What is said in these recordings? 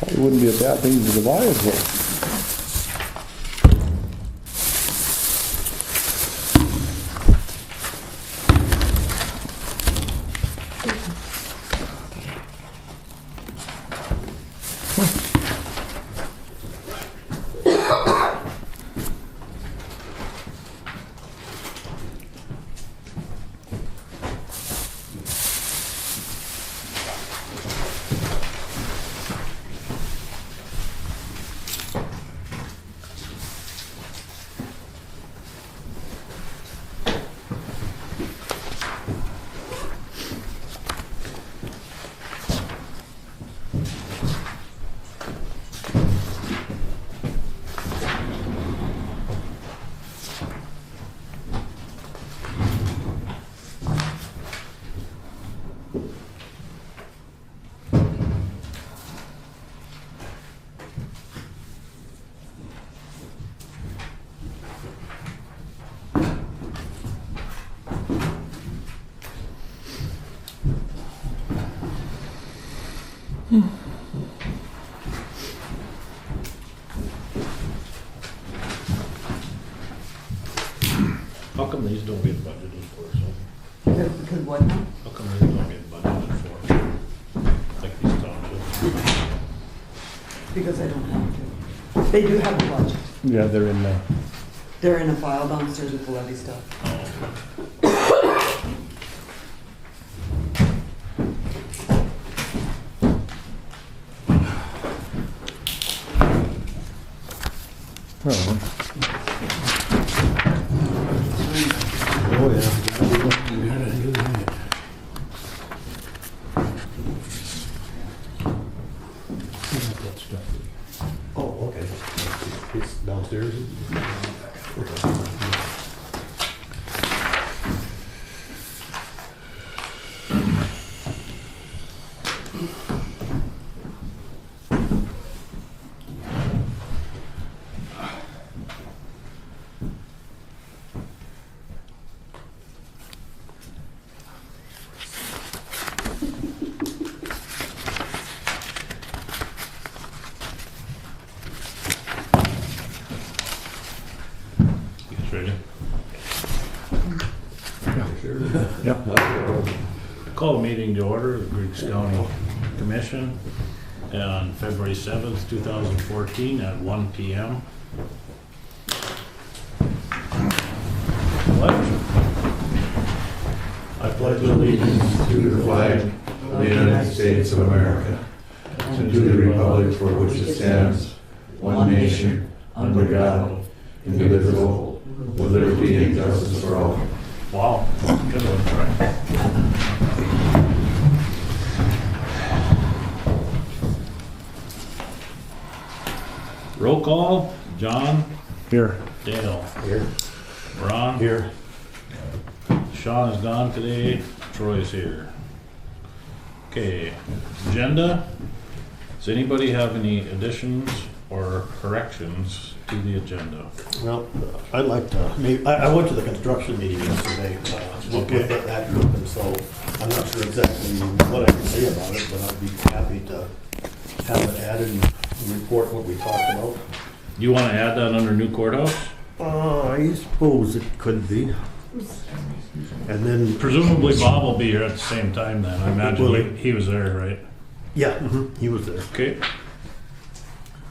It wouldn't be a bad thing to divide as well. How come these don't get budgeted for, so? Because what now? How come these don't get budgeted for? Like these townships? Because I don't have to. They do have a budget. Yeah, they're in there. They're in a file downstairs with the levy stuff. Oh, yeah. Oh, okay. It's downstairs? You guys ready? Yeah. Call a meeting to order, the Griggs County Commission on February 7th, 2014 at 1 p.m. Pledge. I pledge allegiance to the flag of the United States of America, and to the republic for which it stands, one nation, under God, indivisible, with liberty and justice for all. Wow, good one, Troy. Roll call, John, Here. Dale, Here. Ron. Here. Sean is gone today, Troy's here. Okay, agenda. Does anybody have any additions or corrections to the agenda? Well, I'd like to, maybe, I went to the construction meeting yesterday, with that group, and so I'm not sure exactly what I can say about it, but I'd be happy to have it added and report what we talked about. You want to add that under new courthouse? I suppose it could be. And then, Presumably Bob will be here at the same time then. I Will imagine he was there, right? yeah, he was there. Okay,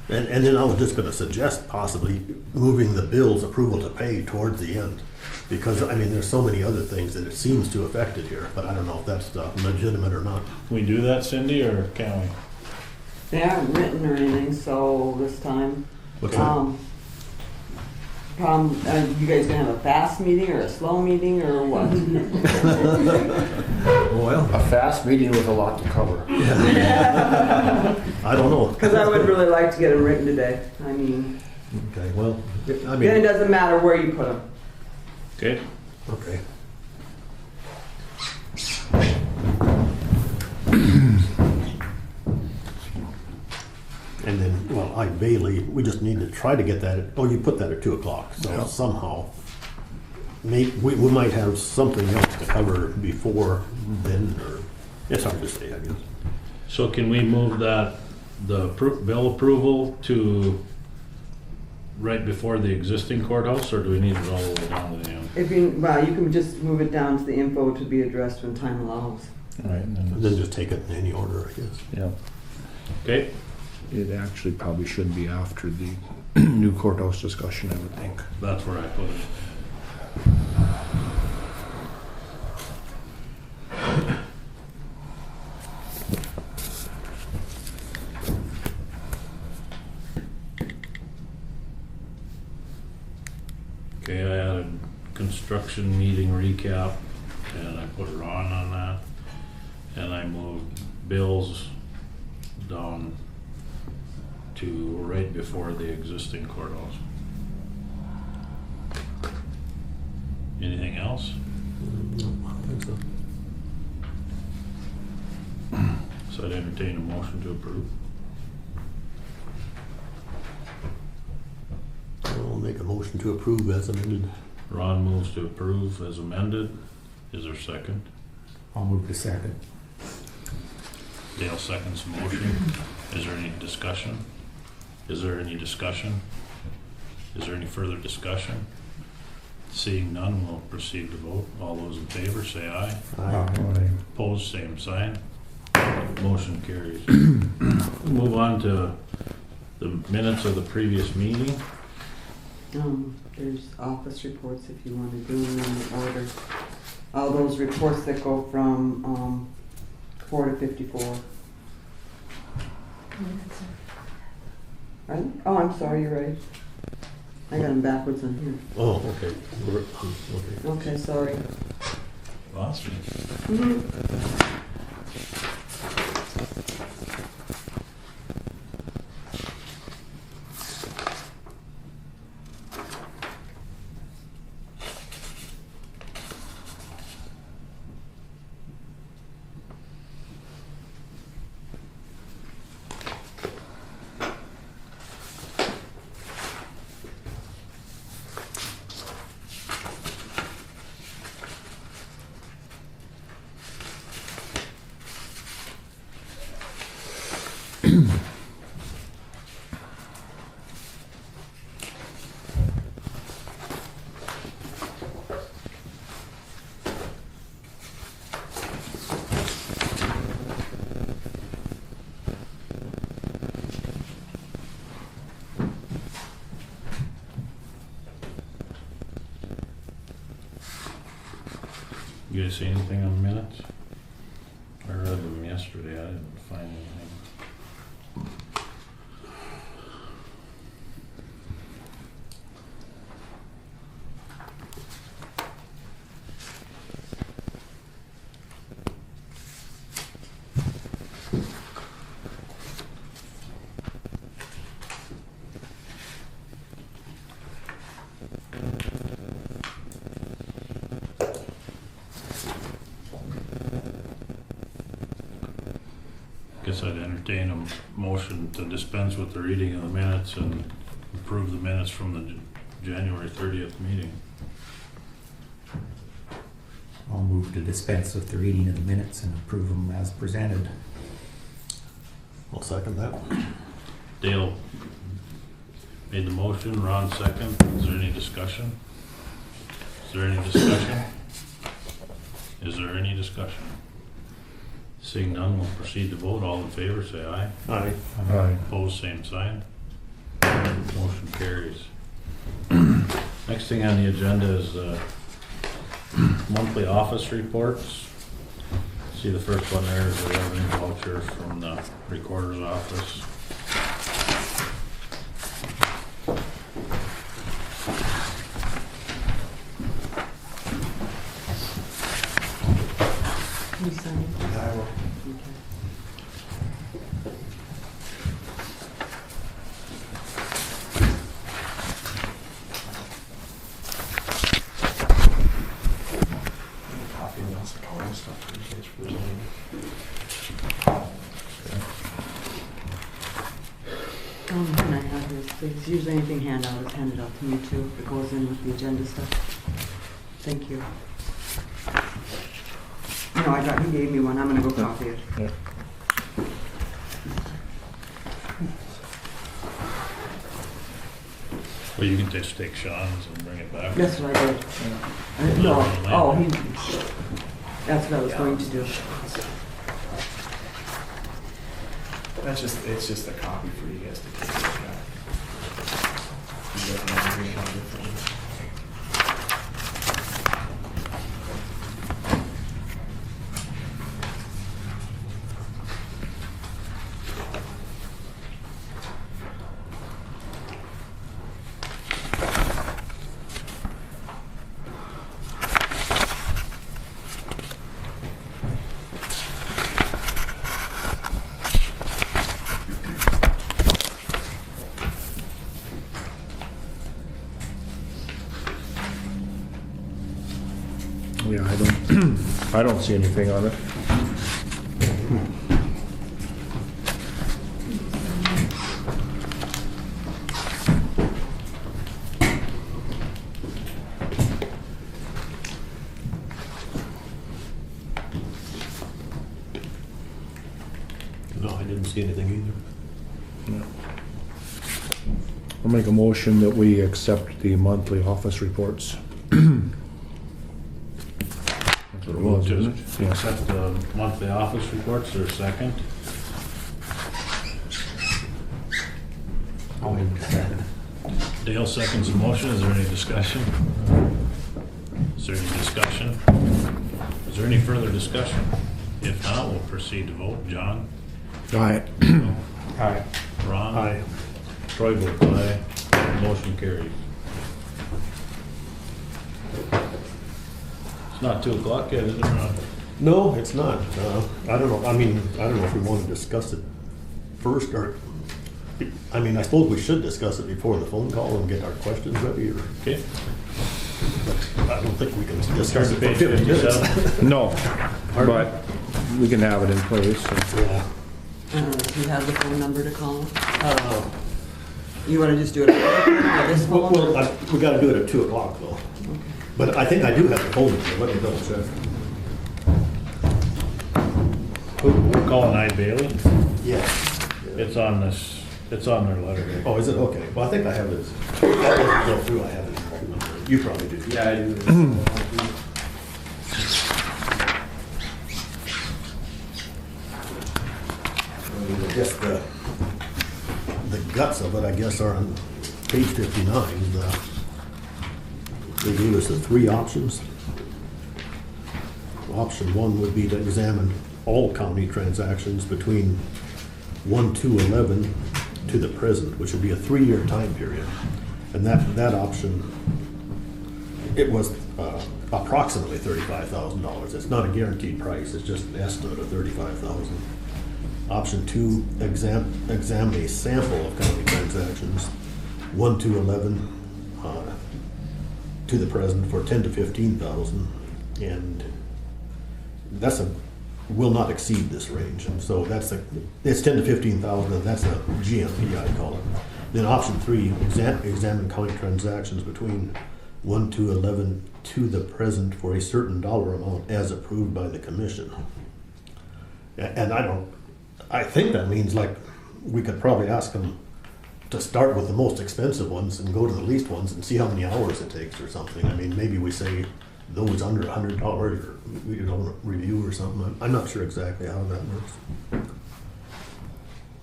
And then I was just gonna suggest possibly moving the bills approval to pay towards the end. Because, I mean, there's so many other things that it seems to affect it here, but I don't know if that's legitimate or not. can we do that, Cindy, or can we? They aren't written or anything, so this time. What's that? You guys gonna have a fast meeting or a slow meeting or what? Well, A fast meeting with a lot to cover. I don't know. Because I would really like to get them written today. I mean, Okay, well, I then it mean, doesn't matter where you put them. Okay, okay. And then, well, Bailey, we just need to try to get that, you put that at 2 o'clock, so somehow, we might have something else to cover before then, or, it's hard to say, I guess. So can we move that, the bill approval to right before the existing courthouse, or do we need it all the way down to the end? You can just move it down to the info to be addressed when time allows. All right, and then And then just take it in any order, I guess. yeah. Okay, It actually probably should be after the new courthouse discussion, I would think. that's where I put it. Okay, I added construction meeting recap, and I put Ron on that. And I moved bills down to right before the existing courthouse. Anything else? No, I don't think so. So I'd entertain a motion to approve. I'll make a motion to approve as amended. Ron moves to approve as amended. Is there a second? I'll move to second. Dale seconds the motion. Is there any discussion? Is there any discussion? Is there any further discussion? Seeing none, we'll proceed to vote. All those in favor, say aye. Opposed, same sign. Motion carries. Move on to the minutes of the previous meeting. There's office reports if you want to do them in order. All those reports that go from 4 to 54. Right? Oh, I'm sorry, you're right. I got them backwards on here. Oh, okay. Okay. Okay, sorry. Lost me. You guys see anything on the minutes? I read them yesterday, I didn't find anything. Guess I'd entertain a motion to dispense with the reading of the minutes and approve the minutes from the January 30th meeting. I'll move to dispense with the reading of the minutes and approve them as presented. I'll second that. Dale made the motion, Ron second. Is there any discussion? Is there any discussion? Is there any discussion? Seeing none, we'll proceed to vote. All in favor, say aye. Aye. Aye. Opposed, same sign. Motion carries. Next thing on the agenda is monthly office reports. See, the first one there is the revenue voucher from the recorder's office. Can you sign it? I will. Okay. Copy and also calling stuff in case for zoning. Can I have this, please? Usually anything handed out is handed out to me too. It goes in with the agenda stuff. Thank you. No, he gave me one. I'm gonna go copy it. Well, you can just take Sean's and bring it back. That's what I did. No, that's what I was going to do. It's just a copy for you guys to take a look at. You guys want to bring a copy for me? Yeah, I don't see anything on it. No, I didn't see anything either. I'll make a motion that we accept the monthly office reports. That's what it was, To isn't it? Yes. accept the monthly office reports, or second? I'll move to second. Dale seconds the motion. Is there any discussion? Is there any discussion? Is there any further discussion? If not, we'll proceed to vote. John? Aye. Aye. Ron? Aye. Troy votes aye. Motion carries. It's not 2 o'clock yet, is it, Ron? No, it's not. I don't know, I mean, I don't know if we want to discuss it first, or, I mean, I suppose we should discuss it before the phone call and get our questions ready, or, Okay. I don't think we can discuss it for Page 50 minutes. 57. No, but we can have it in place. So. Yeah. Do you have the phone number to call? You wanna just do it at this phone? Well, we gotta do it at 2 o'clock though. But I think I do have the phone number, let me double check. We're calling I Bailey. Yeah. It's on this, it's on their letter here. Oh, is it? Okay. Well, I think I have this. That doesn't go through, I have it. You probably do. Yeah, I do. I guess the guts of it, I guess, are on page 59. They gave us the 3 options. Option 1 would be to examine all county transactions between 1/2/11 to the present, which would be a 3-year time period. And that option, it was approximately $35,000. It's not a guaranteed price, it's just an estimate of $35,000. Option 2, examine a sample of county transactions, 1/2/11 to the present for $10,000 to $15,000, and will not exceed this range. And so it's $10,000 to $15,000, and that's a GMP, I call it. Then option 3, examine county transactions between 1/2/11 to the present for a certain dollar amount as approved by the commission. And I think that means, like, we could probably ask them to start with the most expensive ones and go to the least ones and see how many hours it takes or something. I mean, maybe we say those under $100 or we don't review or something. I'm not sure exactly how that works.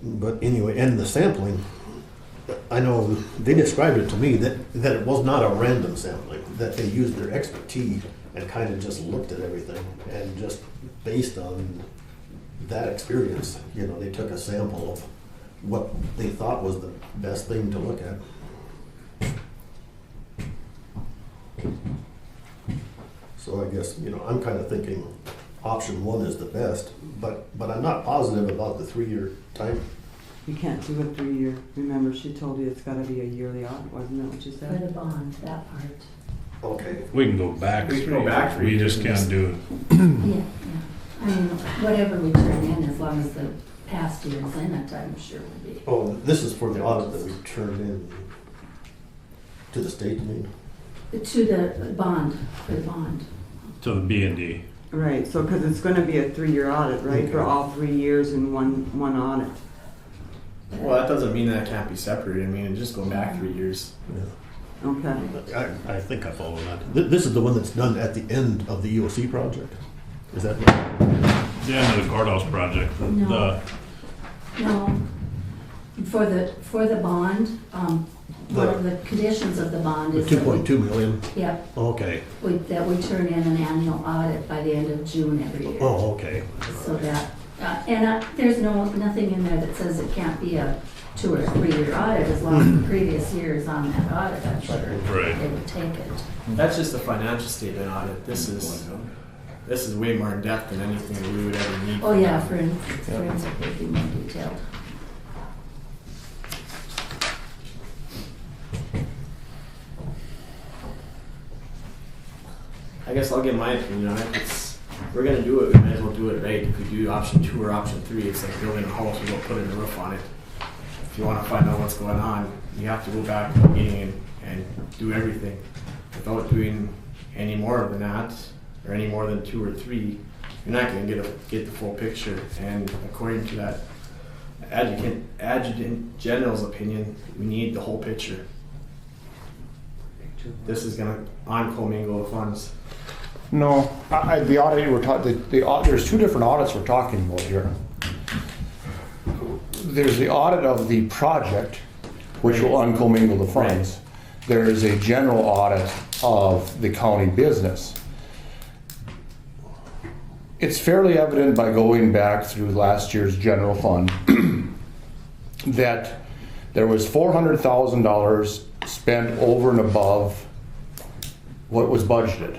But anyway, and the sampling, I know they described it to me that it was not a random sampling, that they used their expertise and kind of just looked at everything, and just based on that experience, they took a sample of what they thought was the best thing to look at. So I guess, I'm kind of thinking option 1 is the best, but I'm not positive about the 3-year time. You can't do a 3-year. Remember, she told you it's gotta be a yearly audit, wasn't that what you For said? the bond, that part. Okay. We can go back. We can go back 3 We years just and can't just- do, Yeah, yeah. I mean, whatever we turn in, as long as the past years in it, I'm sure would be. Oh, this is for the audit that we turned in to the state, you mean? To the bond, for the bond. To the B and D. Right, so, because it's gonna be a 3-year audit, right, for Okay. all 3 years in one audit. Well, that doesn't mean that it can't be separated. I mean, it just go back 3 years. Yeah. Okay. I think I follow that. This is the one that's done at the end of the EOC project? Is that right? The end of the courthouse project. No. No, for the bond, one of the conditions of the bond The is that we, 2.2 million? yep, Okay. that we turn in an annual audit by the end of June every year. Oh, okay. So that, there's nothing in there that says it can't be a 2 or 3 year audit as long as the previous year is on that audit, I'm sure Right. they would take it. That's just the financial statement audit. This is way more in depth than anything that we would ever need. Oh, yeah, forensic would be more detailed. I guess I'll give my opinion on it. If we're gonna do it, we might as well do it right. If we do option 2 or option 3, it's like building a house, we don't put in a roof on it. If you wanna find out what's going on, you have to go back to the meeting and do everything. Without doing any more than that, or any more than 2 or 3, you're not gonna get the full picture. And according to that adjutant general's opinion, we need the whole picture. This is gonna uncommingle the funds. No, the audit we're talking, there's 2 different audits we're talking about here. There's the audit of the project, which will uncommingle the funds. There is a general audit of the county business. It's fairly evident by going back through last year's general fund that there was $400,000 spent over and above what was budgeted.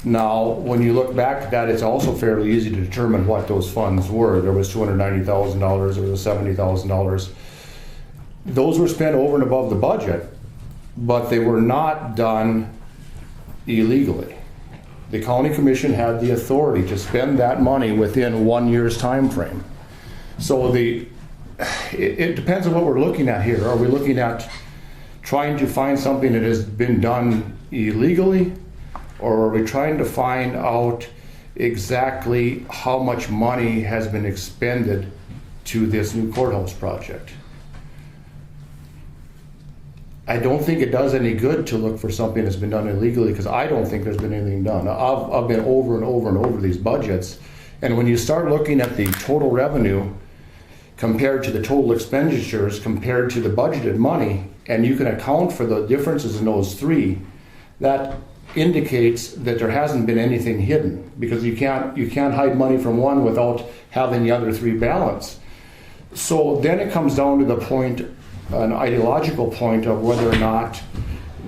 Now, when you look back at that, it's also fairly easy to determine what those funds were. There was $290,000, there was $70,000. Those were spent over and above the budget, but they were not done illegally. The county commission had the authority to spend that money within 1 year's time frame. So it depends on what we're looking at here. Are we looking at trying to find something that has been done illegally? Or are we trying to find out exactly how much money has been expended to this new courthouse project? I don't think it does any good to look for something that's been done illegally, because I don't think there's been anything done. I've been over and over and over these budgets, and when you start looking at the total revenue compared to the total expenditures compared to the budgeted money, and you can account for the differences in those 3, that indicates that there hasn't been anything hidden, because you can't hide money from one without having the other 3 balance. So then it comes down to the point, an ideological point, of whether or not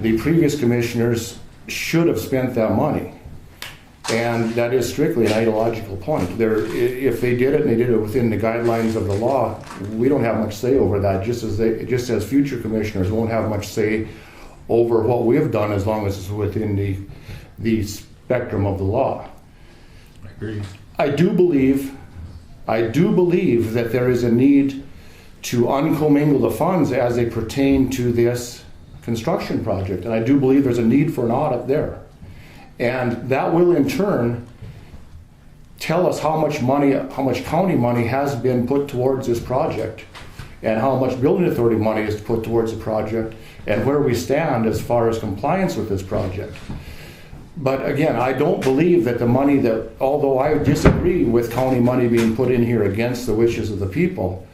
the previous commissioners should have spent that money. And that is strictly an ideological point. If they did it and they did it within the guidelines of the law, we don't have much say over that, just as future commissioners won't have much say over what we have done as long as it's within the spectrum of the law. I agree. I do believe that there is a need to uncommingle the funds as they pertain to this construction project. And I do believe there's a need for an audit there. And that will in turn tell us how much county money has been put towards this project, and how much building authority money is put towards the project, and where we stand as far as compliance with this project. But again, I don't believe that the money that, although I disagree with county money being put in here against the wishes of the people,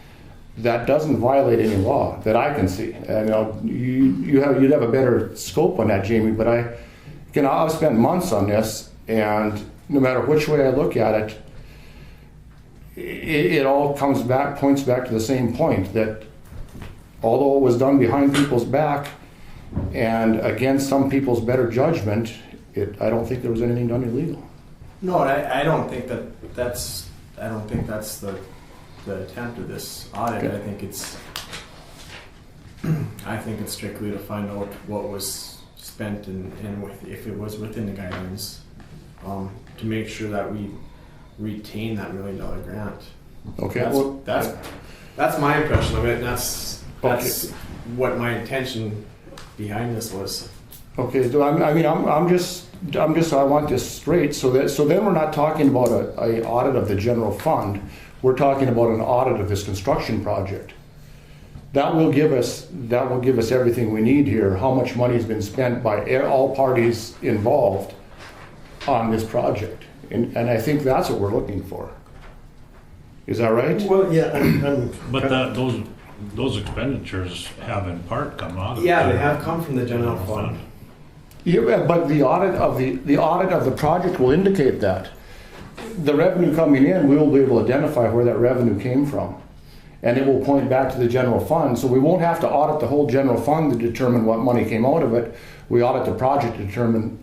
that doesn't violate any law that I can see. And you'd have a better scope on that, Jamie, but I've spent months on this, and no matter which way I look at it, it all points back to the same point, that although it was done behind people's back and against some people's better judgment, I don't think there was anything done illegal. No, I don't think that's the attempt of this audit. Okay. I think it's strictly to find out what was spent and if it was within the guidelines, to make sure that we retain that $1 million grant. Okay, That's, well, that's my impression of it, and that's what my intention behind this was. okay, so I'm just, I want this straight, so then we're not talking about a audit of the general fund, we're talking about an audit of this construction project. That will give us everything we need here, how much money's been spent by all parties involved on this project. And I think that's what we're looking for. Is that right? Well, yeah, But those expenditures have in part come out of. Yeah, they have come from the general fund. Yeah, but the audit of the project will indicate that. The revenue coming in, we will be able to identify where that revenue came from. And it will point back to the general fund, so we won't have to audit the whole general fund to determine what money came out of it. We audit the project to determine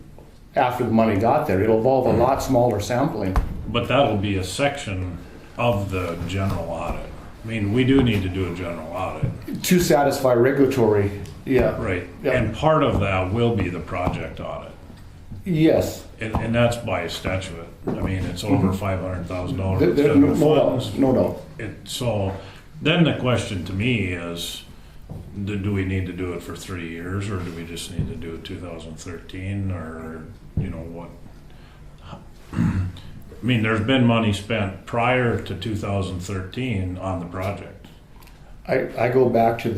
after the money got there. It'll involve a lot smaller sampling. But that'll be a section of the general audit. I mean, we do need to do a general audit. To satisfy regulatory, yeah. Right. Yeah. And part of that will be the project audit. Yes. And that's by statute. I mean, it's over $500,000 in There- federal no funds. doubt, no doubt. So then the question to me is, do we need to do it for 3 years, or do we just need to do it 2013, or, you know, what? I mean, there's been money spent prior to 2013 on the project. I go back to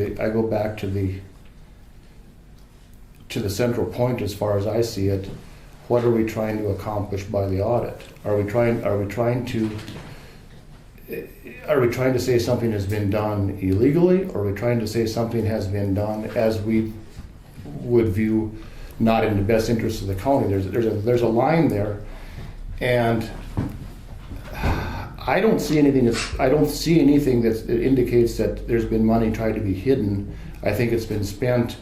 the central point as far as I see it. What are we trying to accomplish by the audit? Are we trying to say something has been done illegally, or are we trying to say something has been done as we would view not in the best interest of the county? There's a line there, and I don't see anything that indicates that there's been money tried to be hidden. I think it's been spent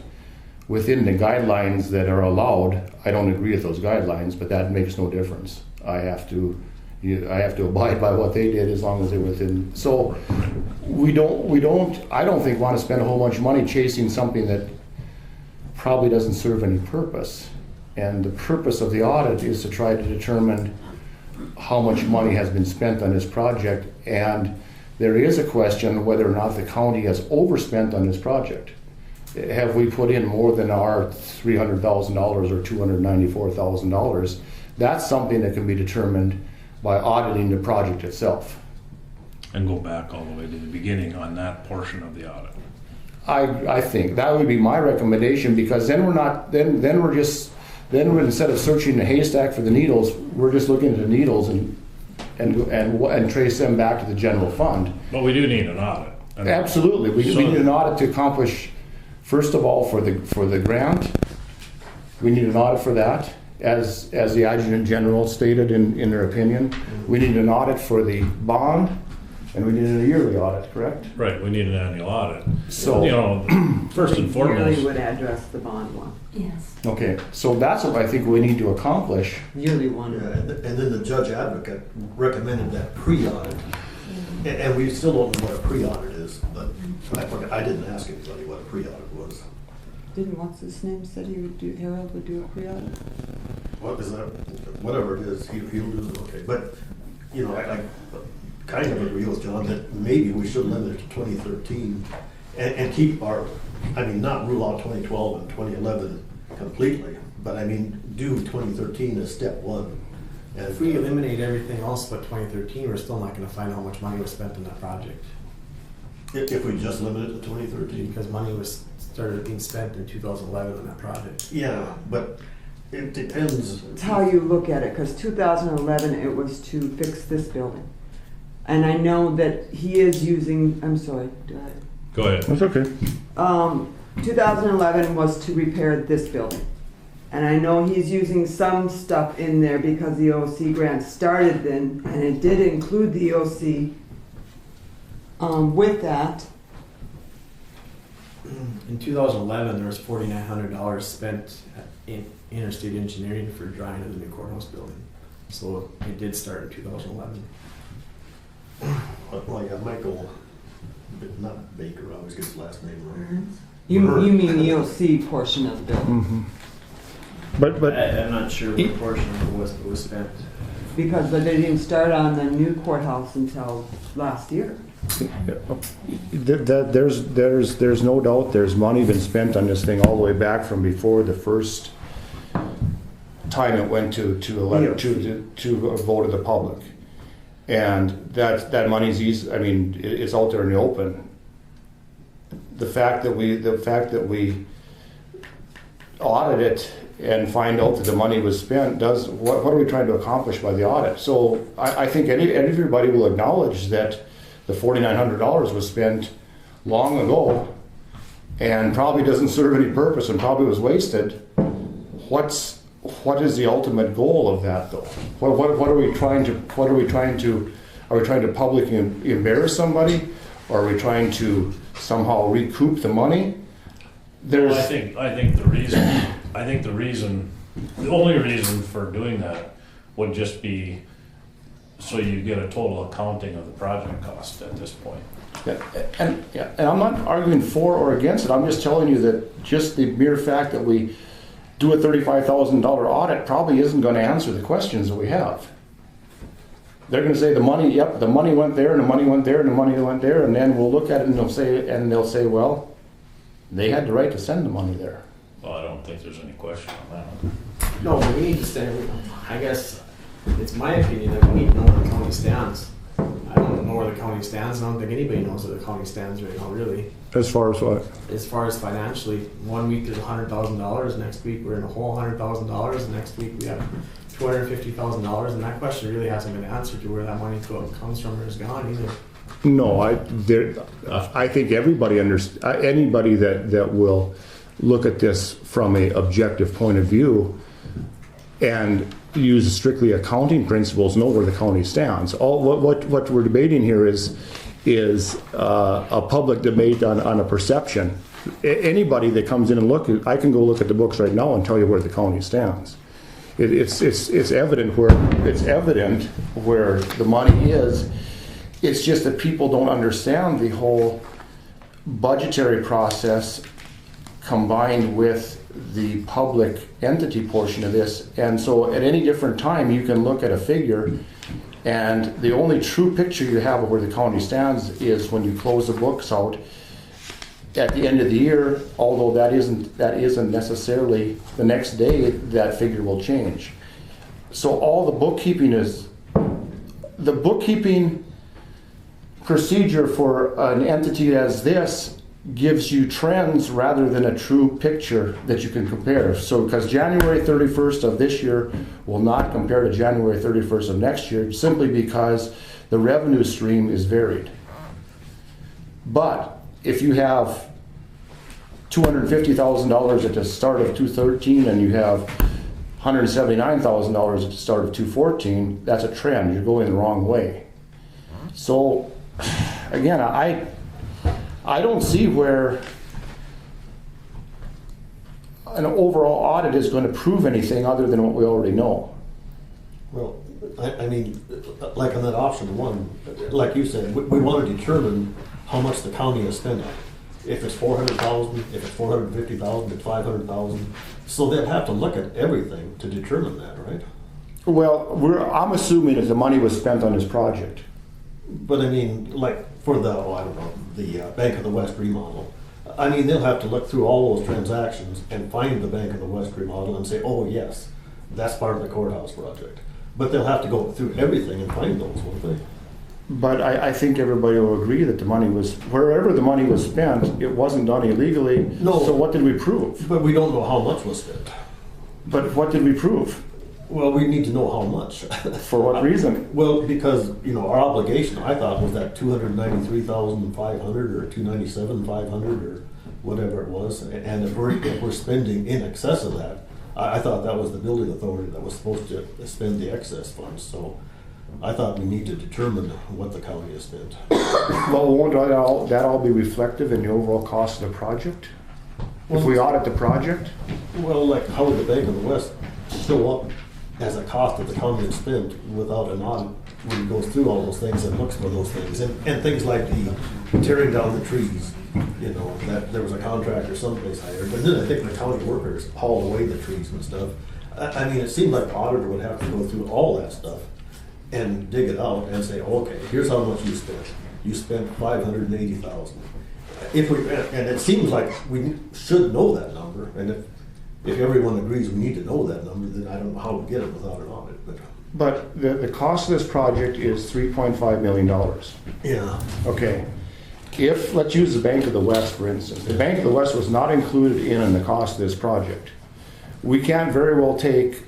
within the guidelines that are allowed. I don't agree with those guidelines, but that makes no difference. I have to abide by what they did as long as they're within. So I don't think want to spend a whole bunch of money chasing something that probably doesn't serve any purpose. And the purpose of the audit is to try to determine how much money has been spent on this project. And there is a question whether or not the county has overspent on this project. Have we put in more than our $300,000 or $294,000? That's something that can be determined by auditing the project itself. And go back all the way to the beginning on that portion of the audit. I think that would be my recommendation, because then we're instead of searching the haystack for the needles, we're just looking at the needles and trace them back to the general fund. But we do need an audit. Absolutely, we need an audit to accomplish. First of all, for the grant, we need an audit for that, as the Adjutant General stated in their opinion. We need an audit for the bond, and we need a yearly audit, correct? Right, we need an annual audit. So, You know, first and Yearly foremost, would address the bond one. Yes. okay, so that's what I think we need to accomplish. Yearly one. Yeah, and then the judge advocate recommended that pre-audit. And we still don't know what a pre-audit is, but I didn't ask anybody what a pre-audit was. Didn't what's his name said he would do, Harold would do a pre-audit? What is that? Whatever it is, he'll do it, okay. But, you know, I kind of agree with John that maybe we should limit it to 2013 and keep not rule out 2012 and 2011 completely, but I mean, do 2013 as step one. And If we eliminate everything else but 2013, we're still not gonna find how much money was spent on that project. if we just limit it to 2013. Because money started being spent in 2011 on that project. Yeah, but it depends. It's how you look at it, because 2011, it was to fix this building. And I know that he is using, I'm sorry, go ahead. That's okay. 2011 was to repair this building. And I know he's using some stuff in there because the OC grant started then, and it did include the OC with that. In 2011, there was $4,900 spent in interstate engineering for drying of the new courthouse building. So it did start in 2011. Well, yeah, Michael, not Baker, I always get his last name wrong. You mean the OC portion of the building? But I'm not sure what portion of it was spent. because they didn't start on the new courthouse until last year. There's no doubt there's money been spent on this thing all the way back from before the first time it went to a vote of the public. And that money's easy, I mean, it's out there in the open. The fact that we audit it and find out that the money was spent what are we trying to accomplish by the audit? So I think everybody will acknowledge that the $4,900 was spent long ago and probably doesn't serve any purpose and probably was wasted. What is the ultimate goal of that though? What are we trying to are we trying to publicly embarrass somebody? Or are we trying to somehow recoup the money? Well, I think the only reason for doing that would just be so you get a total accounting of the project cost at this point. And I'm not arguing for or against it. I'm just telling you that just the mere fact that we do a $35,000 audit probably isn't going to answer the questions that we have. They're going to say the money went there, and the money went there, and the money went there, and then we'll look at it and they'll say, well, they had the right to send the money there. Well, I don't think there's any question on that. No, but we need to stand, I guess, it's my opinion that we need to know where the county stands. I don't know where the county stands, and I don't think anybody knows where the county stands right now, really. As far as what? As far as financially, 1 week there's $100,000, next week we're in a whole $100,000, and next week we have $250,000, and that question really hasn't been answered to where that money comes from or is gone either. No, I think anybody that will look at this from a objective point of view and use strictly accounting principles know where the county stands. What we're debating here is a public debate on a perception. Anybody that comes in and I can go look at the books right now and tell you where the county stands. It's evident where the money is. It's just that people don't understand the whole budgetary process combined with the public entity portion of this. And so at any different time, you can look at a figure, and the only true picture you have of where the county stands is when you close the books out at the end of the year, although that isn't necessarily the next day that figure will change. So all the bookkeeping procedure for an entity as this gives you trends rather than a true picture that you can compare. So because January 31st of this year will not compare to January 31st of next year simply because the revenue stream is varied. But if you have $250,000 at the start of 2013 and you have $179,000 at the start of 2014, that's a trend. You're going the wrong way. So again, I don't see where an overall audit is going to prove anything other than what we already know. Well, I mean, like on that option one, like you said, we want to determine how much the county has spent on it. If it's $400,000, if it's $450,000, it's $500,000. So they'll have to look at everything to determine that, right? Well, I'm assuming that the money was spent on this project. But I mean, like for the Bank of the West remodel, I mean, they'll have to look through all those transactions and find the Bank of the West remodel and say, oh yes, that's part of the courthouse project. But they'll have to go through everything and find those, won't they? But I think everybody will agree that wherever the money was spent, it wasn't done illegally. No. So what did we prove? But we don't know how much was spent. But what did we prove? Well, we need to know how much. For what reason? Well, because, our obligation, I thought, was that $293,500 or $297,500 or whatever it was. And if we're spending in excess of that, I thought that was the building authority that was supposed to spend the excess funds. So I thought we need to determine what the county has spent. Well, won't that all be reflective in the overall cost of the project? If we audit the project? Well, like how would the Bank of the West show up as a cost that the county has spent without an audit when it goes through all those things and looks for those things? And things like the tearing down the trees, that there was a contractor someplace hired, but then I think the county workers hauled away the trees and stuff. I mean, it seemed like the auditor would have to go through all that stuff and dig it out and say, okay, here's how much you spent. You spent $580,000. If we, and it seems like we should know that number, and if everyone agrees we need to know that number, then I don't know how to get it without an audit, But the cost of this project is $3.5 million. yeah. Okay. If, let's use the Bank of the West, for instance. The Bank of the West was not included in the cost of this project. We can't very well take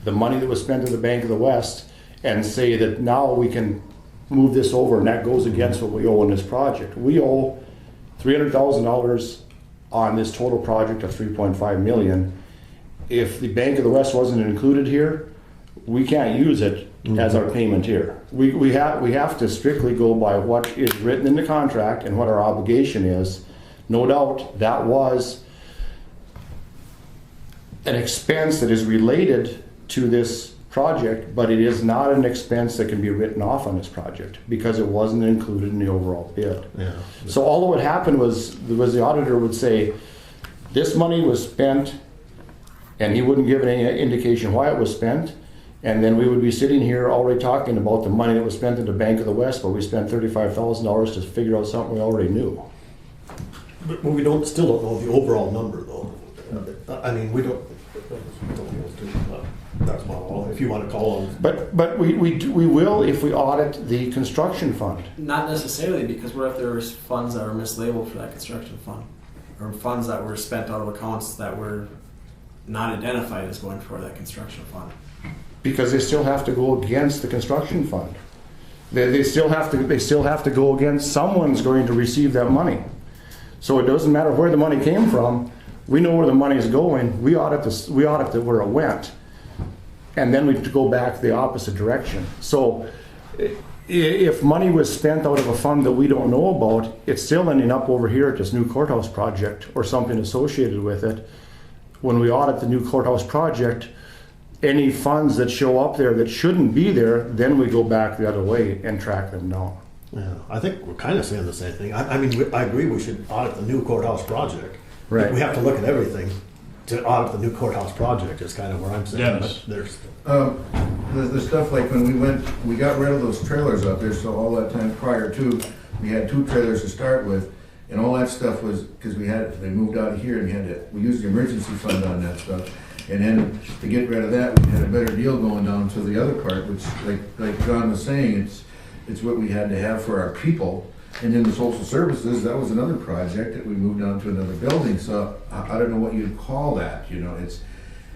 the money that was spent in the Bank of the West and say that now we can move this over and that goes against what we owe on this project. We owe $300,000 on this total project of $3.5 million. If the Bank of the West wasn't included here, we can't use it as our payment here. We have to strictly go by what is written in the contract and what our obligation is. No doubt that was an expense that is related to this project, but it is not an expense that can be written off on this project because it wasn't included in the overall bid. Yeah. So all that would happen was the auditor would say, this money was spent, and he wouldn't give any indication why it was spent. And then we would be sitting here already talking about the money that was spent in the Bank of the West, but we spent $35,000 to figure out something we already knew. But we still don't know the overall number, though. I mean, we don't. That's my all. If you want to call them. But we will if we audit the construction fund. Not necessarily, because what if there was funds that were mislabeled for that construction fund? Or funds that were spent out of accounts that were not identified as going for that construction fund? Because they still have to go against the construction fund. They still have to go against someone's going to receive that money. So it doesn't matter where the money came from. We know where the money is going. We audit where it went, and then we go back the opposite direction. So if money was spent out of a fund that we don't know about, it's still ending up over here at this new courthouse project or something associated with it. When we audit the new courthouse project, any funds that show up there that shouldn't be there, then we go back the other way and track them down. Yeah, I think we're kind of saying the same thing. I mean, I agree we should audit the new courthouse project. Right. We have to look at everything to audit the new courthouse project is kind of where I'm saying. Dennis. But there's, The stuff like when we got rid of those trailers up there, so all that time prior to, we had 2 trailers to start with, and all that stuff was, because they moved out of here and we used the emergency fund on that stuff. And then to get rid of that, we had a better deal going down to the other part, which like John was saying, it's what we had to have for our people. And then the social services, that was another project that we moved on to another building, so I don't know what you'd call that, it's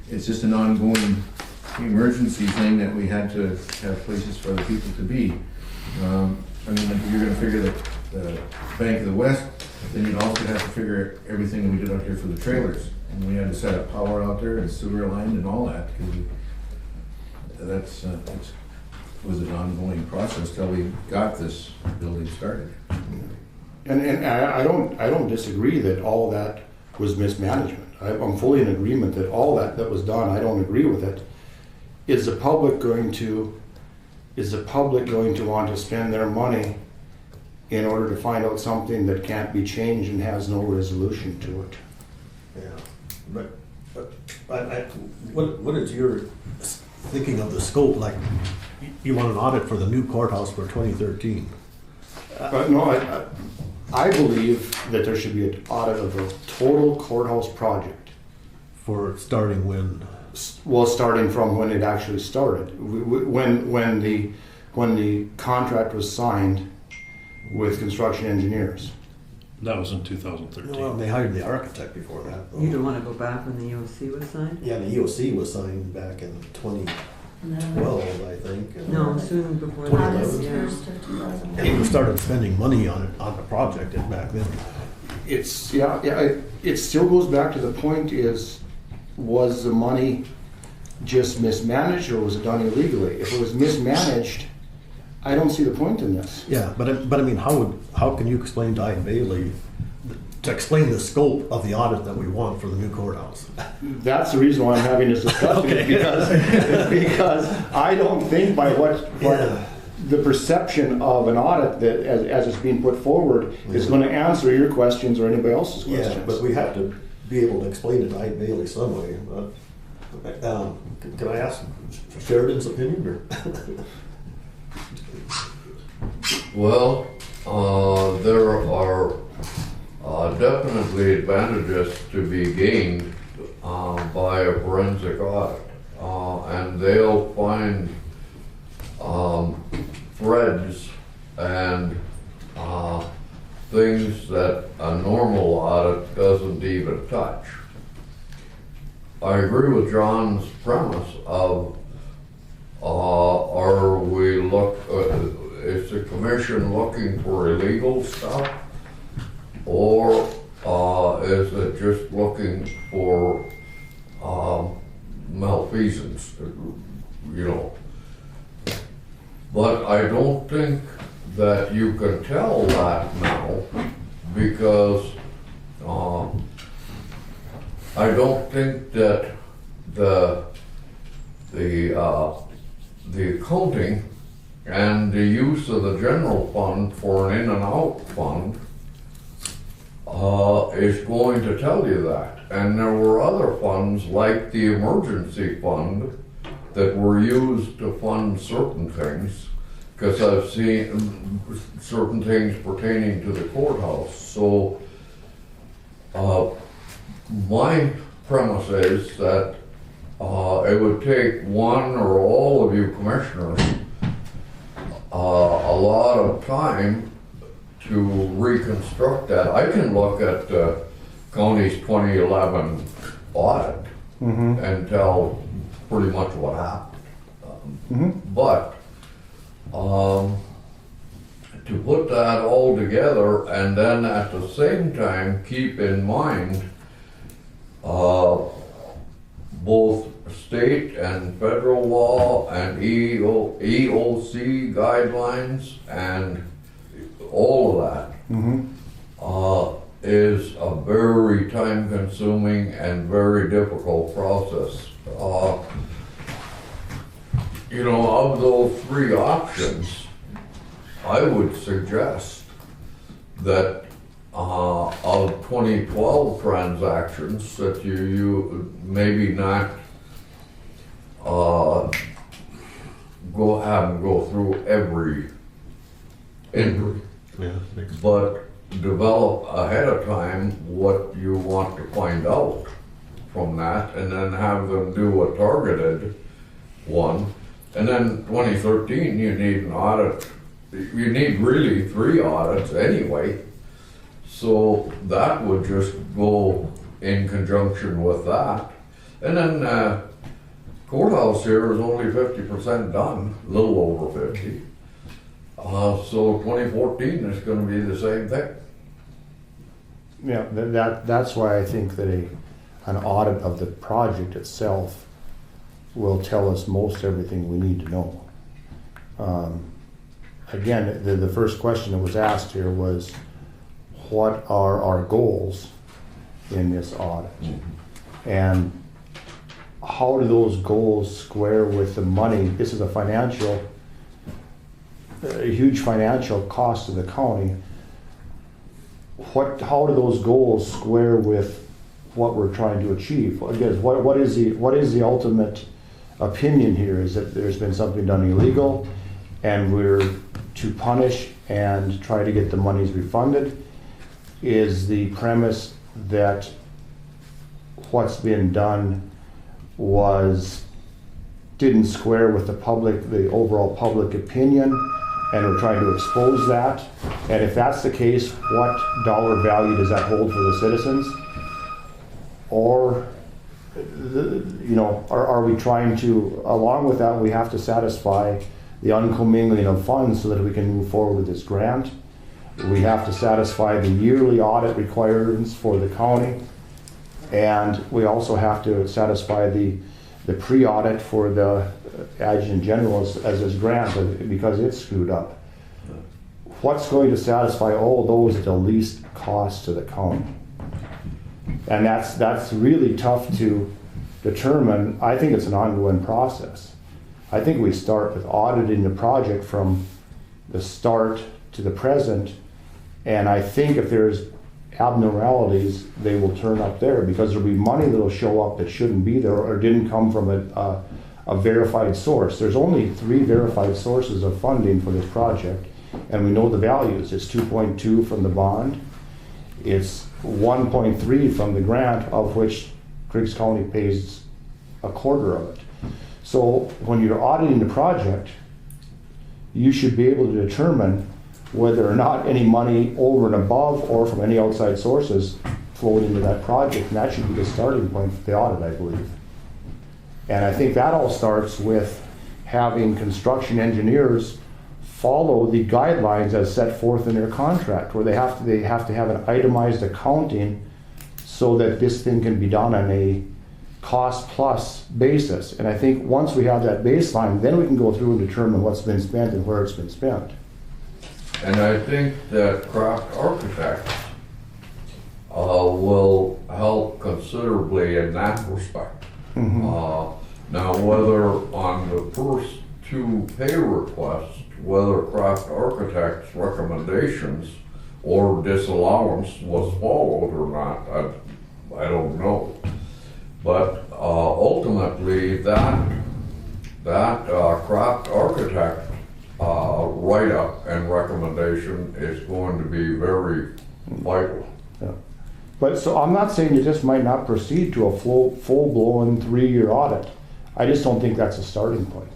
just an ongoing emergency thing that we had to have places for the people to be. I mean, if you're gonna figure the Bank of the West, then you'd also have to figure everything that we did out here for the trailers. And we had to set up power out there and sewer line and all that, because it was an ongoing process till we got this building started. And I don't disagree that all of that was mismanagement. I'm fully in agreement that all that was done, I don't agree with it. Is the public going to want to spend their money in order to find out something that can't be changed and has no resolution to it? yeah, but what is your thinking of the scope? Like, you want an audit for the new courthouse for 2013? But no, I believe that there should be an audit of the total courthouse project. For starting when? Well, starting from when it actually started, when the contract was signed with construction engineers. That was in 2013. Well, they hired the architect before that, though. You don't want to go back when the EOC was signed? Yeah, the EOC was signed back in 2012, I think. No, soon before August that, yeah. 1st of 2000. And we started spending money on it, on the project back then. It still goes back to the point was the money just mismanaged or was it done illegally? If it was mismanaged, I don't see the point in this. Yeah, but I mean, how can you explain to Ida Bailey, to explain the scope of the audit that we want for the new courthouse? That's the reason why I'm having this discussion, because I don't think by what the perception of an audit that as it's being put forward is going to answer your questions or anybody else's questions. Yeah, but we have to be able to explain it to Ida Bailey some way. Can I ask Sheridan's opinion? Or Well, there are definitely advantages to be gained by a forensic audit. And they'll find threads and things that a normal audit doesn't even touch. I agree with John's premise of is the commission looking for illegal stuff? Or is it just looking for malfeasance, you know? But I don't think that you can tell that now because I don't think that the accounting and the use of the general fund for an in and out fund is going to tell you that. And there were other funds like the emergency fund that were used to fund certain things, because I've seen certain things pertaining to the courthouse. So my premise is that it would take one or all of you commissioners a lot of time to reconstruct that. I can look at the county's 2011 audit and tell pretty much what happened. But to put that all together and then at the same time keep in mind both state and federal law and EOC guidelines and all of that is a very time-consuming and very difficult process. You know, of those three options, I would suggest that of 2012 transactions that you maybe not go through every entry, but develop ahead of time what you want to find out from that, and then have them do a targeted one. And then 2013, you need an audit. You need really 3 audits anyway. So that would just go in conjunction with that. And then courthouse here is only 50% done, a little over 50. So 2014 is going to be the same thing. Yeah, that's why I think that an audit of the project itself will tell us most everything we need to know. Again, the first question that was asked here was, what are our goals in this audit? And how do those goals square with the money? This is a huge financial cost to the county. How do those goals square with what we're trying to achieve? Again, what is the ultimate opinion here? Is that there's been something done illegal and we're to punish and try to get the monies refunded? Is the premise that what's been done didn't square with the overall public opinion, and we're trying to expose that? And if that's the case, what dollar value does that hold for the citizens? Or are we trying to, along with that, we have to satisfy the uncommingling of funds so that we can move forward with this grant. We have to satisfy the yearly audit requirements for the county, and we also have to satisfy the pre-audit for the Adjutant General as this grant, because it's screwed up. What's going to satisfy all those at the least cost to the county? And that's really tough to determine. I think it's an ongoing process. I think we start with auditing the project from the start to the present, and I think if there's abnormalities, they will turn up there, because there'll be money that'll show up that shouldn't be there or didn't come from a verified source. There's only 3 verified sources of funding for this project, and we know the values. It's 2.2 from the bond, it's 1.3 from the grant, of which Griggs County pays a quarter of it. So when you're auditing the project, you should be able to determine whether or not any money over and above or from any outside sources flowed into that project, and that should be the starting point for the audit, I believe. And I think that all starts with having construction engineers follow the guidelines as set forth in their contract, where they have to have an itemized accounting so that this thing can be done on a cost plus basis. And I think once we have that baseline, then we can go through and determine what's been spent and where it's been spent. And I think that Craft Architects will help considerably in that respect. Now, whether on the first 2 pay requests, whether Craft Architects' recommendations or disallowance was followed or not, I don't know. But ultimately, that Craft Architect write-up and recommendation is going to be very vital. Yeah. But so I'm not saying you just might not proceed to a full-blown 3-year audit. I just don't think that's a starting point.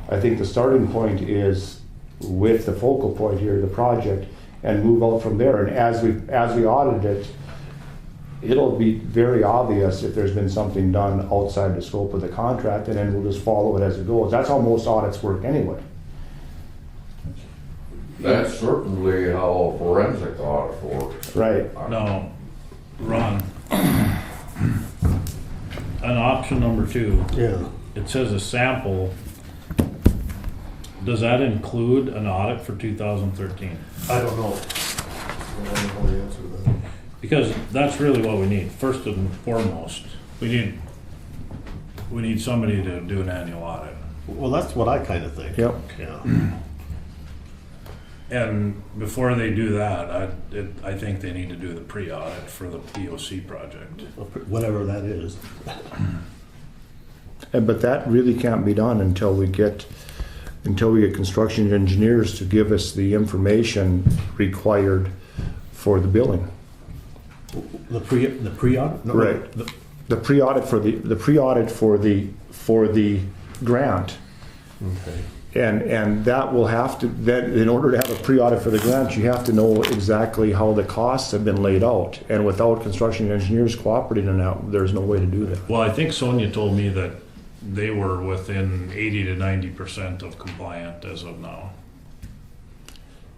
I think the starting point is with the focal point here, the project, and move out from there. And as we audit it, it'll be very obvious if there's been something done outside the scope of the contract, and then we'll just follow it as it goes. That's how most audits work anyway. That's certainly how a forensic audit works. Right. Now, Ron, on option number 2, Yeah. it says a sample. Does that include an audit for 2013? I don't know. I don't know the answer to that. Because that's really what we need, first and foremost. We need somebody to do an annual audit. Well, that's what I kind of think. Yep. Yeah. And before they do that, I think they need to do the pre-audit for the POC project. Whatever that is. But that really can't be done until we get construction engineers to give us the information required for the billing. The pre-audit? No, Right. the- The pre-audit for the grant. Okay. And that will have to, then in order to have a pre-audit for the grant, you have to know exactly how the costs have been laid out. And without construction engineers cooperating on that, there's no way to do that. Well, I think Sonia told me that they were within 80 to 90% of compliant as of now,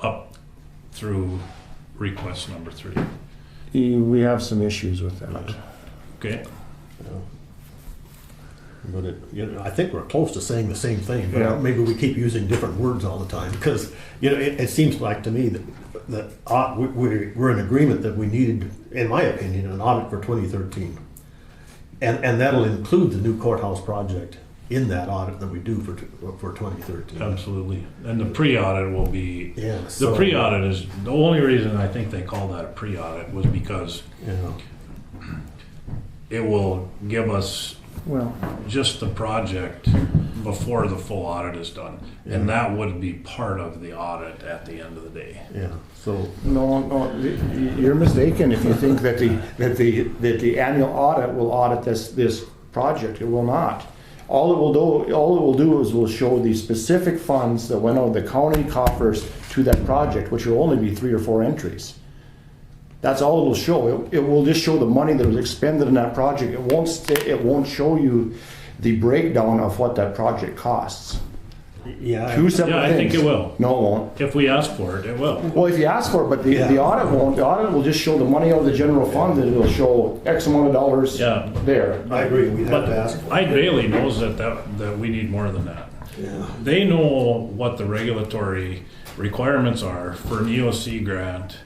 up through request number 3. We have some issues with that. Okay? But I think we're close to saying the same thing, but Yeah. maybe we keep using different words all the time, because, it seems like to me that we're in agreement that we needed, in my opinion, an audit for 2013. And that'll include the new courthouse project in that audit that we do for 2013. Absolutely. And the pre-audit will be, Yeah. the pre-audit is, the only reason I think they call that a pre-audit was because it will give us Well, just the project before the full audit is done. And that would be part of the audit at the end of the day. Yeah, so, no, you're mistaken if you think that the annual audit will audit this project. It will not. All it will do is will show the specific funds that went out of the county coffers to that project, which will only be 3 or 4 entries. That's all it will show. It will just show the money that was expended in that project. It won't show you the breakdown of what that project costs. yeah. Two separate Yeah, I think things. it will. No, it won't. If we ask for it, it will. Well, if you ask for it, but the Yeah. audit won't. The audit will just show the money out of the general fund, and it'll show X amount of dollars Yeah. there. I agree, we'd have But to ask. Ide Bailey knows that we need more than that. Yeah. They know what the regulatory requirements are for an EOC grant.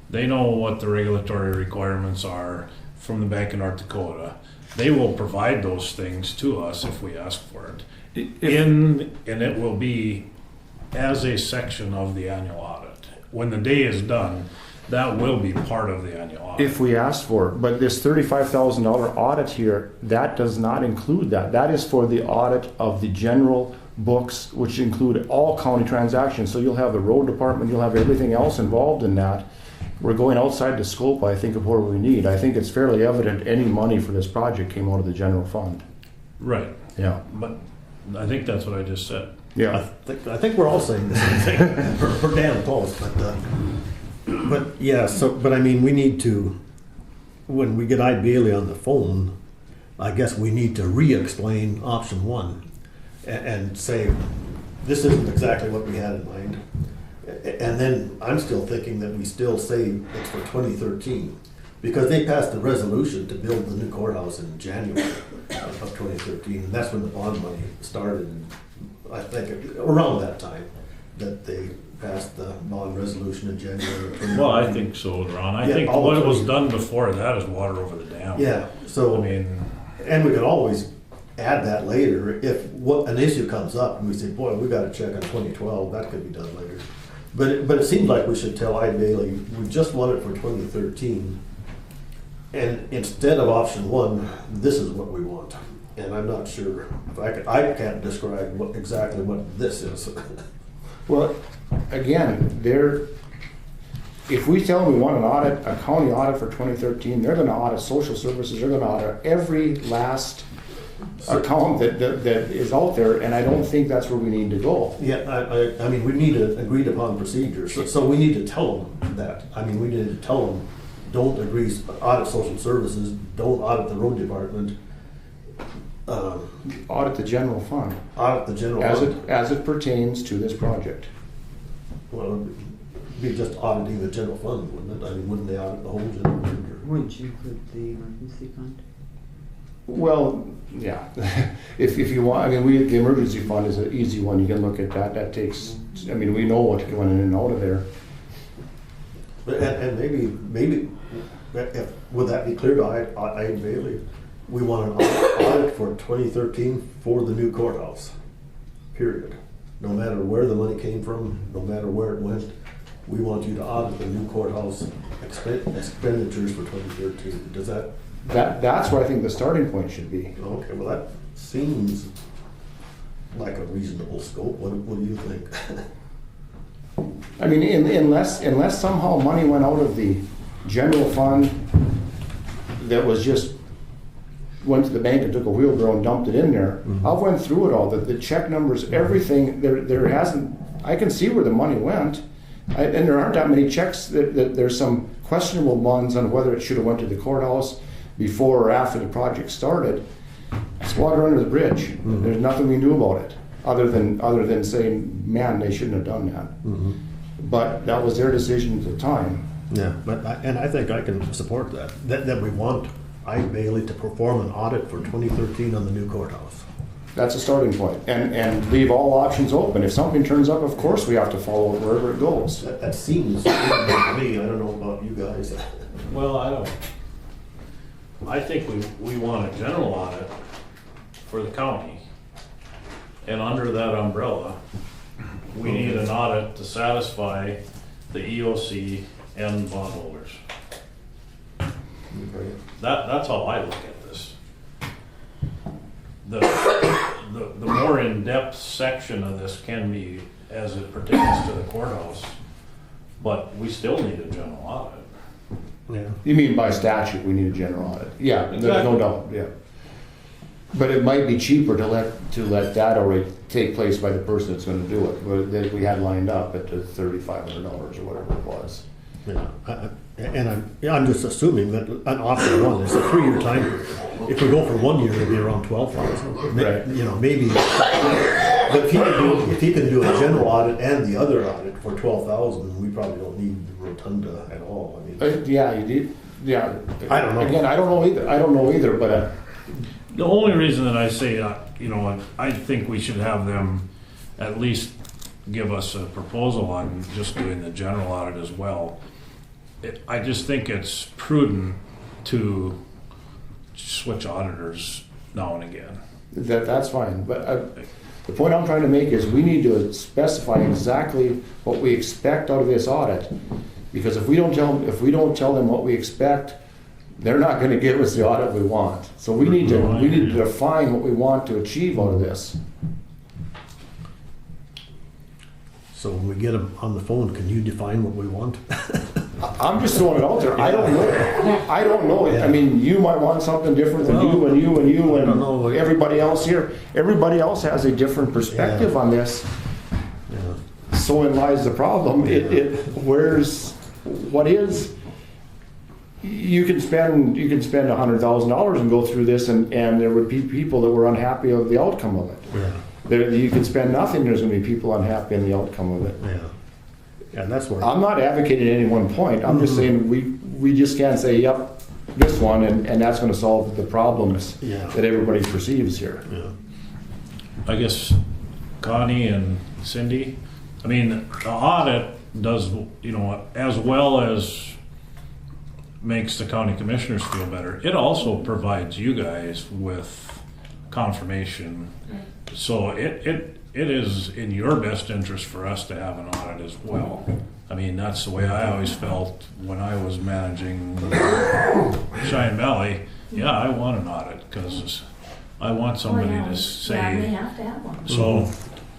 They know what the regulatory requirements are from the Bank of North Dakota. They will provide those things to us if we ask for it. And it will be as a section of the annual audit. When the day is done, That will be part of the annual audit. If we asked for it, but this $35,000 audit here, that does not include that. That is for the audit of the general books, which include all county transactions. So you'll have the road department, you'll have everything else involved in that. We're going outside the scope, I think, of what we need. I think it's fairly evident any money for this project came out of the general fund. Right, Yeah, but I think that's what I just said. yeah. I think we're all saying the same thing. We're damn close, but yeah. So, but I mean, we need to, when we get Ide Bailey on the phone, I guess we need to re-explain option one and say this isn't exactly what we had in mind. And then I'm still thinking that we still say it's for 2013 because they passed the resolution to build the new courthouse in January of 2013, and that's when the bond money started. I think around that time that they passed the bond resolution in January. Of 2013. Well, I think so, Ron. I Yeah, think all what of was it. done before that is water over the dam. Yeah. So I mean, and we could always add that later if what an issue comes up and we say, boy, we got to check on 2012. That could be done later. But it seems like we should tell Ide Bailey we just want it for 2013, and instead of option one, this is what we want. And I'm not sure if I can't describe exactly what this is. Well, again, if we tell them we want an audit, a county audit for 2013, they're gonna audit social services, they're gonna audit every last account that is out there, and I don't think that's where we need to go. Yeah, I mean, we need an agreed upon procedure, so we need to tell them that. I mean, we need to tell them, don't audit social services, don't audit the road department, Audit the general fund, audit the general fund. as it pertains to this project. Well, it'd be just auditing the general fund, wouldn't it? I mean, wouldn't they audit the whole general fund? Wouldn't you include the emergency fund? Well, yeah, if you want, I mean, the emergency fund is an easy one, you can look at that, that takes, I mean, we know what's going in and out of there. But, and maybe, would that be clear to Ide Bailey? We want an audit for 2013 for the new courthouse, period. No matter where the money came from, no matter where it went, we want you to audit the new courthouse expenditures for 2013. Does that? That's where I think the starting point should be. Okay, well, that seems like a reasonable scope. What do you think? I mean, unless somehow money went out of the general fund that was just, went to the bank and took a wheelbarrow and dumped it in there. Mm-hmm. I went through it all, the check numbers, everything, there hasn't, I can see where the money went. And there aren't that many checks, that there's some questionable ones on whether it should have went to the courthouse before or after the project started. It's water under the bridge. Mm-hmm. There's nothing we can do about it, other than saying, man, they shouldn't have done that. Mm-hmm. But that was their decision at the time. Yeah, but I think I can support that we want Ide Bailey to perform an audit for 2013 on the new courthouse. That's a starting point, and leave all options open. If something turns up, of course we have to follow it wherever it goes. That seems reasonable to me. I don't know about you guys. well, I think we want a general audit for the county. And under that umbrella, we need an audit to satisfy the EOC and bondholders. That's how I look at this. The more in-depth section of this can be as it pertains to the courthouse, but we still need a general audit. Yeah. You mean by statute, we need a general audit? Yeah, no doubt, yeah. But it might be cheaper to let that already take place by the person that's gonna do it, but that we had lined up at the $3,500 or whatever it was. Yeah. And I'm just assuming that an option one is a 3-year time period. If we go for 1 year, it'll be around 12,000. Right. You know, maybe. But if he can do a general audit and the other audit for 12,000, we probably don't need the rotunda at all. I mean, Yeah, you did, yeah. I don't know. Again, I don't know either, but The only reason that I say, I think we should have them at least give us a proposal on just doing the general audit as well. I just think it's prudent to switch auditors now and again. that's fine. But the point I'm trying to make is we need to specify exactly what we expect out of this audit. Because if we don't tell them what we expect, they're not gonna give us the audit we want. So we need to define what we want to achieve out of this. So when we get them on the phone, can you define what we want? I'm just throwing it out there. I don't know. I mean, you might want something different than you and you and you I don't know. and everybody else here. Everybody else has a different perspective on this. Yeah. So in lies the problem. You can spend $100,000 and go through this, and there would be people that were unhappy of the outcome of it. Yeah. You can spend nothing. There's going to be people unhappy in the outcome of it. Yeah. Yeah, and that's where. I'm not advocating any one point. I'm just saying we just can't say, yep, this one, and that's going to solve the problems Yeah. that everybody perceives here. Yeah. I guess Connie and Cindy, I mean, the audit does, as well as makes the county commissioners feel better, it also provides you guys with confirmation. So it is in your best interest for us to have an audit as well. I mean, that's the way I always felt when I was managing Cheyenne Valley. Yeah, I want an audit because I want somebody to Yeah, we say. have to have one.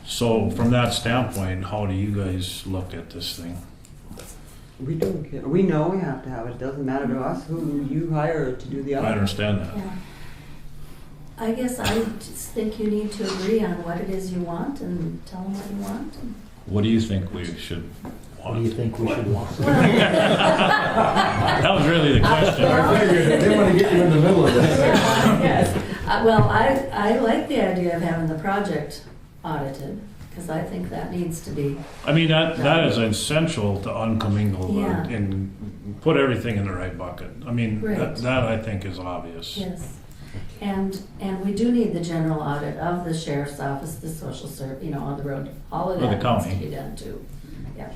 So from that standpoint, how do you guys look at this thing? We don't care. We know we have to have it. It doesn't matter to us who you hire to do the I audit. understand that. Yeah. I guess I just think you need to agree on what it is you want and tell them what you want. What do you think we should What do you want? think we should want? That was really the question. They want to get you in the middle of this. Yes. Well, I like the idea of having the project audited, because I think that needs to be, I mean, that is essential to uncommingle Yeah. and put everything in the right bucket. I mean, Right. that I think is obvious. yes. And we do need the general audit of the sheriff's office, the social on the road, all of Or the that needs to county. be done too. Yeah.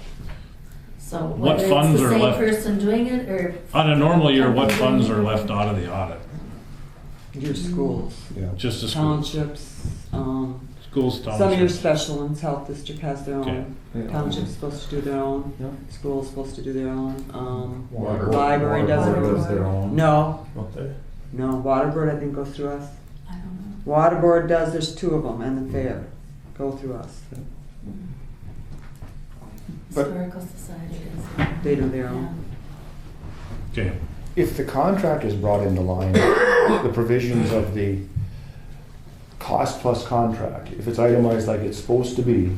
So What whether funds it's the are same left? person doing it or. On a normal year, what funds are left out of the audit? Your schools, Just the schools? townships, Schools, some of your townships? special ones, health district has their Okay. own. Township's supposed to do their own. Yeah. School's supposed to do their own. Water- Library Water doesn't. Board does their own. No, Don't they? no, Waterboard I think goes through us. I don't know. Waterboard does, there's two of them, and the fair go through us. But- Historical Society does. They do their Yeah. own. Okay, If the contract is brought into line, the provisions of the cost plus contract, if it's itemized like it's supposed to be,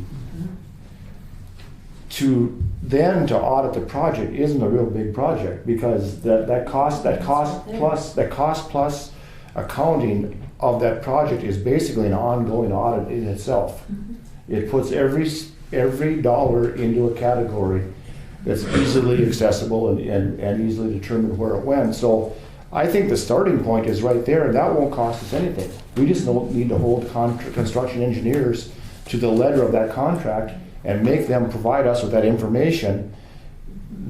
to audit the project isn't a real big project, because that cost plus accounting of that project is basically an ongoing audit in itself. It puts every dollar into a category that's easily accessible and easily determined where it went. So I think the starting point is right there, and that won't cost us anything. We just need to hold construction engineers to the letter of that contract and make them provide us with that information.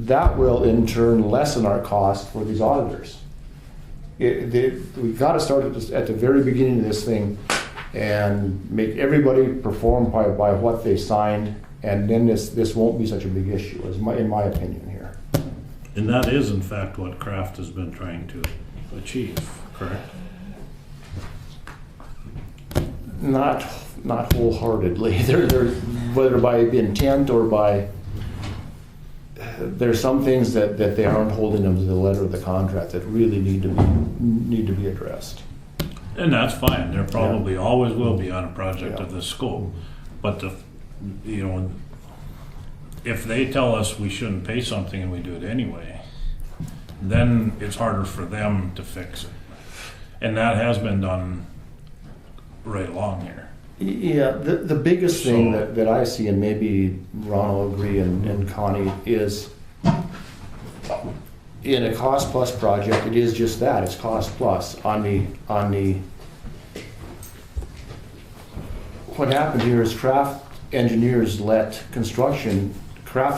That will in turn lessen our cost for these auditors. We've got to start at the very beginning of this thing and make everybody perform by what they signed, and then this won't be such a big issue, in my opinion here. and that is in fact what Kraft has been trying to achieve, correct? Not wholeheartedly. There, whether by intent or by, there's some things that they aren't holding them to the letter of the contract that really need to be addressed. And that's fine, there probably always will be on a project of Yeah. this scope, but if they tell us we shouldn't pay something and we do it anyway, then it's harder for them to fix it. And that has been done right along here. Yeah, the biggest thing So- that I see, and maybe Ron will agree and Connie, is in a cost plus project, it is just that, it's cost plus. What happened here is Kraft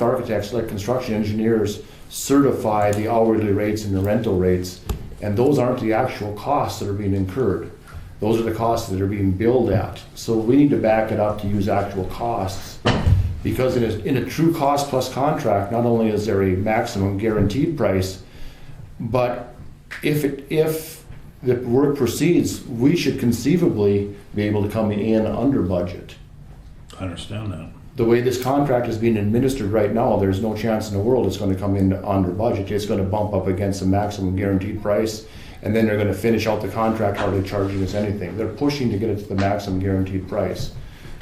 architects let construction engineers certify the hourly rates and the rental rates, and those aren't the actual costs that are being incurred. Those are the costs that are being billed at. So we need to back it up to use actual costs Because in a true cost plus contract, not only is there a maximum guaranteed price, but if the work proceeds, we should conceivably be able to come in under budget. I understand that. The way this contract is being administered right now, there's no chance in the world it's going to come in under budget. It's going to bump up against the maximum guaranteed price, and then they're going to finish out the contract hardly charging us anything. They're pushing to get it to the maximum guaranteed price.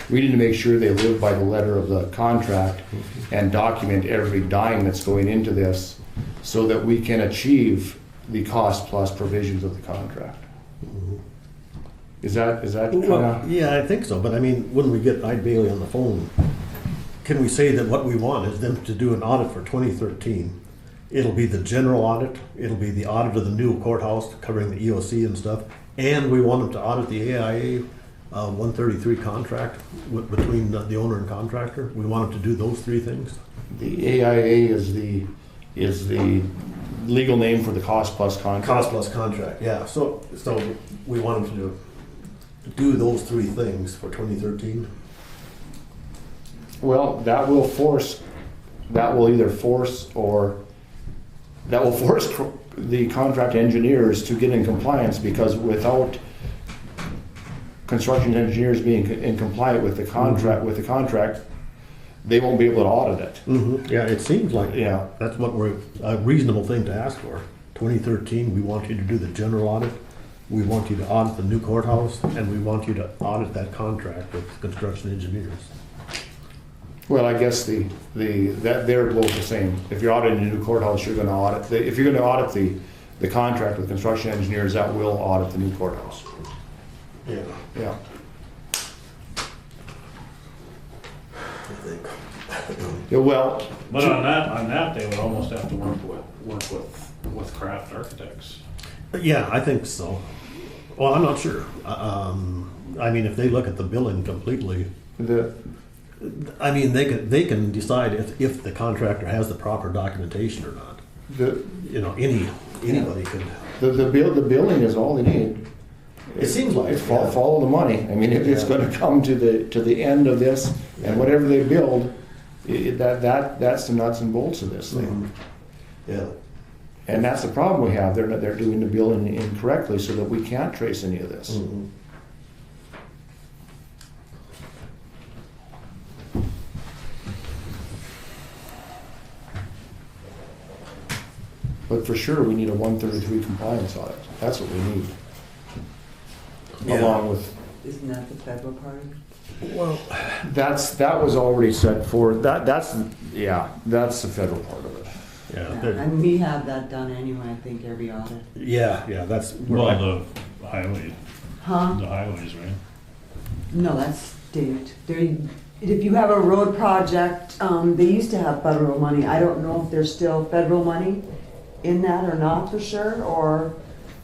We need to make sure they live by the letter of the contract and document every dime that's going into this so that we can achieve the cost plus provisions of the contract. Is that kind Well, of? yeah, I think so, but I mean, when we get Ide Bailey on the phone, can we say that what we want is them to do an audit for 2013? It'll be the general audit, it'll be the audit of the new courthouse covering the EOC and stuff, and we want them to audit the AIA 133 contract between the owner and contractor. We want them to do those three things. The AIA is the legal name for the cost plus contract. Cost plus contract, yeah. So we want them to do those three things for 2013. Well, that will either force the contract engineers to get in compliance, because without construction engineers being in compliant with the contract, they won't be able to audit it. Yeah, it seems like Yeah. that's what a reasonable thing to ask for. 2013, we want you to do the general audit, we want you to audit the new courthouse, and we want you to audit that contract with construction engineers. Well, I guess that they're both the same. If you're auditing a new courthouse, you're going to audit. If you're going to audit the contract with construction engineers, that will audit the new courthouse. Yeah, Yeah. I think. Yeah, well, But on that, they would almost have to work with craft architects. Yeah, I think so. Well, I'm not sure. I mean, if they look at the billing completely, I mean, they can decide if the contractor has the proper documentation or not. You know, anybody could. the billing is all they need. It seems like It's follow the money. I mean, if it's going to come to the end of this, and whatever they build, that's the nuts and bolts of this thing. Yeah. And that's the problem we have. They're doing the billing incorrectly, so that we can't trace any of this. But for sure, we need a 133 compliance audit. That's what we need. Yeah. Along with, Isn't that the federal part? Well, that was already set for, that's the federal part of it. yeah, And we have that done anyway, I think, every audit. yeah. That's Well, the highways, right? No, that's state. If you have a road project, they used to have federal money. I don't know if there's still federal money in that or not for sure, or,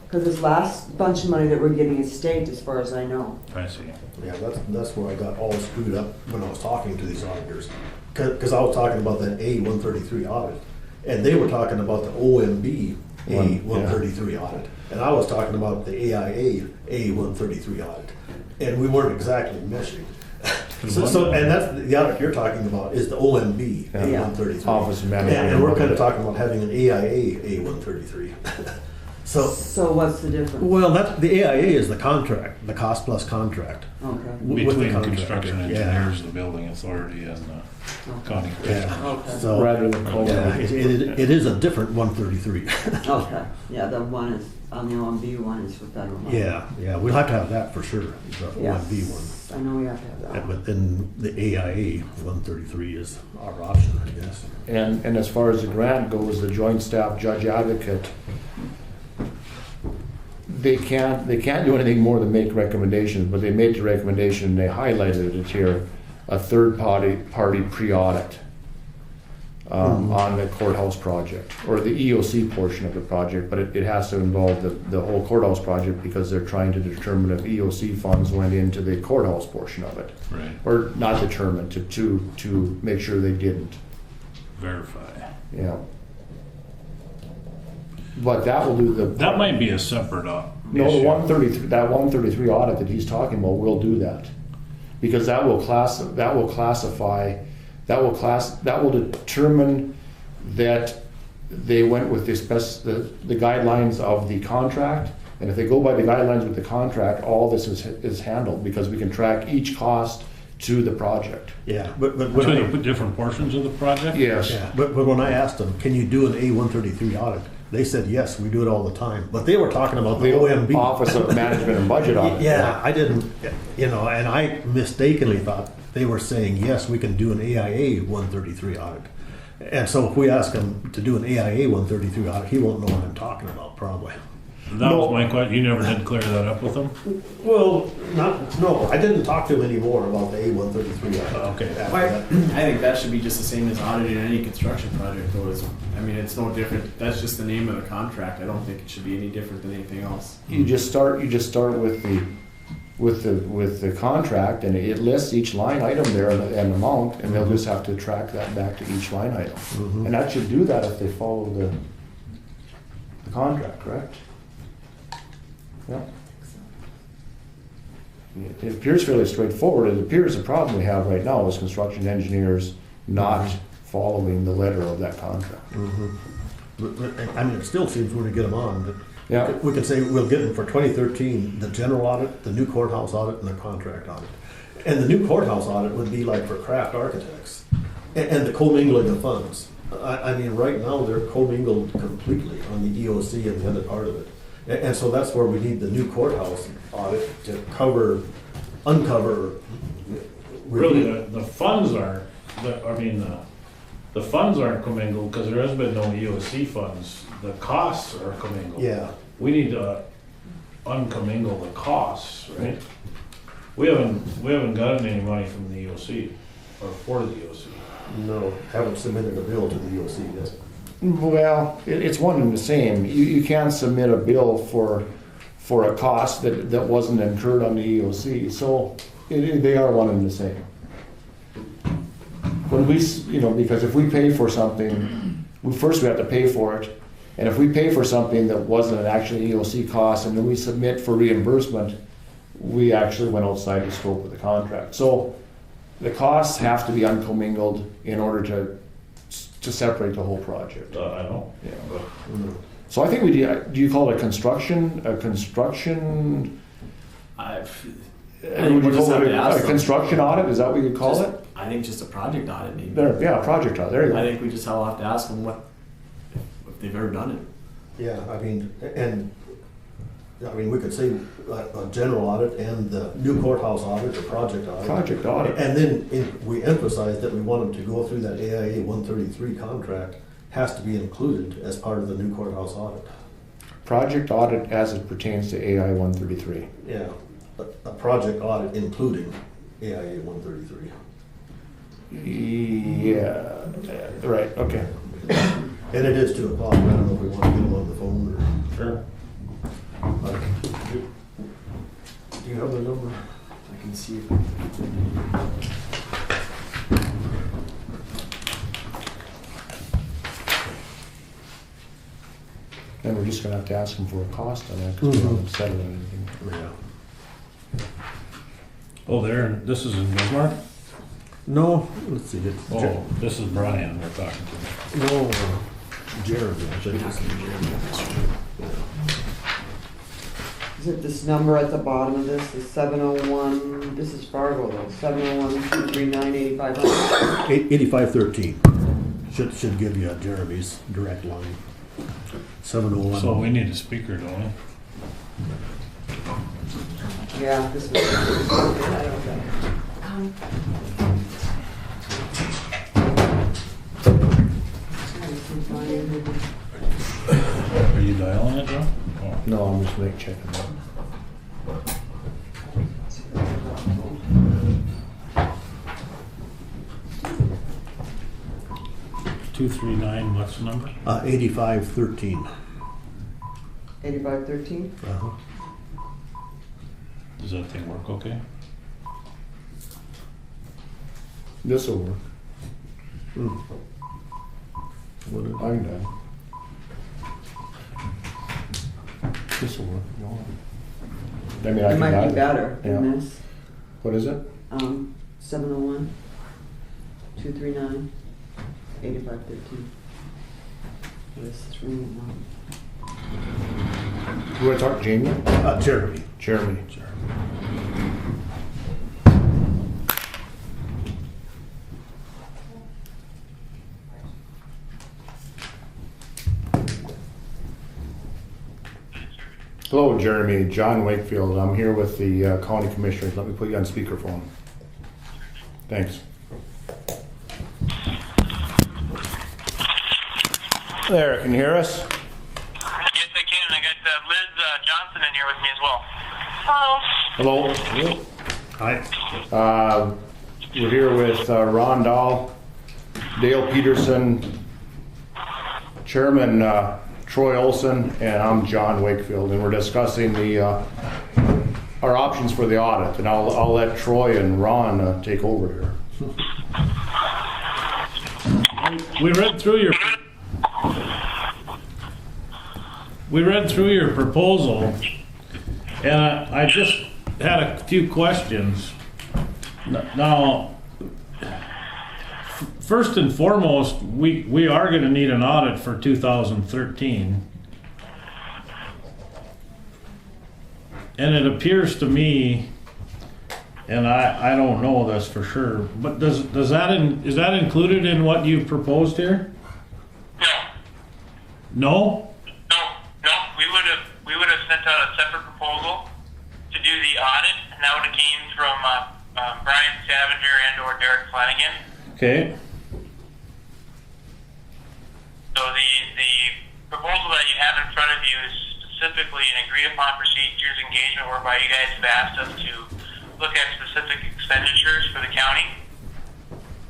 because this last bunch of money that we're getting is state as far as I know. I see. Yeah, that's where I got all screwed up when I was talking to these auditors. Because I was talking about that A133 audit, and they were talking about the OMB A133 audit, and I was talking about the AIA A133 audit, and we weren't exactly meshing. And that's the audit you're talking about is the OMB A133. Office of Management. And we're kind of talking about having an AIA A133. So what's the difference? Well, the AIA is the contract, the cost plus contract. Okay. with the Between contractor. construction engineers, the building authority, and the county commission. Yeah. Okay. So Rather than calling yeah, it. it is a different 133. Okay, yeah, the one is, on the OMB one is for federal money. Yeah, we'll have to have that for sure. The Yes. OMB one. I know we have to have that. But then the AIA 133 is our option, I guess. And as far as the grant goes, the Joint Staff Judge Advocate, they can't do anything more than make recommendations, but they made the recommendation, and they highlighted it here, a third party pre-audit on the courthouse project, or the EOC portion of the project, but it has to involve the whole courthouse project, because they're trying to determine if EOC funds went into the courthouse portion of it. Right. Or not determine, to make sure they didn't. Verify. Yeah. But that will do That might be a separate No, the issue. 133, that 133 audit that he's talking about will do that. Because that will classify that will determine that they went with the guidelines of the contract. And if they go by the guidelines with the contract, all this is handled, because we can track each cost to the project. Yeah, but To when I, the different portions of the project? Yes. yeah, but when I asked them, can you do an A133 audit? They said, yes, we do it all the time. But they were talking about the The OMB. Office of Management and Budget Audit. Yeah, I didn't, and I mistakenly thought they were saying, yes, we can do an AIA 133 audit. And so if we ask him to do an AIA 133 audit, he won't know what I'm talking about, probably. That was my question. You never did clear that up with them? Well, no, I didn't talk to him anymore about the A133 audit. Okay. after I that. think that should be just the same as auditing any construction project, though. I mean, it's no different. That's just the name of the contract. I don't think it should be any different than anything else. You just start with the contract, and it lists each line item there and amount, and they'll just have to track that back to each line item. Mhm. And that should do that if they follow the contract, correct? Yeah. It appears fairly straightforward. It appears the problem we have right now is construction engineers not following the letter of that contract. Mhm. But, I mean, it still seems when we get them on, that Yeah. we can say we'll get them for 2013, the general audit, the new courthouse audit, and the contract audit. And the new courthouse audit would be like for craft architects, and the commingling of funds. I mean, right now, they're commingled completely on the EOC and the other part of it. And so that's where we need the new courthouse audit to uncover. Really, the funds aren't, the funds aren't commingled because there has been no EOC funds. The costs are commingled. Yeah, We need to uncommingle the costs, right? We haven't gotten any money from the EOC or for the EOC. no, haven't submitted a bill to the EOC yet. Well, it's one and the same. You can't submit a bill for a cost that wasn't incurred on the EOC, so they are one and the same. When because if we pay for something, we have to pay for it, and if we pay for something that wasn't an actual EOC cost and then we submit for reimbursement, we actually went outside the scope of the contract. So the costs have to be uncommingled in order to separate the whole project. I know. Yeah. But So I think do you call it a construction? I Would think you we'll just call have it to ask a them. construction audit? Is that what you call Just- it? I think just a project audit, maybe. Yeah, project audit. There you I go. think we just have to ask them if they've ever done it. Yeah, we could say a general audit and the new courthouse audit or project audit. Project audit. And then we emphasize that we want them to go through that AIA 133 contract, has to be included as part of the new courthouse audit. Project audit as it pertains to AI 133. Yeah, a project audit including AIA 133. Yeah, right, okay. And it is 2 o'clock, I don't know if we want to get them on the phone or. sure. Do you have the number? I can see. Then we're just gonna have to ask them for a cost on that because we haven't settled anything. Yeah. Oh, this is in Bismarck? No, let's see. Oh, this is Brian we're talking to. No, Jeremy, I think. Is it this number at the bottom of this, the 701, this is Fargo though, 701-239-8500? 8513. Should give you Jeremy's direct line. 701. So we need a speaker, don't we? Yeah, this was. Are you dialing it, Joe? Oh. No, I'm just checking that. Two, 239, what's the number? 8513. 8513? Uh-huh. Does that thing work okay? This'll work. I'm done. This'll work. No. I mean, I It can might dial be it. better Yeah. than this, What is it? 701. 239, 8513. This 389. You want to talk to Jamie? Jeremy. Jeremy. Hello, Jeremy. John Wakefield. I'm here with the county commissioners. Let me put you on speakerphone. Thanks. There, can you hear us? Yes, I can. I got Liz Johnson in here with me as well. Hello. Hello. Hi. We're here with Ron Dahl, Dale Peterson, Chairman Troy Olson, and I'm John Wakefield, and we're discussing the our options for the audit. And I'll let Troy and Ron take over here. We read through your proposal, and I just had a few questions. Now, first and foremost, we are going to need an audit for 2013. And it appears to me, and I don't know this for sure, but is that included in what you've proposed here? No. No? No. We would have sent out a separate proposal to do the audit, and that would have came from Brian Savager and or Derek Flanagan. Okay. So the proposal that you have in front of you is specifically an agreed upon procedures engagement whereby you guys have asked us to look at specific expenditures for the county,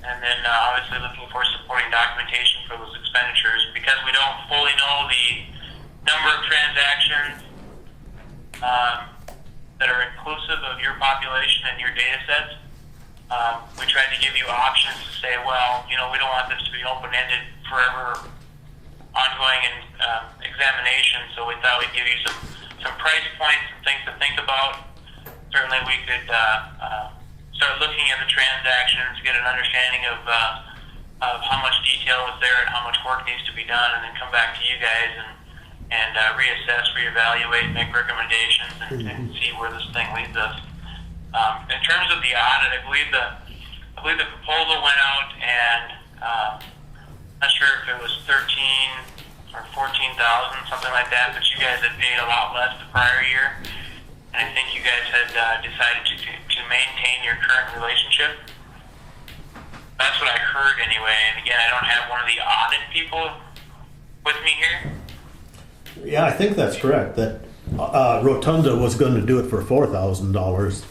and then obviously looking for supporting documentation for those expenditures. Because we don't fully know the number of transactions that are inclusive of your population and your data sets, we tried to give you options to say, well, you know, we don't want this to be open-ended forever ongoing examination, so we thought we'd give you some price points and things to think about. Certainly we could start looking at the transactions, get an understanding of how much detail is there and how much work needs to be done, and then come back to you guys and reassess, reevaluate, make recommendations, and see where this thing leads us. In terms of the audit, I believe the proposal went out, and not sure if it was 13 or 14,000, something like that, but you guys had paid a lot less the prior year, and I think you guys had decided to maintain your current relationship. That's what I heard anyway, and again, I don't have one of the audit people with me here. Yeah, I think that's correct, that Rotunda was going to do it for $4,000,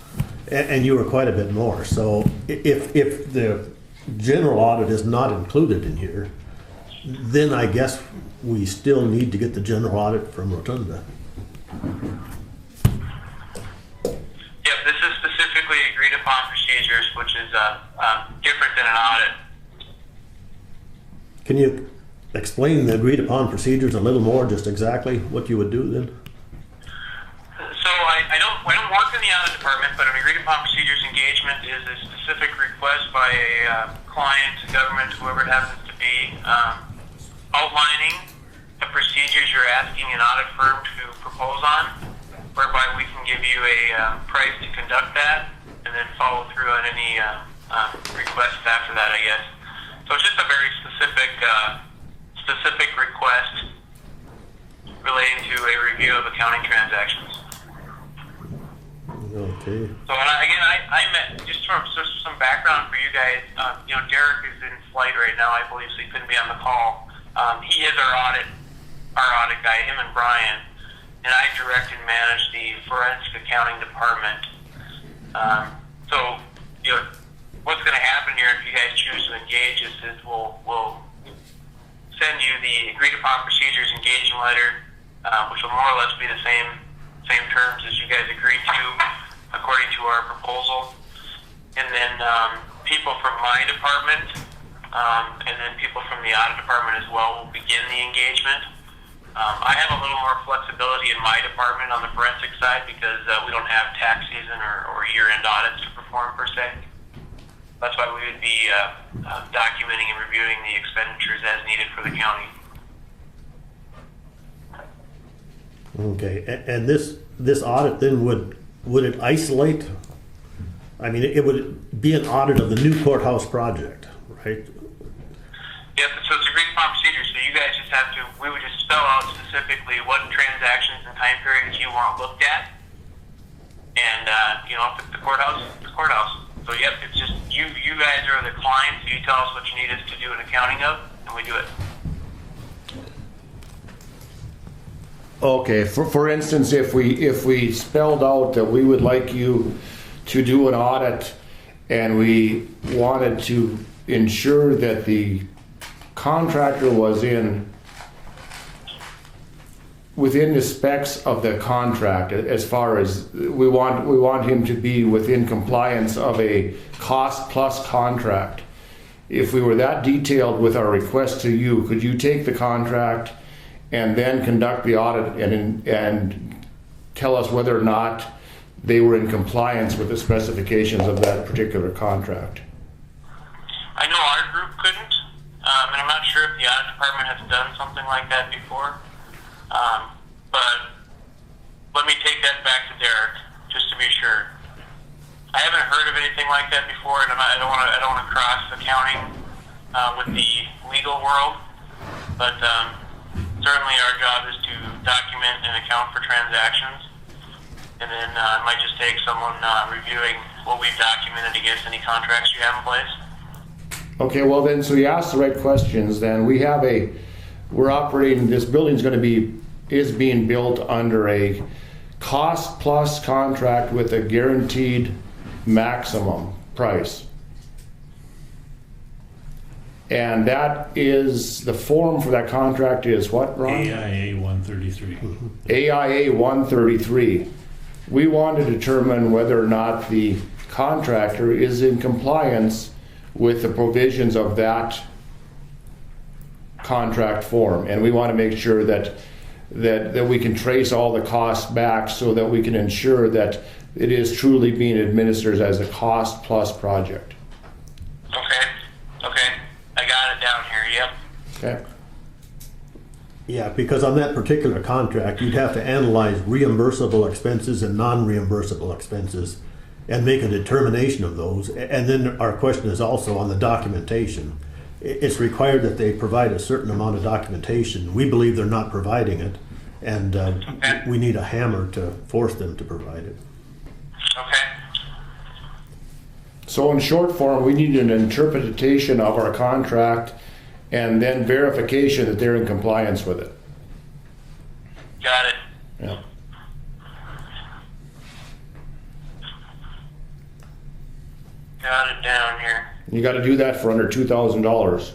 and you were quite a bit more. So if the general audit is not included in here, then I guess we still need to get the general audit from Rotunda. Yep, this is specifically agreed upon procedures, which is different than an audit. Can you explain the agreed upon procedures a little more, just exactly what you would do then? So I don't work in the audit department, but an agreed upon procedures engagement is a specific request by a client, government, whoever it happens to be, outlining the procedures you're asking an audit firm to propose on, whereby we can give you a price to conduct that, and then follow through on any requests after that, I guess. So it's just a very specific request relating to a review of accounting transactions. Okay. So I met, just from some background for you guys, Derek is in flight right now, I believe, so he couldn't be on the call. He is our audit guy, him and Brian, and I direct and manage the forensic accounting department. So what's going to happen here if you guys choose to engage us is we'll send you the agreed upon procedures engagement letter, which will more or less be the same terms as you guys agreed to according to our proposal. And then people from my department and then people from the audit department as well will begin the engagement. I have a little more flexibility in my department on the forensic side because we don't have tax season or year-end audits to perform per se. that's why we would be documenting and reviewing the expenditures as needed for the county. Okay, and this audit then would it isolate? I mean, it would be an audit of the new courthouse project, right? Yep, so it's a agreed upon procedure, so you guys just have to, we would just spell out specifically what transactions and time periods you want looked at. And, you know, if it's the courthouse, it's the courthouse. So yep, it's just, you guys are the clients, you tell us what you need us to do an accounting of, and we do it. Okay, for instance, if we spelled out that we would like you to do an audit and we wanted to ensure that the contractor was within the specs of the contract, as far as we want him to be within compliance of a cost plus contract. If we were that detailed with our request to you, could you take the contract and then conduct the audit and tell us whether or not they were in compliance with the specifications of that particular contract? I know our group couldn't, and I'm not sure if the audit department has done something like that before. But let me take that back to Derek, just to be sure. I haven't heard of anything like that before, and I don't want to cross accounting with the legal world. But certainly, our job is to document and account for transactions, and then it might just take someone reviewing what we've documented against any contracts you have in place. Okay, well then, so you asked the right questions. Then we're operating. This building's is being built under a cost plus contract with a guaranteed maximum price. And that is, the form for that contract is what, Ron? AIA 133. AIA 133. We want to determine whether or not the contractor is in compliance with the provisions of that contract form. And we want to make sure that we can trace all the costs back so that we can ensure that it is truly being administered as a cost plus project. Okay, I got it down here, yep. Okay. Yeah, because on that particular contract, you'd have to analyze reimbursable expenses and non-reimbursable expenses and make a determination of those. And then our question is also on the documentation. It's required that they provide a certain amount of documentation. We believe they're not providing it, and we need a hammer to force them to provide it. Okay. So in short form, we need an interpretation of our contract and then verification that they're in compliance with it. Got it. Yeah. Got it down here. You got to do that for under $2,000.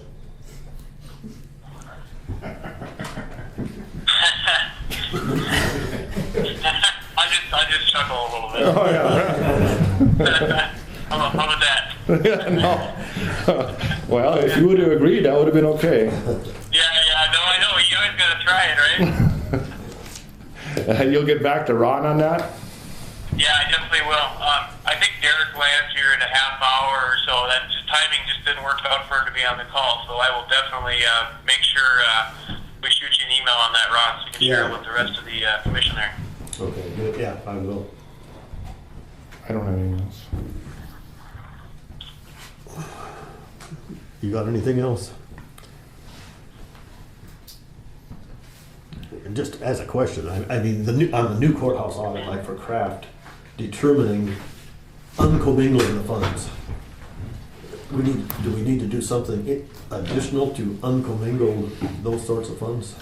I just chuckle a little bit. Oh yeah. How about that? No. Well, if you would have agreed, that would have been okay. Yeah, I know. You guys gotta try it, right? You'll get back to Ron on that? Yeah, I definitely will. I think Derek lands here in a half hour or so. That timing just didn't work out for her to be on the call, so I will definitely make sure we shoot you an email on that, Ron, so you can share it with the rest of the commission there. Okay, good. Yeah, I will. I don't have anything else. You got anything else? And just as a question, I mean, on the new courthouse audit, like for Kraft, determining uncommingling the funds. Do we need to do something additional to uncommingle those sorts of funds?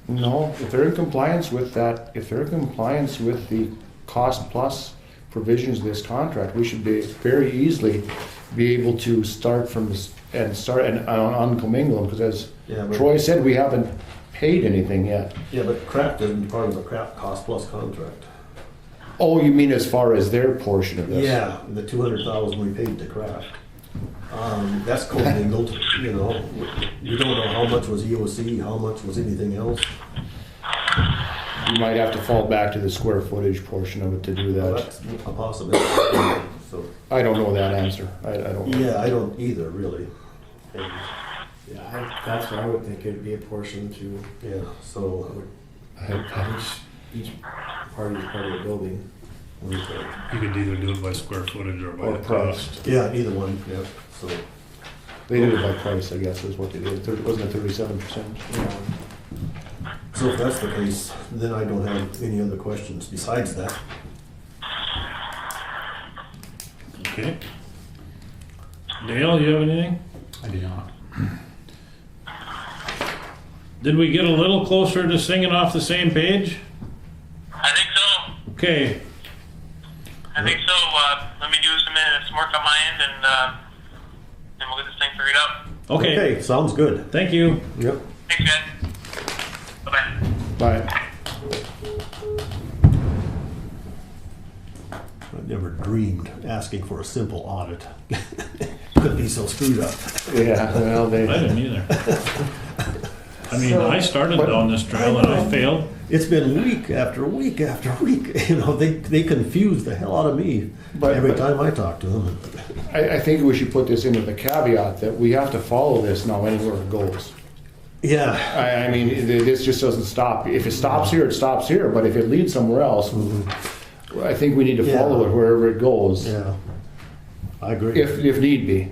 No, if they're in compliance with that, if they're in compliance with the cost plus provisions of this contract, we should be very easily be able to start and uncommingle them, because as Troy said, we haven't paid anything yet. Yeah, but Kraft isn't part of the Kraft cost plus contract. Oh, you mean as far as their portion of this? Yeah, the $200,000 we paid to Kraft. That's commingled, you know. You don't know how much was EOC, how much was anything else. you might have to fall back to the square footage portion of it to do Well, that. that's a possibility. So, I don't know that answer. I don't know. yeah, I don't either, really. And, Yeah, that's what I would think it'd be a portion to yeah, so, each party is part of the building. You could either do it by square footage or by Or the price. cost. yeah, either one, yeah, so. They did it by price, I guess, is what they did. Wasn't it 37%? So if that's the case, then I don't have any other questions besides that. Okay. Dale, you have anything? I do not. Did we get a little closer to singing off the same page? I think so. Okay, I think so. Let me do some work on my end, and then we'll get this thing figured out. okay, Sounds good. thank you. Yep. Thanks, guys. Bye-bye. Bye. I never dreamed asking for a simple audit could be so screwed up. Yeah, well, I they, didn't either. I mean, So- I started down this trail and I failed. It's been week after week after week. You know, they confuse the hell out of me But- every but- time I talk to them. I think we should put this into the caveat that we have to follow this now anywhere it goes. Yeah. I mean, this just doesn't stop. If it stops here, it stops here, but if it leads somewhere else, I think we need to follow it wherever it goes, Yeah. I agree. if need be.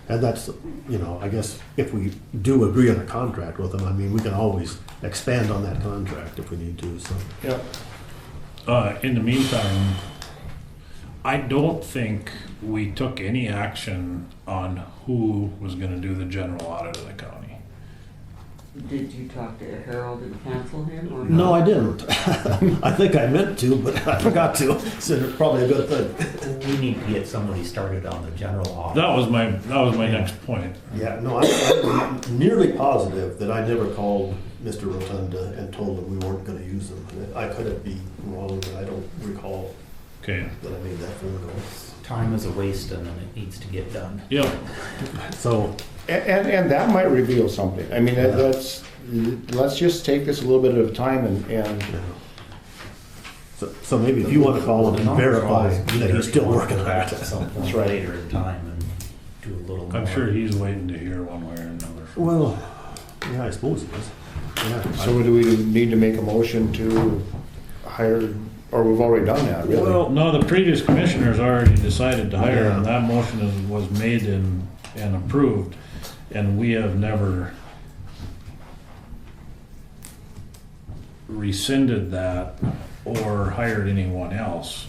And that's, you know, I guess if we do agree on a contract with them, I mean, we can always expand on that contract if we need to, so. Yeah. In the meantime, I don't think we took any action on who was gonna do the general audit of the county. Did you talk to Harold and cancel him or not? No, I didn't. I think I meant to, but I forgot to, so it's probably a good thing. We need to get somebody started on the general audit. That was my next point. Yeah, no, I'm nearly positive that I never called Mr. Rotunda and told him we weren't gonna use them. I could be wrong, but I don't recall Okay, that I made that phone call. Time is a waste and it needs to get done. yep, So, And that might reveal something. I mean, let's just take this a little bit at a time and you know. So maybe if you want to call him and verify that he's still working on Back it. at some point right. later in time and do a little more. I'm sure he's waiting to hear one way or another. Well, yeah, I suppose it is. Yeah, so do we need to make a motion to hire, or we've already done that, really? Well, no, the previous commissioners already decided to hire him. Yeah. That motion was made and approved, and we have never rescinded that or hired anyone else.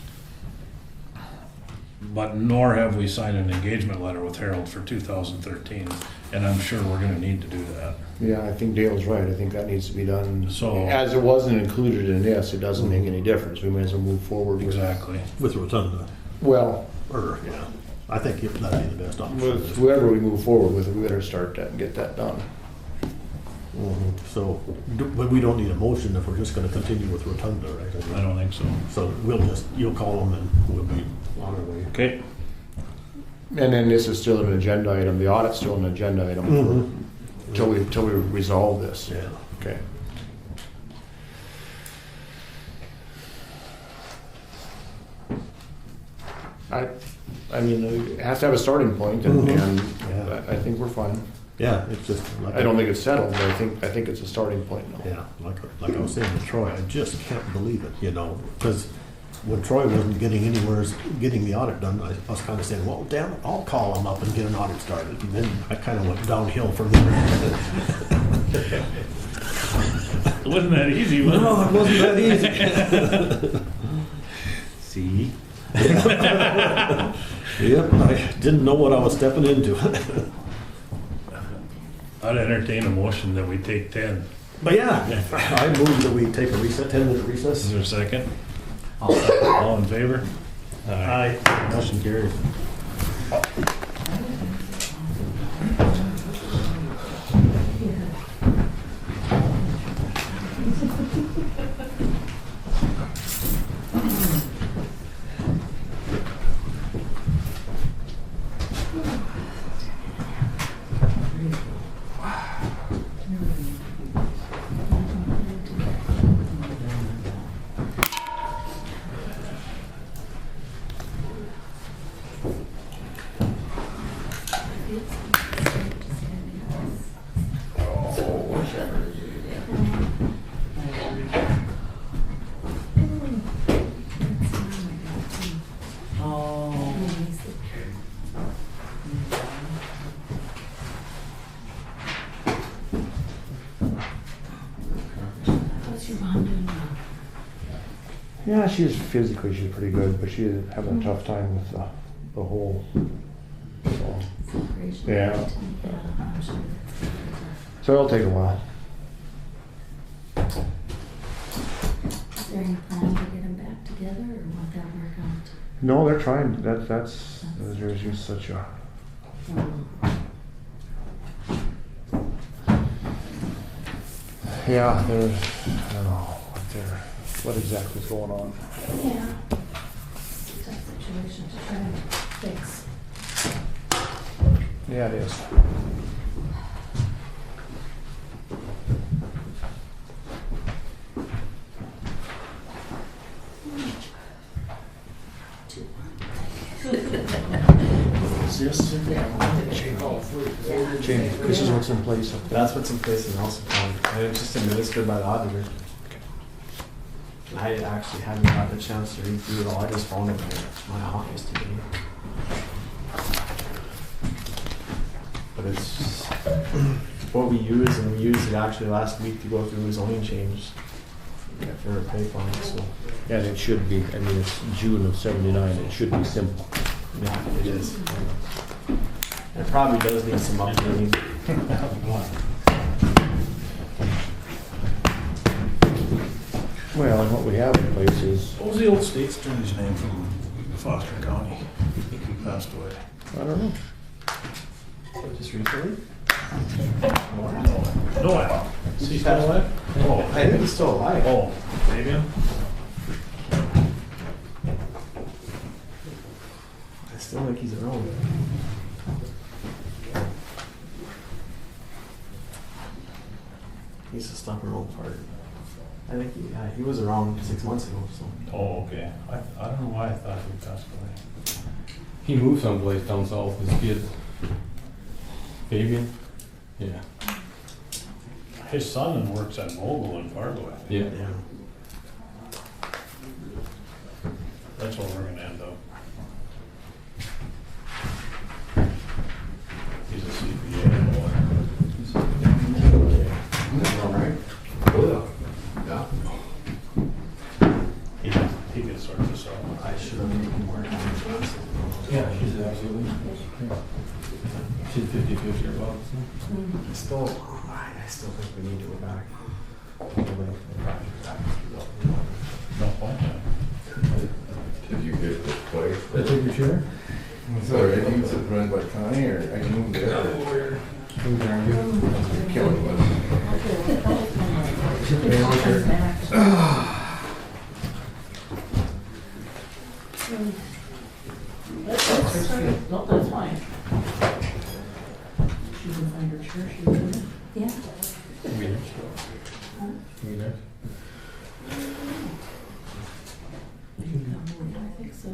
But nor have we signed an engagement letter with Harold for 2013, and I'm sure we're gonna need to do that. Yeah, I think Dale's right. I think that needs to be done. So- As it wasn't included in this, it doesn't make any difference. We may as well move forward with that. Exactly. with Rotunda, Well, or, yeah, I think that'd be the best option. with whoever we move forward with, we better start that and get that done. So, but we don't need a motion if we're just gonna continue with Rotunda, right? I don't think so. So you'll call them and we'll be on our way. Okay, And then this is still an agenda item. The audit's still an agenda item till we resolve this. Yeah. Okay. I mean, it has to have a starting point, and Yeah. I think we're fine. Yeah, it's just like. I don't think it's settled, but I think it's a starting point now. Yeah, like I was saying to Troy, I just can't believe it, you know, because when Troy wasn't getting anywhere, getting the audit done, I was kind of saying, well, damn it, I'll call him up and get an audit started. And then I kind of went downhill from there. it wasn't that easy, was it? No, it wasn't that easy. See? Yep, I didn't know what I was stepping into. I'd entertain a motion that we take 10. But yeah, I move that we take a recess, 10-minute Is recess. there a second? I'll second. All in favor? Aye. Motion carried. What's your mom doing now? Yeah, she's pretty good, but she's having a tough time with the whole. So, Celebration. Yeah. I'm sure. so it'll take a while. Is there any plan to get them back together, or won't that work out? No, they're trying. That's there's just such a. Yeah, there's. I don't know what exactly is going on. Yeah. It's a tough situation to try and fix. Yeah, it is. Jamie, this is what's in place. That's what's in place in Nelson County, and it's just administered by the auditor. And I actually haven't gotten a chance to read through it all, I just found it in my office today. But it's what we use, and we used it actually last week to go through a zoning change for a pay fund, so. And it should be, I mean, it's June of '79, it should be simple. Yeah, it is. It probably does need some updating. Well, and what we have in place is, What was the old state's attorney's name from Foster County? I think he passed away. I don't know. Just recently? No, is he still alive? Oh, I think he's still alive. oh, Fabian? I still think he's around. He's a stubborn old fart. I think he was around 6 months ago, so. Oh, okay. I don't know why I thought he passed away. He moved someplace down south with his kids. Fabian? Yeah. His son works at Mogul in Fargo, I think. Yeah. Yeah. That's where we're gonna end up. He's a CPA lawyer. He can sort this out. I should have taken more time. Yeah, she's absolutely. She's 50-50 or above. I still think we need to go back. No point. Did you get this place? Did I take your chair? It's all right, you can sit run by Connie, or I can move there. Move there and get it. Kelly was. No, that's fine. She can find her chair, she can. Yeah. Can we there? Can we there? I think so.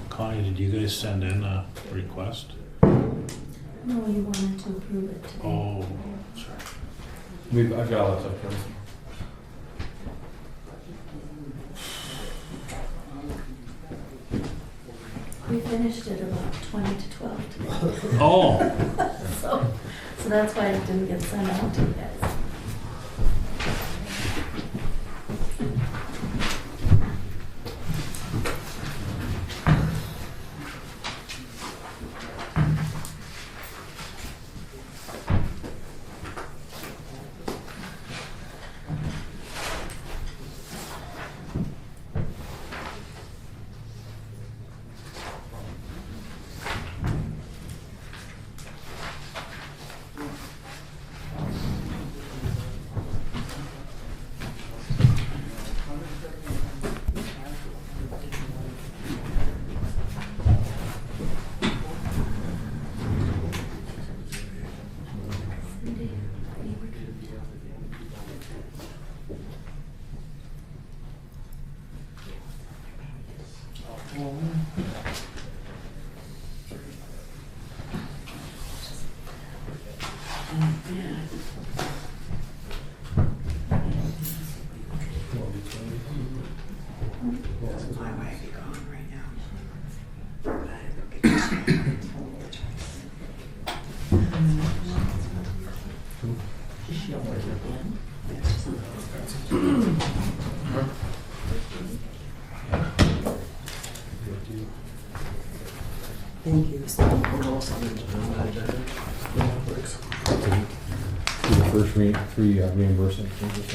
Connie, did you guys send in a request? No, you wanted to approve it today. Oh, sorry. I've got all that stuff covered. We finished at about 20 to 12 today. Oh, So that's why it didn't get sent out to you guys. Thank you. The first three reimbursement changes.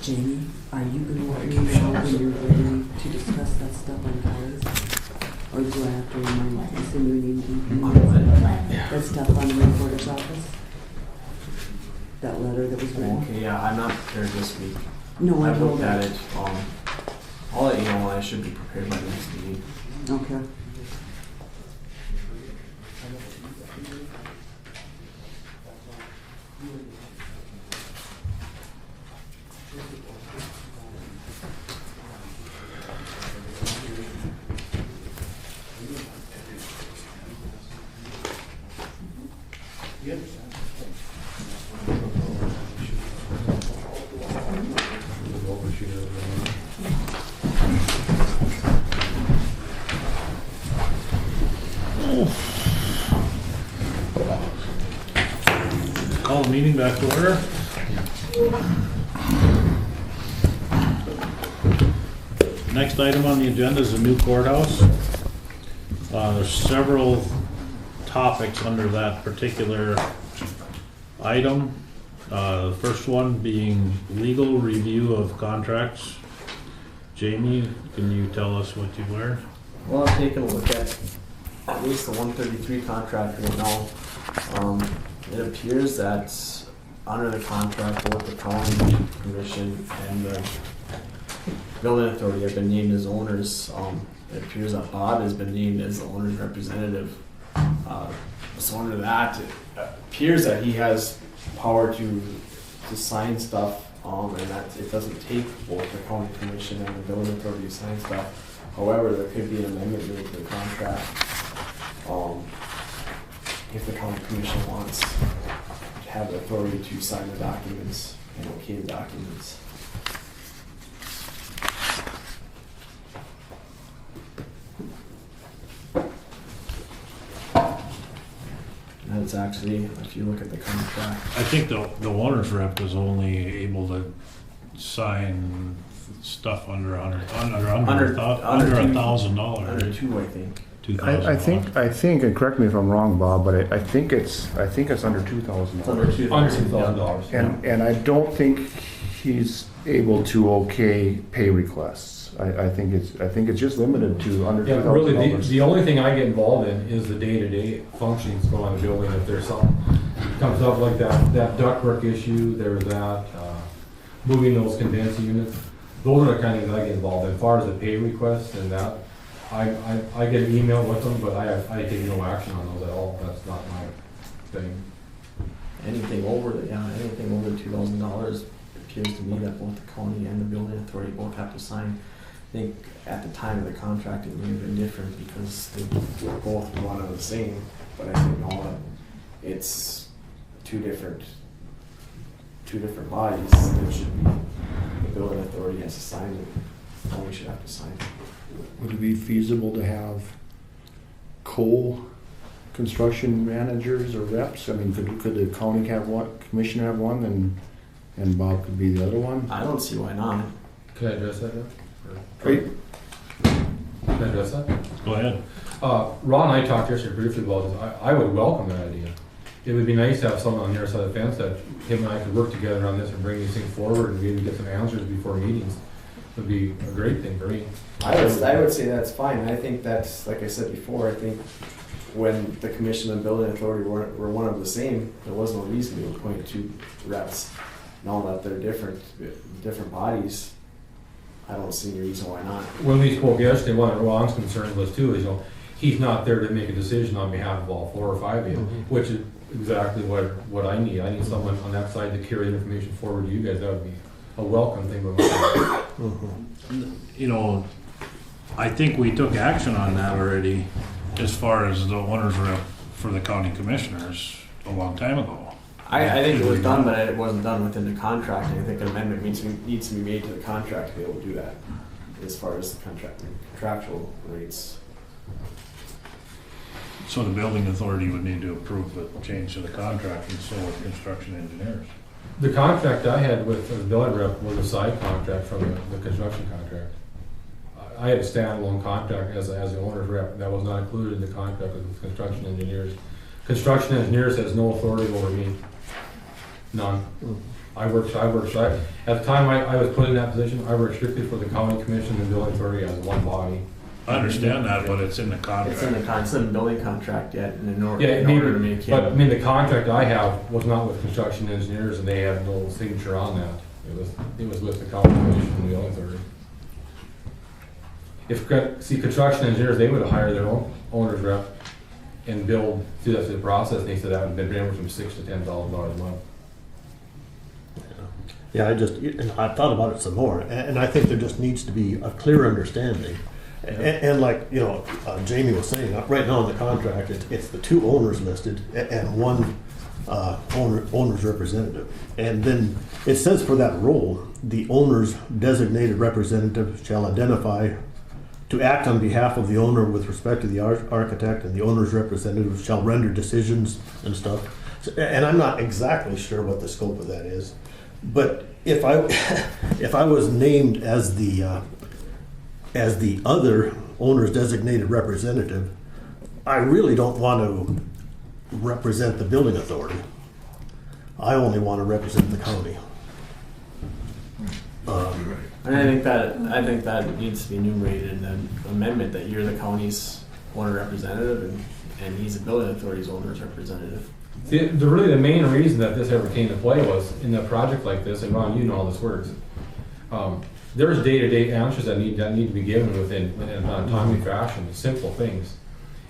Jamie, are you gonna let me know when you're ready to discuss that stuff on cars? Or do I have to remind you, send you an email? That stuff on the recorder's office? That letter that was written? Okay, yeah, I'm not prepared this week. No, I I've know looked at that. it. I'll let you know when I should be prepared by the next meeting. Okay. Call the meeting back to order. Next item on the agenda is the new courthouse. There's several topics under that particular item. The first one being legal review of contracts. Jamie, can you tell us what you learned? Well, I've taken a look at least the 133 contract right now. It appears that under the contract, both the county commission and the building authority have been named as owners. It appears that Bob has been named as the owner's representative. So under that, it appears that he has power to sign stuff, and that it doesn't take both the county commission and the building authority to sign stuff. However, there could be an amendment made to the contract if the county commission wants to have the authority to sign the documents and okay the documents. And it's actually, if you look at the contract, I think the owner's rep was only able to sign stuff under $1,000. under two, I think. $2,000. I think, and correct me if I'm wrong, Bob, but I think it's under $2,000. It's under $2,000. And I don't think he's able to okay pay requests. I think it's just limited to under Yeah, $2,000. really, the only thing I get involved in is the day-to-day functions going on in the building. If there's something comes up like that ductwork issue, there's that, moving those condenser units, those are the kind of things I get involved in. As far as the pay requests and that, I get an email with them, but I take no action on those at all. That's not my thing. anything over $2,000 appears to me that both the county and the building authority both have to sign. I think at the time of the contract it may have been different because they were both one and the same, but I think now it's two different bodies that should be, the building authority has to sign it, the county should have to sign it. Would it be feasible to have construction managers or reps? I mean, could the county have one, commissioner have one, and Bob could be the other one? I don't see why not. Can I address that, Jeff? Great. Can I address that? Go ahead. Ron and I talked yesterday briefly about this. I would welcome that idea. It would be nice to have someone on the other side of the fence that him and I could work together on this and bring these things forward and maybe get some answers before meetings. It would be a great thing for me. I would say that's fine. I think that's, like I said before, I think when the commission and building authority were one of the same, there was no reason to appoint two reps. Now that they're different bodies, I don't see any reason why not. When we spoke yesterday, one of Ron's concerns was too, is, he's not there to make a decision on behalf of all 4 or 5 of you, which is exactly what I need. I need someone on that side to carry the information forward to you guys. That would be a welcome thing. I think we took action on that already as far as the owner's rep for the county commissioners a long time ago. I think it was done, but it wasn't done within the contract. And I think an amendment needs to be made to the contract to be able to do that, as far as the contractual rates. So the building authority would need to approve the change to the contract, and so would construction engineers. The contract I had with the building rep was a side contract from the construction contract. I had a standalone contract as the owner's rep. That was not included in the contract with construction engineers. Construction engineers has no authority over me. None. At the time I was put in that position, I worked strictly for the county commission and building authority as one body. I understand that, but it's in the contract. It's in the building contract yet, and in order to make it. But I mean, the contract I have was not with construction engineers, and they had no signature on that. It was with the county commission and the building authority. Construction engineers, they would hire their own owner's rep and build through that process, and they said that would have been anywhere from $6,000 to $10,000 a month. Yeah, I thought about it some more, and I think there just needs to be a clear understanding. And like, Jamie was saying, right now in the contract, it's the 2 owners listed and 1 owner's representative. And then it says for that role, the owner's designated representative shall identify to act on behalf of the owner with respect to the architect, and the owner's representative shall render decisions and stuff. And I'm not exactly sure what the scope of that is. But if I was named as the other owner's designated representative, I really don't want to represent the building authority. I only want to represent the county. And I think that needs to be enumerated in the amendment that you're the county's owner representative and he's the building authority's owner's representative. The main reason that this ever came to play was in a project like this, and Ron, you know how this works. There's day-to-day answers that need to be given in a timely fashion, simple things.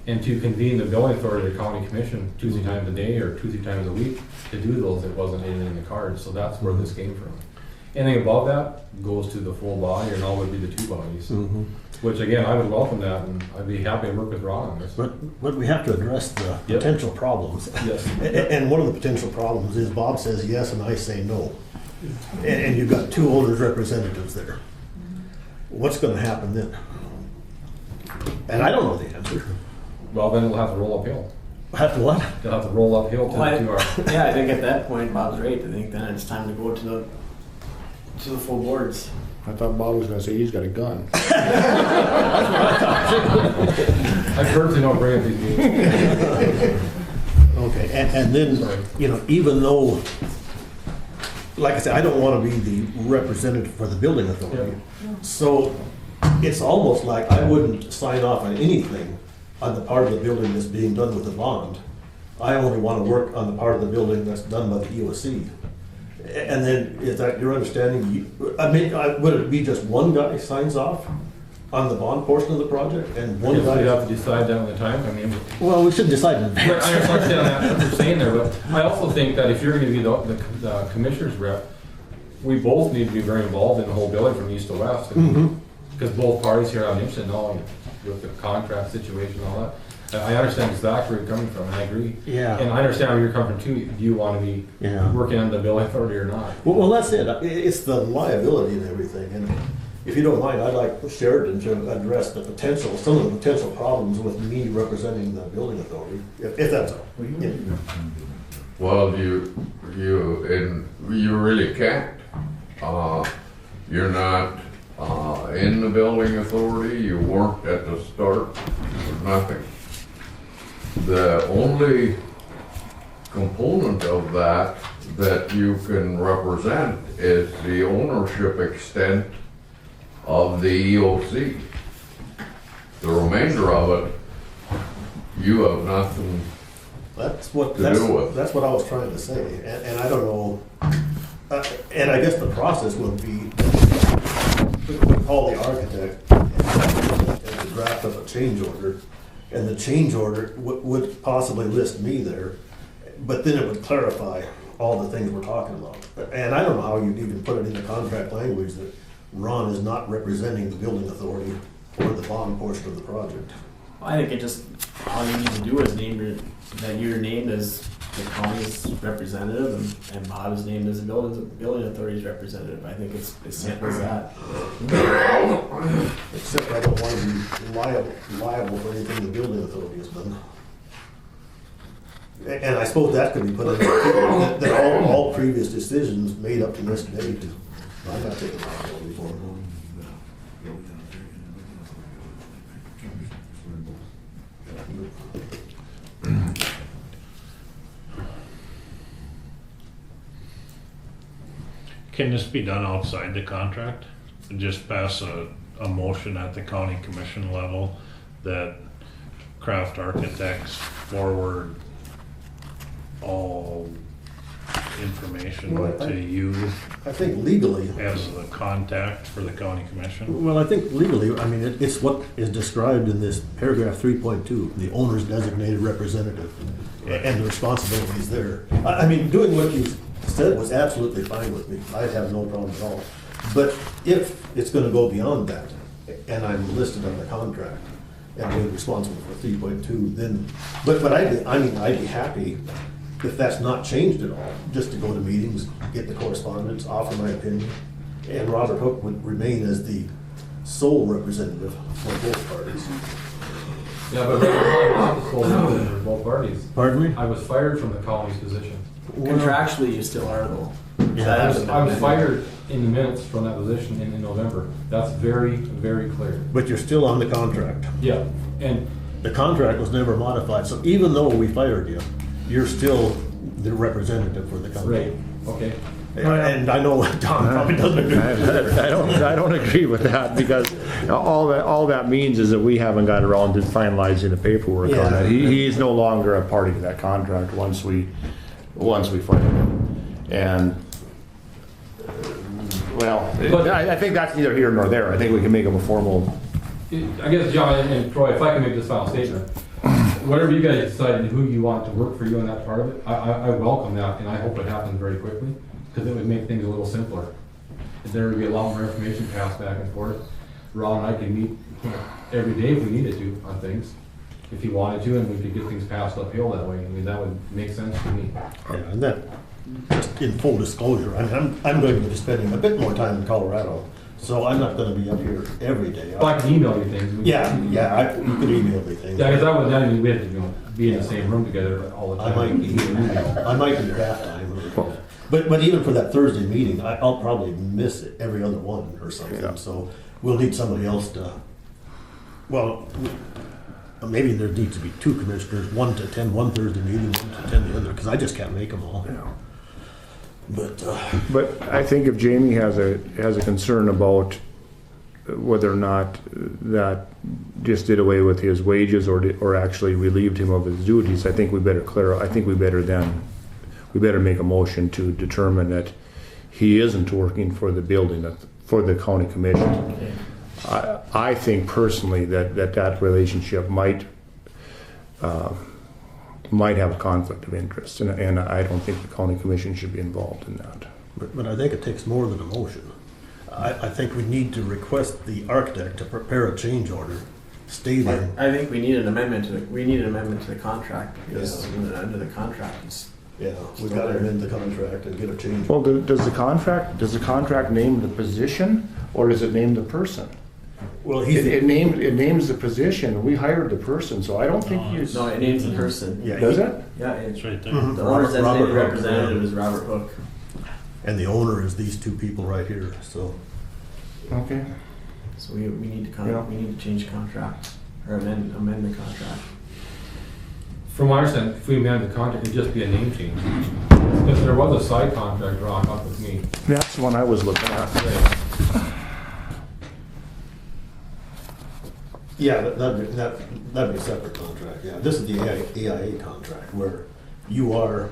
And to convene the building authority or the county commission Tuesday times a day or Tuesday times a week to do those, it wasn't anything in the cards. So that's where this came from. Anything above that goes to the full body, or now would be the 2 bodies. Mm-hmm. Which again, I would welcome that, and I'd be happy to work with Ron on this. But we have to address the potential problems. Yes. And one of the potential problems is Bob says yes and I say no. And you've got 2 owners representatives there. What's going to happen then? And I don't know the answer. Well, then we'll have to roll uphill. Have to what? They'll have to roll uphill to our... Yeah, I think at that point, Bob's right. I think then it's time to go to the full boards. I thought Bob was going to say he's got a gun. I personally don't bring up these meetings. Okay, and then, even though, like I said, I don't want to be the representative for the building authority. Yeah. So it's almost like I wouldn't sign off on anything on the part of the building that's being done with the bond. I only want to work on the part of the building that's done by the EOC. And then, is that your understanding? Would it be just one guy signs off on the bond portion of the project, and one Yes, we guy. have to decide that at the time, I mean. Well, we should decide in I advance. understand that, what you're saying there, but I also think that if you're gonna be the commissioner's rep, we both need to be very involved in the whole building from east to west. Because both parties here have an interest in knowing with the contract situation and all that. I understand exactly where you're coming from, and I agree. Yeah. And I understand where you're coming from too. Do you want to be Yeah. working on the building authority or not? Well, that's it. It's the liability and everything. And if you don't mind, I'd like Sheridan to address some of the potential problems with me representing the building authority, if that's all. Yeah. Well, you really can't. You're not in the building authority, you weren't at the start, there's nothing. The only component of that you can represent is the ownership extent of the EOC. The remainder of it, you have nothing. That's what To do with. that's what I was trying to say, and I don't know. And I guess the process would be we would call the architect and to draft up a change order, and the change order would possibly list me there, but then it would clarify all the things we're talking about. And I don't know how you'd even put it in the contract language that Ron is not representing the building authority or the bond portion of the project. I think it just, all you need to do is that you're named as the county's representative and Bob is named as the building authority's representative. I think it's as simple as that. Except I don't want to be liable for anything the building authority has done. And I suppose that could be put in there, that all previous decisions made up to this date, I'm not taking liability for them. Can this be done outside the contract? Just pass a motion at the county commission level that Craft Architects forward all information Well, to you I think legally, as the contact for the county commission? well, I think legally, I mean, it's what is described in this paragraph 3.2, the owner's designated representative, and the responsibilities there. I mean, doing what you said was absolutely fine with me. I have no problem at all. But if it's gonna go beyond that, and I'm listed on the contract, and we're responsible for 3.2, then, but I'd be happy if that's not changed at all, just to go to meetings, get the correspondence, offer my opinion, and Robert Hook would remain as the sole representative for both parties. Yeah, but I'm not the sole representative for both parties. Pardon me? I was fired from the county's position. Contractually, you still are though. I was fired in the minutes from that position in November. That's very, very clear. But you're still on the contract. Yeah, and The contract was never modified, so even though we fired you, you're still the representative for the company. right, okay. And I know Tom probably doesn't agree with that. I don't agree with that, because all that means is that we haven't got around to finalizing the paperwork on Yeah. it. He is no longer a party to that contract once we fire him. And, well, I think that's neither here nor there. I think we can make him a formal, I guess, John and Troy, if I can make this final statement, whatever you guys decide who you want to work for you in that part of it, I welcome that, and I hope it happens very quickly, because it would make things a little simpler. There would be a lot more information passed back and forth. Ron and I could meet every day if we needed to on things, if he wanted to, and we could get things passed uphill that way. I mean, that would make sense to me. Yeah, and that, just in full disclosure, I mean, I'm going to be spending a bit more time in Colorado, so I'm not gonna be up here every day. If I can email you things. Yeah, you could email me things. Yeah, because that mean we had to be in the same room together all the I time. might be halftime. But even for that Thursday meeting, I'll probably miss it every other one or Yeah. something, so we'll need somebody else to, well, maybe there needs to be two commissioners, one to attend one Thursday meeting, one to attend the other, because I just can't make them all. But, but I think if Jamie has a concern about whether or not that just did away with his wages or actually relieved him of his duties, I think we better make a motion to determine that he isn't working for the building, for the county commission. I think personally that relationship might have a conflict of interest, and I don't think the county commission should be involved in that. But I think it takes more than a motion. I think we need to request the architect to prepare a change order stating. I think we need an amendment to the contract, because under the contract, it's. Yeah, we gotta amend the contract and get a change. Well, does the contract name the position, or does it name the person? Well, It names the position. We hired the person, so I don't think you. No, it names the person. Yeah, Does it? Yeah, It's right there. Mhm. the owner's designated Robert Hook, representative is Robert Hook. and the owner is these two people right here, so. Okay. So we need to Yeah. we need to change the contract, or amend the contract. From my understanding, if we amend the contract, it'd just be a name change. Because there was a side contract drawn up with me. That's the one I was looking at. Yeah, that'd be a separate contract, yeah. This is the AIA contract where you are,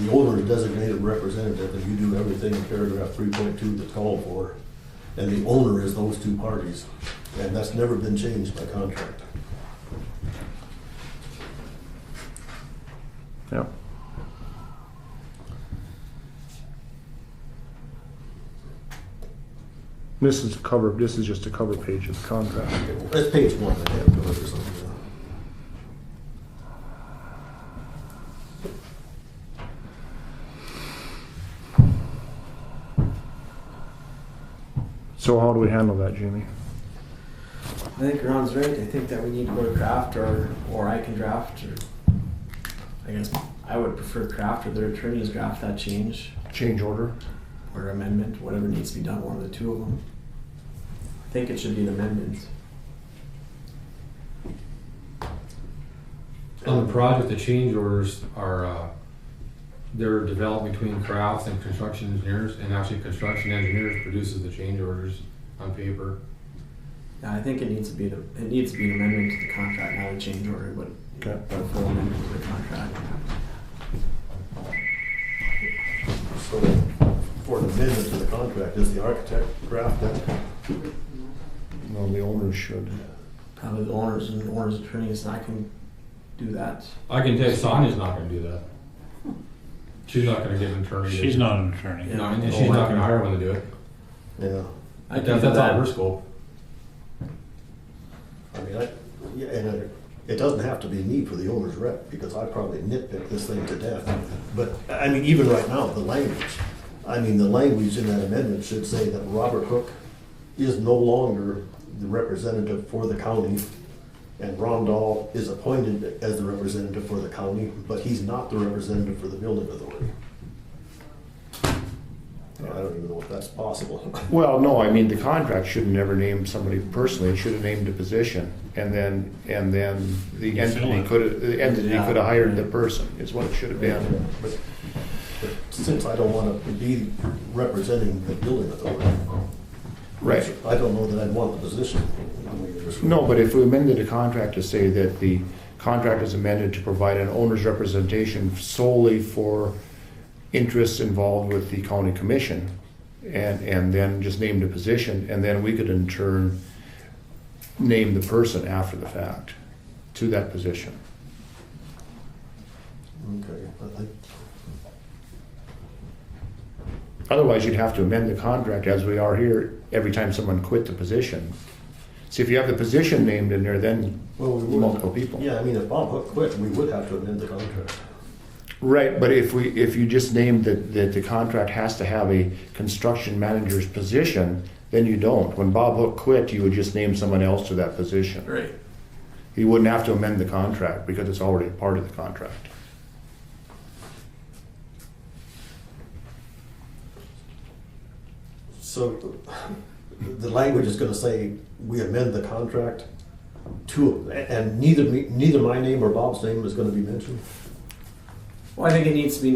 the owner is designated representative and you do everything in paragraph 3.2 that's called for. And the owner is those two parties. And that's never been changed by contract. Yep. This is just a cover page of the contract. That's page 1, I have to or something. So how do we handle that, Jamie? I think Ron's right. I think that we need to go to Kraft, or I can draft, or I guess I would prefer Kraft or their attorneys draft that change Change order? or amendment, whatever needs to be done, one of the two of them. I think it should be an amendment. On the project, the change orders are, they're developed between crafts and construction engineers, and actually construction engineers produces the change orders on paper. Yeah, I think it needs to be an amendment to the contract, not a change order, but Okay. a full amendment to the contract. So for an amendment to the contract, does the architect draft that? No, the owners should. Probably the owners and the owners' attorneys, and I can do that. I can tell you Sonia's not gonna do that. She's not gonna get an attorney. She's not an attorney. You know, and she's not gonna hire one to do it. Yeah. I can do That's out of that. her scope. I mean, yeah, and it doesn't have to be me for the owner's rep, because I probably nitpick this thing to death. But, I mean, even right now, the language in that amendment should say that Robert Hook is no longer the representative for the county, and Ron Dahl is appointed as the representative for the county, but he's not the representative for the building authority. I don't even know if that's possible. Well, no, I mean, the contract should never name somebody personally, it should have named a position, and then the entity could have hired the person, is what it should have been. But since I don't want to be representing the building authority. Right. I don't know that I'd want the position. No, but if we amended the contract to say that the contract is amended to provide an owner's representation solely for interests involved with the county commission, and then just named a position, and then we could in turn name the person after the fact to that position. Okay. Otherwise, you'd have to amend the contract as we are here every time someone quit the position. See, if you have the position named in there, then Well, we would. multiple people. Yeah, I mean, if Bob Hook quit, we would have to amend the contract. Right, but if you just named that the contract has to have a construction manager's position, then you don't. When Bob Hook quit, you would just name someone else to that position. Right. You wouldn't have to amend the contract because it's already part of the contract. So the language is going to say we amend the contract to, and neither my name or Bob's name is going to be mentioned. Well, I think it needs to be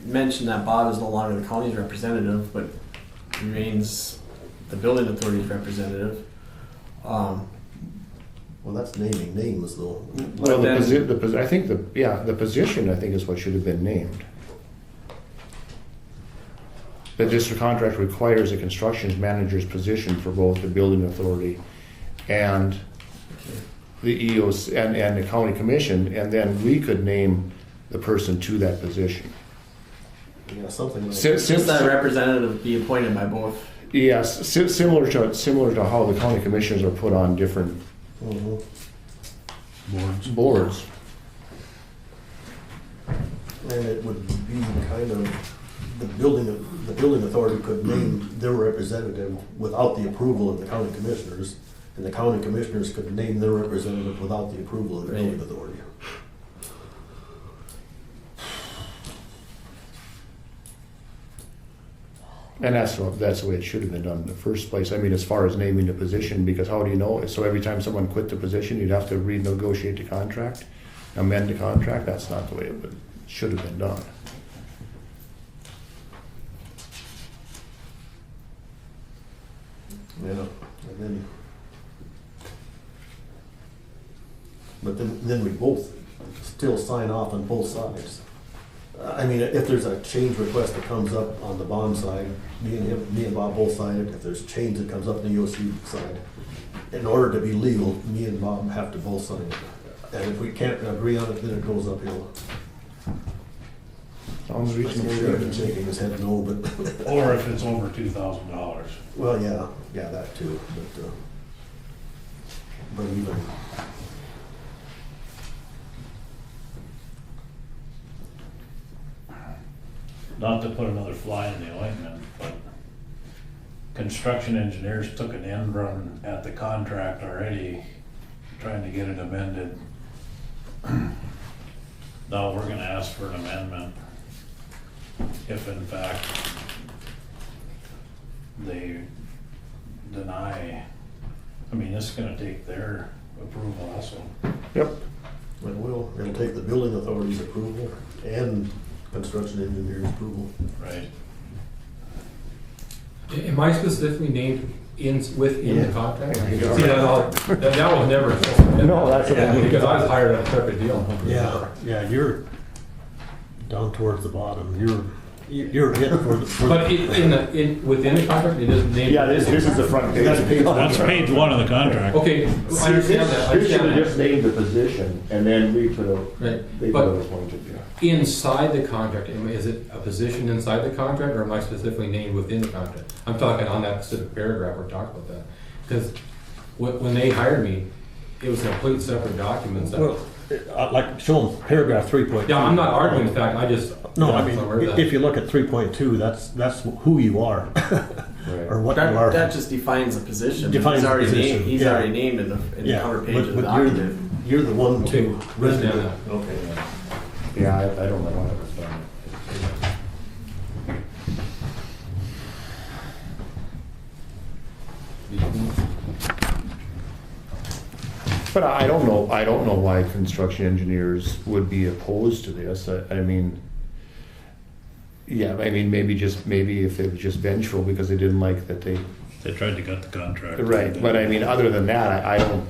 mentioned that Bob is no longer the county's representative, but remains the building authority's representative. Well, that's naming names, though. Well, then- I think the position, I think, is what should have been named. The district contract requires a construction manager's position for both the building authority and the EOC and the county commission, and then we could name the person to that position. Yeah, something like Since that representative be appointed by both. yes, similar to how the county commissioners are put on different Mhm. boards. And it would be kind of, the building authority could name their representative without the approval of the county commissioners, and the county commissioners could name their representative without the approval of the building authority. And that's the way it should have been done in the first place. I mean, as far as naming the position, because how do you know? So every time someone quit the position, you'd have to renegotiate the contract, amend the contract. That's not the way it should have been done. Yeah, and then, but then we both still sign off on both sides. I mean, if there's a change request that comes up on the bond side, me and Bob both sign it. If there's change that comes up on the EOC side, in order to be legal, me and Bob have to both sign it. And if we can't agree on it, then it goes uphill. Sounds reasonable. He's shaking his head no, but. Or if it's over $2,000. Well, yeah, that too, but even. Not to put another fly in the ointment, but construction engineers took an end run at the contract already, trying to get it amended. Now we're gonna ask for an amendment if in fact they deny. I mean, this is gonna take their approval also. Yep. It'll take the building authority's approval and construction engineer's approval. Right. Am I specifically named within the contract? Yeah. See, that was never. No, that's what I mean. Because I was hired on a separate deal. Yeah, you're down towards the bottom. You're it for the. But within the contract, it isn't named. Yeah, this is the front page. That's page one. That's page one of the contract. Okay, I understand that. I This should understand have that. just named the position, and then we could have, Right. they could But have appointed, yeah. inside the contract, is it a position inside the contract, or am I specifically named within the contract? I'm talking on that specific paragraph, we're talking about that. Because when they hired me, it was a complete separate document. Well, like, show them paragraph 3.2. Yeah, I'm not arguing the fact, I just. No, I so where mean, that- if you look at 3.2, that's who you are, or what you are. That just defines the position. Defines He's the already position, named, he's yeah. already named in the Yeah, cover page of the but document. you're the one Okay, to render understand it. Okay. Yeah, I don't know why it was done. But I don't know why construction engineers would be opposed to this. I mean, yeah, I mean, maybe if it was just vengeful because they didn't like that they, They tried to gut the contract. right, but I mean, other than that, I don't,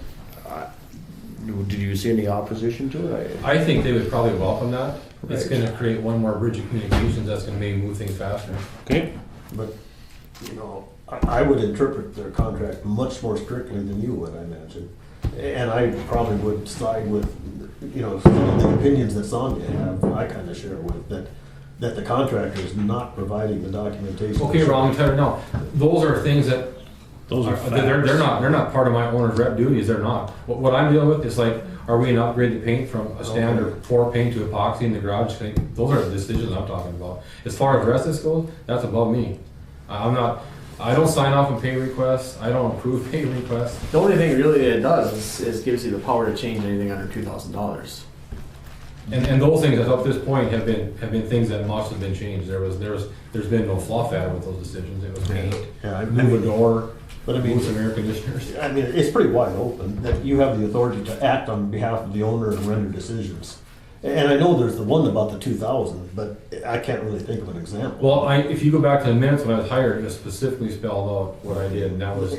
did you see any opposition to it? I think they would probably welcome that. It's Right. gonna create one more bridge of communications that's gonna maybe move things faster. Okay. But, you know, I would interpret their contract much more strictly than you would, I imagine. And I probably would side with, you know, some of the opinions that Sonia have, I kind of share with, that the contractor is not providing the documentation. Okay, Ron, no, those are things that Those are they're facts. they're not part of my owner's rep duties, they're not. What I'm dealing with is like, are we gonna upgrade the paint from a standard pour paint to epoxy in the garage? Those are the decisions I'm talking about. As far as the rest of this goes, that's above me. I don't sign off on pay requests, I don't approve pay requests. The only thing really that it does is gives you the power to change anything under $2,000. And those things up to this point have been things that must have been changed. There's been no fluff added with those decisions. It was paint, Yeah, I move a mean, door, but I mean, move some air conditioners. I mean, it's pretty wide open, that you have the authority to act on behalf of the owner and render decisions. And I know there's the one about the 2,000, but I can't really think of an example. Well, if you go back to the minutes when I was hired, it was specifically spelled out what I did, and that was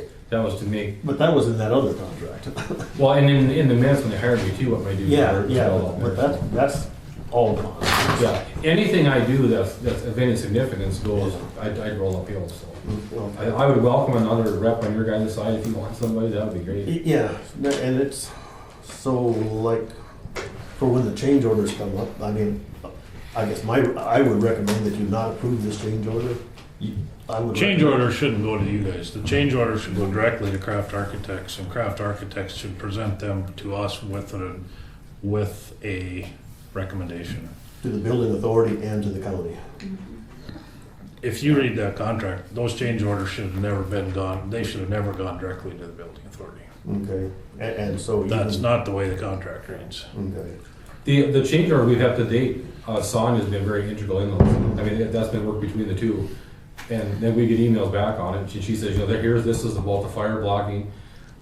to make. But that was in that other contract. Well, and in the minutes when they hired me too, what my duties were. Yeah, spelled out but there. that's all gone. Yeah, anything I do that's of any significance goes, I'd roll uphill, so. Well, I would welcome another rep on your guys' side if you want somebody, that would be great. Yeah, and it's, so like, for when the change orders come up, I mean, I guess I would recommend that you not approve this change order. I would Change recommend- order shouldn't go to you guys. The change order should go directly to Craft Architects, and Craft Architects should present them to us with a recommendation. To the building authority and to the county. If you read that contract, those change orders should have never been gone, they should have never gone directly to the building authority. Okay, and so. That's even- not the way the contract reads. Okay. The change order we've had to date, Sonya's been very integral in those. I mean, that's been work between the two. And then we get emails back on it. She says, you know, this is about the fire blocking.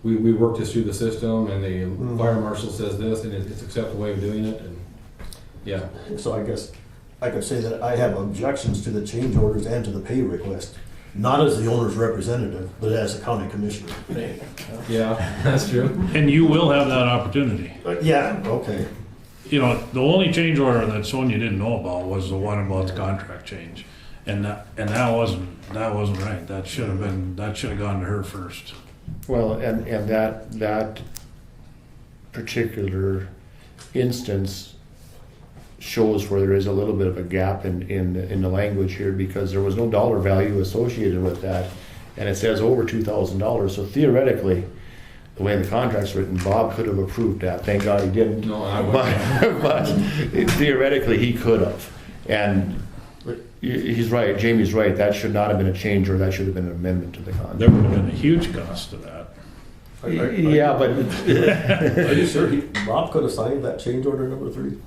We worked this through the system, and the fire marshal says this, and it's acceptable way of doing it, and, yeah. So I guess I could say that I have objections to the change orders and to the pay request, not as the owner's representative, but as a county commissioner. Yeah, that's true. And you will have that opportunity. Yeah, okay. You know, the only change order that Sonia didn't know about was the one about the contract change. And that wasn't right. That should have gone to her first. Well, and that particular instance shows where there is a little bit of a gap in the language here, because there was no dollar value associated with that, and it says over $2,000. So theoretically, the way the contract's written, Bob could have approved that. Thank God he didn't. No, I wouldn't. But theoretically, he could have. And he's right, Jamie's right, that should not have been a change, or that should have been an amendment to the contract. There would have been a huge cost to that. Yeah, but, Are you sure Bob could have signed that change order number 3?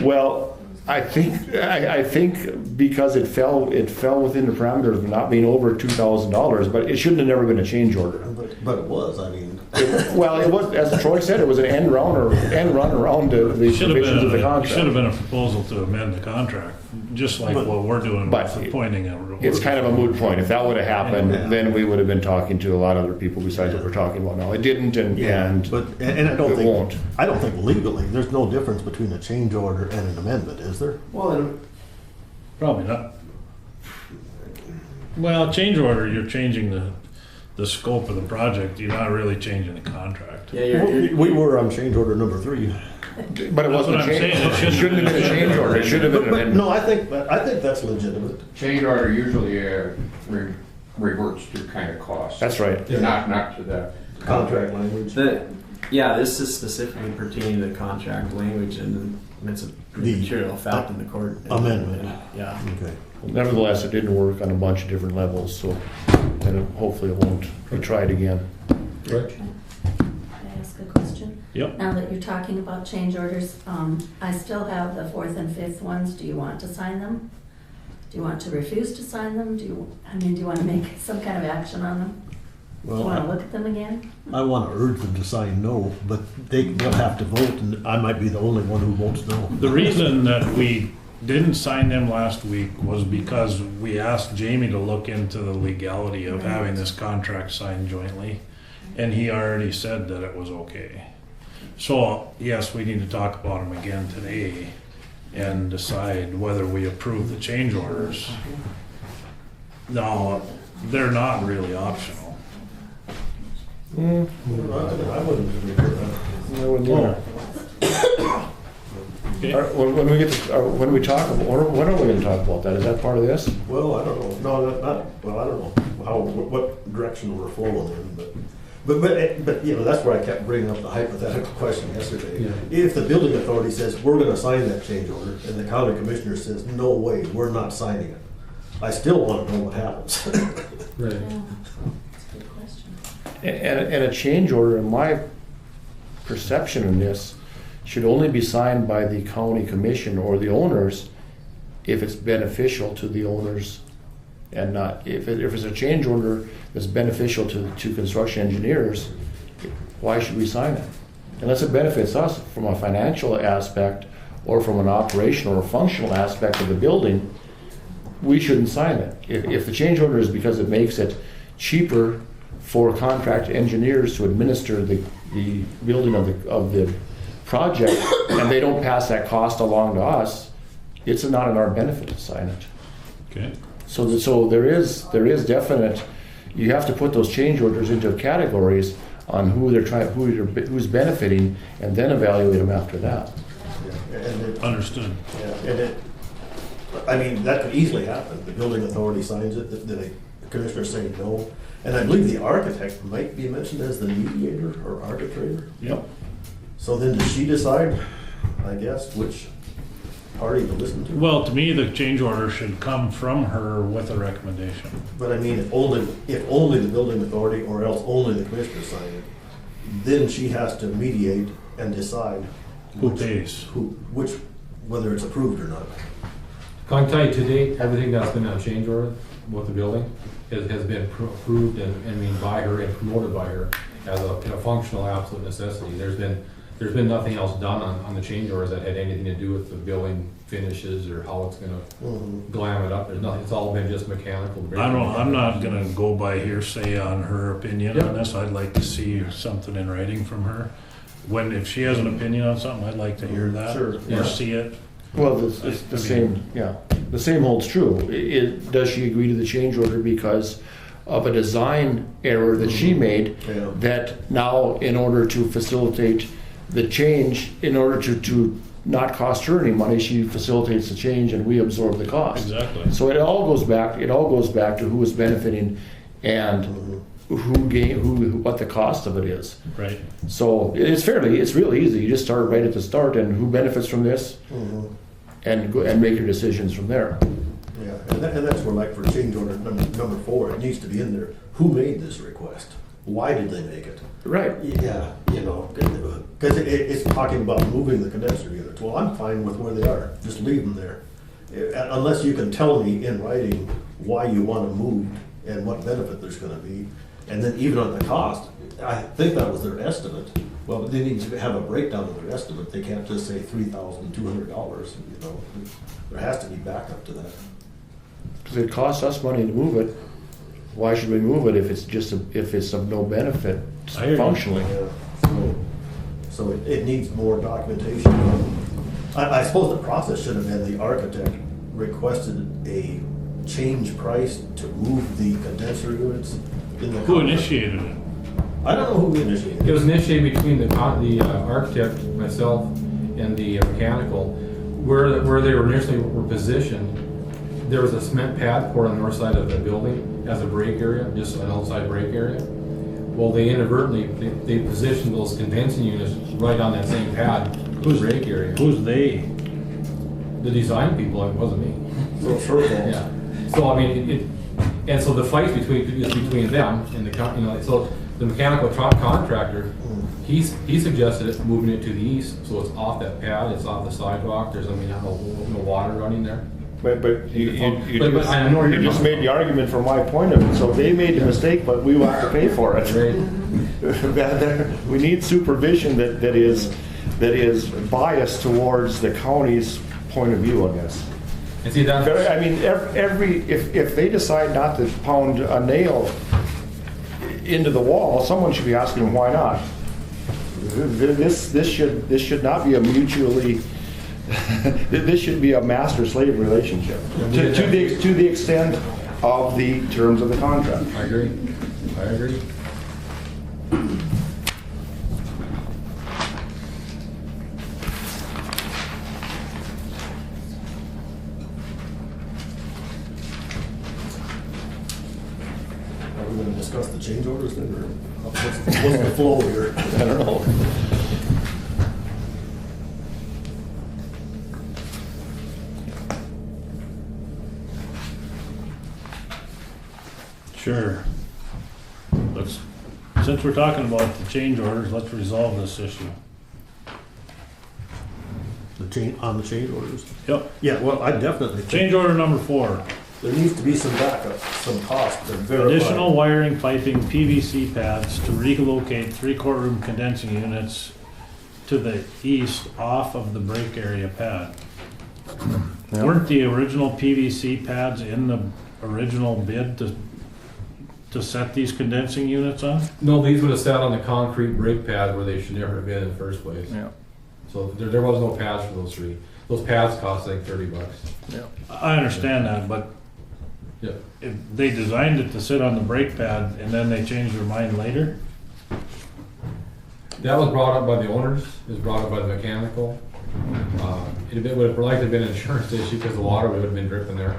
well, I think because it fell within the parameters of not being over $2,000, but it shouldn't have never been a change order. But it was, I mean. Well, it was, as Troy said, it was an end run around the provisions of the Should have contract. been a proposal to amend the contract, just like what we're doing But with appointing a. It's kind of a moot point. If that would have happened, Yeah. then we would have been talking to a lot of other people besides what we're talking about now. It didn't, and But, and I don't it won't. think, I don't think legally, there's no difference between a change order and an amendment, is there? Well, probably not. Well, change order, you're changing the scope of the project. You're not really changing the contract. Yeah, We were on change order number 3. But it wasn't a what I'm change. saying. It shouldn't have been a change order. It should have been an But amendment. no, I think that's legitimate. Change order usually reverts to kind of cost. That's right. Not to the Contract language. Yeah, this is specifically pertaining to the contract language, and it's a The material fact in the court. amendment. Yeah. Okay. Nevertheless, it didn't work on a bunch of different levels, so, and hopefully it won't be tried again. Right. Can I ask a question? Yep. Now that you're talking about change orders, I still have the 4th and 5th ones. Do you want to sign them? Do you want to refuse to sign them? Do you want to make some kind of action on them? Do you want to Well, look at them again? I want to urge them to sign no, but they'll have to vote, and I might be the only one who votes no. The reason that we didn't sign them last week was because we asked Jamie to look into the legality of having this contract signed jointly, and he already said that it was okay. So, yes, we need to talk about them again today and decide whether we approve the change orders. No, they're not really optional. I wouldn't agree with I wouldn't either. Okay. When we get to, when we talk, when are we going to talk about that? Is that part of this? that. Well, I don't know. No, well, I don't know what direction we're flowing in, but you know, that's where I kept bringing up the hypothetical question yesterday. Yeah. If the building authority says, we're gonna sign that change order, and the county commissioner says, no way, we're not signing it, I still wanna know what happens. Right. Yeah, that's a good question. And a change order, in my perception in this, should only be signed by the county commission or the owners if it's beneficial to the owners, and not, if it's a change order that's beneficial to construction engineers, why should we sign it? Unless it benefits us from a financial aspect or from an operational or functional aspect of the building, we shouldn't sign it. If the change order is because it makes it cheaper for contract engineers to administer the building of the project and they don't pass that cost along to us, it's not in our benefit to sign it. Okay. So there is definite, you have to put those change orders into categories on who's benefiting, and then evaluate them after that. Understood. I mean, that could easily happen. The building authority signs it, the commissioner saying no. And I believe the architect might be mentioned as the mediator or arbitrator. Yep. So then does she decide, I guess, which party to listen to? Well, to me, the change order should come from her with a recommendation. But I mean, if only the building authority or else only the commissioner sign it, then she has to mediate and decide Who pays? Whether it's approved or not. Can I tell you, to date, everything that's been on change order with the building has been approved and by her and promoted by her as a functional absolute necessity. There's been nothing else done on the change orders that had anything to do with the building finishes or how it's gonna glam it up. There's nothing, it's all been just mechanical. I'm not gonna go by hearsay on her opinion on this. I'd like to see something in writing from her. If she has an opinion on something, I'd like to hear that. Sure. Or see it. Well, it's the same, yeah. The same holds true. Does she agree to the change order because of a design error that she made that now, in order to facilitate the change, in order to not cost her any money, she facilitates the change and we absorb the cost. Exactly. So it all goes back to who is benefiting and what the cost of it is. Right. So it's really easy. You just start right at the start and who benefits from this, and make your decisions from there. Yeah, and that's where, like, for change order number 4, it needs to be in there. Who made this request? Why did they make it? Right. Yeah, because it's talking about moving the condenser units. Well, I'm fine with where they are. Just leave them there. Unless you can tell me in writing why you want to move and what benefit there's going to be. And then even on the cost, I think that was their estimate. Well, they need to have a breakdown of their estimate. They can't just say $3,200, There has to be backup to that. Because it costs us money to move it. Why should we move it if it's of no benefit functionally? Yeah. So it needs more documentation. I suppose the process should have been the architect requested a change price to move the condenser units in the. Who initiated it? I don't know who initiated it. It was initiated between the architect, myself, and the mechanical. Where they were initially were positioned, there was a cement pad poured on the north side of the building as a break area, just an outside break area. Well, they inadvertently they positioned those condensing units right on that same pad, break area. Who's they? The design people. It wasn't me. So it's her fault. Yeah. So I mean, and so the fight is between them and the so the mechanical contractor, he suggested it moving it to the east, so it's off that pad, it's off the sidewalk. There's no water running there. But you just made the argument from my point of view. So they made the mistake, but we will have to pay for it. Right. We need supervision that is biased towards the county's point of view on this. And see that. I mean, if they decide not to pound a nail into the wall, someone should be asking them why not. This should not be a mutually. This should be a master-slave relationship to the extent of the terms of the contract. I agree. Are we going to discuss the change orders then, or what's the flow here? I don't know. Sure. Since we're talking about the change orders, let's resolve this issue. On the change orders? Yep. Yeah, well, I definitely think Change order number 4. there needs to be some backup, some cost to verify. Additional wiring, piping, PVC pads to relocate 3 courtroom condensing units to the east off of the break area pad. Yeah. Weren't the original PVC pads in the original bid to set these condensing units on? No, these would have sat on the concrete break pad where they should never have been in the first place. Yeah. So there was no pads for those three. Those pads cost like $30. I understand that, but Yeah. if they designed it to sit on the brake pad and then they changed their mind later, That was brought up by the owners, it was brought up by the mechanical. It would have likely been an insurance issue because the water would have been dripping there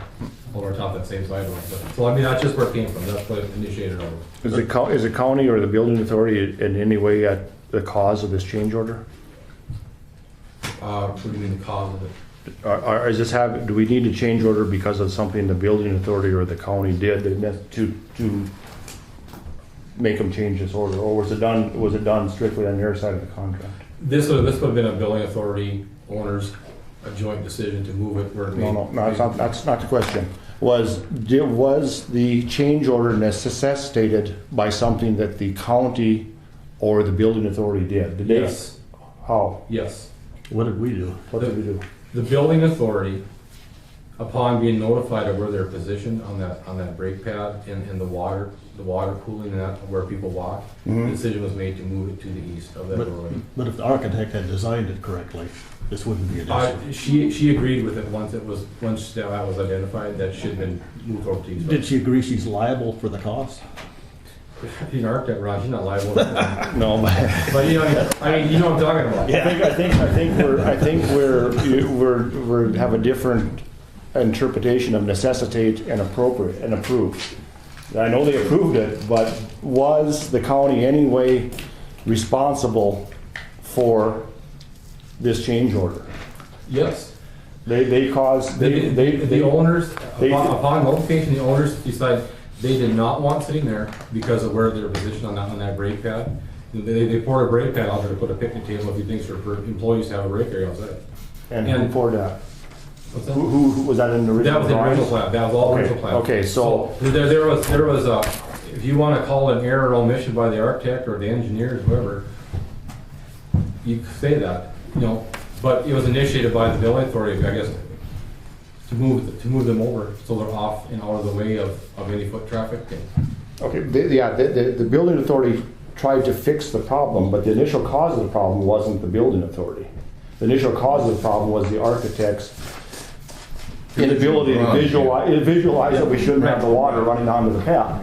over top that same sidewalk. So I mean, that's just where it came from, that's what initiated all this. Is the county or the building authority in any way at the cause of this change order? What do you mean the cause of it? Is this do we need a change order because of something the building authority or the county did to make them change this order? Or was it done strictly on their side of the contract? This would have been a building authority, owners, a joint decision to move it where it No, that's not the question. Was the change order necessitated by something that the county or the building authority did? Did they? Yes. How? Yes. What did we do? What did we do? The building authority, upon being notified of where they're positioned on that brake pad and the water cooling and that where people walk, the decision was made to move it to the east of that roadway. But if the architect had designed it correctly, this wouldn't be an issue. She agreed with it once that was identified that should have been moved over to east. Did she agree she's liable for the cost? He's an architect, Ron, she's not liable. No, But you know, I mean, you know what I'm talking about. I think we're have a different interpretation of necessitate and appropriate and approved. I know they approved it, but was the county any way responsible for this change order? Yes. They caused The owners, upon notification, the owners decided they did not want sitting there because of where they're positioned on that brake pad. They poured a brake pad out there to put a picnic table if you think for employees to have a brake area outside. And who poured that? What's that? Who was that in the original? That was the original plan. That was all original plan. Okay, so there was a, if you want to call it an error or omission by the architect or the engineers, whoever, you could say that, you know, but it was initiated by the building authority, I guess, to move them over so they're off and out of the way of any foot traffic. okay, the building authority tried to fix the problem, but the initial cause of the problem wasn't the building authority. The initial cause of the problem was the architect's inability to visualize that we shouldn't have the water running onto the path.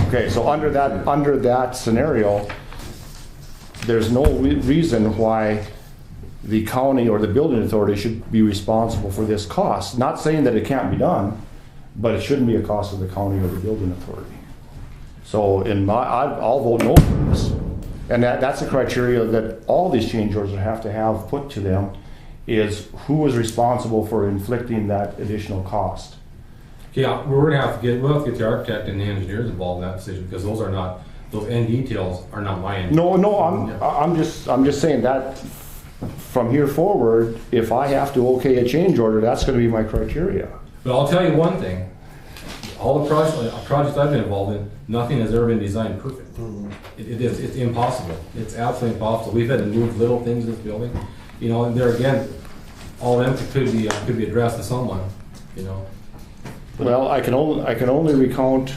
Okay, so under that scenario, there's no reason why the county or the building authority should be responsible for this cost. Not saying that it can't be done, but it shouldn't be a cost of the county or the building authority. So I'll vote no for this. And that's a criteria that all these change orders have to have put to them, is who was responsible for inflicting that additional cost. Yeah, we'll have to get the architect and the engineers involved in that decision because those end details are not my end. No, I'm just saying that from here forward, if I have to okay a change order, that's going to be my criteria. But I'll tell you one thing, all the projects I've been involved in, nothing has ever been designed perfect. It's impossible. It's absolutely impossible. We've had to move little things in this building, you know, and there again, all of them could be addressed to someone, you know. Well, I can only recount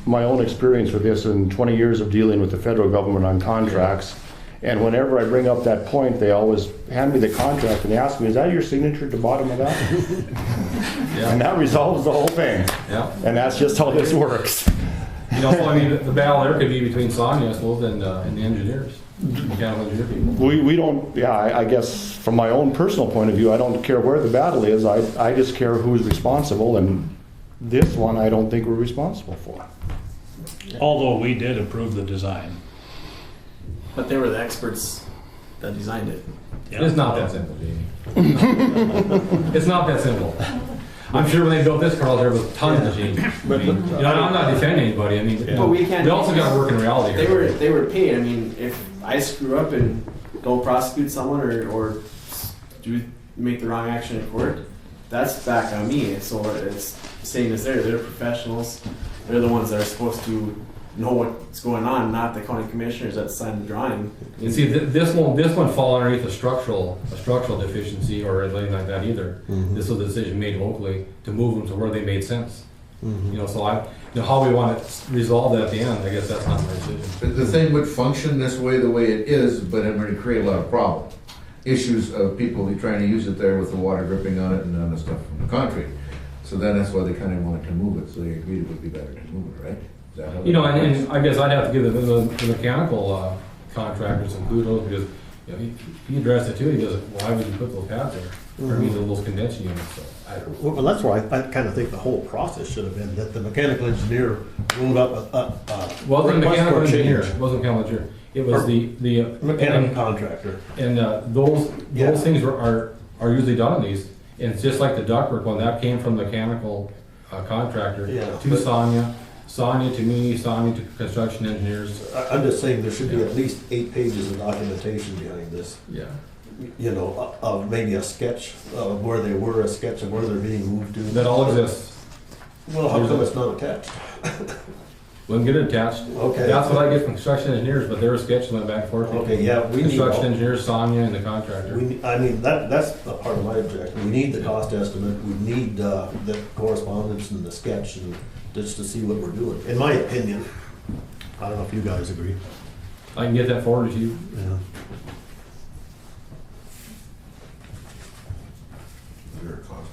my own experience with this in 20 years of dealing with the federal government on contracts. And whenever I bring up that point, they always hand me the contract and they ask me, is that your signature at the bottom of that? Yeah. And that resolves the whole thing. Yeah. And that's just how this works. You know, so I mean, the battle there could be between Sonia, I suppose, and the engineers, mechanical engineer people. We don't, I guess from my own personal point of view, I don't care where the battle is. I just care who's responsible, and this one I don't think we're responsible for. although we did approve the design. But they were the experts that designed it. It's not that simple, Jamie. It's not that simple. I'm sure when they built this, Carl, there was tons of change. But, You know, I'm not defending anybody. I mean, But we can't. we also got to work in reality here. They were paid. I mean, if I screw up and don't prosecute someone or do make the wrong action in court, that's back on me. So it's same as they're professionals. They're the ones that are supposed to know what's going on, not the county commissioners that signed the drawing. You see, this won't fall underneath a structural deficiency or anything like that either. Mhm. This was a decision made locally to move them to where they made sense. You know, so how we want to resolve that at the end, I guess that's not my decision. The thing would function this way, the way it is, but it would create a lot of problems. Issues of people trying to use it there with the water dripping on it and other stuff from the concrete. So then that's why they kind of wanted to move it, so they agreed it would be better to move it, right? Is that how You know, that and works? I guess I'd have to give the mechanical contractors some kudos because, you know, he addressed it too. He goes, why would you put those pads there? Or those condensing units, so. Well, that's where I kind of think the whole process should have been, that the mechanical engineer wrote up a Wasn't request mechanical for a engineer, change. it wasn't mechanical engineer. It was the Mechanical contractor. And those Yeah. things are usually done on these. And it's just like the ductwork one, that came from the mechanical contractor Yeah. to Sonia to me, Sonia to construction engineers. I'm just saying there should be at least 8 pages of documentation behind this. Yeah. You know, of maybe a sketch of where they were, a sketch of where they're being moved to. That all exists. Well, how come it's not attached? Wouldn't get it attached. Okay. That's what I get from construction engineers, but they were sketches went back and forth. Okay, yeah, we need. Construction engineers, Sonia and the contractor. I mean, that's a part of my objection. We need the cost estimate, we need the correspondence and the sketch, and just to see what we're doing, in my opinion. I don't know if you guys agree. I can get that forwarded to you. Yeah. Is there a cost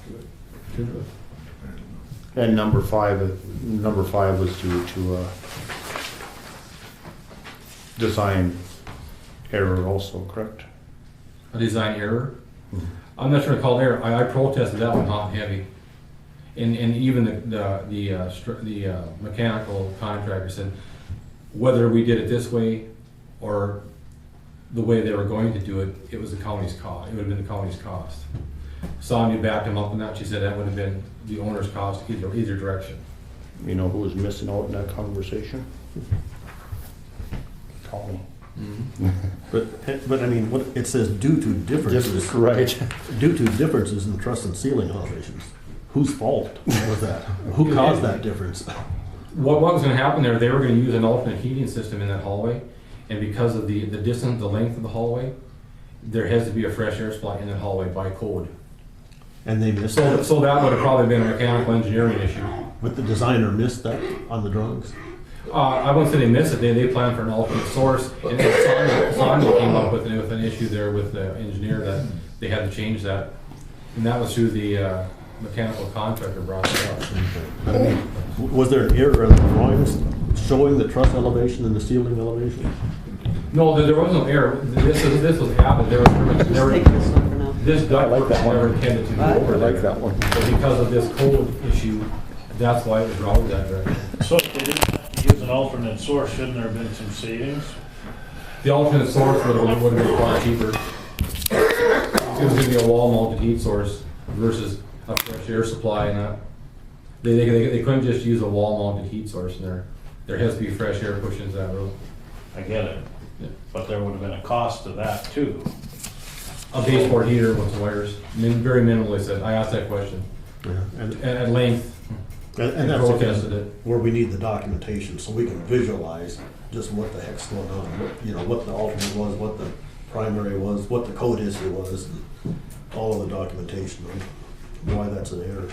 to it? And number five was to design error also, correct? A design error. I'm not sure it's called error. I protested that one hot and heavy. And even the mechanical contractor said whether we did it this way or the way they were going to do it, it was the county's cost. It would have been the county's cost. Sonia backed him up on that. She said that would have been the owner's cost either direction. You know who was missing out in that conversation? County. But I mean, what, it says due to differences. Right. Due to differences in truss and ceiling elevations. Whose fault was that? Who caused that difference? What was going to happen there, they were going to use an alternate heating system in that hallway, and because of the distance, the length of the hallway, there has to be a fresh air supply in that hallway by code. And they missed So, that? so that would have probably been a mechanical engineering issue. But the designer missed that on the drawings? I wouldn't say they missed it, they planned for an alternate source, and then Sonia came up with an issue there with the engineer that they had to change that. And that was who the mechanical contractor brought it up. I mean, was there an error in the drawings showing the truss elevation and the ceiling elevation? No, there was no error. This was happened. There was Take this one for now. this duct I like that one. never intended to go What? over I there. like that one. But because of this code issue, that's why it was routed that direction. So if they didn't have to use an alternate source, shouldn't there have been some savings? The alternate source would have been far cheaper. It was gonna be a wall-mounted heat source versus a fresh air supply and that. They couldn't just use a wall-mounted heat source in there. There has to be fresh air pushed into that room. I get it, Yeah. but there would have been a cost to that too. A baseboard heater with some wires. Very minimally said. I asked that question Yeah. And at length. and that's Protested again it. where we need the documentation, so we can visualize just what the heck's going on. What the alternate was, what the primary was, what the code issue was, and all of the documentation on why that's an error.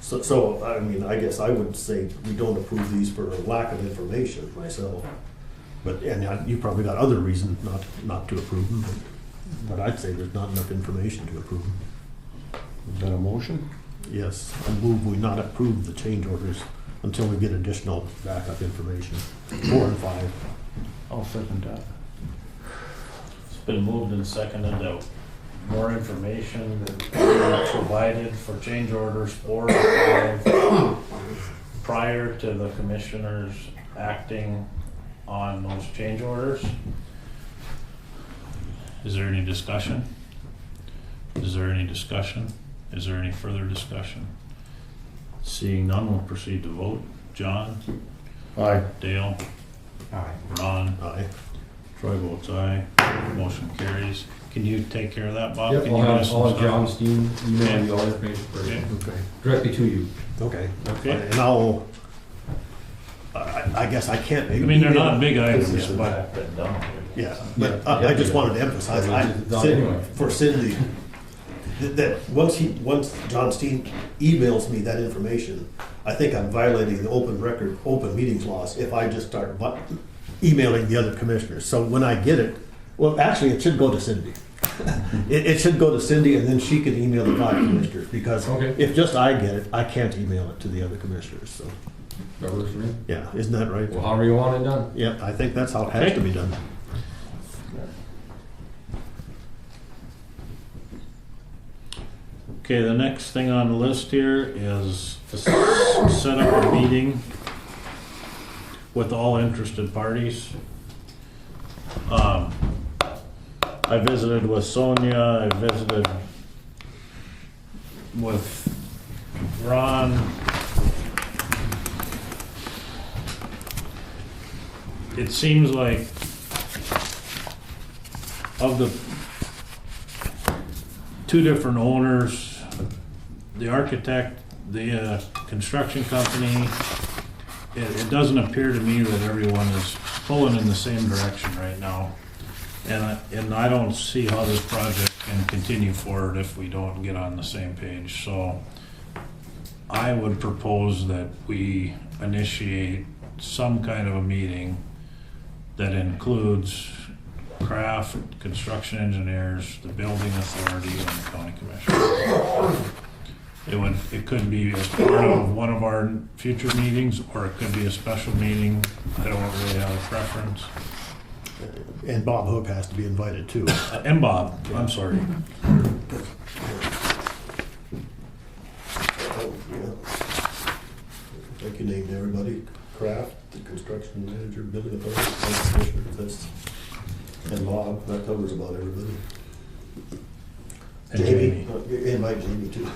So, I mean, I guess I would say we don't approve these for lack of information myself. But, and you probably got other reasons not to approve them, but I'd say there's not enough information to approve them. Is that a motion? Yes, I move we not approve the change orders until we get additional backup information, 4 and 5. I'll second that. It's been moved and seconded that more information provided for change orders 4 and 5 prior to the commissioners acting on those change orders. Is there any discussion? Is there any discussion? Is there any further discussion? Seeing none, we'll proceed to vote. John? Aye. Dale? Aye. Ron? Aye. Troy votes aye. Motion carries. Can you take care of that, Bob? Yep, Can you get us some I'll have stuff? John Steen email you all the information for you. Okay. Directly to you. Okay. Okay. And I'll, I guess I can't. I mean, they're not big items, Yeah. but Yeah, but I just wanted to emphasize, It's done Cindy, anyway. for Cindy, that once John Steen emails me that information, I think I'm violating the open meetings laws if I just start emailing the other commissioners. So when I get it, well, actually, it should go to Cindy. It should go to Cindy, and then she can email the 5 commissioners, because Okay. if just I get it, I can't email it to the other commissioners, so, That works for me. yeah, isn't that right? Well, however you want it done. Yeah, I think that's how it has to be done. Okay, the next thing on the list here is to set up a meeting with all interested parties. I visited with Sonia, I visited with Ron. It seems like of the 2 different owners, the architect, the construction company, it doesn't appear to me that everyone is pulling in the same direction right now. And I don't see how this project can continue forward if we don't get on the same page. So I would propose that we initiate some kind of a meeting that includes Craft, construction engineers, the building authority, and the county commission. It could be as part of one of our future meetings, or it could be a special meeting. I don't really have a preference. And Bob Hook has to be invited too. And Bob, I'm sorry. Oh, yeah. I think you named everybody. Kraft, the construction manager, building authority, county commissioners, and Bob, that covers about everybody. And Jamie, invite Jamie too.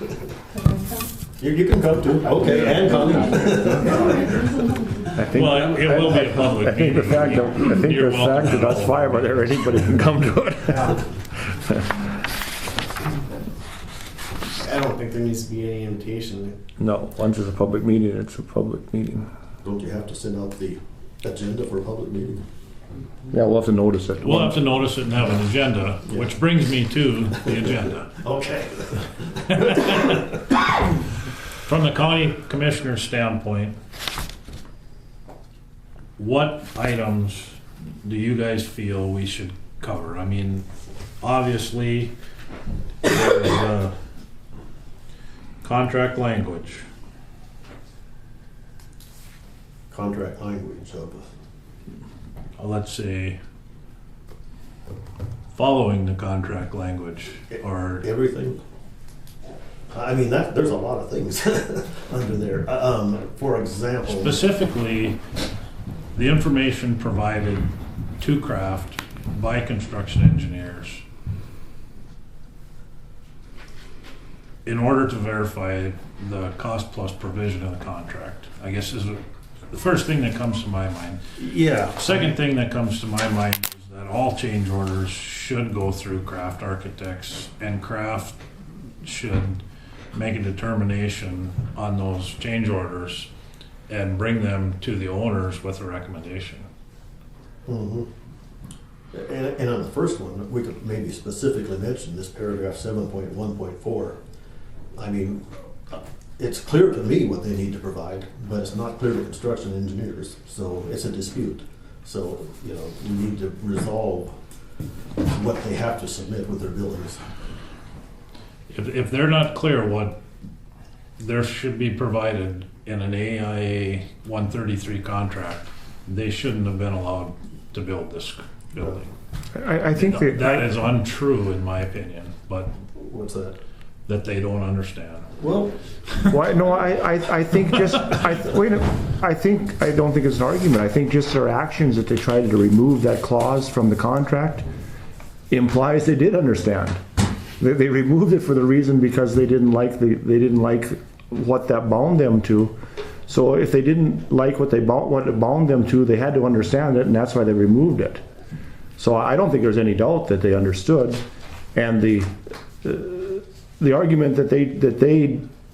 You can come too. Okay, and Connie. I think, Well, it will be a public I think meeting. the fact that us 5 are there, anybody can come to it. I don't think there needs to be any invitation. No, once it's a public meeting, it's a public meeting. Don't you have to send out the agenda for a public meeting? Yeah, we'll have to notice it. We'll have to notice it and have an agenda, which brings me to the agenda. Okay. From the county commissioner's standpoint, what items do you guys feel we should cover? I mean, obviously, there's contract language. Contract language of, Let's say, following the contract language, or everything. I mean, there's a lot of things under there. For example, specifically, the information provided to Craft by construction engineers in order to verify the cost plus provision of the contract, I guess is the first thing that comes to my mind. yeah. Second thing that comes to my mind is that all change orders should go through Craft Architects, and Craft should make a determination on those change orders and bring them to the owners with a recommendation. Mhm. And on the first one, we could maybe specifically mention this paragraph 7.1.4. I mean, it's clear to me what they need to provide, but it's not clear to construction engineers, so it's a dispute. So, you know, we need to resolve what they have to submit with their buildings. If they're not clear what there should be provided in an AIA 133 contract, they shouldn't have been allowed to build this building. I think That is untrue in my opinion, but What's that? that they don't understand. Well, Why, no, I think just, wait a minute, I don't think it's an argument. I think just their actions that they tried to remove that clause from the contract implies they did understand. They removed it for the reason because they didn't like what that bound them to. So if they didn't like what it bound them to, they had to understand it, and that's why they removed it. So I don't think there's any doubt that they understood, and the argument that they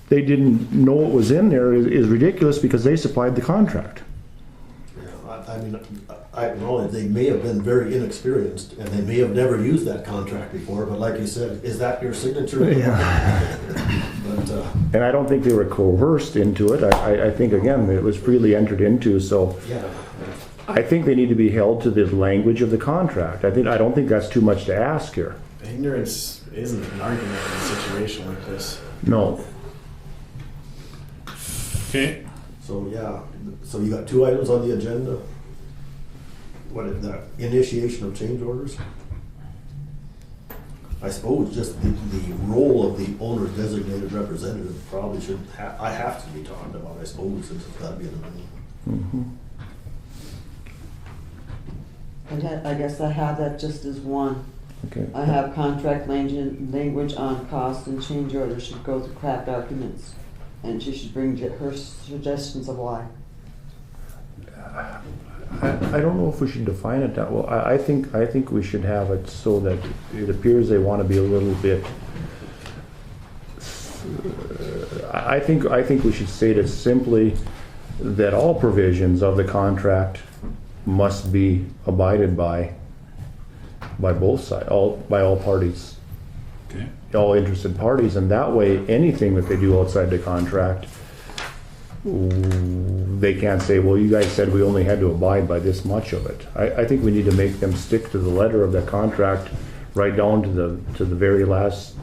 didn't know what was in there is ridiculous because they supplied the contract. yeah, I mean, I acknowledge they may have been very inexperienced and they may have never used that contract before, but like you said, is that your signature? But, And I don't think they were coerced into it. I think, again, it was freely entered into, so yeah, I think they need to be held to the language of the contract. I don't think that's too much to ask here. Ignorance isn't an argument in a situation like this. No. Okay, so yeah, so you got two items on the agenda. What is that? Initiation of change orders? I suppose just the role of the owner's designated representative probably should I have to be talked about, I suppose, since it's got to be in the minute. I guess I have that just as one. Okay. I have contract language on cost and change orders should go to craft documents. And she should bring her suggestions of why. I don't know if we should define it that well. I think we should have it so that it appears they want to be a little bit. I think we should state it simply that all provisions of the contract must be abided by both sides, by all parties. okay. All interested parties, and that way anything that they do outside the contract, they can't say, well, you guys said we only had to abide by this much of it. I think we need to make them stick to the letter of the contract right down to the very last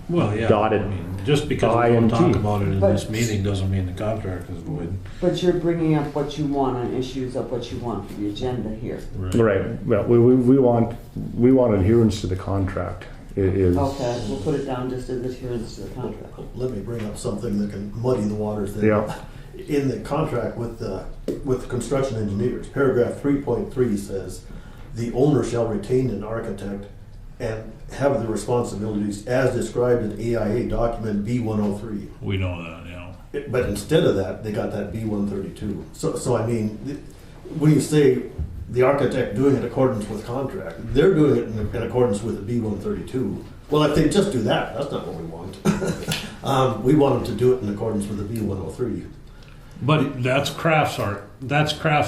Well, yeah, dotted I mean, just because I we don't and talk T. about it in But- this meeting doesn't mean the contract is void. But you're bringing up what you want on issues of what you want for the agenda here. right. Well, we want adherence to the contract. It is Okay, we'll put it down just as adherence to the contract. Let me bring up something that can muddy the waters there. Yeah. In the contract with the construction engineers, paragraph 3.3 says, the owner shall retain an architect and have the responsibilities as described in AIA document B103. We know that, yeah. But instead of that, they got that B132. So I mean, when you say the architect doing it in accordance with contract, they're doing it in accordance with the B132. Well, if they just do that, that's not what we want. We want them to do it in accordance with the B103. But that's Kraft's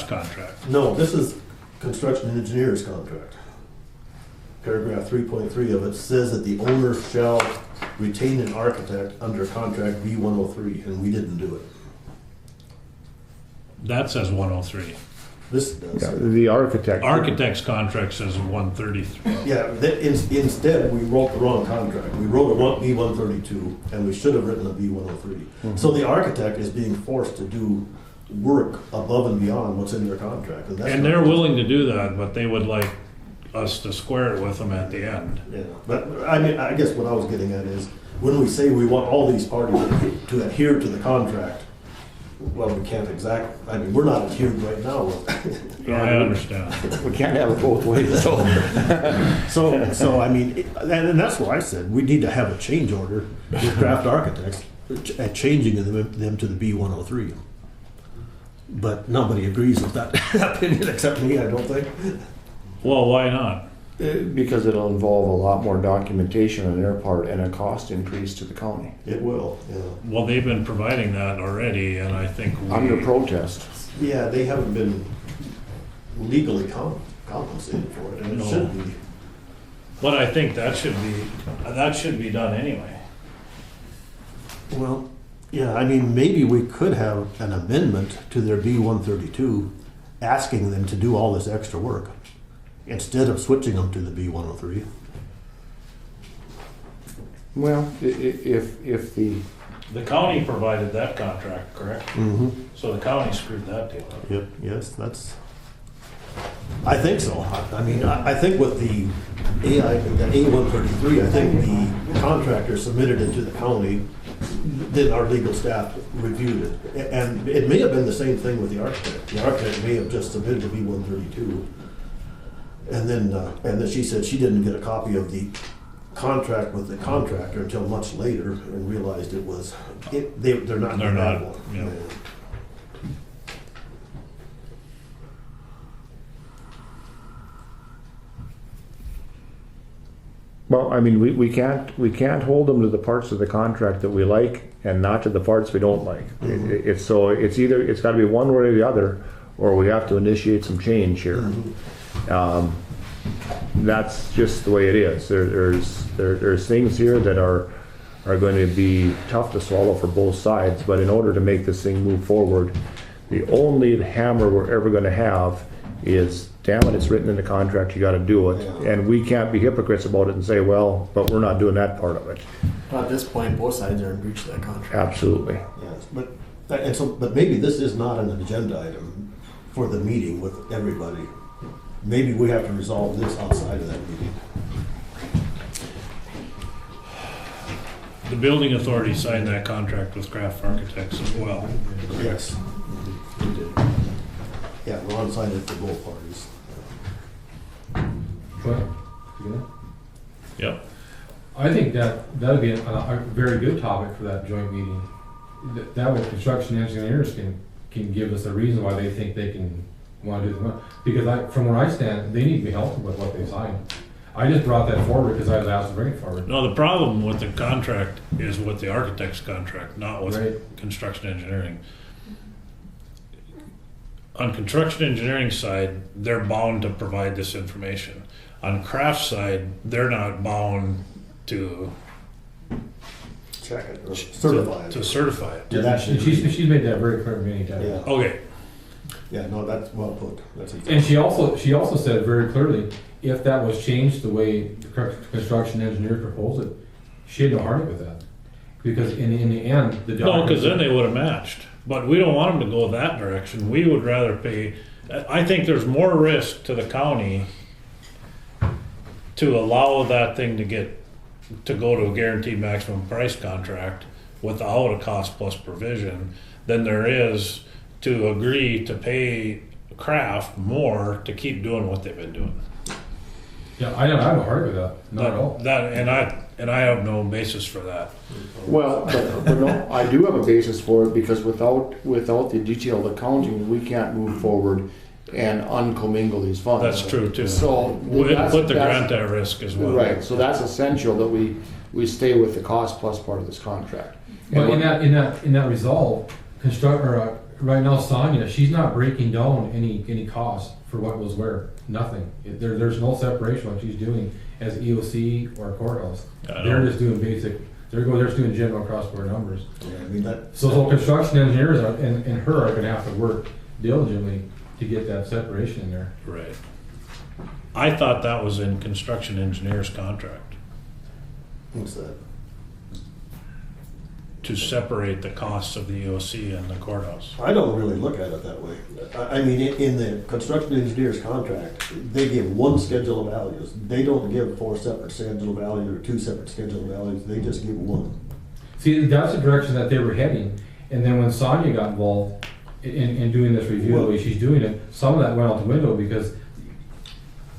contract. No, this is construction engineer's contract. Paragraph 3.3 of it says that the owner shall retain an architect under contract B103, and we didn't do it. That says 103. This does. yeah, the architect. Architect's contract says 133. Yeah, instead, we wrote the wrong contract. We wrote a B132, and we should have written a B103. So the architect is being forced to do work above and beyond what's in their contract. And, that's And not- they're willing to do that, but they would like us to square it with them at the end. Yeah, but I mean, I guess what I was getting at is, when we say we want all these parties to adhere to the contract, well, we can't I mean, we're not adhered right now. I understand. We can't have it both ways. So I mean, and that's why I said we need to have a change order with Craft Architects at changing them to the B103. But nobody agrees with that opinion except me, I don't think. Well, why not? Because it'll involve a lot more documentation on their part and a cost increase to the county. It will, yeah. Well, they've been providing that already, and I think Under protest. Yeah, they haven't been legally compensated for it, and it No. should be. But I think that should be done anyway. Well, yeah, I mean, maybe we could have an amendment to their B132 asking them to do all this extra work instead of switching them to the B103. Well, if the The county provided that contract, correct? Mm-hmm. So the county screwed that deal up. Yep, yes, I think so. I mean, I think with the A133, I think the contractor submitted it to the county, then our legal staff reviewed it. And it may have been the same thing with the architect. The architect may have just submitted the B132. And then she said she didn't get a copy of the contract with the contractor until much later and realized they're not They're not, compatible. yeah. Well, I mean, we can't hold them to the parts of the contract that we like and not to the parts we don't like. It's either, it's gotta be one way or the other, or we have to initiate some change here. That's just the way it is. There's things here that are going to be tough to swallow for both sides, but in order to make this thing move forward, the only hammer we're ever gonna have is, damn it, it's written in the contract, you gotta do it. And we can't be hypocrites about it and say, well, but we're not doing that part of it. At this point, both sides are in breach of that contract. Absolutely. Yes, but maybe this is not an agenda item for the meeting with everybody. Maybe we have to resolve this outside of that meeting. The building authority signed that contract with Craft Architects as well. Yes. Yeah, Ron signed it for both parties. Yep. I think that would be a very good topic for that joint meeting. That way construction engineers can give us a reason why they think they can want to do the, because from where I stand, they need to be helpful with what they signed. I just brought that forward because I was asked to bring it forward. No, the problem with the contract is with the architect's contract, not with Right. construction engineering. On construction engineering side, they're bound to provide this information. On craft side, they're not bound to Check it, or certify it. to certify it. To that And she's made that very clear many times. Yeah, Okay, yeah, no, that's well put. That's And she also said very clearly, if that was changed the way the construction engineer proposed it, she had no heartache with that. Because in the end, the no, document. because then they would have matched. But we don't want them to go that direction. We would rather pay, I think there's more risk to the county to allow that thing to go to a guaranteed maximum price contract without a cost plus provision than there is to agree to pay Craft more to keep doing what they've been doing. Yeah, I don't have a heartache with that, not at all. And I have no basis for that. Well, but no, I do have a basis for it, because without the detailed accounting, we can't move forward and uncommingle these funds. That's true too. So We'll that's- put the that's- grant at risk as well. Right, so that's essential that we stay with the cost plus part of this contract. But in that resolve, right now Sonia, she's not breaking down any cost for what was where, nothing. There's no separation what she's doing as EOC or courthouse. I know. They're just doing they're just doing general cross-board numbers. Yeah, I mean, that. So construction engineers and her are gonna have to work diligently to get that separation in there. Right. I thought that was in construction engineer's contract, What's that? to separate the costs of the EOC and the courthouse. I don't really look at it that way. I mean, in the construction engineer's contract, they give one schedule of values. They don't give 4 separate schedule of values or 2 separate schedule of values. They just give one. See, that's the direction that they were heading, and then when Sonia got involved in doing this review the way she's doing it, some of that went out the window because,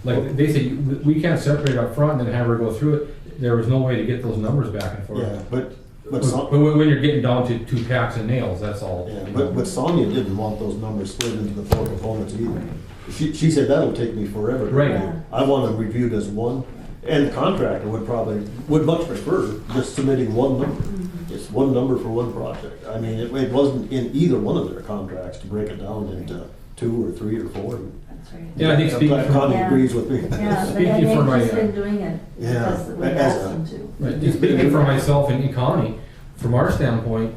like they say, we can't separate up front and then have her go through it. There was no way to get those numbers back and forth. Yeah, but But when you're getting down to tacks and nails, that's all. yeah, but Sonia didn't want those numbers split into the 4 components either. She said that'll take me forever. Right. I want them reviewed as one, and the contractor would much prefer just submitting one number. It's one number for one project. I mean, it wasn't in either one of their contracts to break it down into 2 or 3 or 4. That's right. Yeah, I think I'm speaking glad from, Connie Yeah. agrees with me. Yeah, but Speaking they've for my, just been doing it Yeah, because we as asked a- them to. right, speaking for myself and Connie, from our standpoint,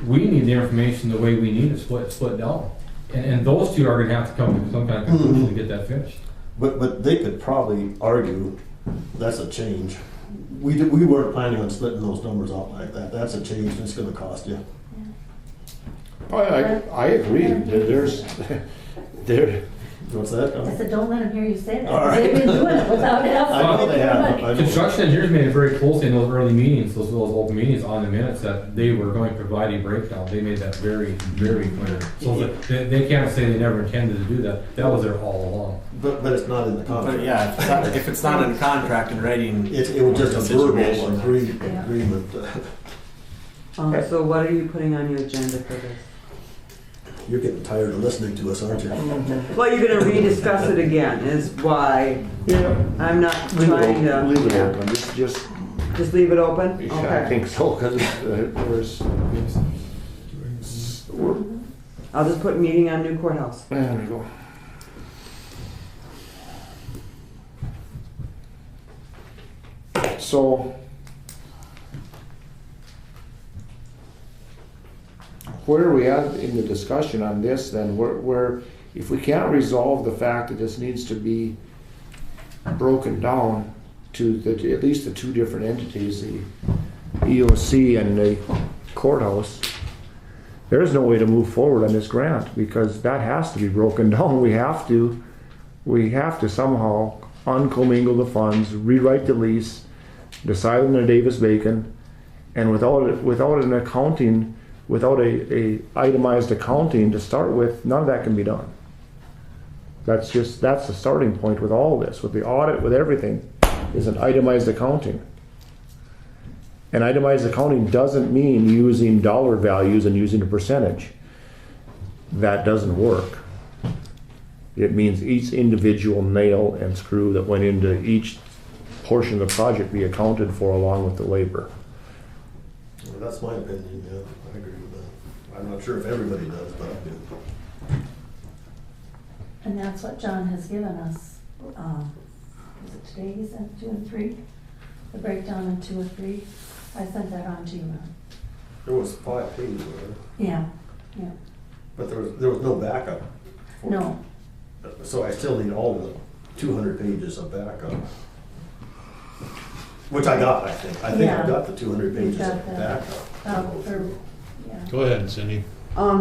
we need the information the way we need it split down. And those two are gonna have to come to some kind of conclusion to get that finished. But they could probably argue that's a change. We weren't planning on splitting those numbers out like that. That's a change, and it's gonna cost you. I agree. There, What's that? I said, don't let them hear you say that. All right. They've been doing it without asking. I know they have. everybody. I know. Construction engineers made it very closely in those early meetings, those open meetings on the minutes, that they were going to provide a breakdown. They made that very, very clear. So that they can't say they never intended to do that. That was there all along. But it's not in the contract. But yeah, if it's not in the contract and writing. It was just a verbal Situation. agreement. So what are you putting on your agenda for this? You're getting tired of listening to us, aren't you? Well, you're gonna rediscuss it again, is why I'm not trying to. leave it Yeah. open, just, Just leave it open? I Okay. think so, because there's, I'll just put meeting on new courthouse. There we go. So, where are we at in the discussion on this then? Where, if we can't resolve the fact that this needs to be broken down to at least the two different entities, the EOC and the courthouse, there is no way to move forward on this grant because that has to be broken down. We have to somehow uncommingle the funds, rewrite the lease, decide on the Davis-Bacon, and without an accounting, without a itemized accounting to start with, none of that can be done. That's the starting point with all this, with the audit, with everything, is an itemized accounting. And itemized accounting doesn't mean using dollar values and using a percentage. That doesn't work. It means each individual nail and screw that went into each portion of the project be accounted for along with the labor. Well, that's my opinion, yeah, I agree with that. I'm not sure if everybody does, but I do. And that's what John has given us. Is it today he sent 2 and 3? The breakdown in 2 and 3? I sent that on to you, Ron. There was 5 pages there, Yeah, yeah. but there was no backup. No, So I still need all the 200 pages of backup. Which I got, I think. I think I Yeah. got the 200 pages got of that. backup. Yeah. Go ahead, Cindy.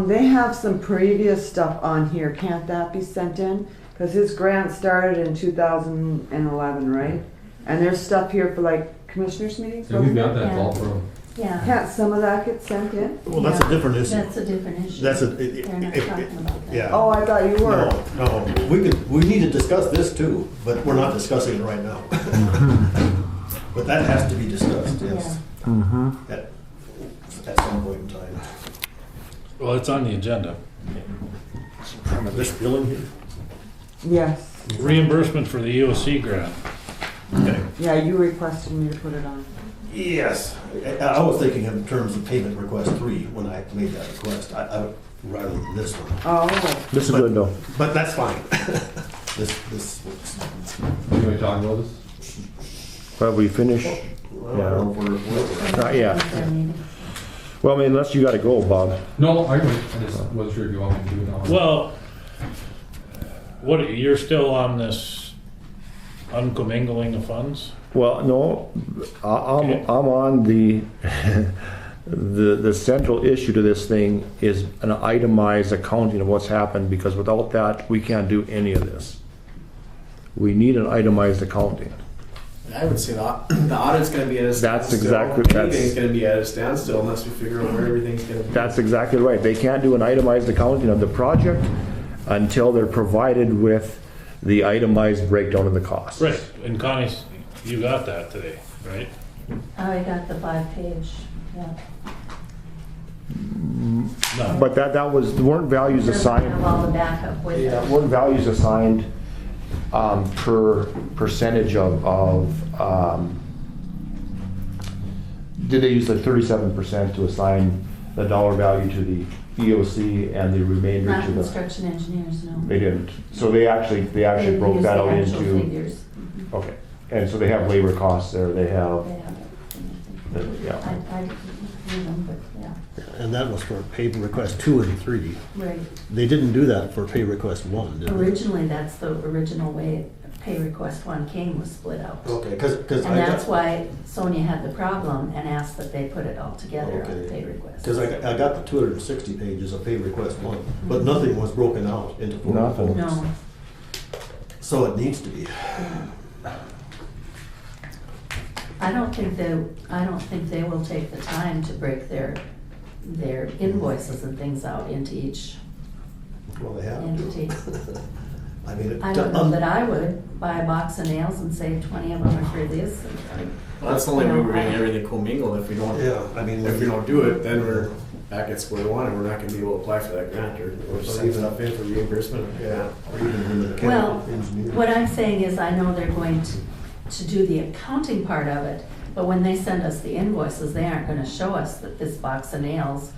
They have some previous stuff on here. Can't that be sent in? Because his grant started in 2011, right? And there's stuff here for like commissioners meetings. So we've got wasn't that Yeah. all from. Yeah, Can't some of that get sent in? Well, that's a different issue. that's a different issue. That's a, They're not talking about that. yeah. Oh, I thought you were. No, we need to discuss this too, but we're not discussing it right now. But that has to be discussed, yes. At some point in time. Well, it's on the agenda. This billing here? Yes. Reimbursement for the EOC grant. Okay. Yeah, you requested me to put it on. Yes, I was thinking in terms of payment request 3 when I made that request, I rather than this one. Oh. This is good though. But that's fine. This works. Can we talk about this? Have we finished? Well, I don't know if we're- Not yet. Well, I mean, unless you gotta go, Bob. No, I just wasn't sure if you want me to do it now. Well, you're still on this uncommingling of funds? Well, no, I'm on the, the central issue to this thing is an itemized accounting of what's happened, because without that, we can't do any of this. We need an itemized accounting. I would say the audit's gonna be at a standstill. That's exactly- Anything's gonna be at a standstill unless we figure out where everything's gonna be. That's exactly right. They can't do an itemized accounting of the project until they're provided with the itemized breakdown of the costs. Right, and Connie, you got that today, right? I got the 5-page, yeah. No. But that was, weren't values Doesn't assigned. have all the backup with Yeah, it. weren't values assigned per percentage of did they use like 37% to assign the dollar value to the EOC and the remainder Not to the? construction engineers, no. They didn't. So they actually They broke used that the out actual into. figures. Okay, and so they have labor costs there. They have. They have it. Yeah. I didn't do them, but yeah, And that was for pay request 2 and 3. right. They didn't do that for pay request 1, did they? Originally, that's the original way pay request 1 came, was split out. Okay, because And that's why Sonia had the problem and asked that they put it all together on the Okay. pay request. Because I got the 260 pages of pay request 1, but nothing was broken out into 4 Nothing. components. No, So it needs to be. yeah. I don't think they will take the time to break their invoices and things out into each Well, they have entity. to. I mean, I don't know that I would buy a box of nails and say 20 of them are for this. Well, that's the only You way know, we're getting I- everything commingled. If we don't, Yeah, I mean, if we don't do it, then we're back at square one, and we're not gonna be able to apply for that grant or send stuff in for reimbursement. Yeah. Or even with the Well, mechanical engineer. what I'm saying is I know they're going to do the accounting part of it, but when they send us the invoices, they aren't gonna show us that this box of nails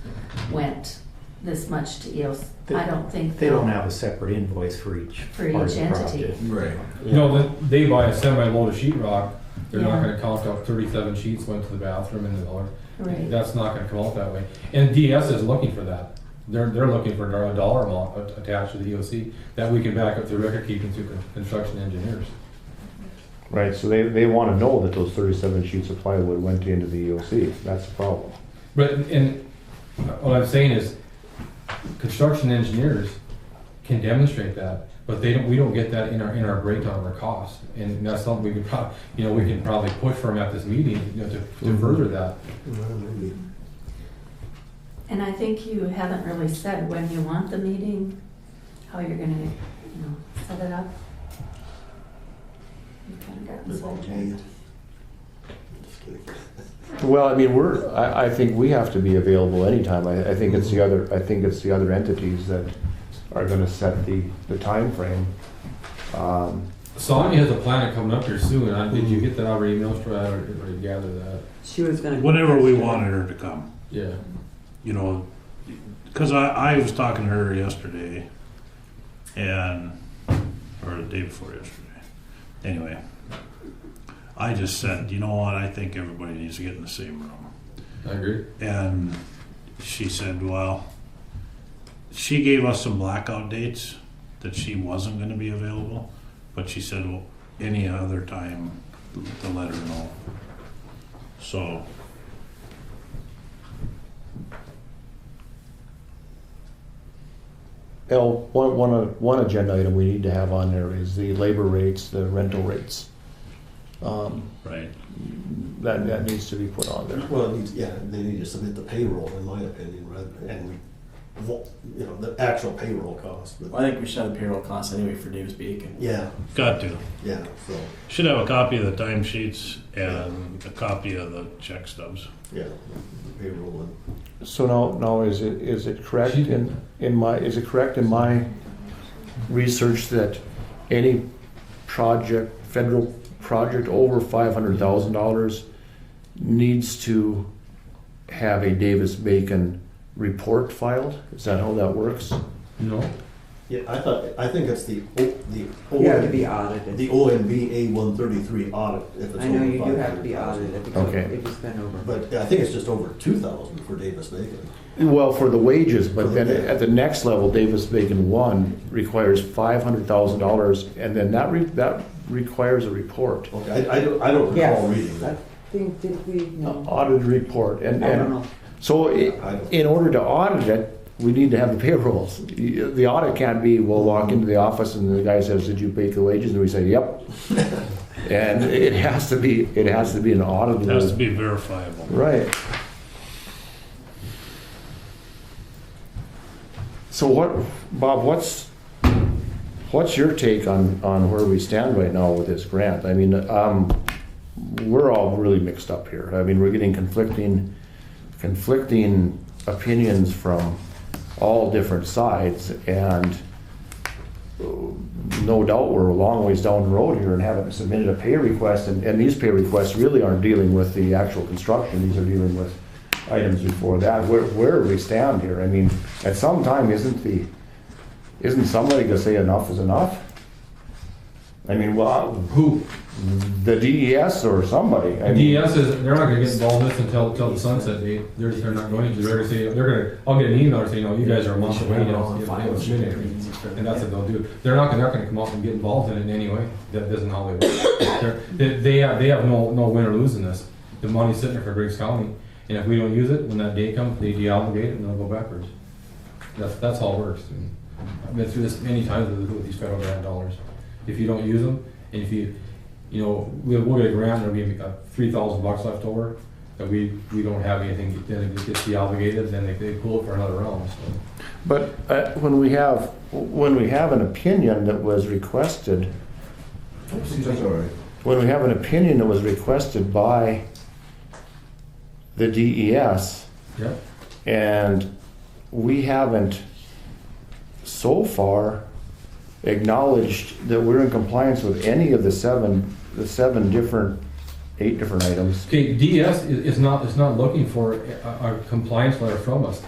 went this much to EOS. I don't think They don't have a separate invoice for each For part each of the entity. project. Right. You know, they buy a semi-load of sheetrock, they're not Yeah. gonna count up 37 sheets went to the bathroom and the other. Right. That's not gonna come out that way. And DS is looking for that. They're looking for a dollar amount attached to the EOC that we can back up the record keeping through construction engineers. Right, so they want to know that those 37 sheets of plywood went into the EOC. That's the problem. But, and what I'm saying is, construction engineers can demonstrate that, but we don't get that in our breakdown of our costs. And that's something we could we can probably push for them at this meeting, to further that. And I think you haven't really said when you want the meeting, how you're gonna, set it up. You've kind of gotten sidetracked. Well, I mean, I think we have to be available anytime. I think it's the other entities that are going to set the timeframe. Sonia has a plan coming up here soon. Did you get that over emails for that, or gather that? She was gonna. Whenever we wanted her to come, Yeah. Because I was talking to her yesterday, or the day before yesterday. Anyway, I just said, you know what, I think everybody needs to get in the same room. I agree. And she said, well, she gave us some blackout dates that she wasn't going to be available, but she said, well, any other time to let her know. So, One agenda item we need to have on there is the labor rates, the rental rates. right. That needs to be put on there. Well, they need to submit the payroll, in my opinion, and the actual payroll cost. But Well, I think we should have the payroll costs anyway for Davis Bacon. yeah, Got to. yeah. So Should have a copy of the timesheets and a copy of the check stubs. yeah, the payroll and So now is it correct in my research that any federal project over $500,000 needs to have a Davis-Bacon report filed? Is that how that works? No. yeah. I think it's the You have to be audited. the OMB A133 audit. If it's I know over you do have to be 500,000. audited because Okay. if it's been over. But I think it's just over 2,000 for Davis Bacon. Well, for the wages, but then Yeah. at the next level, Davis-Bacon 1 requires $500,000, and then that requires a report, Okay, I don't recall reading I that. think, did we, no, audited report. I don't know. So I don't- in order to audit it, we need to have the payrolls. The audit can't be, we'll walk into the office and the guy says, did you pay the wages? And we say, yep. And it has to be an audit. It has to be verifiable. Right. So Bob, what's your take on where we stand right now with this grant? I mean, we're all really mixed up here. I mean, we're getting conflicting opinions from all different sides, and no doubt we're a long ways down the road here and haven't submitted a pay request, and these pay requests really aren't dealing with the actual construction. These are dealing with items before that. Where do we stand here? I mean, at some time, isn't somebody gonna say enough is enough? I mean, well, Who? the DES or somebody. I mean, DES they're not gonna get involved in this until the sunset date. They're not going to. They're gonna say, I'll get an email saying, you guys are a month away now. And that's what they'll do. They're not gonna come out and get involved in it in any way. That isn't how they work. They have no win or lose in this. The money's sitting there for Griggs County. And if we don't use it, when that day comes, they deobligate it and they'll go backwards. That's how it works. And I've been through this many times with these federal grant dollars. If you don't use them, and if we'll get a grant, there'll be $3,000 left over, that we don't have anything, then it gets deobligated, then they pull it for another round. So. But when we have an opinion that was requested, That's all right. when we have an opinion that was requested by the DES, Yeah. and we haven't so far acknowledged that we're in compliance with any of the eight different items. Okay, DES is not looking for a compliance letter from us.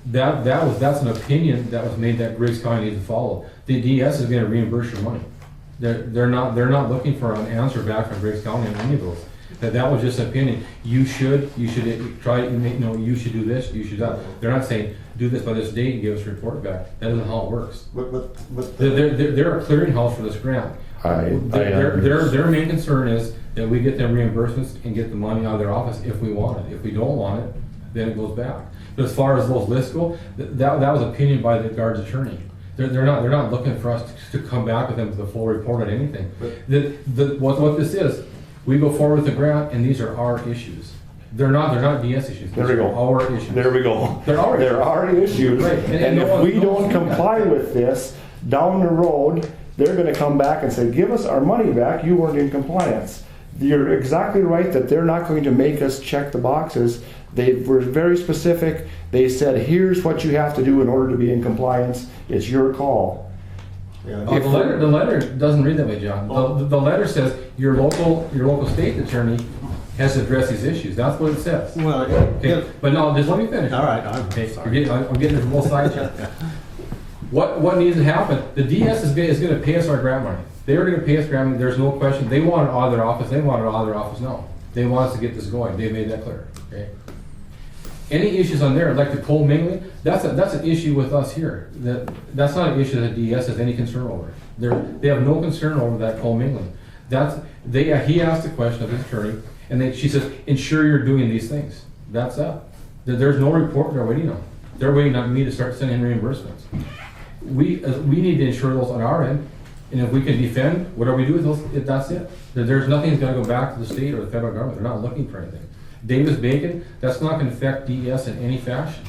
that's an opinion that was made that Griggs County needs to follow. The DES is gonna reimburse your money. They're not looking for an answer back from Griggs County on any of those. That was just an opinion. You should try, you should do this, you should that. They're not saying, do this by this date and give us a report back. That isn't how it works. But They're a clearinghouse for this grant. Their main concern is that we get them reimbursements and get the money out of their office if we want it. If we don't want it, then it goes back. But as far as those lists go, that was opinion by the guard's attorney. They're not looking for us to come back with them with a full report on anything. What this is, we go forward with the grant, and these are our issues. They're not DS issues. There we go. Our issues. There we go. They're our issues. There are issues, Right. and if we don't comply with this, down the road, they're gonna come back and say, give us our money back, you weren't in compliance. You're exactly right that they're not going to make us check the boxes. They were very specific. They said, here's what you have to do in order to be in compliance. It's your call. Yeah. The letter doesn't read that way, John. The letter says your local state attorney has to address these issues. That's what it says. Well, Okay, but no, just let me finish. all right, Okay, I'm getting from both sides here. What needs to happen? The DS is going to pay us our grant money. They are going to pay us grant money. There's no question. They want it out of their office. They want it out of their office now. They want us to get this going. They made that clear. Okay. Any issues on there, like the coal mingling, that's an issue with us here. That's not an issue that DS has any concern over. They have no concern over that coal mingling. He asked the question of his attorney, and she says, ensure you're doing these things. That's that. There's no report they're waiting on. They're waiting on me to start sending reimbursements. We need to ensure those on our end, and if we can defend whatever we do with those, that's it. There's nothing that's going to go back to the state or the federal government. They're not looking for anything. Davis-Bacon, that's not going to affect DES in any fashion.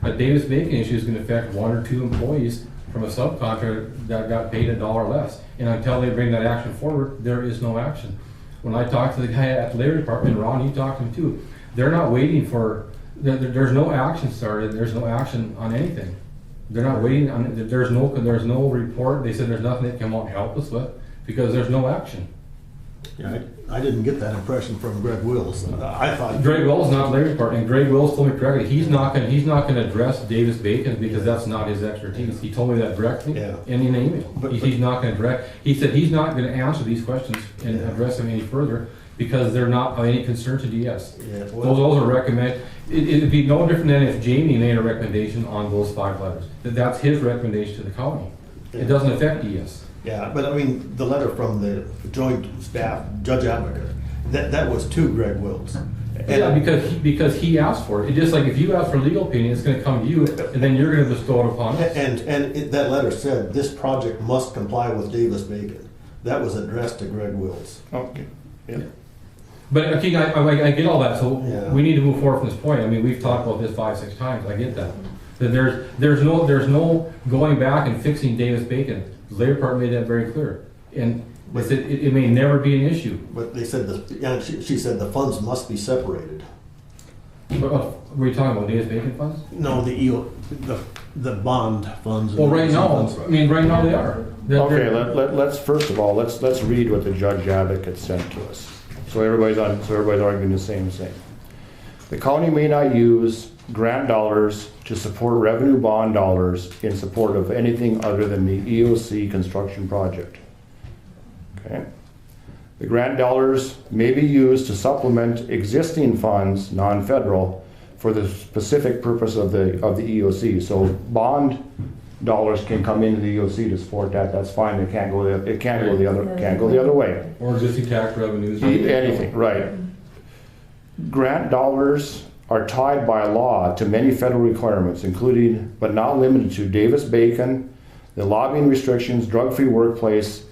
A Davis-Bacon issue is going to affect 1 or 2 employees from a subcontractor that got paid $1 less. And until they bring that action forward, there is no action. When I talked to the guy at the labor department, Ron, you talked to him too. They're not waiting for. There's no action started. There's no action on anything. They're not waiting on. There's no report. They said there's nothing they can come out and help us with because there's no action. Yeah, I didn't get that impression from Greg Wills. I thought Greg Wills not labor department, and Greg Wills told me correctly. He's not going to address Davis-Bacon because that's not his expertise. He told me that directly in an email. He's not going to direct. He said he's not going to answer these questions and address them any further because they're not of any concern to DS. Yeah, well, those are recommend. It'd be no different than if Jamie made a recommendation on those 5 letters. That's his recommendation to the county. It doesn't affect DS. Yeah, but I mean, the letter from the joint staff, Judge Advocate, that was to Greg Wills. Yeah, because he asked for it. It's just like if you ask for legal opinion, it's going to come to you, and then you're going to bestow it upon us. That letter said this project must comply with Davis-Bacon. That was addressed to Greg Wills. Okay. Yeah. But okay, I get all that. So Yeah. we need to move forward from this point. I mean, we've talked about this 5-6 times. I get that. That there's no going back and fixing Davis-Bacon. The labor department made that very clear, and it may never be an issue. But they said she said the funds must be separated. Were you talking about Davis-Bacon funds? No, the bond funds. Well, right now, right now they are. Okay, let's first of all let's read what the Judge Advocate sent to us. So everybody's arguing the same thing. The county may not use grant dollars to support revenue bond dollars in support of anything other than the EOC construction project. Okay. The grant dollars may be used to supplement existing funds, non-federal, for the specific purpose of the EOC. So bond dollars can come into the EOC to support that. That's fine. It can't go the other way. Or existing tax revenues. Anything, right. Grant dollars are tied by law to many federal requirements, including but not limited to Davis-Bacon, the lobbying restrictions, drug-free workplace,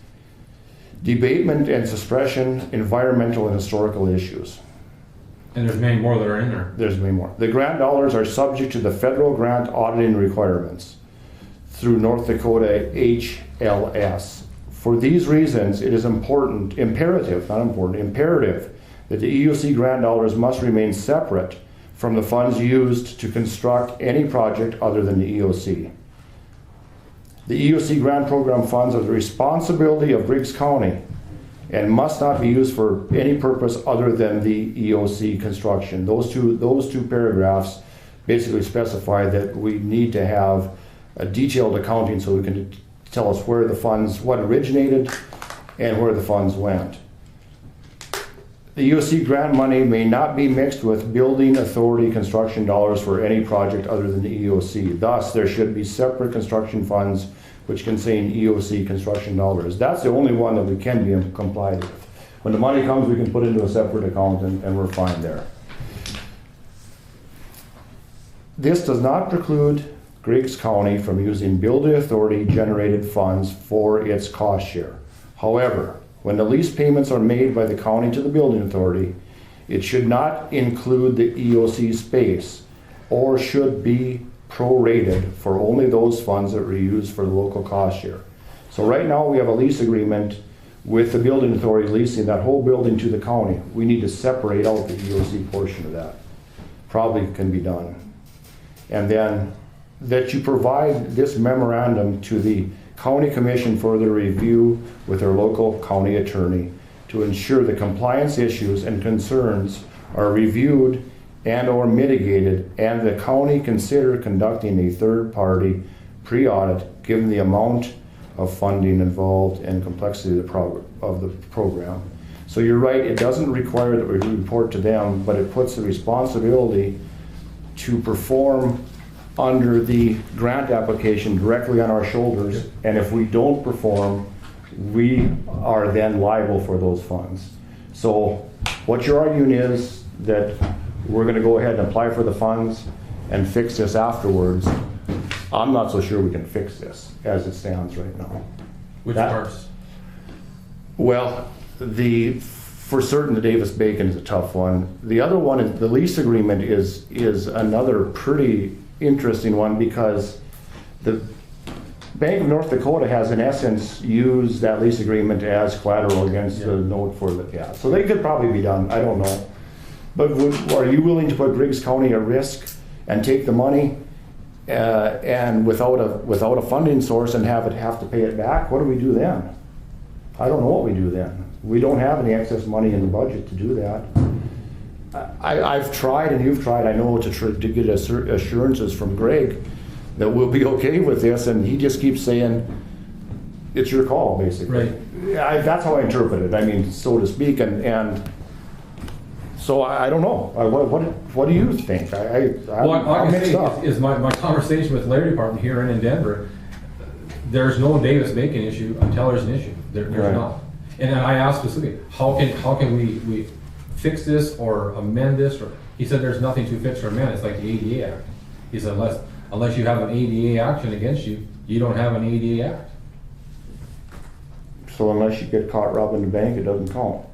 debatement and suppression, environmental and historical issues. And there's many more that are in there. There's many more. The grant dollars are subject to the federal grant auditing requirements through North Dakota HLS. For these reasons, it is imperative that the EOC grant dollars must remain separate from the funds used to construct any project other than the EOC. The EOC grant program funds are the responsibility of Griggs County and must not be used for any purpose other than the EOC construction. Those two paragraphs basically specify that we need to have a detailed accounting so we can tell us where the funds, what originated and where the funds went. The EOC grant money may not be mixed with building authority construction dollars for any project other than the EOC. Thus, there should be separate construction funds which contain EOC construction dollars. That's the only one that we can be complied with. When the money comes, we can put it into a separate account and we're fine there. This does not preclude Griggs County from using building authority generated funds for its cost share. However, when the lease payments are made by the county to the building authority, it should not include the EOC space or should be prorated for only those funds that were used for the local cost share. So right now we have a lease agreement with the building authority leasing that whole building to the county. We need to separate out the EOC portion of that. Probably can be done. And then that you provide this memorandum to the county commission for their review with their local county attorney to ensure the compliance issues and concerns are reviewed and or mitigated, and the county consider conducting a third-party pre-audit given the amount of funding involved and complexity of the program. So you're right, it doesn't require that we report to them, but it puts the responsibility to perform under the grant application directly on our shoulders, and if we don't perform, we are then liable for those funds. So what you're arguing is that we're gonna go ahead and apply for the funds and fix this afterwards. I'm not so sure we can fix this as it stands right now. Which parts? Well, for certain, the Davis-Bacon is a tough one. The other one is, the lease agreement is another pretty interesting one because the Bank of North Dakota has in essence used that lease agreement as collateral against the note for the, so they could probably be done, I don't know. But are you willing to put Griggs County at risk and take the money and without a funding source and have to pay it back? What do we do then? I don't know what we do then. We don't have any excess money in the budget to do that. I've tried and you've tried, I know, to get assurances from Greg that we'll be okay with this, and he just keeps saying, it's your call, basically. Right. That's how I interpret it, I mean, so to speak, and so I don't know. What do you think? I'm mixed up. Is my conversation with Larry Department here and in Denver, there's no Davis-Bacon issue until there's an issue. There's right. not. And then I asked specifically, how can we fix this or amend this? Or he said there's nothing to fix or amend. It's like the ADA Act. He said unless you have an ADA action against you, you don't have an ADA Act. So unless you get caught robbing the bank, it doesn't count.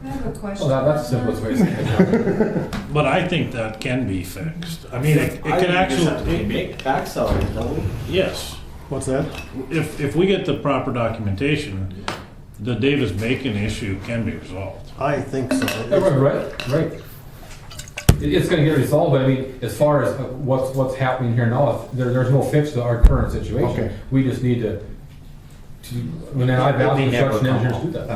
I have a question. Well, that's the simplest way to say it. But I think that can be fixed. I mean, it can actually, make back salaries, don't we? yes. What's that? If we get the proper documentation, the Davis-Bacon issue can be resolved. I think so. Right. It's going to get resolved, but I mean, as far as what's happening here now, there's no fix to our current situation. Okay. We just need to when I've asked construction engineers to do that.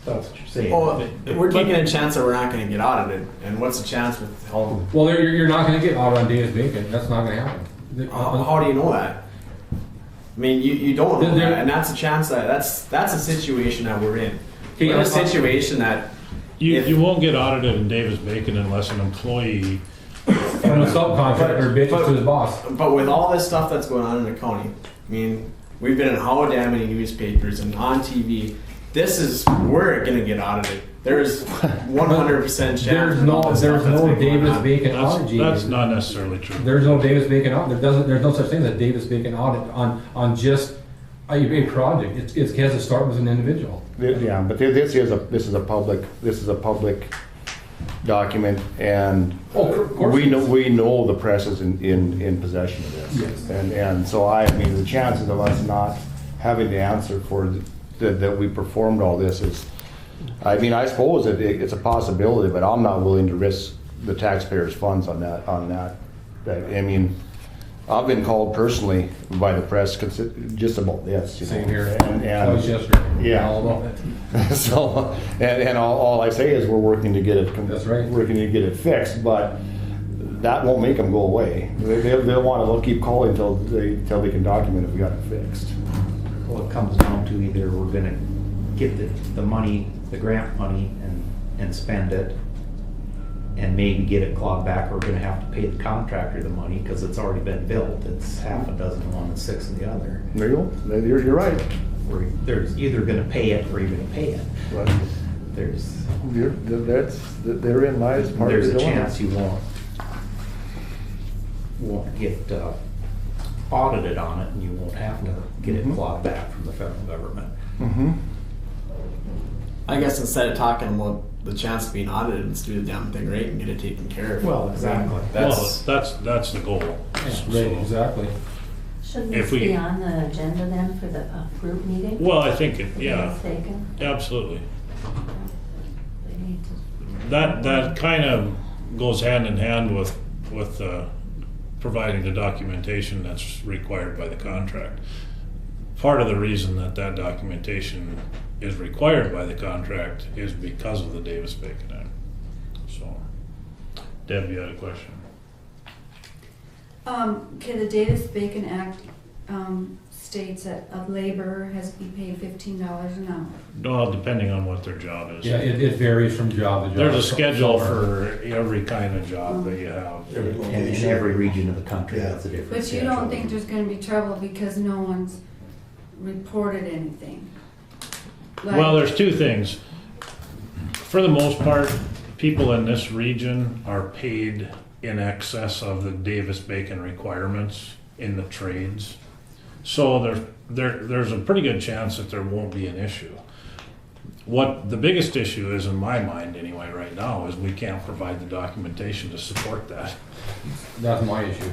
That's what you're saying. Well, we're taking a chance that we're not going to get audited, and what's the chance with all? Well, you're not going to get audited on Davis-Bacon. That's not going to happen. How do you know that? I mean, you don't know that, and that's a chance that's a situation that we're in. We're in a situation that You won't get audited in Davis-Bacon unless an employee and a subcontractor bitches to his boss. But with all this stuff that's going on in the county, I mean, we've been in how damn many newspapers and on TV. We're gonna get audited. There's 100% chance. There's no Davis-Bacon audit. That's not necessarily true. There's no Davis-Bacon audit. There's no such thing as a Davis-Bacon audit on just a project. It has to start with an individual. Yeah, but this is a public document, and we know the press is in possession of this. Yes. And so I mean the chances of us not having the answer for that we performed all this is, I mean, I suppose it's a possibility, but I'm not willing to risk the taxpayers' funds on that. I mean, I've been called personally by the press just about this. Same here. And that was yesterday. Yeah. All about it. So, and all I say is we're working to get it. That's right. Working to get it fixed, but that won't make them go away. They'll want to, they'll keep calling until they can document if we got it fixed. Well, it comes down to either we're gonna get the money, the grant money, and spend it, and maybe get it clawed back, or we're gonna have to pay the contractor the money, because it's already been built. It's half a dozen of one and six of the other. There you go. You're right. There's either gonna pay it, or you're gonna pay it. But There's therein lies part of there's the a dilemma. chance you won't get audited on it, and you won't have to get it clawed back from the federal government. Mm-hmm. I guess instead of talking about the chance of being audited, let's do the damn thing right and get it taken care of. Well, exactly. Well, that's the goal. Right, So- exactly. Shouldn't If this we- be on the agenda then for the group meeting? Well, I think, yeah, Mistaken? absolutely. They need to. That kind of goes hand in hand with providing the documentation that's required by the contract. Part of the reason that documentation is required by the contract is because of the Davis-Bacon Act. So, Deb, you had a question? Okay, the Davis-Bacon Act states that a laborer has to be paid $15 an hour. No, depending on what their job is. Yeah, it varies from job to job. There's a schedule for every kind of job that you have. And in every region of the country, that's a different But you schedule. don't think there's gonna be trouble because no one's reported anything? Well, there's two things. For the most part, people in this region are paid in excess of the Davis-Bacon requirements in the trades. So there's a pretty good chance that there won't be an issue. What the biggest issue is, in my mind anyway, right now, is we can't provide the documentation to support that. That's my issue.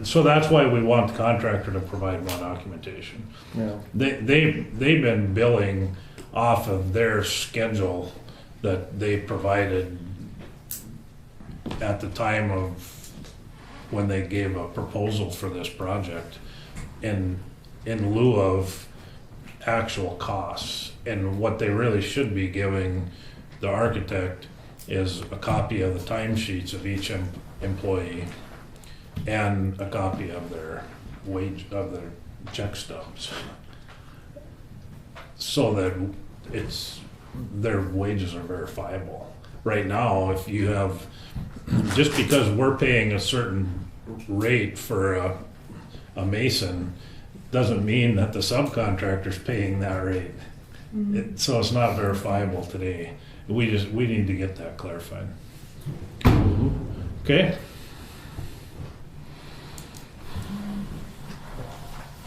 So that's why we want the contractor to provide more documentation. Yeah. They've been billing off of their schedule that they provided at the time of when they gave a proposal for this project in lieu of actual costs. And what they really should be giving the architect is a copy of the timesheets of each employee and a copy of their their check stubs, so that their wages are verifiable. Right now, if you have, just because we're paying a certain rate for a mason, doesn't mean that the subcontractor's paying that rate. So it's not verifiable today. We need to get that clarified. Okay?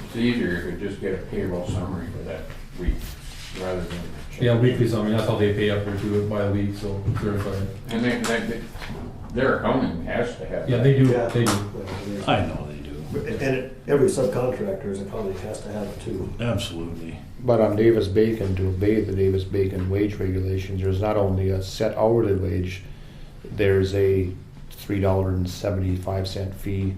It's easier if you just get a payroll summary for that week, rather than. Yeah, weekly summary, that's how they pay up there to it by a week, so it's verified. And their accounting has to have. Yeah, they do, Yeah. they do. I know they do. And every subcontractor's accounting has to have it too. Absolutely. But on Davis-Bacon, to obey the Davis-Bacon wage regulations, there's not only a set hourly wage, there's a $3.75 fee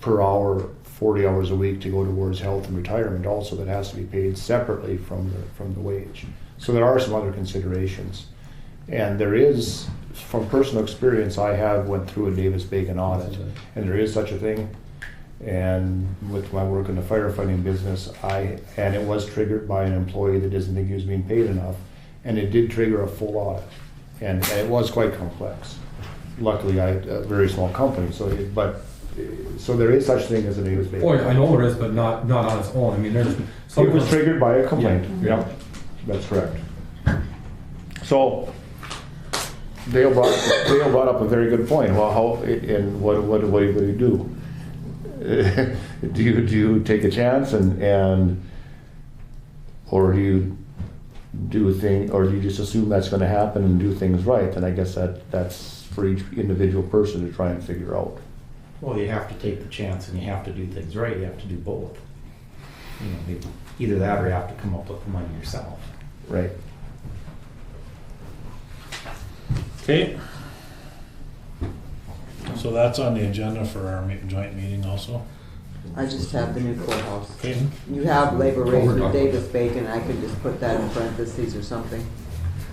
per hour, 40 hours a week to go towards health and retirement also, that has to be paid separately from the wage. So there are some other considerations. And there is, from personal experience, I have went through a Davis-Bacon audit, and there is such a thing. And with my work in the firefighting business, and it was triggered by an employee that doesn't think he was being paid enough, and it did trigger a full audit, and it was quite complex. Luckily, I had a very small company, so there is such thing as a Davis-Bacon. Oh, yeah, I know there is, but not on its own. I mean, there's some. It was triggered by a complaint. Yep, that's correct. So Dale brought up a very good point. Well, what do you do? do you take a chance or do you do you just assume that's going to happen and do things right? And I guess that's for each individual person to try and figure out. Well, you have to take the chance and you have to do things right. You have to do both. You know, either that or you have to come up with the money yourself. Right. Okay. So that's on the agenda for our joint meeting also? I just have the new courthouse. Okay. You have labor rate with Davis-Bacon, I could just put that in parentheses or something.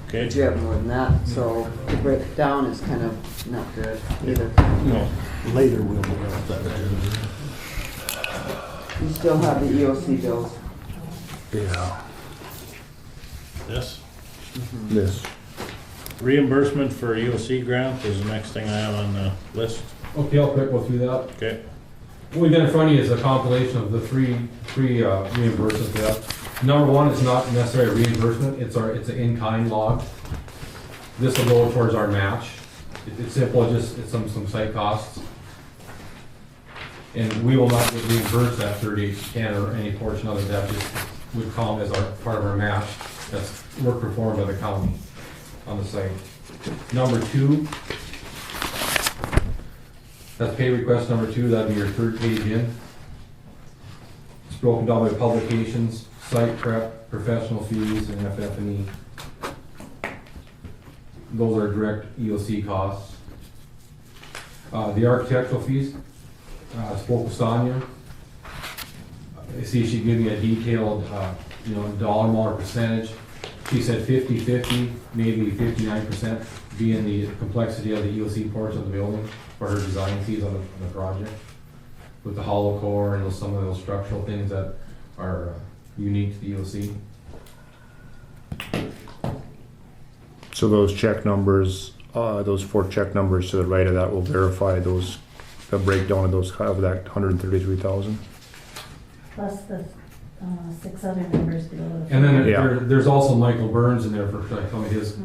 Okay. But you have more than that, so to break it down is kind of not good either. No, later we'll develop that agenda. You still have the EOC bills. Yeah. This This. reimbursement for EOC grant is the next thing I have on the list. Okay, I'll quick go through that. Okay. What we've got in front of you is a compilation of the three reimbursements we have. Number one is not necessarily a reimbursement, it's an in-kind log. This will go towards our match. It's simple, it's some site costs. And we will not get reimbursed that 3810 or any portion of it, that just would count as our part of our match. That's work performed by the county on the site. Number two, that's pay request number two, that'd be your third page in. It's broken down by publications, site prep, professional fees, and FF&E. Those are direct EOC costs. The architectural fees, spoke with Sonia. I see she gave me a detailed, dollar amount or percentage. She said 50-50, maybe 59% being the complexity of the EOC portion of the building for her design fees on the project. With the hollow core and some of those structural things that are unique to the EOC. So those check numbers, those 4 check numbers to the right of that will verify those, the breakdown of those, of that 133,000. Plus the 6 other numbers below. And then Yeah. there's also Michael Burns in there for some of his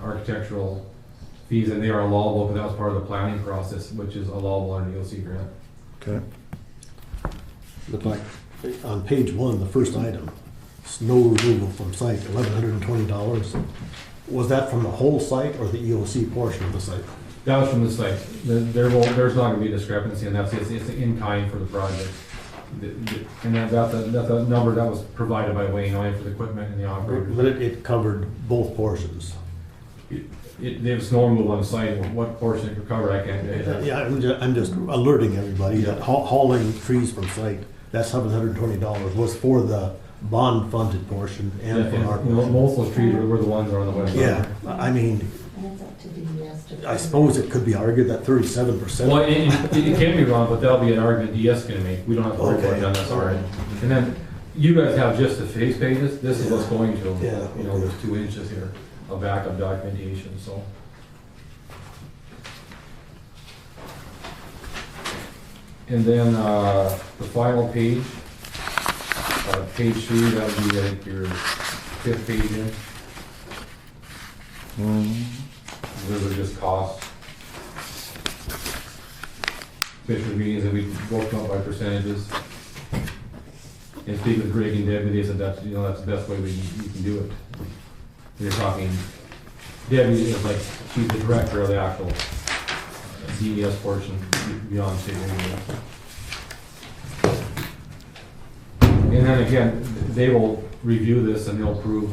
architectural fees, and they are allowable because that was part of the planning process, which is allowable under the EOC grant. Okay. Look like, on page 1, the first item, snow removal from site, $1,120. Was that from the whole site or the EOC portion of the site? That was from the site. There's not gonna be a discrepancy, and it's in kind for the project. And that's a number that was provided by Wayne Owen for the equipment and the operators. But it covered both portions. They have snow removal on site, what portion it could cover, I can't tell you. Yeah, I'm just alerting everybody that hauling trees from site, that's $720 was for the bond-funded portion and for our portion. Most of those trees were the ones that are on the west side. Yeah, I mean, And it's up to DES to. I suppose it could be argued that 37%. Well, it can be wrong, but that'll be an argument DS can make. We don't have to worry about it on this already. And then you guys have just the face pages. This is what's going to. Yeah. There's 2 inches here of backup documentation, so. And then the final page, page 3, that would be like your 5th page in. Those are just costs. Commissioner meetings, and we broke them up by percentages. And speaking with Greg and Debbie, they said that's the best way you can do it. You're talking, Debbie is like, she's the director of the actual DES portion beyond state aid. And then again, they will review this and they'll approve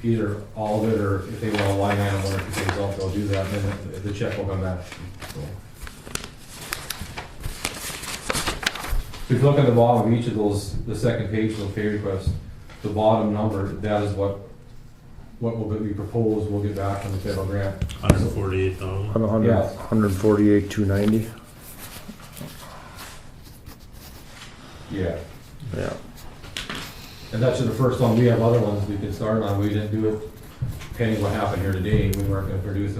either all of it, or if they want a line item, one or 2 things off, they'll do that, and then the check will come back. So if you look at the bottom of each of those, the second page of the pay request, the bottom number, that is what will be proposed, we'll get back from the federal grant. 148,000. Yes. 148,290. Yeah. Yeah. And that's just the first one. We have other ones we could start on. We didn't do it depending what happened here today. We weren't gonna produce,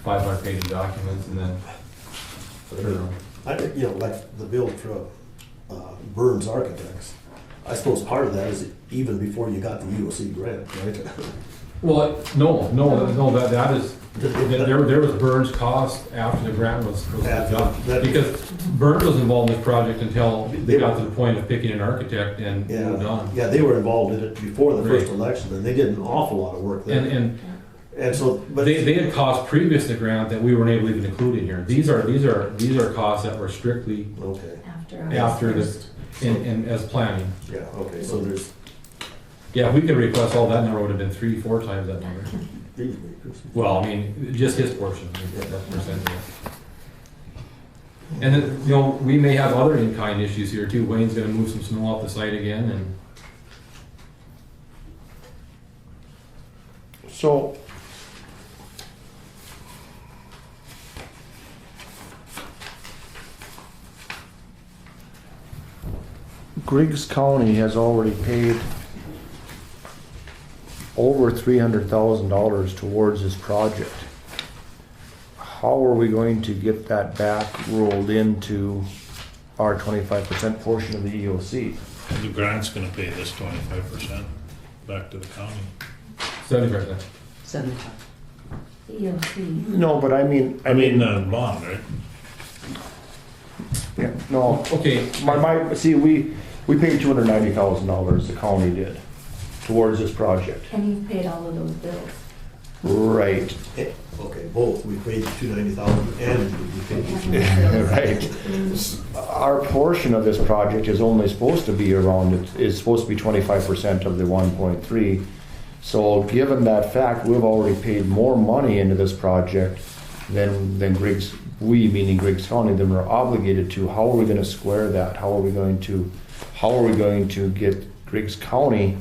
500-page documents and then. Like the bill for Burns Architects, I suppose part of that is even before you got the EOC grant, right? Well, no, that is, there was Burns' cost after the grant was done. Because Burns was involved in this project until they got to the point of picking an architect and moved on. Yeah, they were involved in it before the first Right. election, and they did an awful lot of work there. And so, but They had costs previous to grant that we weren't able to even include in here. These are costs that were strictly okay, after this, and as planning. yeah, okay, so there's Yeah, we could request all that number would have been 3-4 times that number. Well, I mean, just his portion, that percentage. And then, we may have other in-kind issues here too. Wayne's gonna move some snow off the site again, and So, Griggs County has already paid over $300,000 towards this project. How are we going to get that back rolled into our 25% portion of the EOC? The grant's gonna pay this 25% back to the county. 70%. 75. EOC. No, but I mean, I mean, the bond, right? yeah, no. Okay, See, we paid $290,000, the county did, towards this project. And you've paid all of those bills. Right, Okay, both, we paid 290,000 and we paid right. Our portion of this project is only supposed to be is supposed to be 25% of the 1.3. So given that fact, we've already paid more money into this project than Griggs, meaning Griggs County, than we're obligated to. How are we gonna square that? How are we going to get Griggs County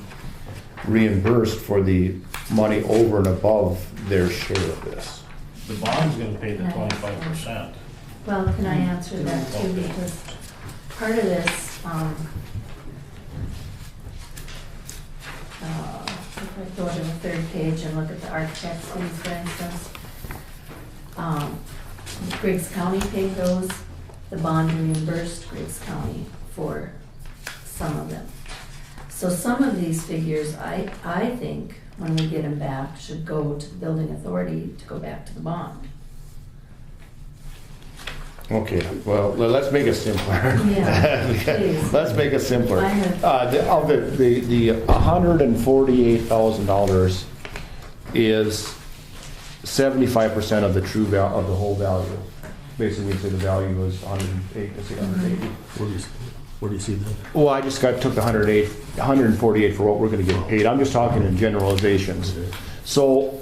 reimbursed for the money over and above their share of this? The bond's gonna pay the 25%. Well, can I answer that too, because part of this, if I go to the third page and look at the architect's fees, for instance, Griggs County paid those, the bond reimbursed Griggs County for some of them. So some of these figures, I think, when we get them back, should go to the building authority to go back to the bond. Okay, well, let's make it simpler. Yeah, please. Let's make it simpler. I have- Of the $148,000 is 75% of the true value, of the whole value. Basically, we say the value is 108, let's say 180. Where do you see that? Well, I just took the 148 for what we're gonna get paid. I'm just talking in generalizations. So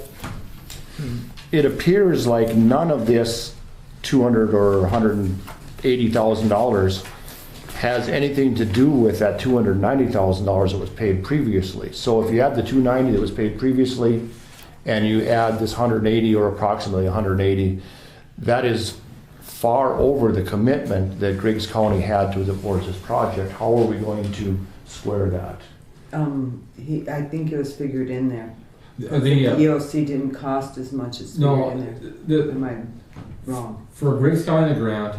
it appears like none of this $200 or $180,000 has anything to do with that $290,000 that was paid previously. So if you add the $290 that was paid previously and you add this 180 or approximately 180, that is far over the commitment that Griggs County had towards this project. How are we going to square that? I think it was figured in there. the, EOC didn't cost as much as figured no, in there. Am the, I wrong? for Griggs County grant,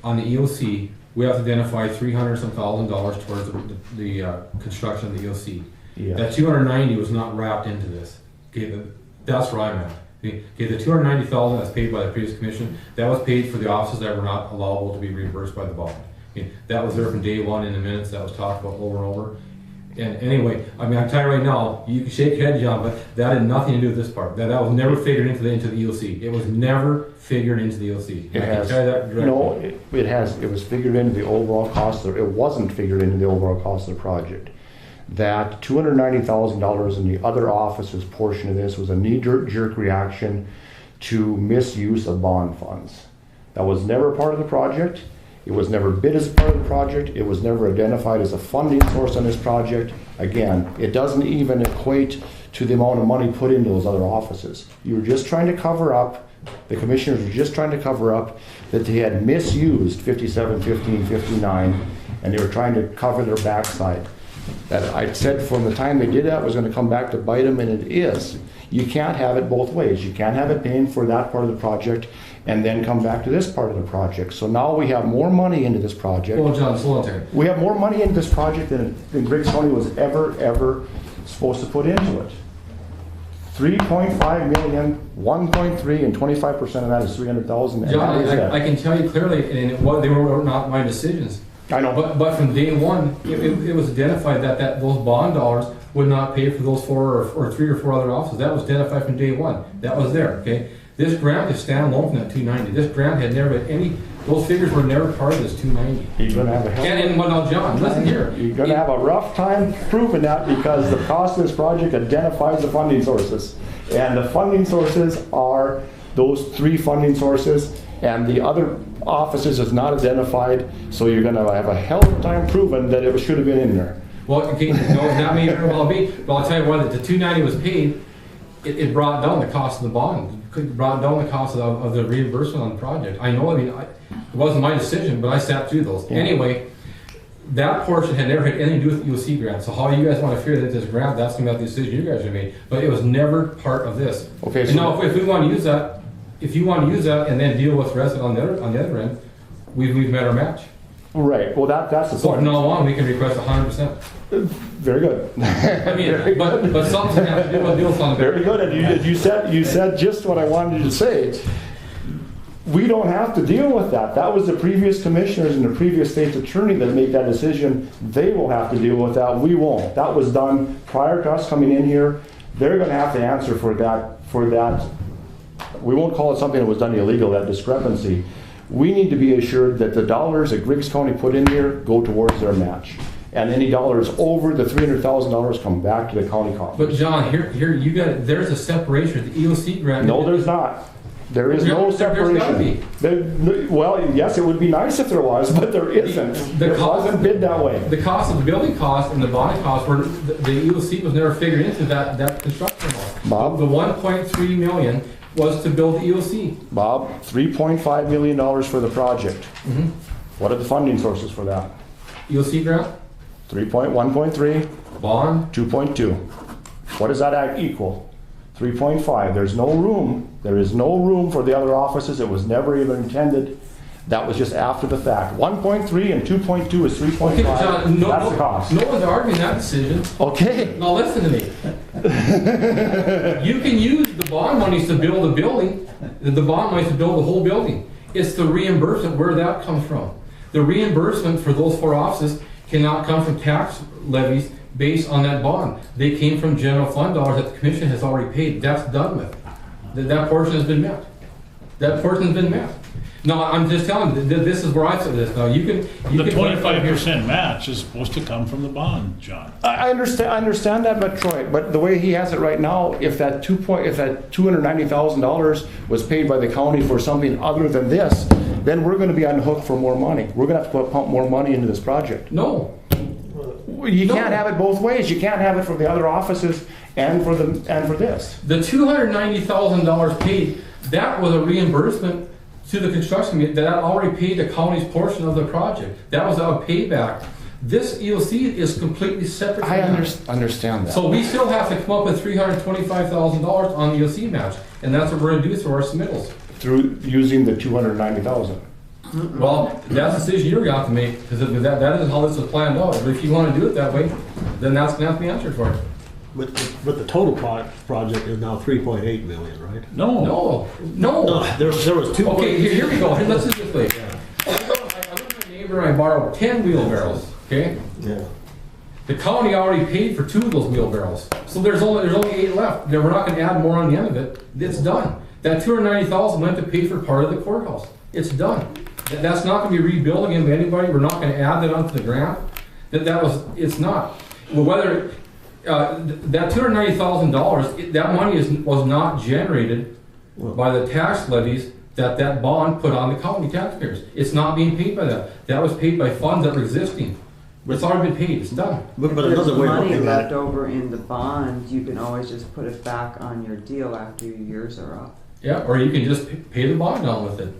on the EOC, we have to identify $300 towards the construction of the EOC. Yeah. That 290 was not wrapped into this. Okay, that's where I'm at. Okay, the 290,000 that's paid by the previous commission, that was paid for the offices that were not allowable to be reimbursed by the bond. Okay, that was there from day one in the minutes, that was talked about over and over. And anyway, I mean, I'm telling you right now, you can shake your head, John, but that had nothing to do with this part. That was never figured into the EOC. It was never figured into the EOC. It I has, can tell you that directly. no, it was figured into the overall cost, it wasn't figured into the overall cost of the project. That $290,000 in the other office's portion of this was a knee-jerk reaction to misuse of bond funds. That was never part of the project. It was never bid as part of the project. It was never identified as a funding source on this project. Again, it doesn't even equate to the amount of money put into those other offices. You were just trying to cover up, the commissioners were just trying to cover up that they had misused 57, 15, 59, and they were trying to cover their backside. That I said from the time they did that was going to come back to bite them, and it is. You can't have it both ways. You can't have it paying for that part of the project and then come back to this part of the project. So now we have more money into this project. Well, John, slow down. We have more money into this project than Griggs County was ever supposed to put into it. 3.5 million, 1.3, and 25% of that is 300,000. John, I can tell you clearly, and they were not my decisions. I know. But from day one, it was identified that those bond dollars would not pay for those four or three or four other offices. That was identified from day one. That was there, okay? This grant is standalone from that 290. This grant had never had any, those figures were never part of this 290. You're gonna have a hell of a- And well, now, John, listen here. You're gonna have a rough time proving that because the cost of this project identifies the funding sources. And the funding sources are those three funding sources, and the other offices is not identified, so you're gonna have a hell of a time proving that it should have been in there. Well, okay, no, that may very well be, but I'll tell you what, the 290 was paid, it brought down the cost of the bond, it brought down the cost of the reimbursement on the project. I know, it wasn't my decision, but I sat through those. Yeah. Anyway, that portion had never had anything to do with the EOC grant, so how you guys want to figure that this grant, that's gonna be the decision you guys have made, but it was never part of this. Okay, And so- now, if we want to use that, if you want to use that and then deal with the rest on the other end, we've met our match. Right, well, that's the So point. from now on, we can request 100%. Very good. I mean, but something has to do with deals on the. Very good, and you said just what I wanted you to say. We don't have to deal with that. That was the previous commissioners and the previous state's attorney that made that decision. They will have to deal with that. We won't. That was done prior to us coming in here. They're gonna have to answer for that. We won't call it something that was done illegal, that discrepancy. We need to be assured that the dollars that Griggs County put in here go towards their match. And any dollars over the $300,000 come back to the county coffers. But John, here, there's a separation, the EOC grant. No, there's not. There is no There's gotta be. separation. Well, yes, it would be nice if there was, but there isn't. It wasn't bid that way. The cost of the building cost and the bonding cost were, the EOC was never figured into that construction loan. Bob? The 1.3 million was to build the EOC. Bob, $3.5 million for the project. Mhm. What are the funding sources for that? EOC grant, 1.3, bond, 2.2. What does that equal? 3.5. There's no room. There is no room for the other offices. It was never even intended. That was just after the fact. 1.3 and 2.2 is 3.5. Okay, John, That's the cost. no one's arguing that decision. Okay. Now listen to me. You can use the bond monies to build a building, the bond monies to build the whole building. It's the reimbursement where that comes from. The reimbursement for those 4 offices cannot come from tax levies based on that bond. They came from general fund dollars that the commission has already paid. That's done with. That portion has been met. That portion has been met. No, I'm just telling you, this is where I said this. Now, you can. The 25% match is supposed to come from the bond, John. I understand that, but Troy, but the way he has it right now, if that $290,000 was paid by the county for something other than this, then we're gonna be on the hook for more money. We're gonna have to pump more money into this project. No. You can't have it both ways. You can't have it for the other offices and for this. The $290,000 paid, that was a reimbursement to the construction, that already paid the county's portion of the project. That was a payback. This EOC is completely separate from I that. understand that. So we still have to come up with $325,000 on the EOC match, and that's what we're gonna do through our submittals. Through using the 290,000. Well, that's a decision you're gonna have to make, because that isn't how this was planned out. But if you wanna do it that way, then that's gonna have to be answered for. But the total project is now 3.8 million, right? No. No. No, there was 2. Okay, here we go. Let's just this way. I went to my neighbor and I borrowed 10 wheelbarrows, okay? Yeah. The county already paid for 2 of those wheelbarrows. So there's only 8 left. Then we're not gonna add more on the end of it. It's done. That $290,000 went to pay for part of the courthouse. It's done. That's not gonna be rebuilt again by anybody. We're not gonna add that onto the grant. It's not. Well, whether, that $290,000, that money was not generated by the tax levies that bond put on the county taxpayers. It's not being paid by that. That was paid by funds that were existing. It's already been paid, it's done. But another way of Money looking left at it, over in the bond, you can always just put it back on your deal after your years are up. Yeah, or you can just pay the bond down with it.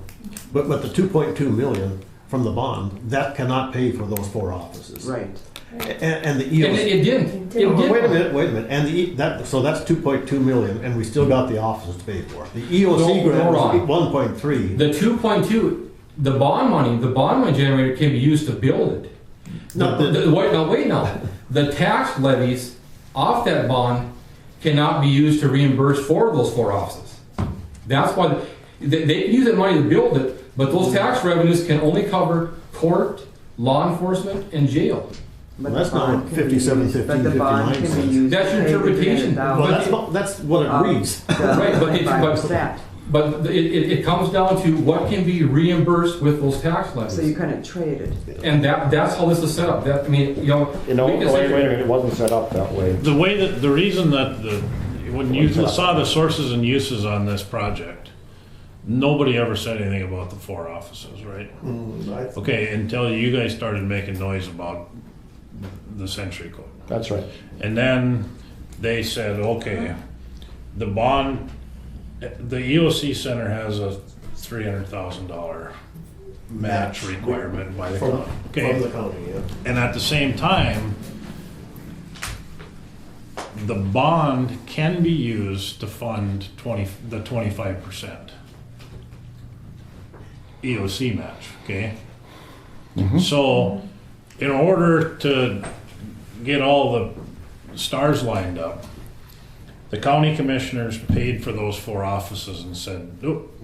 but the 2.2 million from the bond, that cannot pay for those 4 offices. Right. And the And EOC. it didn't. It didn't. Wait a minute, and so that's 2.2 million, and we still got the offices to pay for. The EOC No, grant was Ron. 1.3. The 2.2, the bond money generator can be used to build it. Not the- Wait now. The tax levies off that bond cannot be used to reimburse for those 4 offices. That's why they use that money to build it, but those tax revenues can only cover court, law enforcement, and jail. But Well, that's the not bond what can be used- 57, but the bond 59 can be says. used That's to your pay the interpretation. $300,000 That's what it reads. But it comes down to what can be reimbursed with those tax levies. So you kind of traded. And that's how this is set up. That, I mean, we can Wait say- a minute, it wasn't set up that way. The reason that when you saw the sources and uses on this project, nobody ever said anything about the 4 offices, right? Okay, until you guys started making noise about the Century Code. That's right. And then they said, okay, the bond, the EOC Center has a $300,000 match requirement by the county. From the county, yeah. And at the same time, the bond can be used to fund the 25% EOC match, okay? So, in order to get all the stars lined up, the county commissioners paid for those 4 offices and said, nope,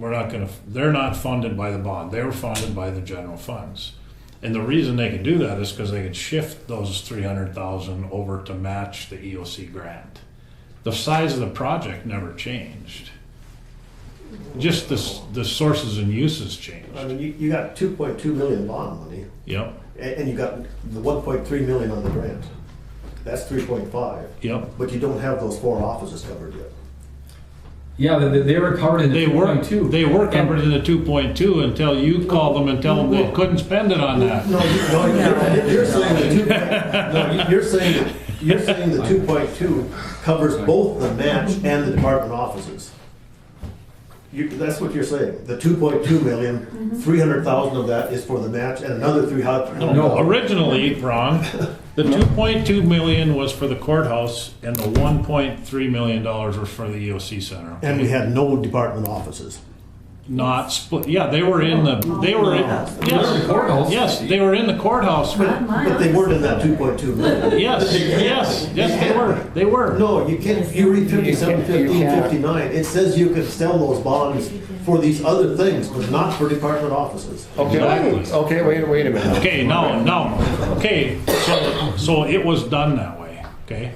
they're not funded by the bond. They were funded by the general funds. And the reason they could do that is because they could shift those $300,000 over to match the EOC grant. The size of the project never changed. Just the sources and uses changed. I mean, you got 2.2 million bond money, Yep, and you got the 1.3 million on the grant. That's 3.5. yep. But you don't have those 4 offices covered yet. Yeah, they were covered in the They were 2.2. They were covered in the 2.2 until you called them and tell them they couldn't spend it on that. No, you're saying the 2. No, you're saying the 2.2 covers both the match and the department offices. That's what you're saying. The 2.2 million, 300,000 of that is for the match, and another 300. No, originally, wrong. The 2.2 million was for the courthouse, and the 1.3 million dollars was for the EOC Center. And we had no department offices. Not split. Yeah, they were in the. They were in. Yes, courthouse. yes, they were in the courthouse. But they weren't in that 2.2 million. Yes, yes, yes, they were. They were. No, you can't. If you read 57, 15, 59, it says you can sell those bonds for these other things, but not for department offices. Okay, wait a minute. Okay, no. Okay, so it was done that way. Okay.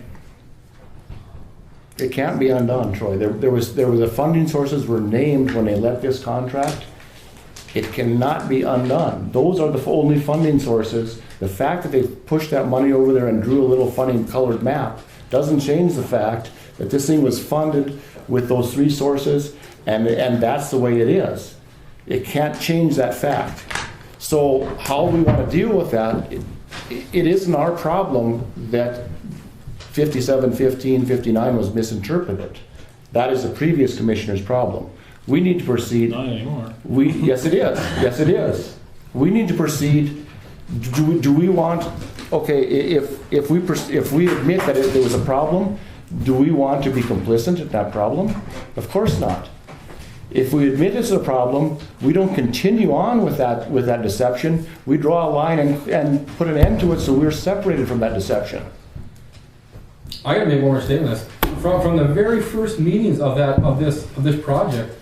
It can't be undone, Troy. There was the funding sources were named when they let this contract. It cannot be undone. Those are the only funding sources. The fact that they pushed that money over there and drew a little funny colored map doesn't change the fact that this thing was funded with those 3 sources, and that's the way it is. It can't change that fact. So how we want to deal with that, it isn't our problem that 57, 15, 59 was misinterpreted. That is the previous commissioner's problem. We need to proceed. Not anymore. Yes, it is. Yes, it is. We need to proceed. Do we want? Okay, if we admit that there was a problem, do we want to be complicit in that problem? Of course not. If we admit it's a problem, we don't continue on with that deception. We draw a line and put an end to it, so we're separated from that deception. I gotta make one more statement. From the very first meetings of this project,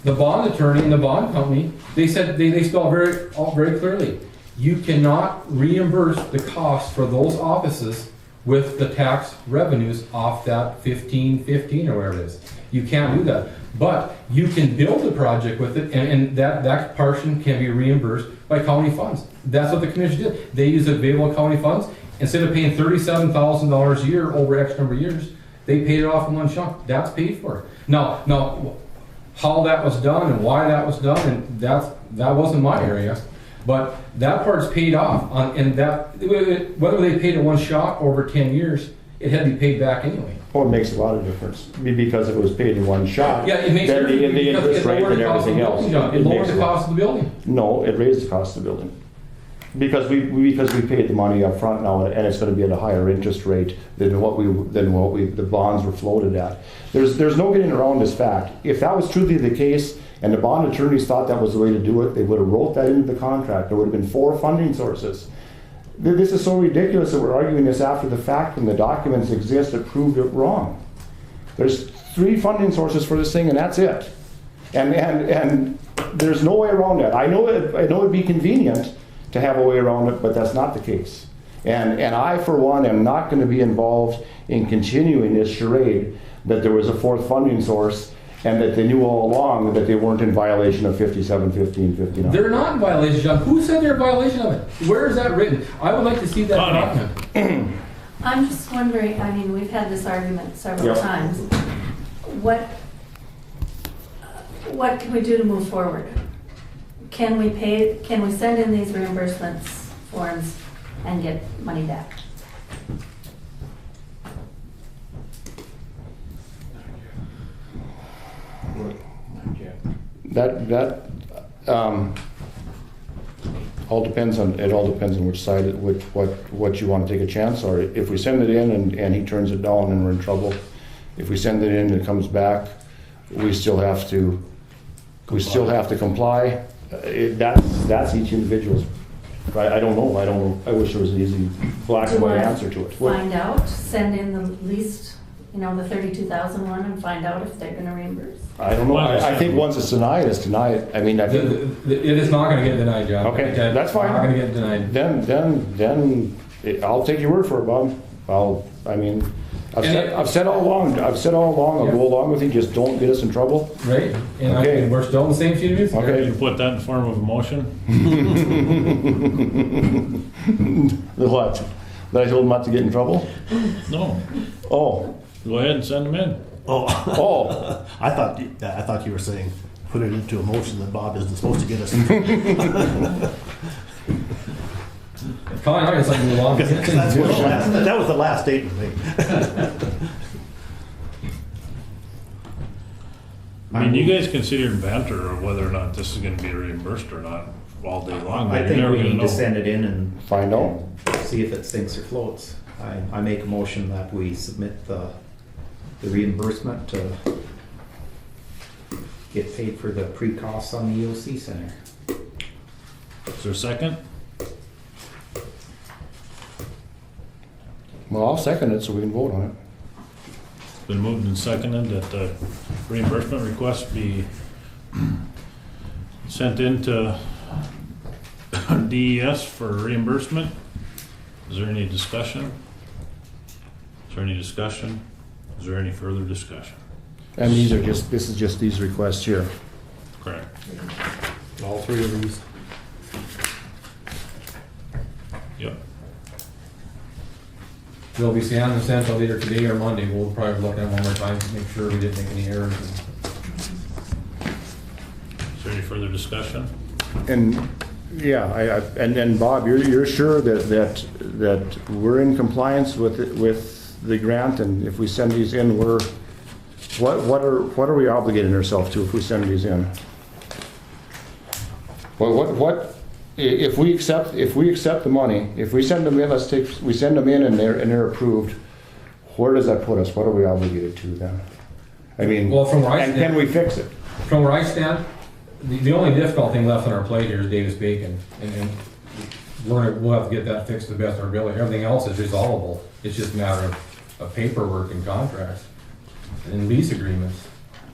the bond attorney and the bond company, they said they spelled very clearly, you cannot reimburse the cost for those offices with the tax revenues off that 1515 or whatever it is. You can't do that. But you can build the project with it, and that portion can be reimbursed by county funds. That's what the commission did. They used available county funds. Instead of paying $37,000 a year over X number of years, they paid it off in one chunk. That's paid for. Now, how that was done and why that was done, and that wasn't my area. But that part's paid off, and that whether they paid it one shot over 10 years, it had to be paid back anyway. Well, it makes a lot of difference because if it was paid in one shot, yeah, it makes then the interest rate and everything else. It lowered the cost of the building. No, it raised the cost of the building. Because we paid the money up front now, and it's going to be at a higher interest rate than what the bonds were floated at. There's no getting around this fact. If that was truly the case, and the bond attorneys thought that was the way to do it, they would have wrote that into the contract. There would have been 4 funding sources. This is so ridiculous that we're arguing this after the fact when the documents exist that proved it wrong. There's 3 funding sources for this thing, and that's it. And there's no way around that. I know it'd be convenient to have a way around it, but that's not the case. And I, for one, am not going to be involved in continuing this charade that there was a 4th funding source and that they knew all along that they weren't in violation of 57, 15, 59. They're not in violation, John. Who said they're in violation of it? Where is that written? I would like to see that document. I'm just wondering, I mean, we've had this argument several times. What can we do to move forward? Can we send in these reimbursements forms and get money back? that, all depends on which side, what you want to take a chance, or if we send it in and he turns it down, then we're in trouble. If we send it in and it comes back, we still have to comply. That's each individual's. I don't know. I wish there was an easy black Do and you white wanna answer to it. Find out, send in the least, the 32,000 one and find out if they're gonna reimburse. I don't know. I think once it's denied, it's denied. I mean, I think. It is not gonna get denied, John. Okay, that's fine. Not gonna get denied. Then I'll take your word for it, Bob. I've said all along, I'll go along with you, just don't get us in trouble. Right? And Okay. we're still in the same sheet of music. Okay. You put that in form of a motion? The what? That I told him not to get in trouble? No. Oh. Go ahead and send them in. Oh. I thought you were saying, put it into a motion that Bob isn't supposed to get us. Fine, I guess I can move on. That was the last statement made. I mean, you guys can sit here and banter or whether or not this is gonna be reimbursed or not all day long. but I you're think never we gonna need know. to send it in and Find out. see if it sinks or floats. I make a motion that we submit the reimbursement to get paid for the pre-costs on the EOC center. Is there a second? Well, I'll second it so we can vote on it. It's been moved and seconded that the reimbursement request be sent in to DES for reimbursement. Is there any discussion? Is there any discussion? Is there any further discussion? And this is just these requests here. Correct. All three of these. Yep. They'll be sent either today or Monday. We'll probably look at it one more time to make sure we didn't make any errors. Is there any further discussion? And yeah, and Bob, you're sure that we're in compliance with the grant, and if we send these in, what are we obligating ourselves to if we send these in? What if we accept the money? If we send them in, we send them in and they're approved. Where does that put us? What are we obligated to then? I mean, Well, from where I and stand- can we fix it? From where I stand, the only difficult thing left on our plate here is Davis-Bacon, and we'll have to get that fixed to the best of our ability. Everything else is resolvable. It's just a matter of paperwork and contracts and lease agreements.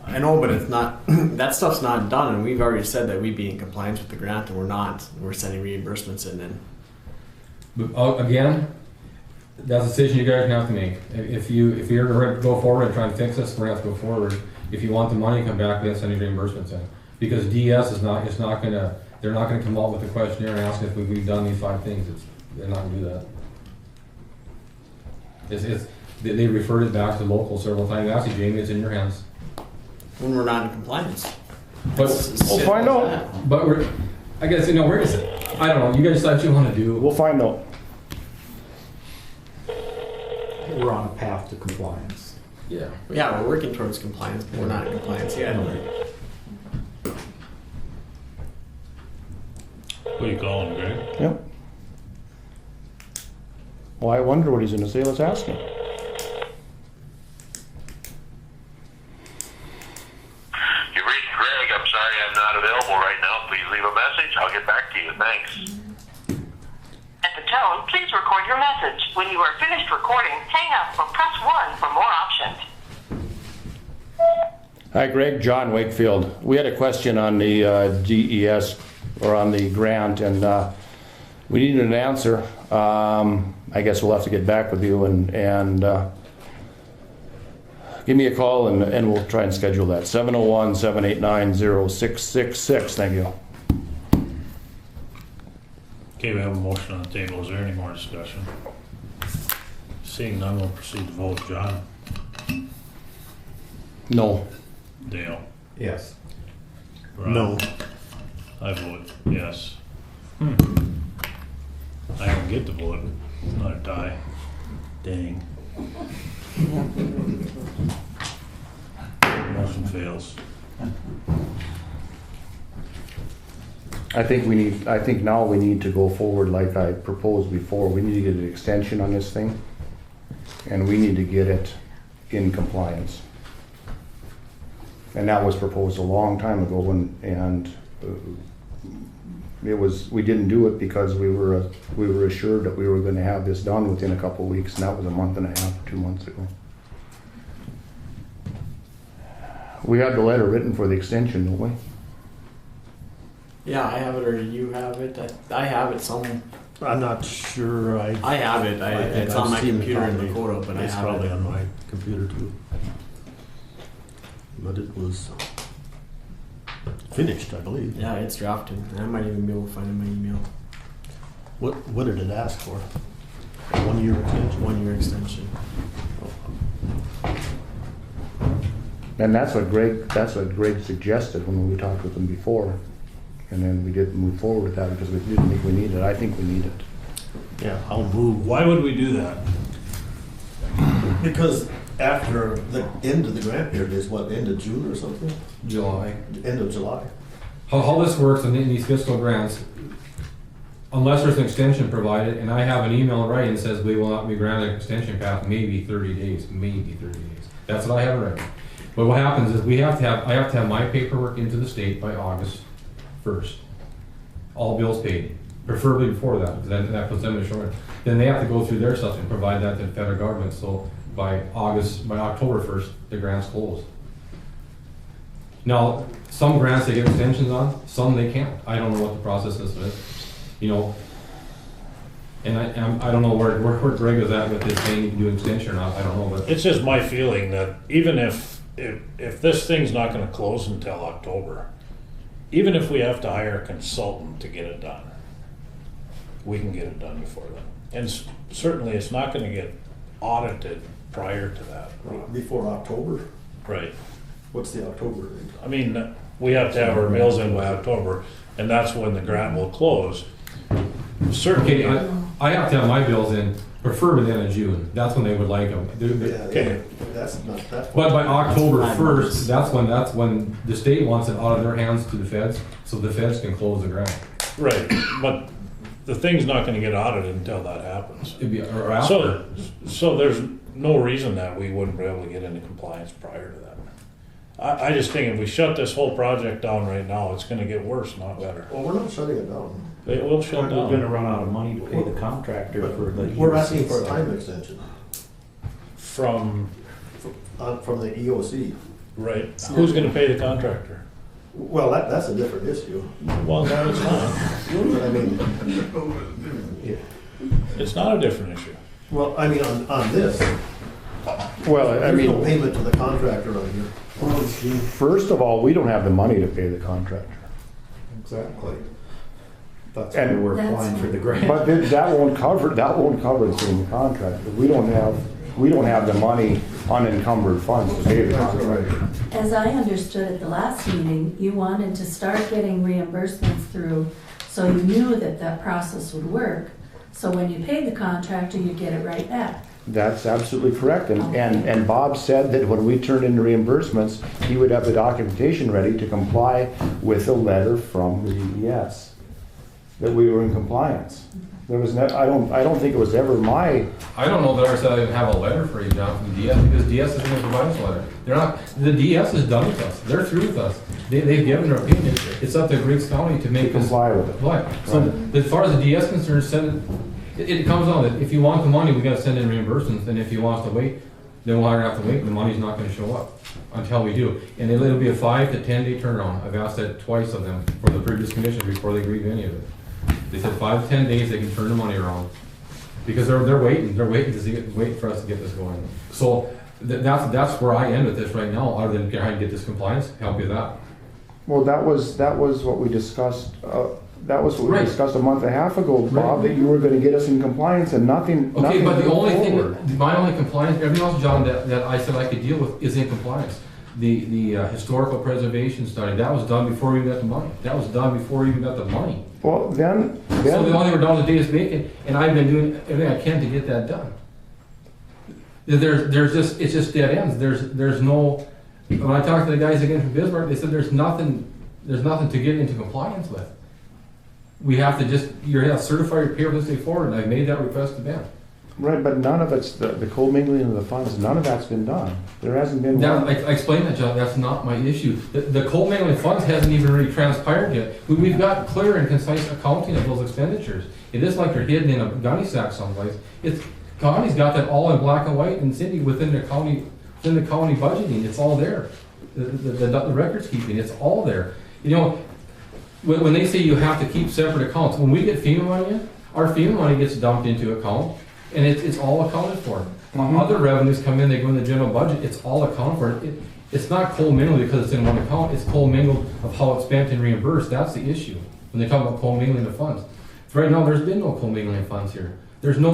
I know, but it's not, that stuff's not done, and we've already said that we'd be in compliance with the grant, and we're not. We're sending reimbursements in, and But again, that's a decision you guys are gonna have to make. If you're ready to go forward and try and fix this, we're gonna have to go forward. If you want the money, come back, then send your reimbursements in. Because DS they're not gonna come out with a questionnaire and ask if we've done these 5 things. They're not gonna do that. They referred it back to local several times. Actually, Jamie, it's in your hands. when we're not in compliance. But We'll find out. But I guess, we're just, I don't know, you guys decide what you wanna do. We'll find out. We're on a path to compliance. Yeah. Yeah, we're working towards compliance, but we're not in compliance yet. What are you calling, Greg? Yep. Well, I wonder what he's gonna say. Let's ask him. You've reached Greg. I'm sorry I'm not available right now. Please leave a message. I'll get back to you. Thanks. At the tone, please record your message. When you are finished recording, hang up or press 1 for more options. Hi, Greg. John Wakefield. We had a question on the DES or on the grant, and we needed an answer. I guess we'll have to get back with you and give me a call, and we'll try and schedule that. 701-789-0666. Thank you. Okay, we have a motion on the table. Is there any more discussion? Seeing none, we'll proceed to vote. John? No. Dale? Yes. Ron? No. I vote yes. I don't get to vote. It's not a tie. Dang. Motion fails. I think now we need to go forward like I proposed before. We need to get an extension on this thing, and we need to get it in compliance. And that was proposed a long time ago, we didn't do it because we were assured that we were gonna have this done within a couple of weeks, and that was a month and a half, 2 months ago. We had the letter written for the extension, don't we? Yeah, I have it, or you have it. I have it somewhere. I'm not sure I have it. It's on my computer in Dakota, but I It's have probably it. on my computer too. But it was finished, I believe. Yeah, it's drafted. I might even be able to find it in my email. What did it ask for? A 1 year extension? 1 year extension. And that's what Greg suggested when we talked with him before. And then we didn't move forward with that because we didn't think we needed it. I think we need it. Yeah, I'll move. Why would we do that? Because after the end of the grant period is what, end of June or something? July. End of July. How this works in these fiscal grants, unless there's an extension provided, and I have an email in writing that says we will not be granted an extension past maybe 30 days, That's what I have in writing. But what happens is I have to have my paperwork into the state by August 1st. All bills paid, preferably before that, because that puts them in short. Then they have to go through their stuff and provide that to the federal government, so by October 1st, the grant's closed. Now, some grants they get extensions on, some they can't. I don't know what the process is, and I don't know where Greg is at with this saying you can do an extension or not, I don't know, but. It's just my feeling that even if this thing's not gonna close until October, even if we have to hire a consultant to get it done, we can get it done before then. And certainly it's not gonna get audited prior to that. Before October? Right. What's the October date? I mean, we have to have our bills in by October, and that's when the grant will close. Certainly. Okay, I have to have my bills in, preferably the end of June. That's when they would like them. Okay. That's not that. But by October 1st, that's when the state wants it out of their hands to the feds, so the feds can close the grant. Right, but the thing's not gonna get audited until that happens. It'd be, or after. So there's no reason that we wouldn't be able to get into compliance prior to that. I just think if we shut this whole project down right now, it's gonna get worse, not better. Well, we're not shutting it down. It will shut We're gonna down run out of money to pay the contractor for the. We're asking for a time extension from, from the EOC. right, who's gonna pay the contractor? Well, that's a different issue. Well, no, it's not. But I mean, It's not a different issue. well, I mean, on this, Well, I there's no mean, payment to the contractor on here. first of all, we don't have the money to pay the contractor. Exactly. That's And- why we're applying for the grant. But that won't cover the contractor. We don't have the money unencumbered funds to pay the contractor. As I understood at the last meeting, you wanted to start getting reimbursements through, so you knew that that process would work. So when you paid the contractor, you'd get it right back. That's absolutely correct. And Bob said that when we turned into reimbursements, he would have the documentation ready to comply with a letter from the DES, that we were in compliance. There was I don't think it was ever my, I don't know that I ever said I didn't have a letter for you, John, from the DS, because DS isn't gonna provide us a letter. They're not, the DS is done with us. They're through with us. They've given their opinion. It's up to Griggs County to make us comply with it. comply. So as far as the DS is concerned, it comes on that if you want the money, we gotta send in reimbursements, and if you want us to wait, then we'll have to wait, and the money's not gonna show up until we do. And it'll be a 5 to 10 day turnaround. I've asked that twice of them for the previous commission before they agreed to any of it. They said 5 to 10 days they can turn the money around. Because they're waiting for us to get this going. So that's where I end with this right now, other than trying to get this compliance, help you with that. well, that was what we discussed, Right. discussed a month and a half ago, Bob, that you were gonna get us in compliance and nothing Okay, but the moved only forward. thing, my only compliance, everything else, John, that I said I could deal with is in compliance. The historical preservation study, that was done before we even got the money. That was done before we even got the money. Well, then. So the only thing we're down to Davis Bacon, and I've been doing everything I can to get that done. It's just dead ends. There's no, when I talked to the guys again from Bismarck, they said there's nothing to get into compliance with. we have to just, you have to certify your paper this day forward, and I've made that request to Ben. Right, but none of it's, the commingling of the funds, none of that's been done. There hasn't been Now, one. I explained that, John, that's not my issue. The commingling of funds hasn't even really transpired yet. We've got clear and concise accounting of those expenditures. It isn't like they're hidden in a gunny sack someplace. Connie's got that all in black and white, and Cindy within the county budgeting, it's all there. The records keeping, it's all there. You know, when they say you have to keep separate accounts, when we get FEMA money in, our FEMA money gets dumped into account, and it's all accounted for. Other revenues come in, they go in the general budget, it's all accounted for. It's not co-mingled because it's in one account, it's co-mingled of how it's spent and reimbursed. That's the issue when they talk about co-mingling of funds. Right now, there's been no co-mingling of funds here. There's no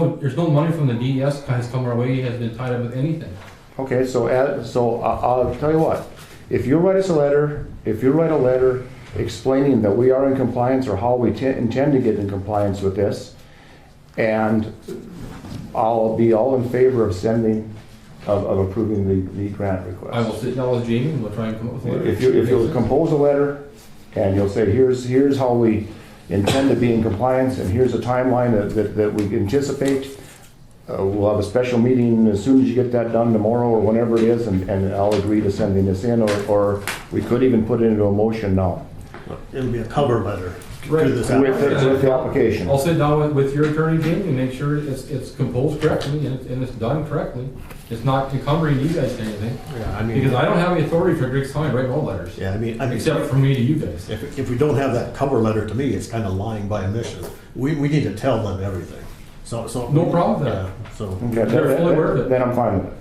money from the DES has come our way, has been tied up with anything. Okay, so I'll tell you what, if you write a letter explaining that we are in compliance or how we intend to get in compliance with this, and I'll be all in favor of approving the grant request. I will sit down with Jamie and we'll try and come up with a letter. If you'll compose a letter and you'll say, here's how we intend to be in compliance, and here's a timeline that we anticipate. We'll have a special meeting as soon as you get that done tomorrow or whenever it is, and I'll agree to sending this in, or we could even put it into a motion now. It'll be a cover letter Right. to this With application. the application. I'll sit down with your attorney, Jamie, and make sure it's composed correctly and it's done correctly. It's not encumbering you guys to anything. Yeah, I mean, Because I don't have the authority for Griggs County to write no letters. yeah, I mean, Except for me to you guys. if we don't have that cover letter, to me, it's kind of lying by omission. We need to tell them everything. So No problem with that. Yeah, so. Okay, They're fully aware of it. then I'm fine with it.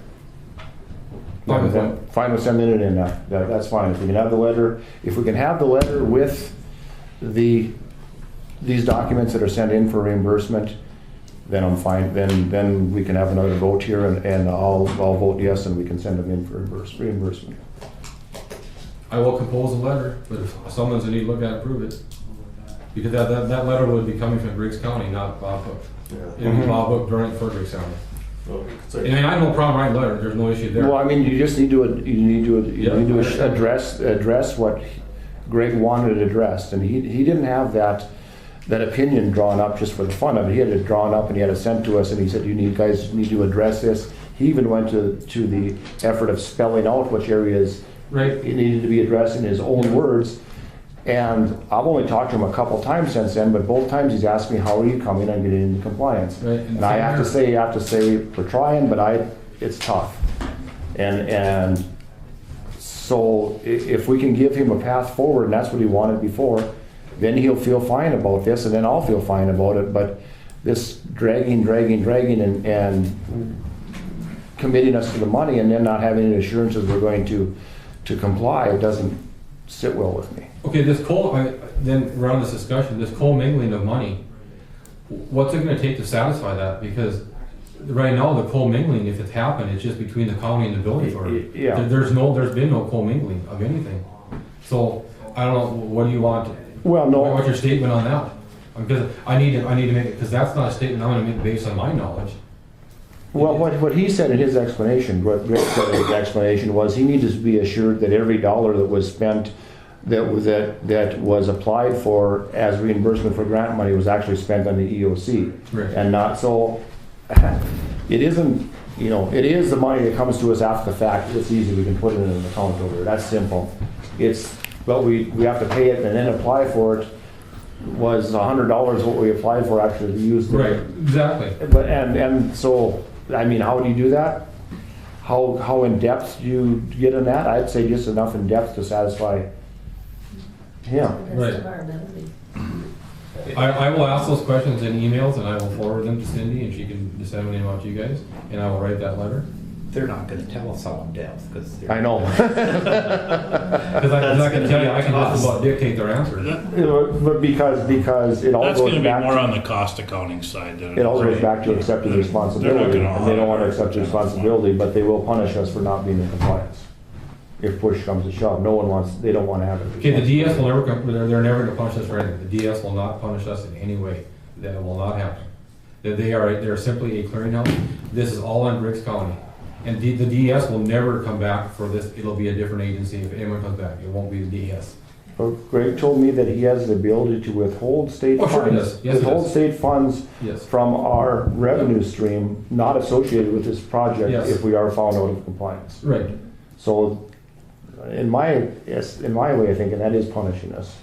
Fine with what? Fine with sending it in, that's fine. If we can have the letter with these documents that are sent in for reimbursement, then I'm fine, then we can have another vote here, and I'll vote yes, and we can send them in for reimbursement. I will compose a letter, but if someone's in need to look at it, approve it. Because that letter would be coming from Griggs County, not Bob Hook. It would be Bob Hook running for Griggs County. And I have no problem writing letters, there's no issue there. Well, I mean, you just need to address what Greg wanted addressed, and he didn't have that opinion drawn up just for the fun of it. He had it drawn up and he had it sent to us, and he said, you guys need to address this. He even went to the effort of spelling out which areas it needed to be addressed in his own words. And I've only talked to him a couple times since then, but both times he's asked me, how are you coming on getting into compliance? Right. And I have to say we're trying, but it's tough. And so if we can give him a path forward, and that's what he wanted before, then he'll feel fine about this, and then I'll feel fine about it. But this dragging and committing us to the money and then not having any assurances we're going to comply, it doesn't sit well with me. Okay, then around this discussion, this co-mingling of money, what's it gonna take to satisfy that? Because right now, the co-mingling, if it's happened, it's just between the county and the building authority. Yeah. There's been no co-mingling of anything. So, I don't know, what do you want? Well, no. What's your statement on that? Because I need to make it, because that's not a statement I'm gonna make based on my knowledge. Well, what he said in his explanation, what Rick said in his explanation was he needed to be assured that every dollar that was spent, that was applied for as reimbursement for grant money was actually spent on the EOC. Right. And not, so, it isn't, it is the money that comes to us after the fact. It's easy, we can put it in an account over there, that's simple. But we have to pay it and then apply for it. Was $100 what we applied for actually to use? Right, exactly. But, and so, I mean, how do you do that? How in depth do you get in that? I'd say just enough in depth to satisfy him. Right. I will ask those questions in emails and I will forward them to Cindy and she can disseminate them out to you guys, and I will write that letter. They're not gonna tell us how in depth, because I know. Because I'm not gonna tell you, I can just about dictate their answers. But because it all That's goes gonna be back. more on the cost accounting side than. It all goes back to accepting responsibility, They're not and they don't want to gonna accept responsibility, but they will punish us for not being in compliance. If push comes to shove, they don't want to have it. Okay, the DS will never come, they're never gonna punish us for anything. The DS will not punish us in any way. That will not happen. They're simply a clearinghouse. This is all in Griggs County. And the DS will never come back for this. It'll be a different agency if anyone comes back. It won't be the DS. Greg told me that he has the ability to withhold state Oh, sure he funds. does. Yes, he Withhold does. state funds Yes. from our revenue stream, not associated with this project, Yes. if we are found out of compliance. Right. So, in my way of thinking, that is punishing us.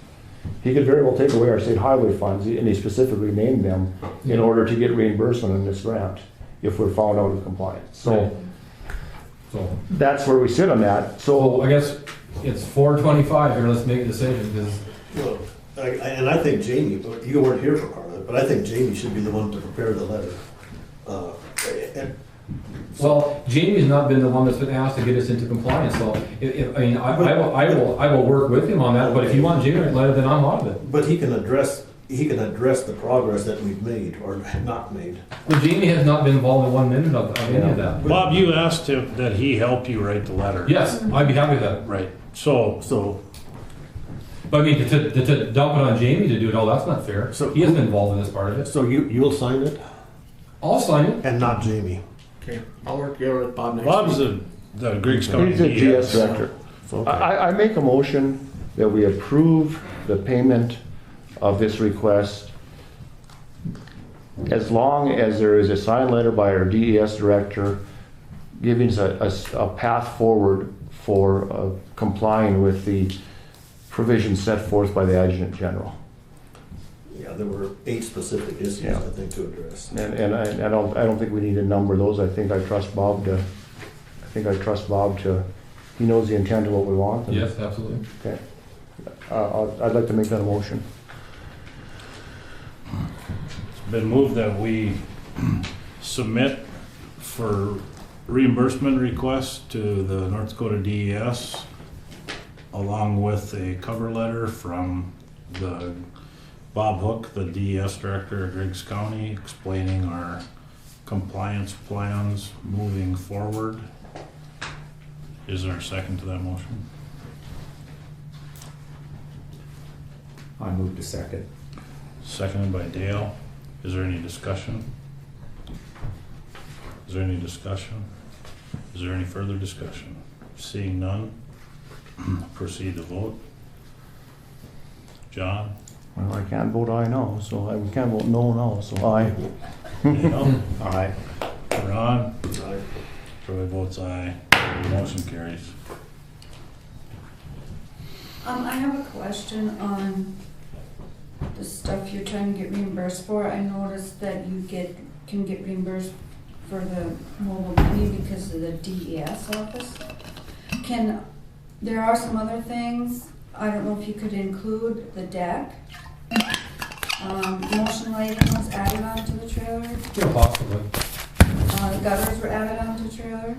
He could very well take away our state highway funds, and he specifically named them in Yeah. order to get reimbursement in this grant, if we're found out of compliance. So, Right. So, that's where we sit on that. so I guess it's 4:25 here, let's make a decision, because Well, and I think Jamie, you weren't here for part of it, but I think Jamie should be the one to prepare the letter. And well, Jamie's not been the one that's been asked to get us into compliance, so I will work with him on that, but if you want Jamie to let it, then I'm out of it. But he can address the progress that we've made or not made. But Jamie has not been involved in 1 minute of any of that. Bob, you asked him that he help you write the letter. Yes, I'd be happy with that. Right, so, So, But I mean, to dump it on Jamie to do it all, that's not fair. So- He hasn't been involved in this part of it. so you'll sign it I'll sign it. and not Jamie. Okay, I'll work together with Bob next Bob's week. the Griggs County He's the GS DS. director. So, I make a motion that we approve the payment of this request as long as there is a signed letter by our DES director giving us a path forward for complying with the provisions set forth by the adjutant general. yeah, there were 8 specific issues, Yeah. I think, to address. And I don't think we need to number those. I think I trust Bob to, he knows the intent of what we want. and- Yes, absolutely. Okay. I'd like to make that a motion. It's been moved that we submit for reimbursement request to the North Dakota DES along with a cover letter from the Bob Hook, the DES director of Griggs County, explaining our compliance plans moving forward. Is there a second to that motion? I move to second. Seconded by Dale. Is there any discussion? Is there any discussion? Is there any further discussion? Seeing none, proceed to vote. John? Well, I can't vote aye now, so I can't vote no now, so aye. Dale? Aye. Ron? Aye. Troy votes aye. Motion carries. I have a question on the stuff you're trying to get reimbursed for. I noticed that you can get reimbursed for the mobile money because of the DES office. There are some other things, I don't know if you could include the deck. Motion lighting was added onto the trailer. Yeah, possibly. The gutters were added onto the trailer.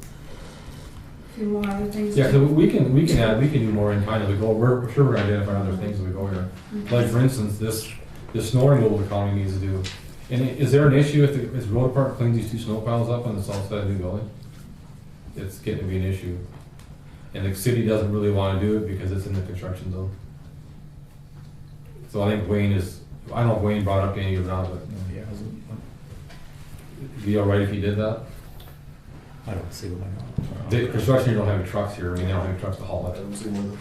A few more other things. Yeah, so we can do more in time as we go. We're sure we're gonna identify other things as we go here. Like for instance, this snow removal the county needs to do. And is there an issue if the road department cleans these 2 snow piles up on the south side of the new building? It's getting to be an issue. And the city doesn't really wanna do it because it's in the construction zone. So I think I don't know if Wayne brought up any of it or not, but he hasn't. It'd be all right if he did that? I don't see why not. The construction, you don't have any trucks here, I mean, they don't have any trucks to haul I it. don't see one.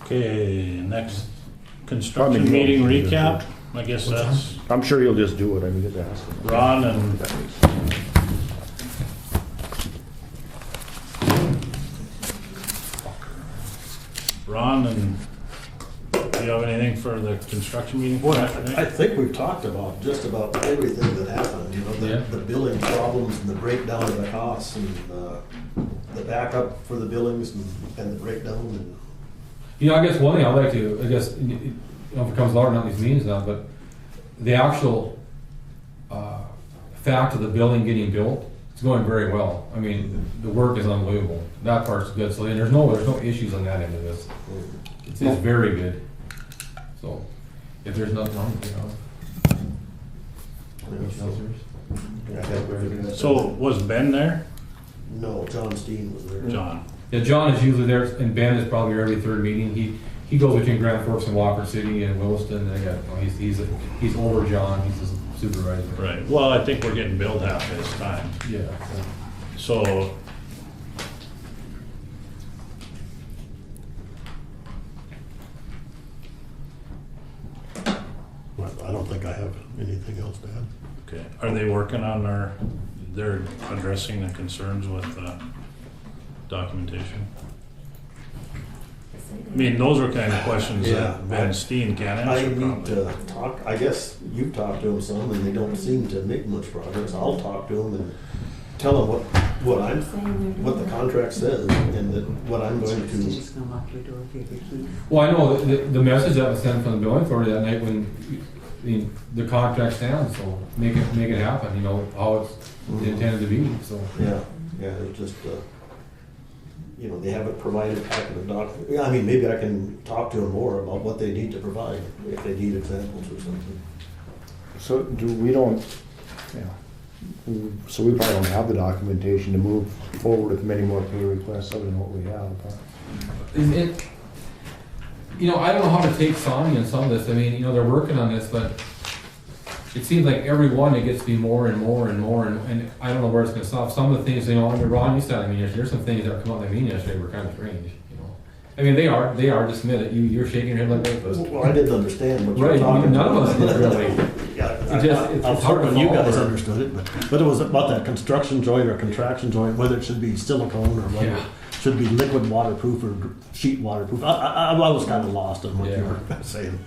Okay, next construction meeting recap. I guess that's I'm sure he'll just do it, I mean, just ask him. Ron and do you have anything for the construction meeting? Well, I think we've talked about just about everything that happened, Yeah. the billing problems and the breakdown of the costs and the backup for the billings and the breakdown and. I guess one thing I'd like to, if it comes out or not in these meetings now, but the actual fact of the building getting built, it's going very well. I mean, the work is unbelievable. That part's good, so and there's no issues on that end of this. It's very good. So, if there's nothing wrong with it, So was Ben there? No, John Steen was there. John. Yeah, John is usually there, and Ben is probably every third meeting. He goes between Grand Forks and Walker City and Williston. And he's over John. He's the supervisor. Right, well, I think we're getting billed half his time, Yeah. so. I don't think I have anything else to add. Okay, are they working on they're addressing the concerns with documentation? I mean, those are kind of questions Yeah, that Ben Steen can't I answer need probably. to talk, I guess you've talked to them some and they don't seem to make much progress. I'll talk to them and tell them what the contract says and that what I'm going You're to. just gonna lock your door if you have your key. Well, I know the message that was sent from the building authority that night when the contract stands, so make it happen, you know, how it's intended to be, so. Yeah, it's just, you know, they haven't provided back in the doc. Yeah, I mean, maybe I can talk to them more about what they need to provide, if they need examples or something. So we don't, so we probably don't have the documentation to move forward with many more pay requests other than what we have. But You know, I don't know how to take Sonia and some of this, I mean, you know, they're working on this, but it seems like every one, it gets to be more and more and more, and I don't know where it's gonna stop. Some of the things, you know, I mean, Ron, you said, I mean, there's some things that come out in the meeting yesterday were kind of strange, you know. I mean, they are, just admit it, you're shaking your head like this. Well, I didn't understand what you were Right, talking about. none of us did really. Yeah, It's I'm hard to hoping you follow guys or- understood it, but it was about that construction joint or contraction joint, whether it should be silicone or whether Yeah. it should be liquid waterproof or sheet waterproof. I was kind of lost on what you Yeah. were saying.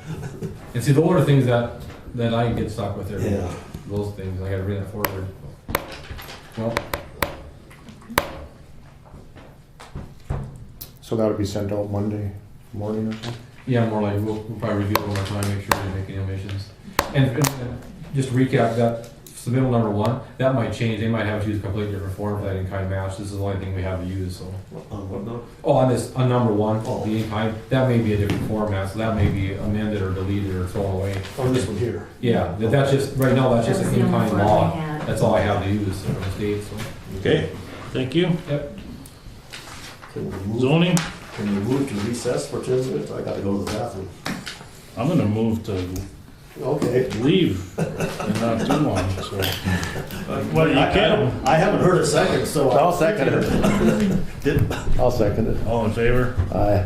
And see, those are things that I get stuck with there. Yeah. Those things, I gotta bring that forward. Well, so that would be sent out Monday morning or something? yeah, more like, we'll probably review it one more time, make sure we didn't make any omissions. And just to recap, that submittal number 1, that might change, they might have to use a completely different form for that in-kind match, this is the only thing we have to use, so. On what now? Oh, on number 1, Oh. the in-kind, that may be a different format, so that may be amended or deleted or thrown away. On this one here. Yeah, that's just, right now, that's just That an was the only in-kind form law, we had. that's all I have to use from the state, so. Okay, thank you. Yep. Can we move, Zoning, can we move to recess for 10 minutes? I gotta go to the bathroom. I'm gonna move to Okay. leave and not too long, so. Well, you can. I haven't heard a second, so. I'll second it. Did- I'll second it. All in favor? Aye.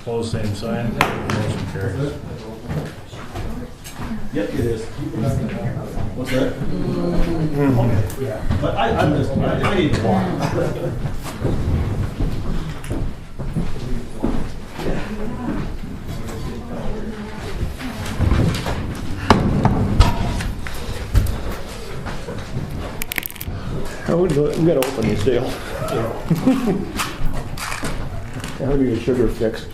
Pose same sign. Motion carries. Yep, it is. What's that? Okay, yeah. But I need to walk. We gotta open this deal. How do you get sugar fixed?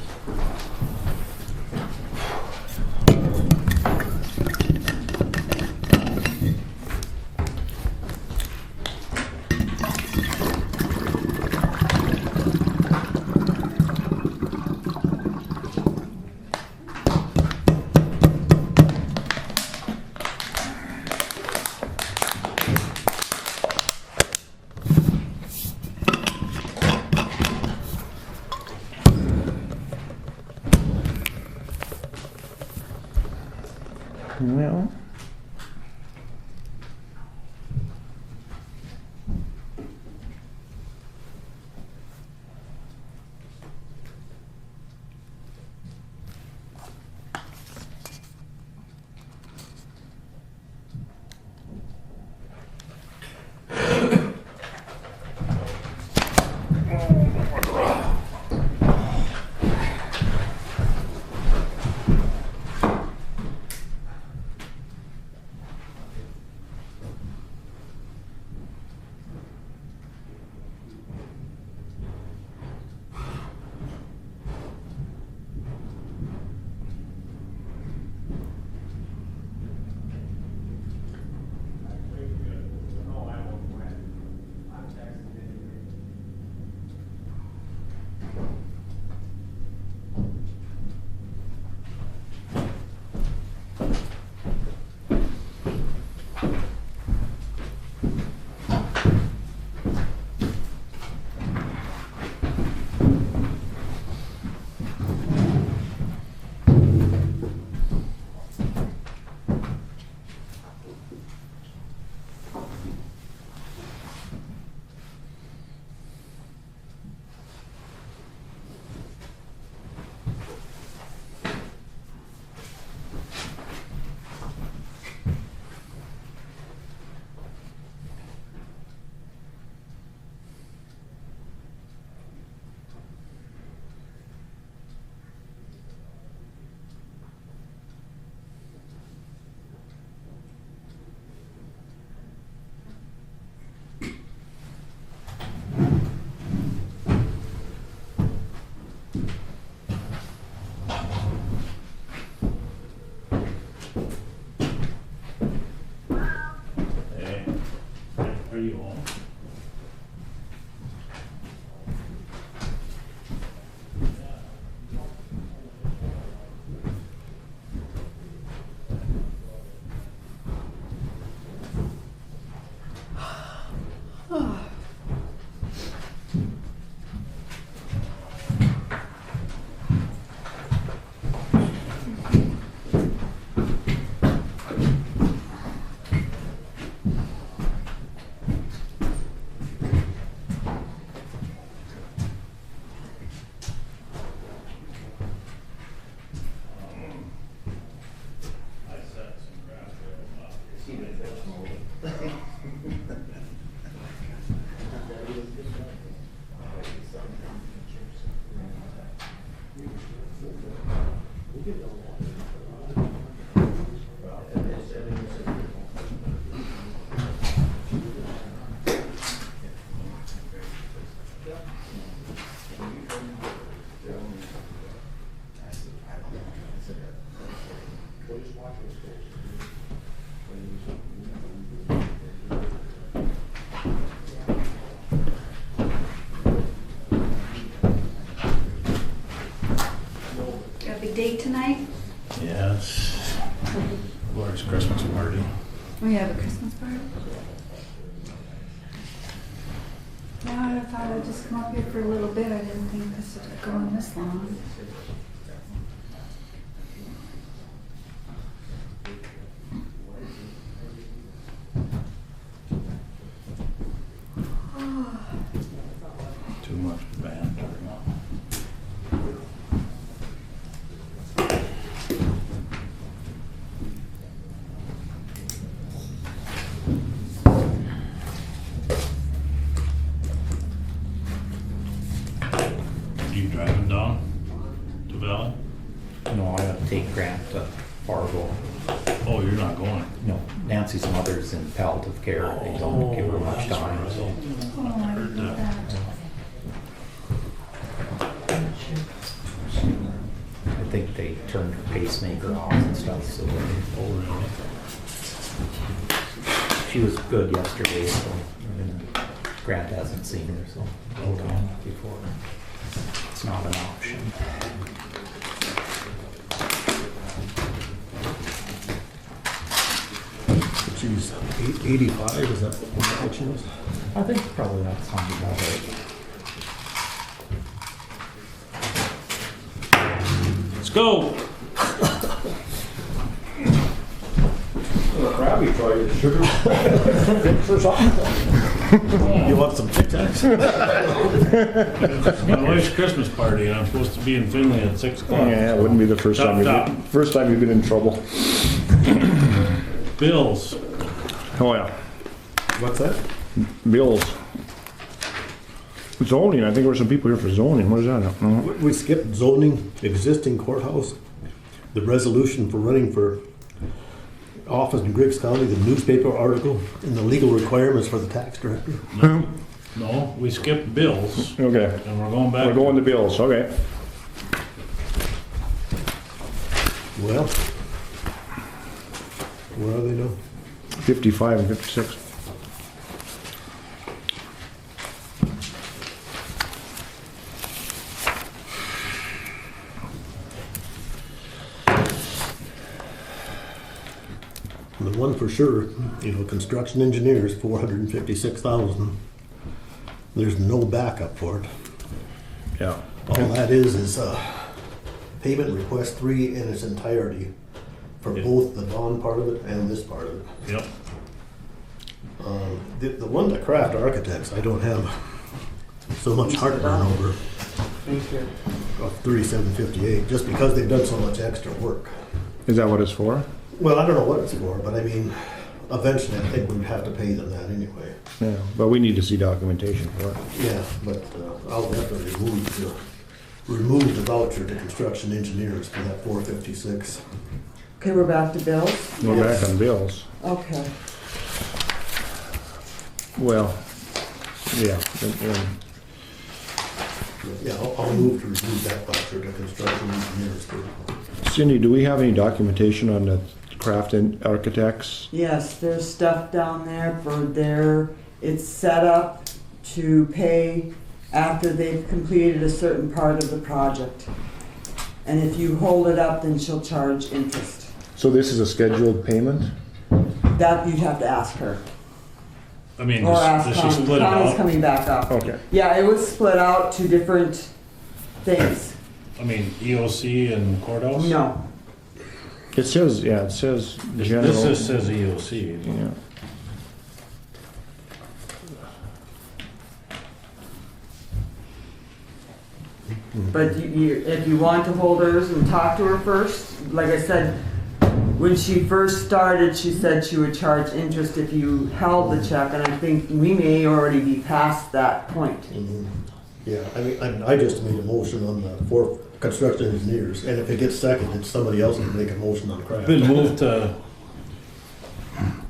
you home? Got a big date tonight? Yeah, it's Laura's Christmas party. We have a Christmas party? Yeah, I thought I'd just come up here for a little bit. I didn't think this would go on this long. Too much banter. You driving down to Valley? No, I have to take Grant to Fargo. Oh, you're not going? No, Nancy's mother's in palliative care. They don't give her much time, so. Oh, I didn't know that. I think they turned her pacemaker off and stuff, so. Oh, really? She was good yesterday, so. Grant hasn't seen her, so. Hold on before. It's not an option. She's 85, is that what she was? I think probably that sounds about right. Let's go! Probably try your sugar fix or something. You want some Tic Tacs? It's my wife's Christmas party, and I'm supposed to be in Finley at 6 o'clock. Yeah, it wouldn't be the first Chop, time chop. you've been in trouble. Bills. Oh, yeah. What's that? Bills. Zoning, I think there were some people here for zoning. What is that? No. We skipped zoning, existing courthouse, the resolution for running for office in Griggs County, the newspaper article, and the legal requirements for the tax director. No, we skipped bills, Okay. and we're going back. We're going to bills, okay. Well, where are they now? 55 and 56. The one for sure, construction engineers, 456,000. There's no backup for it. Yeah. All that is payment request 3 in its entirety for both the bond part of it and this part of it. Yep. The one that Craft Architects, I don't have so much heartburn over. Thank you. 3758, just because they've done so much extra work. Is that what it's for? Well, I don't know what it's for, but I mean, eventually I think we'd have to pay them that anyway. Yeah, but we need to see documentation for it. Yeah, but I'll definitely remove the voucher to construction engineers for that 456. Okay, we're back to bills? We're back on bills. Okay. Well, yeah. Yeah, I'll move to remove that voucher to construction engineers for. Cindy, do we have any documentation on the Craft and Architects? Yes, there's stuff down there for their It's set up to pay after they've completed a certain part of the project. And if you hold it up, then she'll charge interest. So this is a scheduled payment? That you'd have to ask her. I mean, Or ask does she Connie. split it Connie's out? coming back up. Okay. Yeah, it was split out to different things. I mean, EOC and courthouse? No. It says, yeah, it says general. This just says EOC. Yeah. But if you want to hold hers and talk to her first, like I said, when she first started, she said she would charge interest if you held the check, and I think we may already be past that point. Yeah, I mean, I just made a motion on the for construction engineers, and if it gets seconded, somebody else can make a motion on craft. Been moved to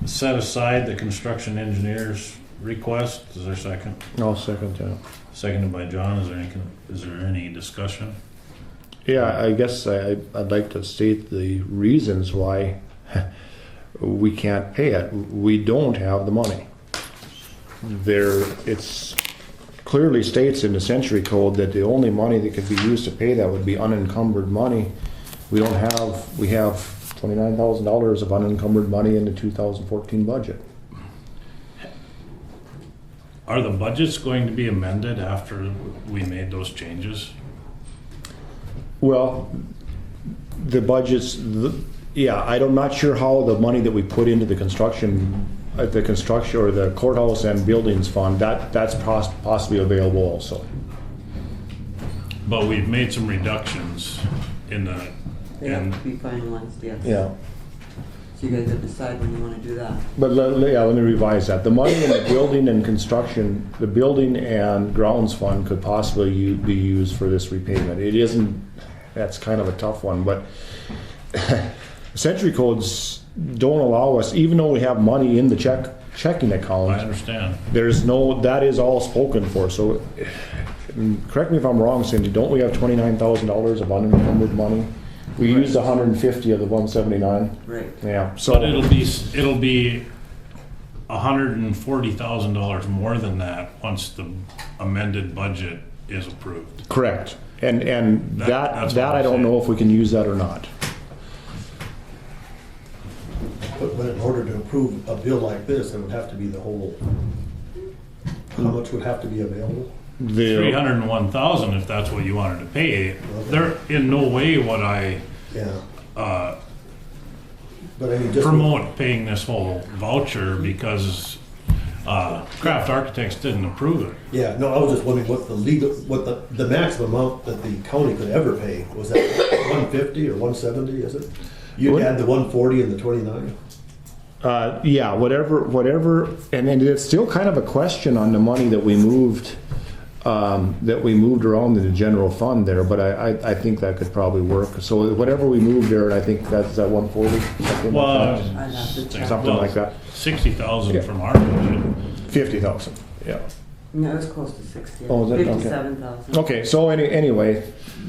set aside the construction engineer's request. Is there a second? I'll second that. Seconded by John. Is there any discussion? Yeah, I guess I'd like to state the reasons why we can't pay it. We don't have the money. It's clearly states in the Century Code that the only money that could be used to pay that would be unencumbered money. We have $29,000 of unencumbered money in the 2014 budget. Are the budgets going to be amended after we made those changes? Well, the budgets, yeah, I'm not sure how the money that we put into the construction or the courthouse and buildings fund, that's possibly available also. But we've made some reductions in the, They have to be finalized, yes. Yeah. So you guys have to decide when you wanna do that. But let me revise that. The money in the building and construction, the building and grounds fund could possibly be used for this repayment. It isn't, that's kind of a tough one, but Century Codes don't allow us, even though we have money in the checking account. I understand. That is all spoken for. So correct me if I'm wrong, Cindy, don't we have $29,000 of unencumbered money? We used 150 of the 179. Right. Yeah. So But it'll be $140,000 more than that once the amended budget is approved. correct. And That's what that I I'm don't saying. know if we can use that or not. But in order to approve a bill like this, it would have to be the whole, how much would have to be available? The 301,000 if that's what you wanted to pay. There in no way would I Yeah, but I mean, just. promote paying this whole voucher because Craft Architects didn't approve it. Yeah, no, I was just wondering what the maximum amount that the county could ever pay, was that 150 or 170, is it? You had the 140 and the 29? yeah, whatever, and it's still kind of a question on the money that we moved around in the general fund there, but I think that could probably work. So whatever we moved there, I think that's at 140, something Well, like that. I'd have to check. Something like that. 60,000 Yeah. from our budget. 50,000, yeah. No, it was close to 60. Oh, is it? Okay. 57,000. Okay, so anyway,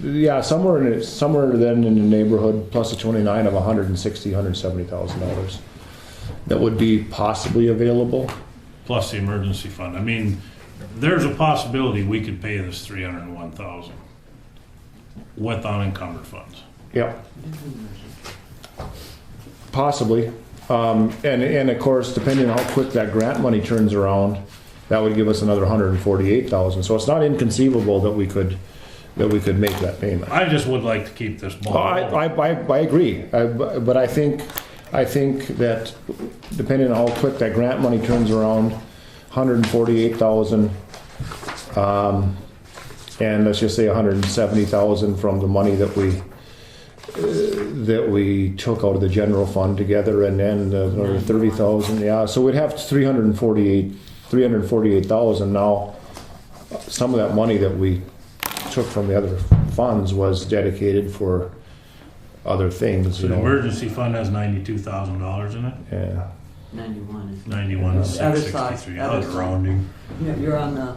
yeah, somewhere then in the neighborhood, plus a 29 of $170,000 that would be possibly available. Plus the emergency fund. I mean, there's a possibility we could pay this 301,000 with unencumbered funds. Yeah. Possibly. And of course, depending on how quick that grant money turns around, that would give us another 148,000. So it's not inconceivable that we could make that payment. I just would like to keep this ball rolling. I agree. But I think that depending on how quick that grant money turns around, 148,000, and let's just say 170,000 from the money that we took out of the general fund together, and then another 30,000. Yeah, so we'd have 348,000. Now, some of that money that we took from the other funds was dedicated for other things. So the emergency fund has $92,000 in it. Yeah. 91 is. 91 is Other 663. side, I was other side. rounding. Yeah, you're on the,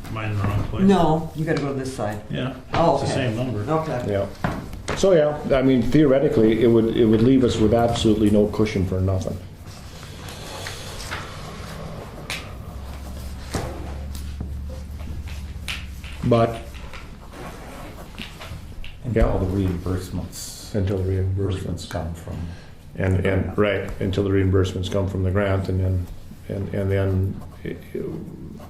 Am I in the wrong place? no, you gotta go to this side. Yeah. Oh, It's the okay. same number. Okay. Yeah. So yeah, I mean, theoretically, it would leave us with absolutely no cushion for nothing. But Until the reimbursements. until the reimbursements Reimbursements come from. and right, until the reimbursements come from the grant, and then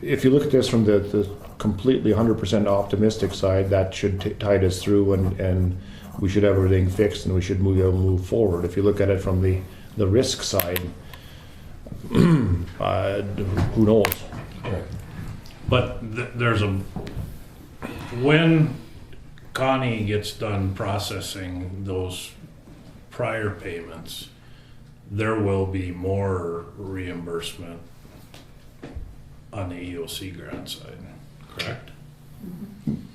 if you look at this from the completely 100% optimistic side, that should tide us through, and we should have everything fixed, and we should move forward. If you look at it from the risk side, who knows? But there's when Connie gets done processing those prior payments, there will be more reimbursement on the EOC grant side, correct?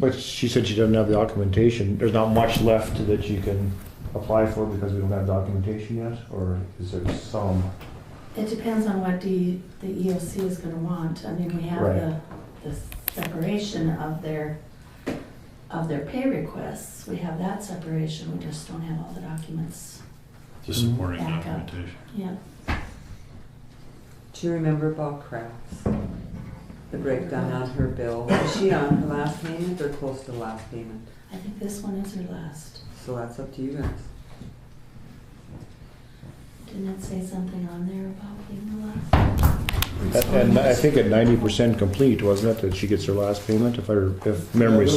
But she said she doesn't have the documentation. There's not much left that you can apply for because we don't have documentation yet, or is there some? It depends on what the EOC is gonna want. I mean, we have Right. the separation of their pay requests. We have that separation, we just don't have all the documents. The supporting Back up. documentation. Yeah. Do you remember about Crafts? The breakdown on her bill. Is she on her last payment or close to the last payment? I think this one is her last. So that's up to you guys. Didn't it say something on there about being the last? And I think at 90% complete, wasn't it, that she gets her last payment, if memory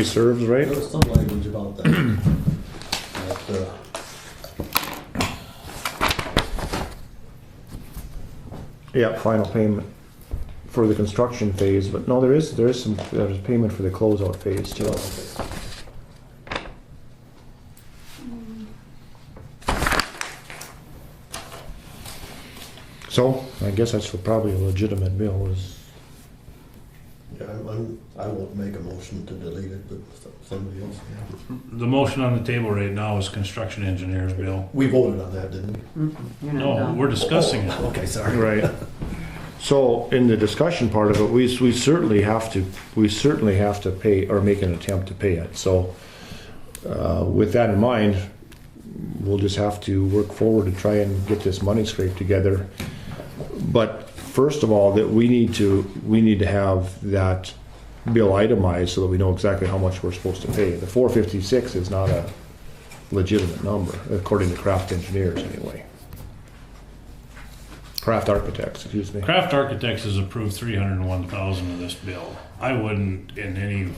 serves right? There was some language about that. That, Yeah, final payment for the construction phase, but no, there's payment for the closeout phase too. So, I guess that's probably a legitimate bill, is, yeah, I won't make a motion to delete it, but somebody else can. The motion on the table right now is construction engineer's bill. We voted on that, didn't we? You're not No, done. we're discussing it. Okay, sorry. right. So, in the discussion part of it, we certainly have to pay, or make an attempt to pay it, so, with that in mind, we'll just have to work forward to try and get this money scraped together. But first of all, that we need to have that bill itemized so that we know exactly how much we're supposed to pay. The 456 is not a legitimate number, according to Craft Engineers anyway. Craft Architects, excuse me. Craft Architects has approved 301,000 of this bill. I wouldn't in any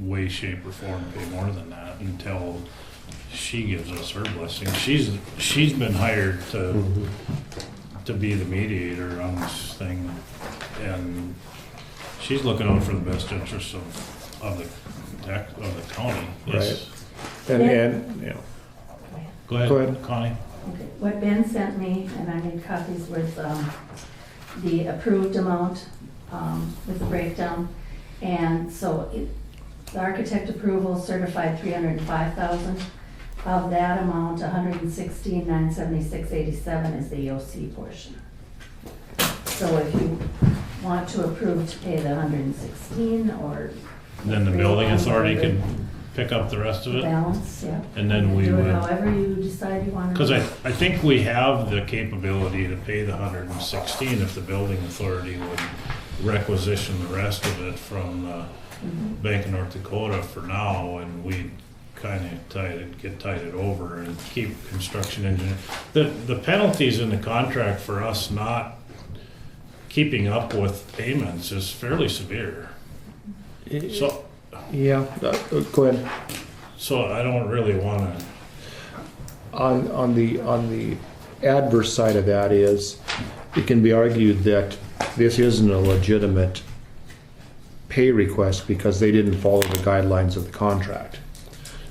way, shape, or form pay more than that until she gives us her blessing. She's been hired to be the mediator on this thing, and she's looking out for the best interests of the county. Yes. Right. And you know, Go ahead, Go ahead. Connie. Okay, what Ben sent me, and I made copies with the approved amount with the breakdown. And so the architect approval certified 305,000. Of that amount, 116,976.87 is the EOC portion. So if you want to approve to pay the 116 or. Then the building authority can pick up the rest of it. Balance, yeah. And then we Do it would, however you decide you want to. because I think we have the capability to pay the 116 if the building authority would requisition the rest of it from the Bank of North Dakota for now, and we kind of get tied over and keep construction engineer. The penalties in the contract for us not keeping up with payments is fairly severe. So, yeah, go ahead. so I don't really want to. On the adverse side of that is, it can be argued that this isn't a legitimate pay request because they didn't follow the guidelines of the contract.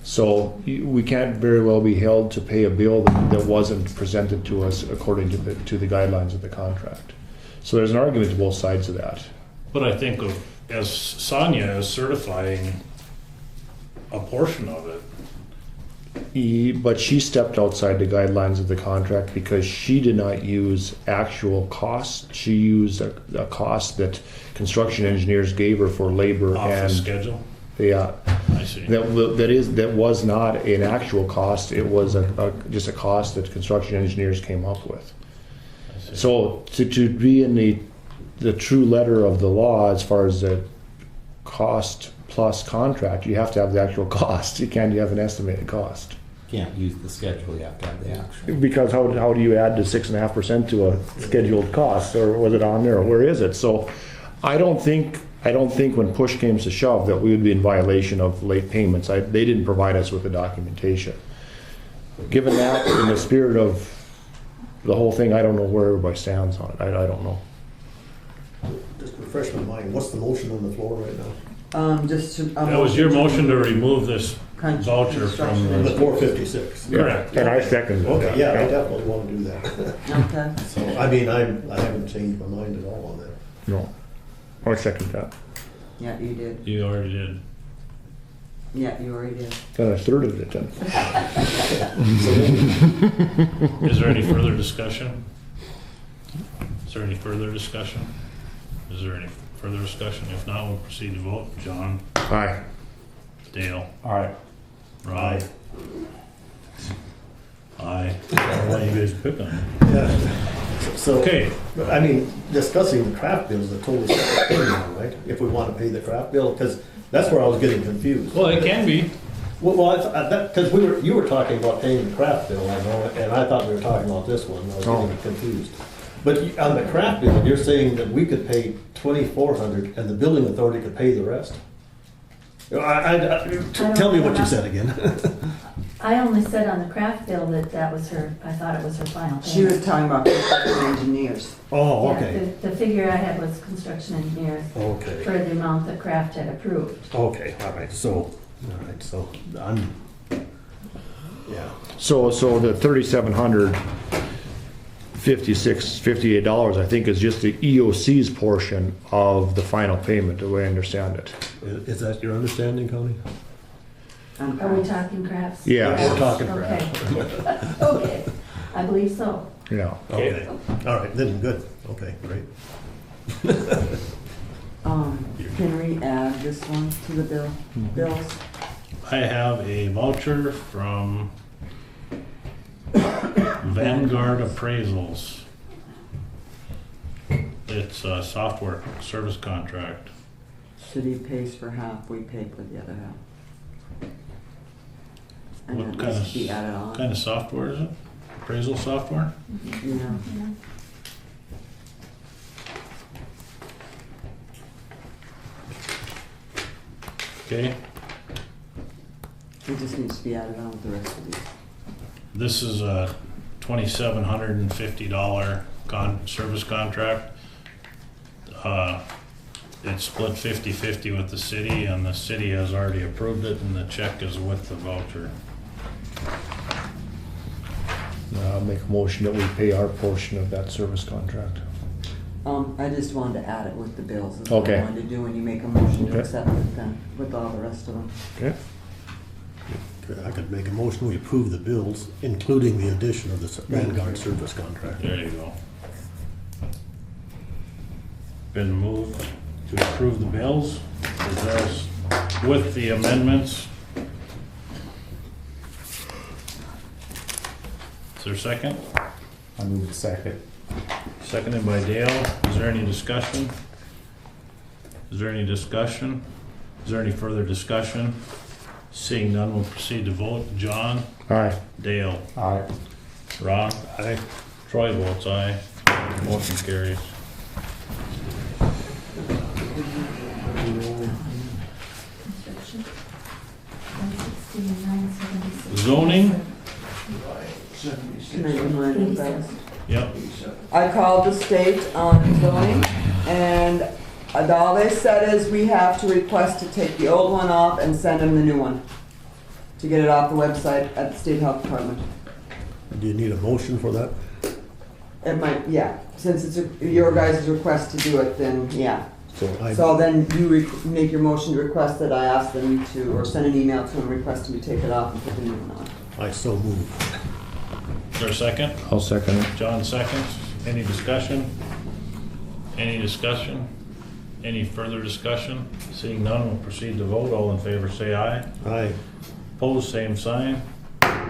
So we can't very well be held to pay a bill that wasn't presented to us according to the guidelines of the contract. So there's an argument to both sides of that. But I think as Sonia is certifying a portion of it, But she stepped outside the guidelines of the contract because she did not use actual costs. She used a cost that construction engineers gave her for labor off the and schedule. yeah, I see. that was not an actual cost. It was just a cost that construction engineers came up with. I see. So to be in the true letter of the law as far as the cost plus contract, you have to have the actual cost. You can't have an estimated cost. Can't use the schedule, you have to have the actual. Because how do you add the 6.5% to a scheduled cost, or was it on there, or where is it? So I don't think when push came to shove that we would be in violation of late payments. They didn't provide us with the documentation. Given that, in the spirit of the whole thing, I don't know where everybody stands on it. I don't know. Just refresh my mind, what's the motion on the floor right now? Just to. That was your motion to remove this Con- voucher from The the, 456. correct. And I second Okay, that. yeah, I definitely want to do that. Okay. So, I mean, I haven't changed my mind at all on that. No, I second that. Yeah, you did. You already did. Yeah, you already did. Then I thirded it then. Is there any further discussion? Is there any further discussion? Is there any further discussion? If not, we'll proceed to vote. John? Aye. Dale? All right. Ron? Aye. I'll let you guys pick on it. Yeah. So, Okay. I mean, discussing the craft bill is a totally separate thing now, right? If we want to pay the craft bill, because that's where I was getting confused. Well, it can be. Well, because you were talking about paying the craft bill, I know, and I thought we were talking about this one. I was getting confused. But on the craft bill, you're saying that we could pay $2,400 and the building authority could pay the rest? Tell me what you said again. I only said on the craft bill that was her, I thought it was her final payment. She was talking about construction engineers. Oh, Yeah, okay. The figure I had was construction engineers for Okay. the amount that Kraft had approved. Okay, all right, so I'm, yeah. So the $3,758, I think, is just the EOC's portion of the final payment, the way I understand it. Is that your understanding, Connie? Are we talking crafts? Yes. We're talking Okay. craft. Okay, I believe so. Yeah. Okay, all right, then, good, okay, great. Can we add this one to the bills? I have a voucher from Vanguard Appraisals. It's a software service contract. City pays for half, we pay for the other half. And What that kind needs to be added on. of software is it? Appraisal software? Yeah. Okay. It just needs to be added on with the rest of these. This is a $2,750 service contract. It's split 50-50 with the city, and the city has already approved it, and the check is with the voucher. I'll make a motion that we pay our portion of that service contract. I just wanted to add it with the bills. That's what Okay. I wanted to do when you make a motion to Okay. accept it then, with all the rest of them. Okay. I could make a motion, we approve the bills, including the addition of the Vanguard service contract. There you go. Been moved to approve the bills. Is there, with the amendments? Is there a second? I move the second. Seconded by Dale. Is there any discussion? Is there any discussion? Is there any further discussion? Seeing none, we'll proceed to vote. John? Aye. Dale? All right. Ron? Aye. Troy votes aye. Motion carries. Construction. 169.76. Zoning? Can I do mine with those? Yep. I called the state on zoning, and all they said is we have to request to take the old one off and send them the new one, to get it off the website at the state health department. Do you need a motion for that? It might, yeah, since it's your guys' request to do it, then, yeah. So So then you make your motion to request that I ask them to, or send an email to them requesting to take it off and put the new one on. I so move. Is there a second? I'll second it. John seconds. Any discussion? Any discussion? Any further discussion? Seeing none, we'll proceed to vote. All in favor say aye. Aye. Opposed, same sign.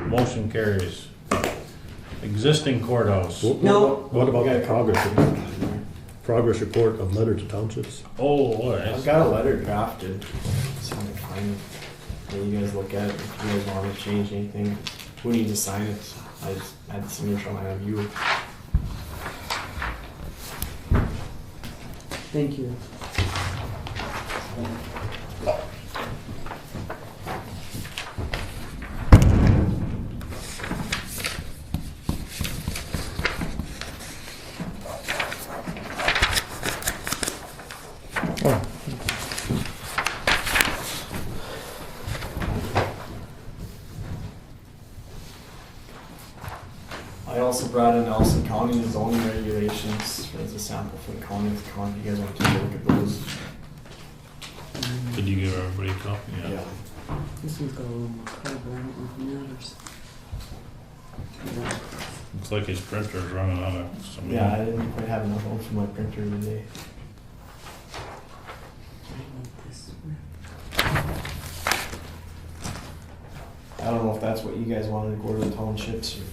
Motion carries. Existing courthouse. No. What about that Congress? progress report of letter to townships. Oh, all right. I've got a letter drafted. So I'm fine. Let you guys look at it. If you guys want to change anything, who needs to sign it? I just had the signature line of you. Thank you. I also brought in Nelson County zoning regulations as a sample for the county. If you guys want to take a look at those. Did you give everybody a copy? Yeah. This one's got a little more color, but I don't know if it matters. Looks like his printer's running out of some. Yeah, I didn't quite have enough room for my printer today. I want this one. I don't know if that's what you guys wanted to go to the townships or.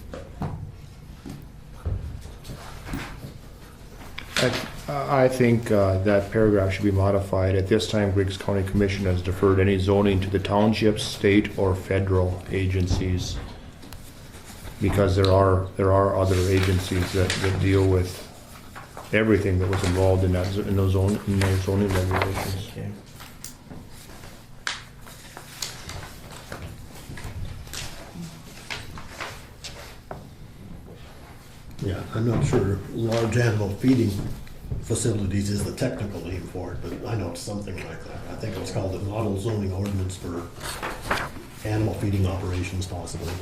I think that paragraph should be modified. At this time, Griggs County Commission has deferred any zoning to the townships, state, or federal agencies. Because there are other agencies that deal with everything that was involved in those zoning regulations. Okay. Yeah, I'm not sure large animal feeding facilities is the technical name for it, but I know it's something like that. I think it was called the model zoning ordinance for animal feeding operations possibly.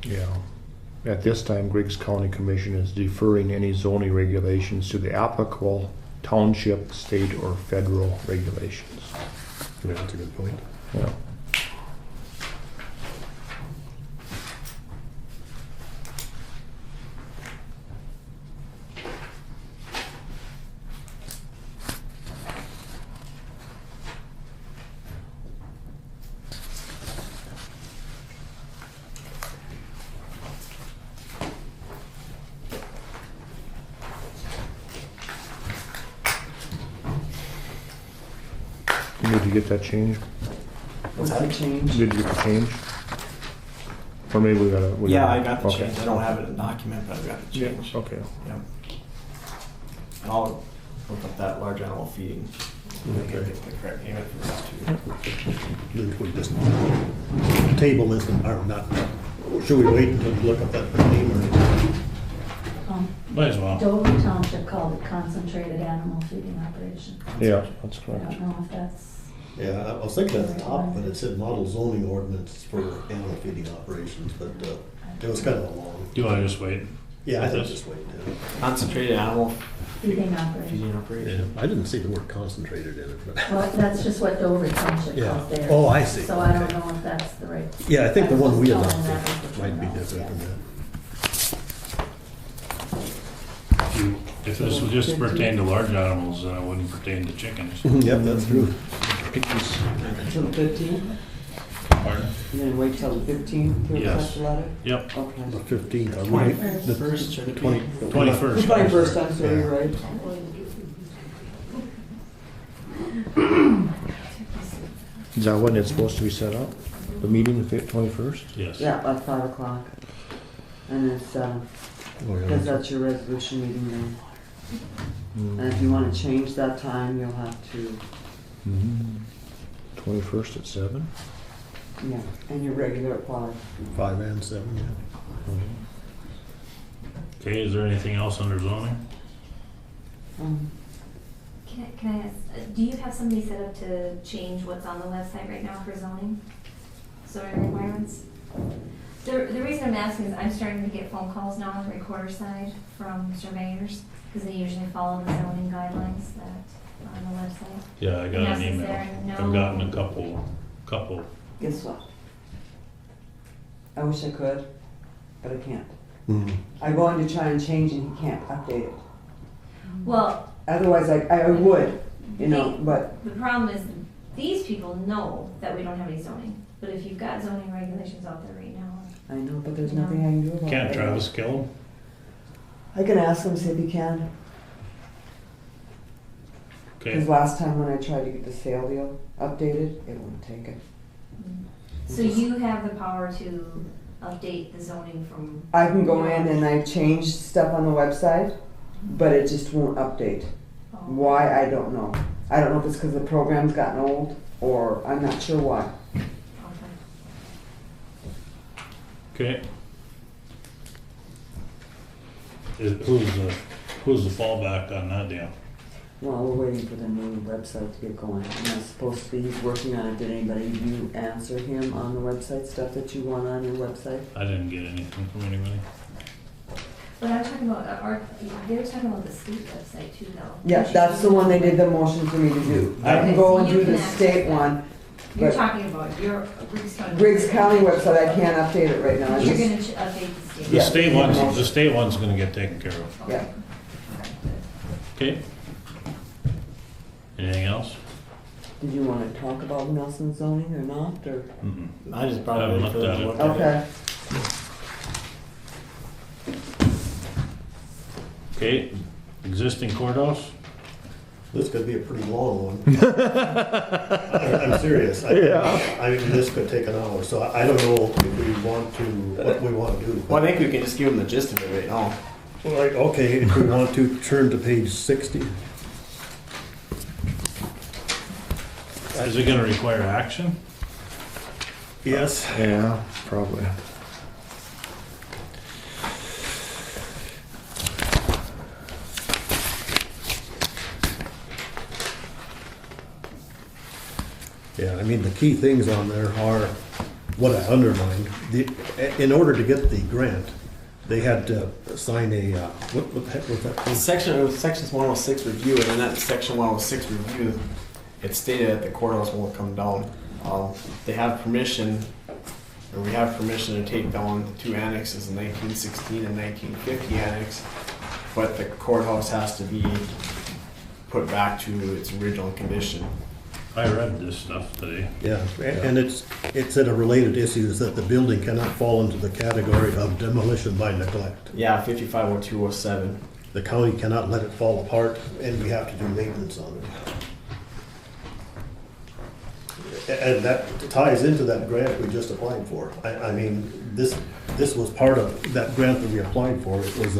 Yeah. At this time, Griggs County Commission is deferring any zoning regulations to the applicable township, state, or federal regulations. Yeah, that's a good point. Yeah. Did you get that changed? What's the change? Did you get the change? Or maybe we gotta. Yeah, I got the okay. change. I don't have it in document, but I got the change. Okay. Yep. And I'll look up that large animal feeding. Okay. Get the correct payment for that too. Then we just table this and, or not, should we wait until you look up that name or? Might as well. Dover Township called it concentrated animal feeding operation. Yeah, that's I correct. don't know if that's, Yeah, I was thinking at the top, but it said model zoning ordinance for animal feeding operations, but it was kind of a long. Do you want to just wait? Yeah, I think just wait. Concentrated animal feeding operation. feeding operation. I didn't see the word concentrated in it, but. Well, that's just what Dover Township Yeah. calls theirs. Oh, I see. So I don't Okay. know if that's the right. Yeah, I think the one we was just adopted telling that might be was different yes. than that. If this would just pertain to large animals, then it wouldn't pertain to chickens. Yep, that's true. Till the 15th, Pardon? and then wait till the 15th to Yes. accept the letter? Yep, Okay. The 15th, are we? 21st. The First, should it be? 21st. The 21st, I'm sorry, you're right. Is that when it's supposed to be set up? The meeting, the 21st? yes. Yeah, at 5 o'clock. And it's, Oh, yeah. because that's your resolution meeting then. And if you want to change that time, you'll have to, 21st at 7? yeah, and your regular at 5. 5 and 7, yeah. Okay, is there anything else under zoning? Can I ask, do you have somebody set up to change what's on the website right now for zoning requirements? The reason I'm asking is I'm starting to get phone calls now on the recorder side from surveyors, because they usually follow the zoning guidelines that are on the website. Yeah, I got an Yes, is email. there no- I've gotten a couple. Guess what? I wish I could, but I can't. Mhm. I go on to try and change and he can't update it. Well, Otherwise, I would, you know, but, The problem is, these people know that we don't have any zoning, but if you've got zoning regulations out there right now. I know, but there's nothing I can do about it. Can't Travis kill him? I can ask him, see if he can. Okay, Because last time when I tried to get the sale deal updated, it wouldn't take it. So you have the power to update the zoning from. I can go in and I change stuff on the website, but it just won't update. Oh. Why, I don't know. I don't know if it's because the program's gotten old, or I'm not sure why. Okay. okay. Who's the fallback on that deal? Well, we're waiting for the new website to get going. And that's supposed to be, he's working on it. Did anybody, you answer him on the website, stuff that you want on your website? I didn't get anything from anybody. But I'm talking about, they were talking about the state website too, though. Yeah, that's the one they did the motion for me to do. I can go and do the state one. You're But talking about your Briggs County. Briggs County website, I can't update it right now. I You're just- gonna update the state. The Yeah. state one's gonna get taken care of. Yeah. Okay. Anything else? Did you want to talk about Nelson zoning or not, or? Mm-mm. I just brought Haven't it in looked for them at to it. look at. Okay. Okay, existing courthouse? This could be a pretty long one. I'm serious. I mean, this could take an hour, so I don't know if we want to, what we want to do. Well, I think we can just give them the gist of it right now. Like, okay, if we want to turn to page 60. Is it gonna require action? Yes. Yeah, probably. Yeah, I mean, the key things on there are what I underlined. In order to get the grant, they had to sign a, what the heck was that thing? Sections 106 review, and in that section 106 review, it stated that the courthouse won't come down. They have permission, or we have permission to take down the two annexes, the 1916 and 1950 annex, but the courthouse has to be put back to its original condition. I read this stuff today. Yeah, and it said a related issue is that the building cannot fall into the category of demolition by neglect. Yeah, 550207. The county cannot let it fall apart, and we have to do maintenance on it. And that ties into that grant we just applied for. I mean, this was part of that grant that we applied for. It was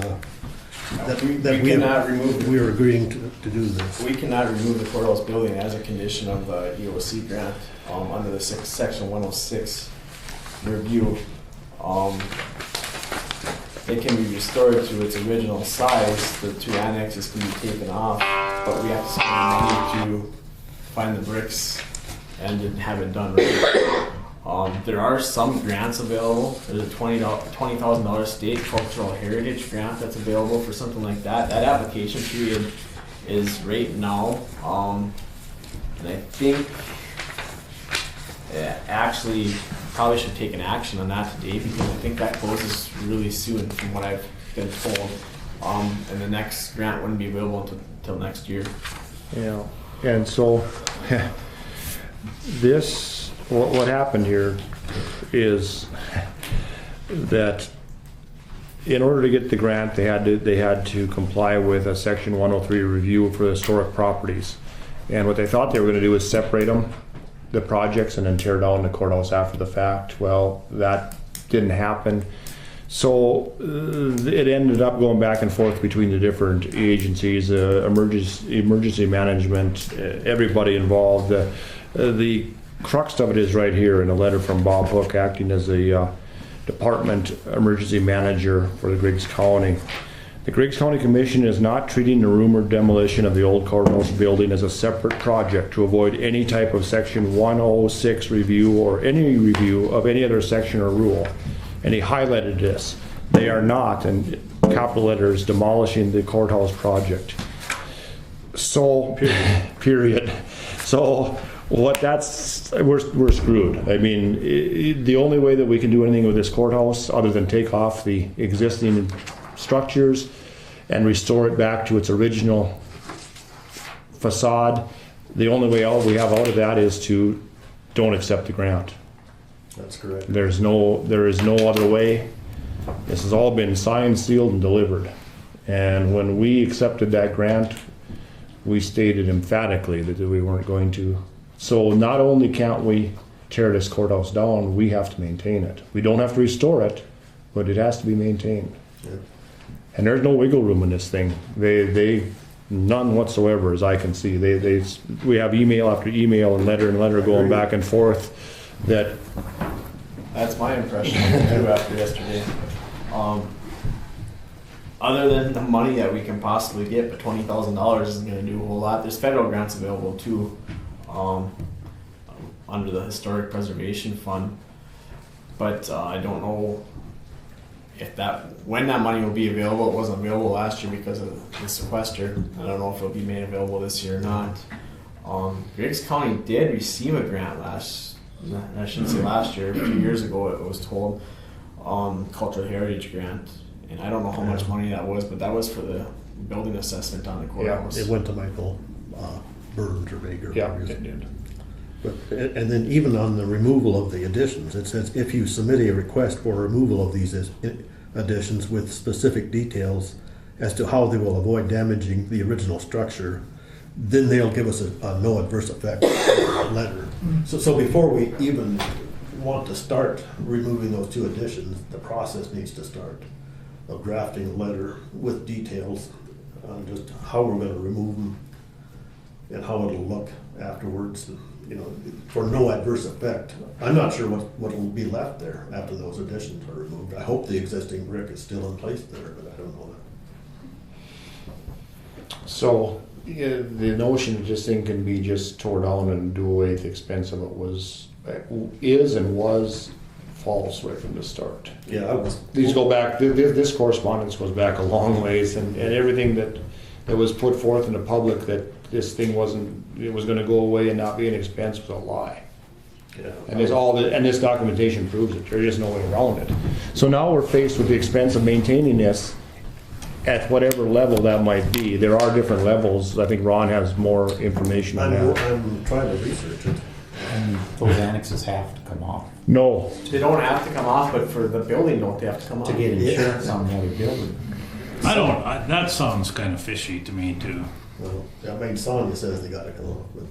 that we cannot remove we were agreeing to do this. We cannot remove the courthouse building as a condition of the EOC grant under the section 106 review. It can be restored to its original size. The two annexes can be taken off, but we have to spend money to find the bricks and to have it done right. There are some grants available. There's a $20,000 state cultural heritage grant that's available for something like that. That application period is right now, and I think actually probably should take an action on that today because I think that closes really soon from what I've been told. And the next grant wouldn't be available until next year. Yeah, and so this, what happened here is that in order to get the grant, they had to comply with a Section 103 review for historic properties. And what they thought they were going to do is separate them, the projects, and then tear down the courthouse after the fact. Well, that didn't happen. So it ended up going back and forth between the different agencies, emergency management, everybody involved. The crux of it is right here in a letter from Bob Hook, acting as the department emergency manager for the Griggs County. The Griggs County Commission is not treating the rumored demolition of the old courthouse building as a separate project to avoid any type of Section 106 review or any review of any other section or rule. And he highlighted this. They are not, in capital letters, demolishing the courthouse project. So, period. So, we're screwed. I mean, the only way that we can do anything with this courthouse, other than take off the existing structures and restore it back to its original facade the only way out we have out of that is to don't accept the grant. That's correct. There is no other way. This has all been signed, sealed, and delivered. And when we accepted that grant, we stated emphatically that we weren't going to. So not only can't we tear this courthouse down, we have to maintain it. We don't have to restore it, but it has to be maintained. Yeah. And there's no wiggle room in this thing. They none whatsoever, as I can see. We have email after email and letter going back and forth that. That's my impression too after yesterday. Other than the money that we can possibly get, but $20,000 isn't going to do a whole lot. There's federal grants available too, under the Historic Preservation Fund. But I don't know when that money will be available. It wasn't available last year because of the sequester. I don't know if it'll be made available this year or not. Griggs County did receive a grant I shouldn't say last year, a few years ago it was told, Cultural Heritage Grant. And I don't know how much money that was, but that was for the building assessment on the courthouse. It went to Michael Burns or Baker. Yeah, it did. But, and then even on the removal of the additions, it says if you submit a request for removal of these additions with specific details as to how they will avoid damaging the original structure, then they'll give us a no adverse effect letter. So before we even want to start removing those two additions, the process needs to start of drafting a letter with details on just how we're going to remove them and how it'll look afterwards. You know, for no adverse effect. I'm not sure what will be left there after those additions are removed. I hope the existing brick is still in place there, but I don't know that. So the notion that this thing can be just tore down and do away at the expense of it was false right from the start. Yeah, These go back. This correspondence goes back a long ways, and everything that was put forth in the public that this thing was going to go away and not be an expense was a lie. Yeah. And this documentation proves it. There's just no way around it. So now we're faced with the expense of maintaining this at whatever level that might be. There are different levels. I think Ron has more information on that. I'm trying to research it. And those annexes have to come off. No. They don't have to come off, but for the building, don't they have to come off? To get insurance on the other building. That sounds kind of fishy to me too. Well, that main Sonia says they got to come off. But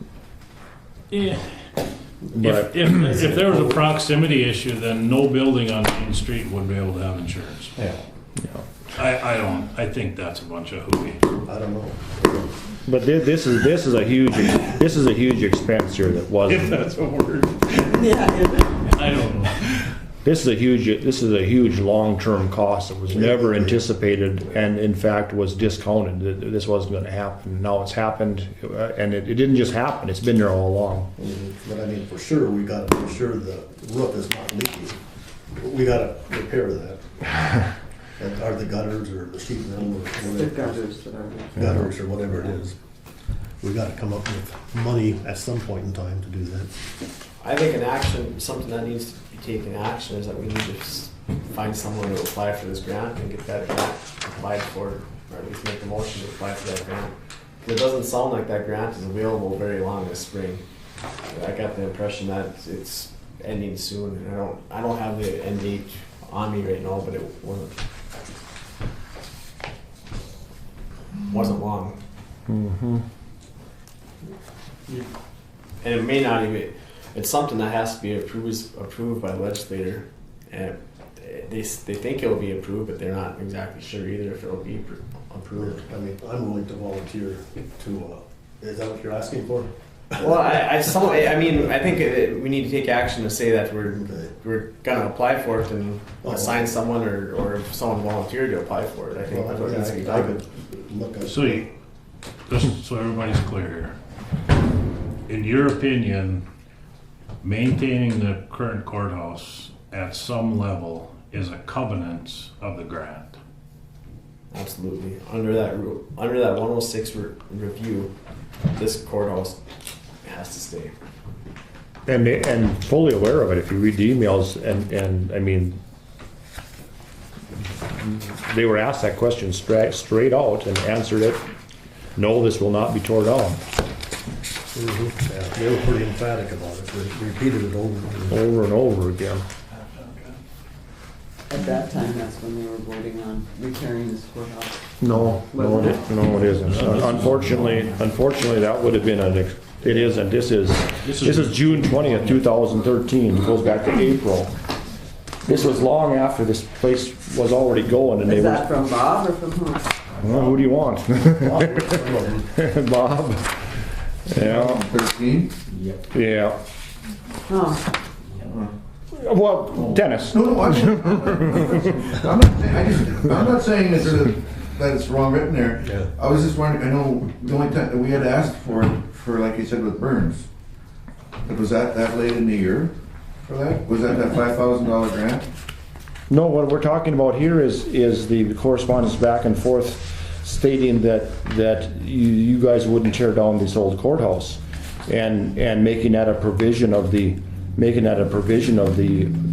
Yeah. If there was a proximity issue, then no building on Main Street would be able to have insurance. Yeah. I think that's a bunch of hooey. I don't know. But this is a huge expense here that wasn't. If that's a word. Yeah. I don't know. This is a huge long-term cost that was never anticipated, and in fact was discounted. This wasn't going to happen. Now it's happened, and it didn't just happen. It's been there all along. But I mean, for sure, we got to make sure the roof is not leaking. We got to repair that. And are the gutters or the sheet metal or whatever? The gutters that are. Gutters or whatever it is. We got to come up with money at some point in time to do that. I think something that needs to be taken action is that we need to find someone to apply for this grant and get that grant applied for, or at least make the motion to apply for that grant. It doesn't sound like that grant is available very long this spring. I got the impression that it's ending soon, and I don't have the end date on me right now, but it wasn't long. Mm-hmm. And it may not even. It's something that has to be approved by the legislator, and they think it'll be approved, but they're not exactly sure either if it'll be approved. I mean, I'm willing to volunteer to. Is that what you're asking for? Well, I think we need to take action to say that we're gonna apply for it and assign someone or if someone volunteered to apply for it. I think that's what needs to be done. Just so everybody's clear here. In your opinion, maintaining the current courthouse at some level is a covenant of the grant. Absolutely. Under that 106 review, this courthouse has to stay. And fully aware of it. If you read the emails, and I mean, they were asked that question straight out and answered it. No, this will not be torn down. Yeah, they were pretty emphatic about it, they repeated it over. over and over again. At that time, that's when they were voting on repairing this courthouse. No, it isn't. Unfortunately, that would have been it isn't. This is June 20th, 2013. It goes back to April. This was long after this place was already going, and they Is were. that from Bob or from who? Well, who do you want? Bob. Yeah. 13? Yeah. Oh, Well, Dennis. No, I'm not saying that it's wrong written there. Yeah. I was just wondering, I know the only time that we had asked for like you said with Burns, but was that late in the year for that? Was that $5,000 grant? No, what we're talking about here is the correspondence back and forth stating that you guys wouldn't tear down this old courthouse and making that a provision of the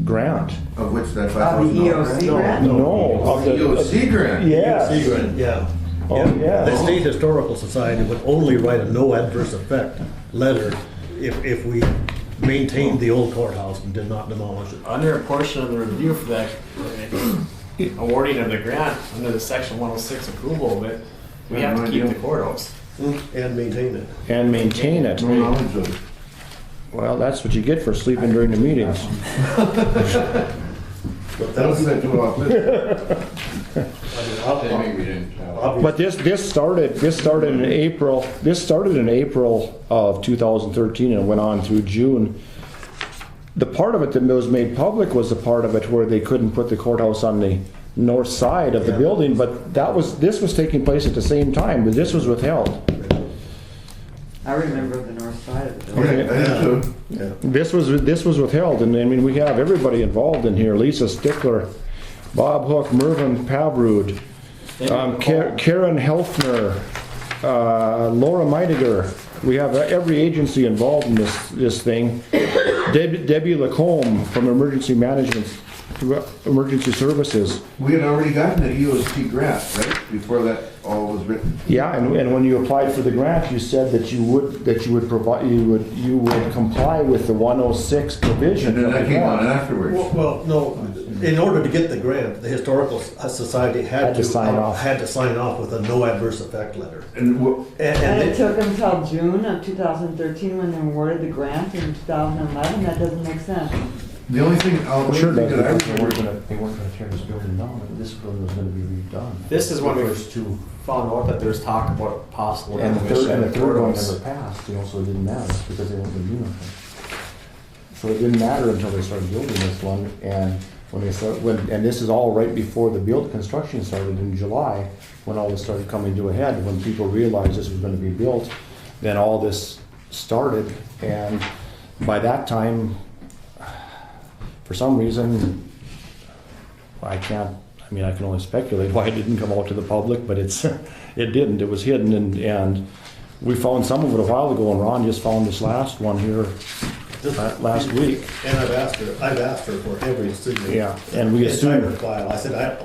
grant. Of which that the $5,000 EOC grant? No, of the EOC grant? Yes. Yeah. Oh, yeah. The State Historical Society would only write a no adverse effect letter if we maintained the old courthouse and did not demolish it. Under a portion of the review for that awarding of the grant, under the section 106 approval of it, we have to keep the courthouse. And maintain it. And maintain it. No knowledge of it. Well, that's what you get for sleeping during the meetings. But That was that's, that too off list. Maybe we didn't tell. But this started in April. This started in April of 2013 and went on through June. The part of it that was made public was the part of it where they couldn't put the courthouse on the north side of the building, but this was taking place at the same time, but this was withheld. I remember the north side of the building. Okay, I did too. yeah. This was withheld, and I mean, we have everybody involved in here, Lisa Stickler, Bob Hook, Mervyn Pavrud, Karen Helfner, Laura Meitiger. We have every agency involved in this thing. Debbie Lacombe from Emergency Services. We had already gotten the EOC grant, right? Before that all was written. Yeah, and when you applied for the grant, you said that you would comply with the 106 provision. And then of the that came on grant. afterwards. Well, no, in order to get the grant, the Historical Society had to sign off with a no adverse effect letter. And And it took until June of 2013 when they awarded the grant in 2011. That doesn't make sense. the only thing, Sure, that I because they remember, weren't gonna tear this building down, this building was gonna be redone. This is when we First two. found out that there's talk about possible And the demolition of the third one courthouse. never passed, so it didn't matter, because they weren't gonna do nothing. So it didn't matter until they started building this one, and and this is all right before the construction started in July, when all this started coming to a head, when people realized this was gonna be built, then all this started, and by that time, for some reason, I can only speculate why it didn't come out to the public, but it didn't. It was hidden, and we found some of it a while ago, and Ron just found this last one here last week. And I've asked her for every signature. Yeah, and we The entire assumed, file. I said,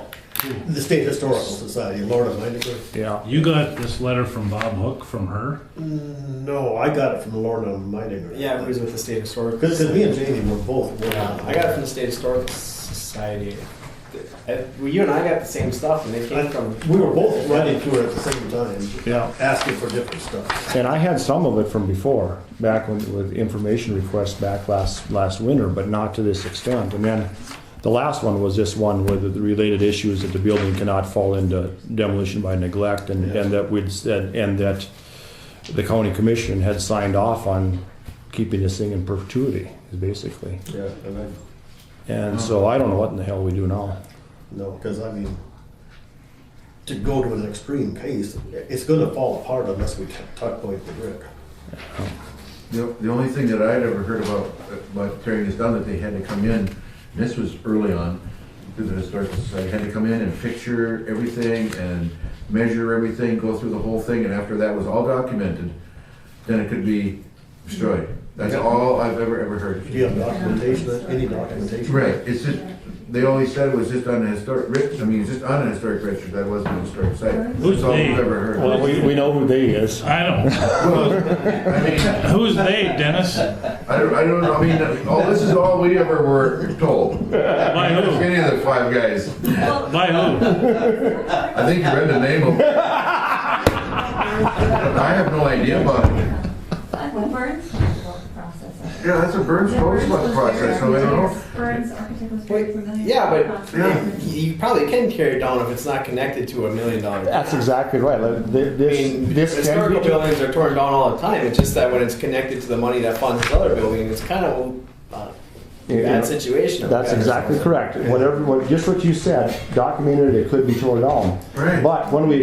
the State Historical Society, Laura Meitiger. yeah. You got this letter from Bob Hook from her? No, I got it from Laura Meitiger. Yeah, it was with the State Historical. Because me and Jamie were both. Yeah, I got it from the State Historical Society. Well, you and I got the same stuff, and they came from. We were both writing to her at the same time, Yeah. asking for different stuff. And I had some of it from before, back with information requests back last winter, but not to this extent. And then the last one was this one where the related issues that the building cannot fall into demolition by neglect, and that we'd said, and that the county commission had signed off on keeping this thing in perpetuity, basically. Yeah, And so I don't know what in the hell we do now. no, because I mean, to go to an extreme case, it's gonna fall apart unless we tuck point the brick. the only thing that I'd ever heard about tearing this down, that they had to come in, and this was early on, through the Historical Society, had to come in and picture everything and measure everything, go through the whole thing, and after that was all documented, then it could be destroyed. That's all I've ever heard. Do you have documentation, any documentation? Right, it's just, they only said it was just on a historic, I mean, it's just on a historic register, that wasn't a historic site. Who's That's all they? we've ever heard. Well, we know who they is. I don't. Well, I mean, Who's they, Dennis? I don't know, I mean, this is all we ever were told. By who? Any of the five guys. By who? I think you read the name of it. I have no idea about it. Burns process. Yeah, that's a Burns Postmark process, so I don't know. Burns architect was very familiar. Yeah, but Yeah. you probably can tear it down if it's not connected to $1 million. That's exactly right. Like, I mean, this can historical be, buildings are torn down all the time. It's just that when it's connected to the money that funds the other building, it's kind of a bad situation. that's exactly correct. Just what you said, documented, it could be torn down. Right. But when you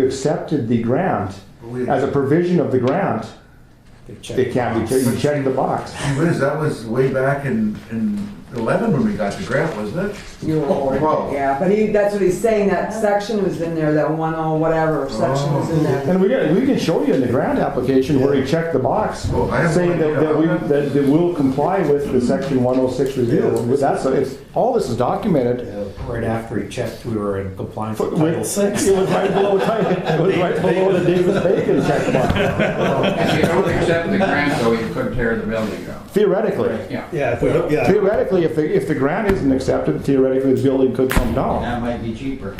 accepted the grant, as a provision of the grant, it can't be, you check the box. Liz, that was way back in 11 when we got the grant, wasn't it? Well, Yeah, but that's what he's saying, that section was in there, that 10 whatever section was in there. And we can show you in the grant application where he checked the box, Well, I have saying no idea. that we'll comply with the section 106 review. All this is documented. Right after he checked, we were in compliance with With- Title VI. It was right below, the Davis Bacon check box. If you don't accept the grant, though, you could tear the building down. Theoretically. Yeah. Yeah, if we, yeah. Theoretically, if the grant isn't accepted, theoretically the building could come down. That might be cheaper.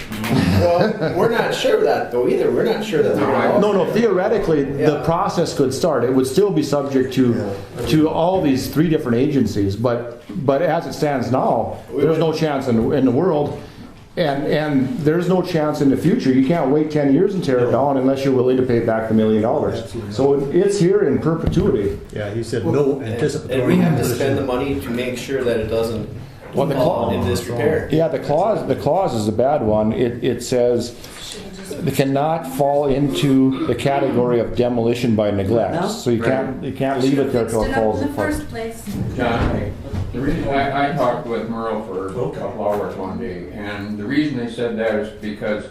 Well, we're not sure of that though either. We're not sure that they're gonna. No, theoretically, the Yeah. process could start. It would still be subject to all these 3 different agencies, but as it stands now, there's no chance in the world, and there's no chance in the future. You can't wait 10 years and tear it down unless you're willing to pay back the $1 million. So it's here in perpetuity. Yeah, he said no anticipatory. And we have to spend the money to make sure that it doesn't fall into disrepair. Yeah, the clause is a bad one. It says it cannot fall into the category of demolition by neglect. So you can't leave it there till it falls in the apart. first place. John, the reason I talked with Merle for a couple hours one day, and the reason they said that is because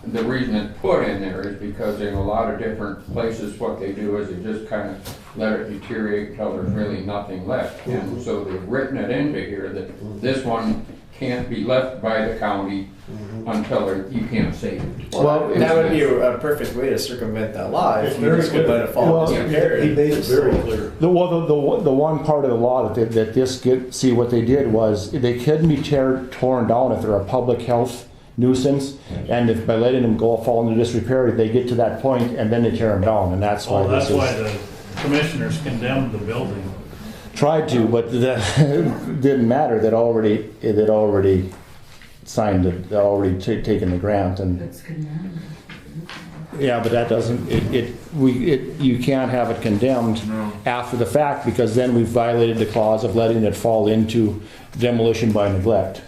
the reason it's put in there is because in a lot of different places, what they do is they just kind of let it deteriorate until there's really nothing left. And so they've written it into here that this one can't be left by the county until you can't save it. Well, that would be a perfect way to circumvent that law if you just would let it fall Well, into disrepair. He made it very clear. The one part of the law that what they did was they couldn't be torn down if they're a public health nuisance, and if by letting them fall into disrepair, they get to that point and then they tear them down, and that's why Well, this that's why is the commissioners condemned the building. tried to, but that didn't matter. They'd already signed it, they'd already taken the grant, and yeah, but that doesn't you can't have it condemned after the fact, because then we've violated the clause of letting it fall into demolition by neglect.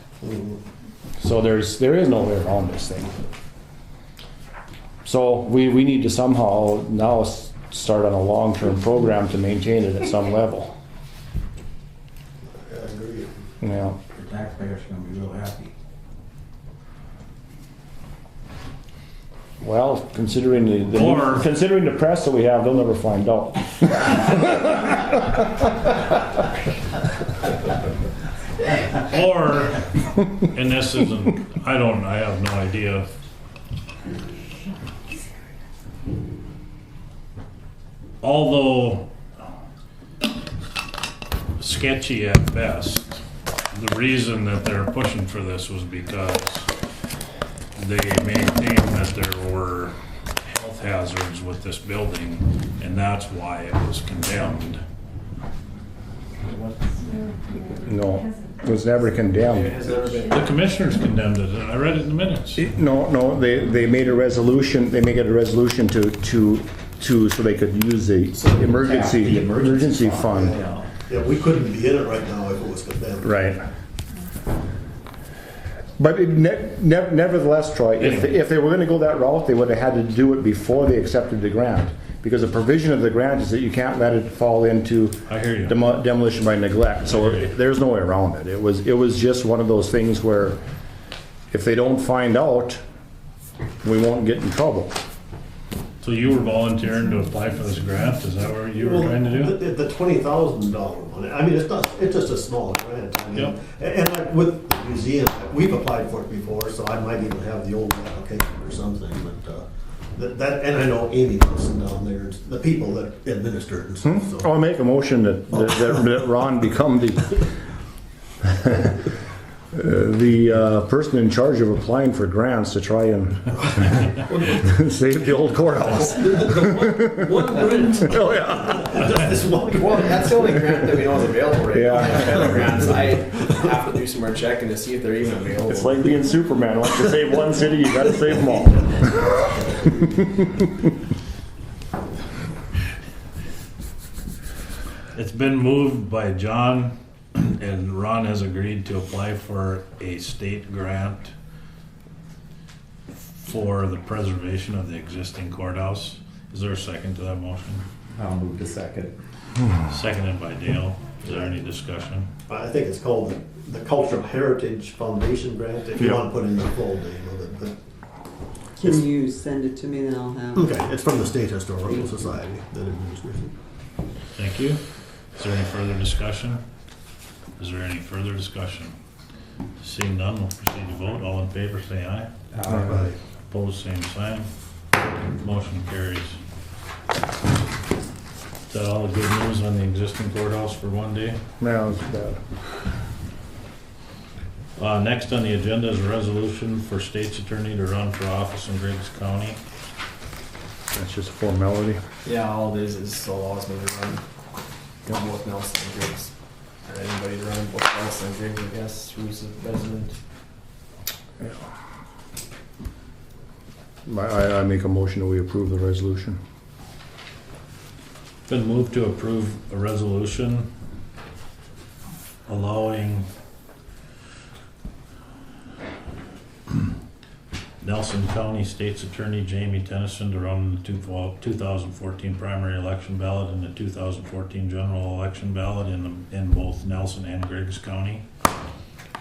So there is no way around this thing. So we need to somehow now start on a long-term program to maintain it at some level. I agree. Yeah. The taxpayers are gonna be real happy. Well, considering Or- considering the press that we have, they'll never find out. Or, and this isn't, I have no idea. Although sketchy at best, the reason that they're pushing for this was because they maintained that there were health hazards with this building, and that's why it was condemned. No, it was never condemned. The commissioners condemned it, and I read it in the minutes. No, they made a resolution. They make it a resolution to so they could use the emergency fund. Yeah, we couldn't be in it right now if it was condemned. Right. But nevertheless, Troy, if they were going to go that route, they would have had to do it before they accepted the grant. Because the provision of the grant is that you can't let it fall into I hear you. demolition by neglect. So there's no way around it. It was just one of those things where if they don't find out, we won't get in trouble. So you were volunteering to apply for this grant, is that what you were trying to do? The $20,000 one, I mean, it's just a small grant. I mean, Yep. And like with the museum, we've applied for it before, so I might even have the old application or something, but, and I know Amy Wilson down there, and the people that administer it and stuff, so. I'll make a motion that Ron become the person in charge of applying for grants to try and save the old courthouse. One grant. Oh, yeah. Just this one. Well, that's the only grant that we know is available right Yeah. now. The other grants, I have to do some more checking to see if they're even available. It's like being Superman. Once you save one city, you gotta save them all. It's been moved by John, and Ron has agreed to apply for a state grant for the preservation of the existing courthouse. Is there a second to that motion? I'll move to second. Seconded by Dale. Is there any discussion? I think it's called the Cultural Heritage Foundation Grant, if you want to put in the full name of it, but. Can you send it to me, then I'll have it? Okay, it's from the State Historical Society that administers it. Thank you. Is there any further discussion? Is there any further discussion? Seeing none, we'll proceed to vote. All in favor, say aye. Aye. Opposed, same sign. Motion carries. Is that all the good news on the existing courthouse for one day? No, it's bad. Next on the agenda is a resolution for state's attorney to run for office in Griggs County. That's just a formality. Yeah, all it is allows me to run both Nelson and Griggs. Or anybody to run both Nelson and Griggs, I guess, who's the resident. I make a motion that we approve the resolution. Been moved to approve a resolution allowing Nelson County State's Attorney Jamie Tennyson to run the 2014 primary election ballot and the 2014 general election ballot in both Nelson and Griggs County.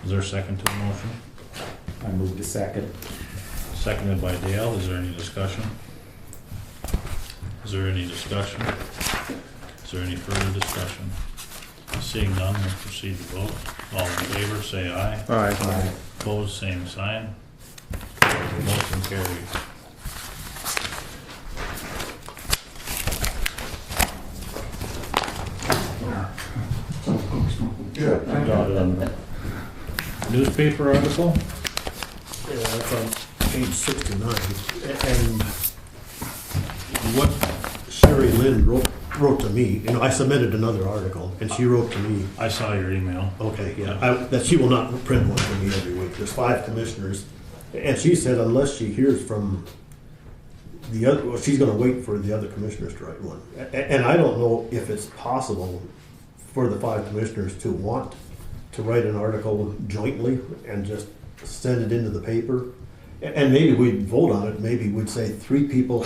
Is there a second to the motion? I move to second. Seconded by Dale. Is there any discussion? Is there any discussion? Is there any further discussion? Seeing none, we'll proceed to vote. All in favor, say aye. Aye. Opposed, same sign. Motion carries. Newspaper article? Yeah, that's on page 69. And what Sherry Lynn wrote to me, I submitted another article, and she wrote to me. I saw your email. Okay, yeah, that she will not print one for me every week. There's 5 commissioners, and she said unless she hears from the other, well, she's gonna wait for the other commissioners to write one. And I don't know if it's possible for the 5 commissioners to want to write an article jointly and just send it into the paper. And maybe we'd vote on it, maybe we'd say 3 people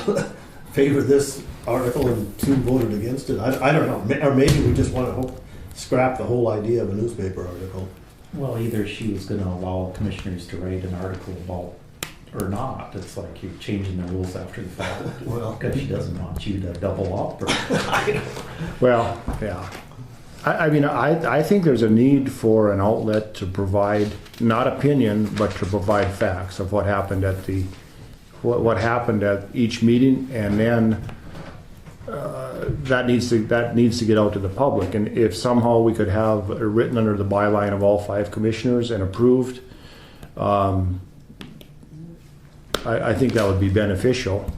favor this article and 2 voted against it. I don't know, or maybe we just wanna scrap the whole idea of a newspaper article. Well, either she was gonna allow commissioners to write an article about, or not. It's like you're changing the rules after the fact. Well, because she doesn't want you to double up. Or Well, yeah. I mean, I think there's a need for an outlet to provide, not opinion, but to provide facts of what happened at what happened at each meeting, and then that needs to get out to the public. And if somehow we could have it written under the byline of all 5 commissioners and approved, I think that would be beneficial.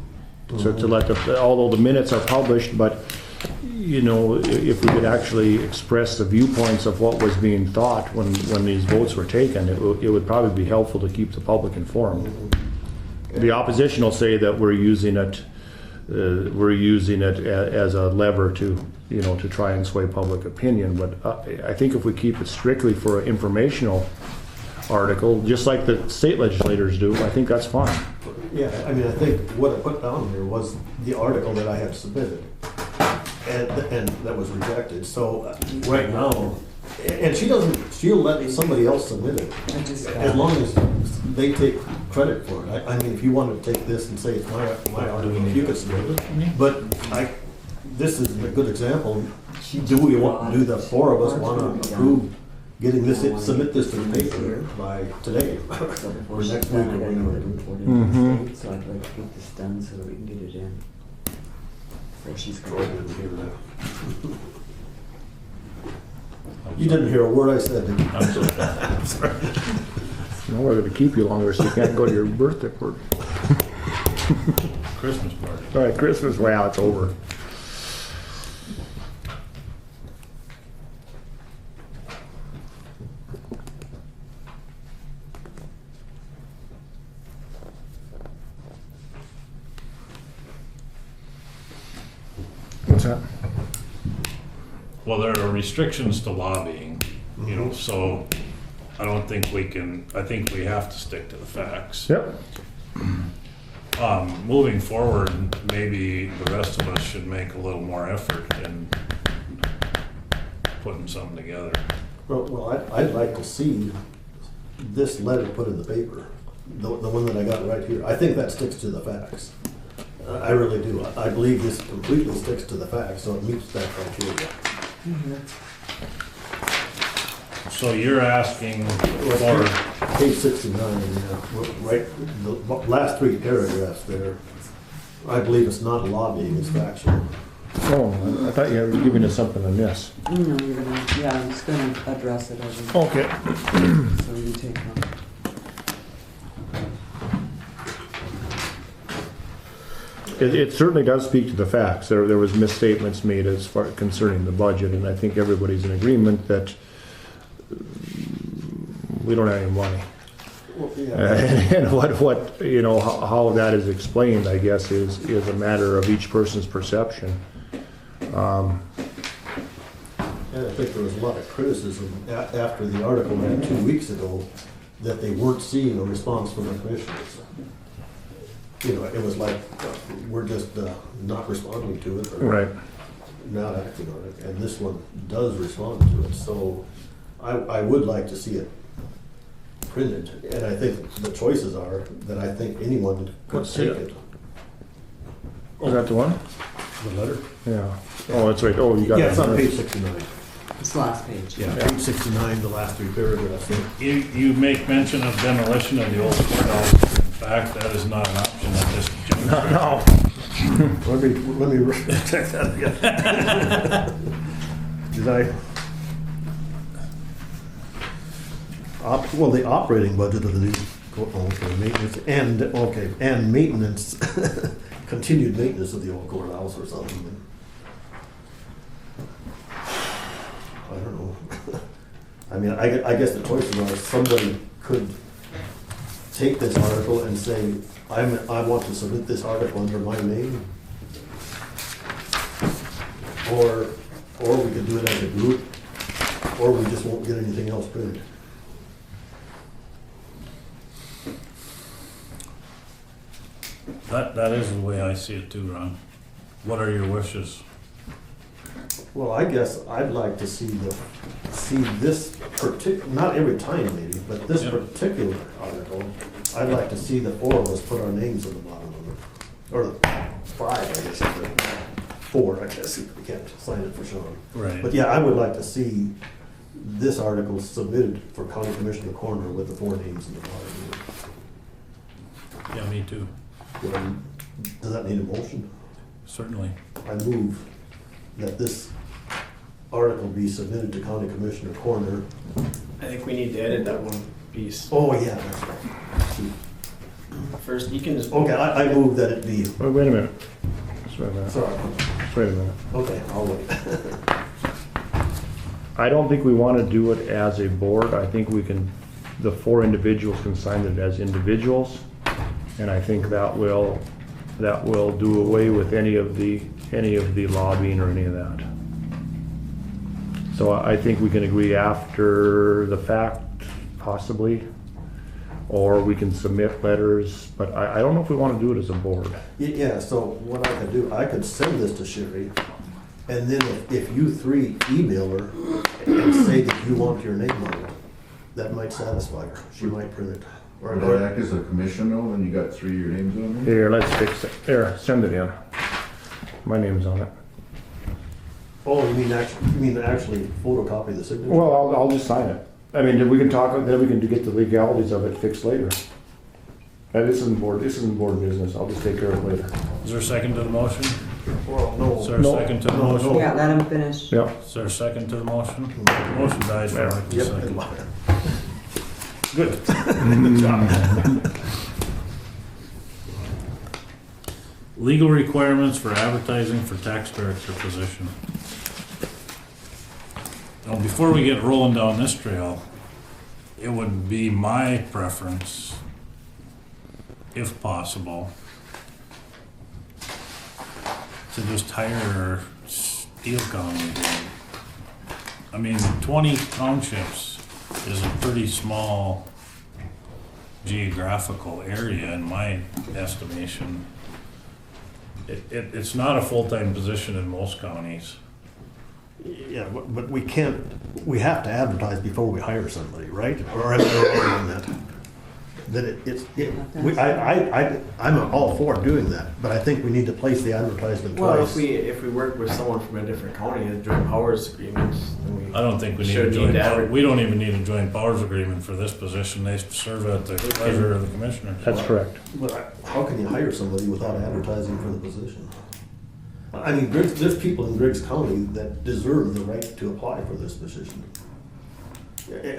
So to let although the minutes are published, but if we could actually express the viewpoints of what was being thought when these votes were taken, it would probably be helpful to keep the public informed. The opposition will say that we're using it as a lever to try and sway public opinion. But I think if we keep it strictly for an informational article, just like the state legislators do, I think that's fine. Yeah, I mean, I think what I put down here was the article that I had submitted, and that was rejected. So right now, And she'll let somebody else submit it, I just as got, long as they take credit for it. I mean, if you wanted to take this and say it's my article, you could submit it. But this is a good example. Do the four of us want to approve getting this, submit this to the paper by today? so Or before she's next done, week I or gotta go to whenever. report into the state, so I'd like to get this done so that we can get it in. Before she's Troy gone. didn't hear that. You didn't hear a word I said, did you? I'm sorry. No, we're gonna keep you longer so you can't go to your birthday party. Christmas party. All right, Christmas, well, it's over. What's that? Well, there are restrictions to lobbying, you know, so I don't think we can, I think we have to stick to the facts. Yep. Moving forward, maybe the rest of us should make a little more effort in putting something together. Well, I'd like to see this letter put in the paper, the one that I got right here. I think that sticks to the facts. I really do. I believe this completely sticks to the facts, so it meets that criteria. So you're asking for, Page 69, right, the last three paragraphs there, I believe it's not lobbying, it's factual. Oh, I thought you were giving us something on this. No, you're gonna, yeah, I'm just gonna address it as a, Okay. so you take one. It certainly does speak to the facts. There was misstatements made as far concerning the budget, and I think everybody's in agreement that we don't have any money. Well, yeah. And what, you know, how that is explained, I guess, is a matter of each person's perception. And I think there was a lot of criticism after the article ran 2 weeks ago that they weren't seeing a response from the commissioners. You know, it was like, we're just not responding to it. Or Right. not acting on it, and this one does respond to it, so I would like to see it printed, and I think the choices are that I think anyone could Let's take see it. Is that the one? The letter? Yeah. Oh, that's right. Oh, you got it. Yeah, it's on page 69. It's the last page. Yeah, page 69, the last three paragraphs. you make mention of demolition of the old courthouse. In fact, that is not an option at this juncture. No. Let me check that again. Did I? Well, the operating budget of the new, maintenance, and maintenance, continued maintenance of the old courthouse or something. I don't know. I mean, I guess the choices are somebody could take this article and say, I want to submit this article under my name. Or we could do it as a group, or we just won't get anything else printed. That is the way I see it too, Ron. What are your wishes? Well, I guess I'd like to see this not every time maybe, but this Yep. particular article, I'd like to see the four of us put our names on the bottom of it. Or five, I guess. Four, I guess, we can't sign it for Sean. Right. But yeah, I would like to see this article submitted for County Commissioner Corner with the four names in the bottom. Yeah, me too. Does that need a motion? Certainly. I move that this article be submitted to County Commissioner Corner. I think we need to edit that one piece. Oh, yeah, that's right. First, you can just. Okay, I move that it be. Wait a minute. Just wait a minute. Sorry. Just wait a minute. Okay, I'll wait. I don't think we want to do it as a board. I think the four individuals can sign it as individuals. And I think that will do away with any of the lobbying or any of that. So I think we can agree after the fact, possibly, or we can submit letters, but I don't know if we want to do it as a board. Yeah, so what I could send this to Sherry, and then if you three email her and say that you want your name on it, that might satisfy her. She might print it. Or does that act as a commission though, when you got 3 of your names on there? Here, let's fix it. Here, send it in. My name's on it. Oh, you mean actually photocopy the signature? Well, I'll just sign it. I mean, we can talk, then we can get the legalities of it fixed later. This isn't board business. I'll just take care of it later. Is there a second to the motion? Well, no. Is there a second to the motion? Yeah, let him finish. Yep. Is there a second to the motion? Motion dies for lack of a Yep. second. Good. Good job. Legal requirements for advertising for tax director position. Now, before we get rolling down this trail, it would be my preference, if possible, to just hire Steele County. I mean, 20 townships is a pretty small geographical area in my estimation. It's not a full-time position in most counties. Yeah, but we have to advertise before we hire somebody, right? Or am I wrong on that? I'm all for doing that, but I think we need to place the advertisement Well, twice. if we work with someone from a different county and joint powers agreements, then we. I don't think we need a Should joint, need to adver- we don't even need a joint powers agreement for this position. They serve at the pleasure of the commissioners. That's correct. But how can you hire somebody without advertising for the position? I mean, there's people in Griggs County that deserve the right to apply for this position.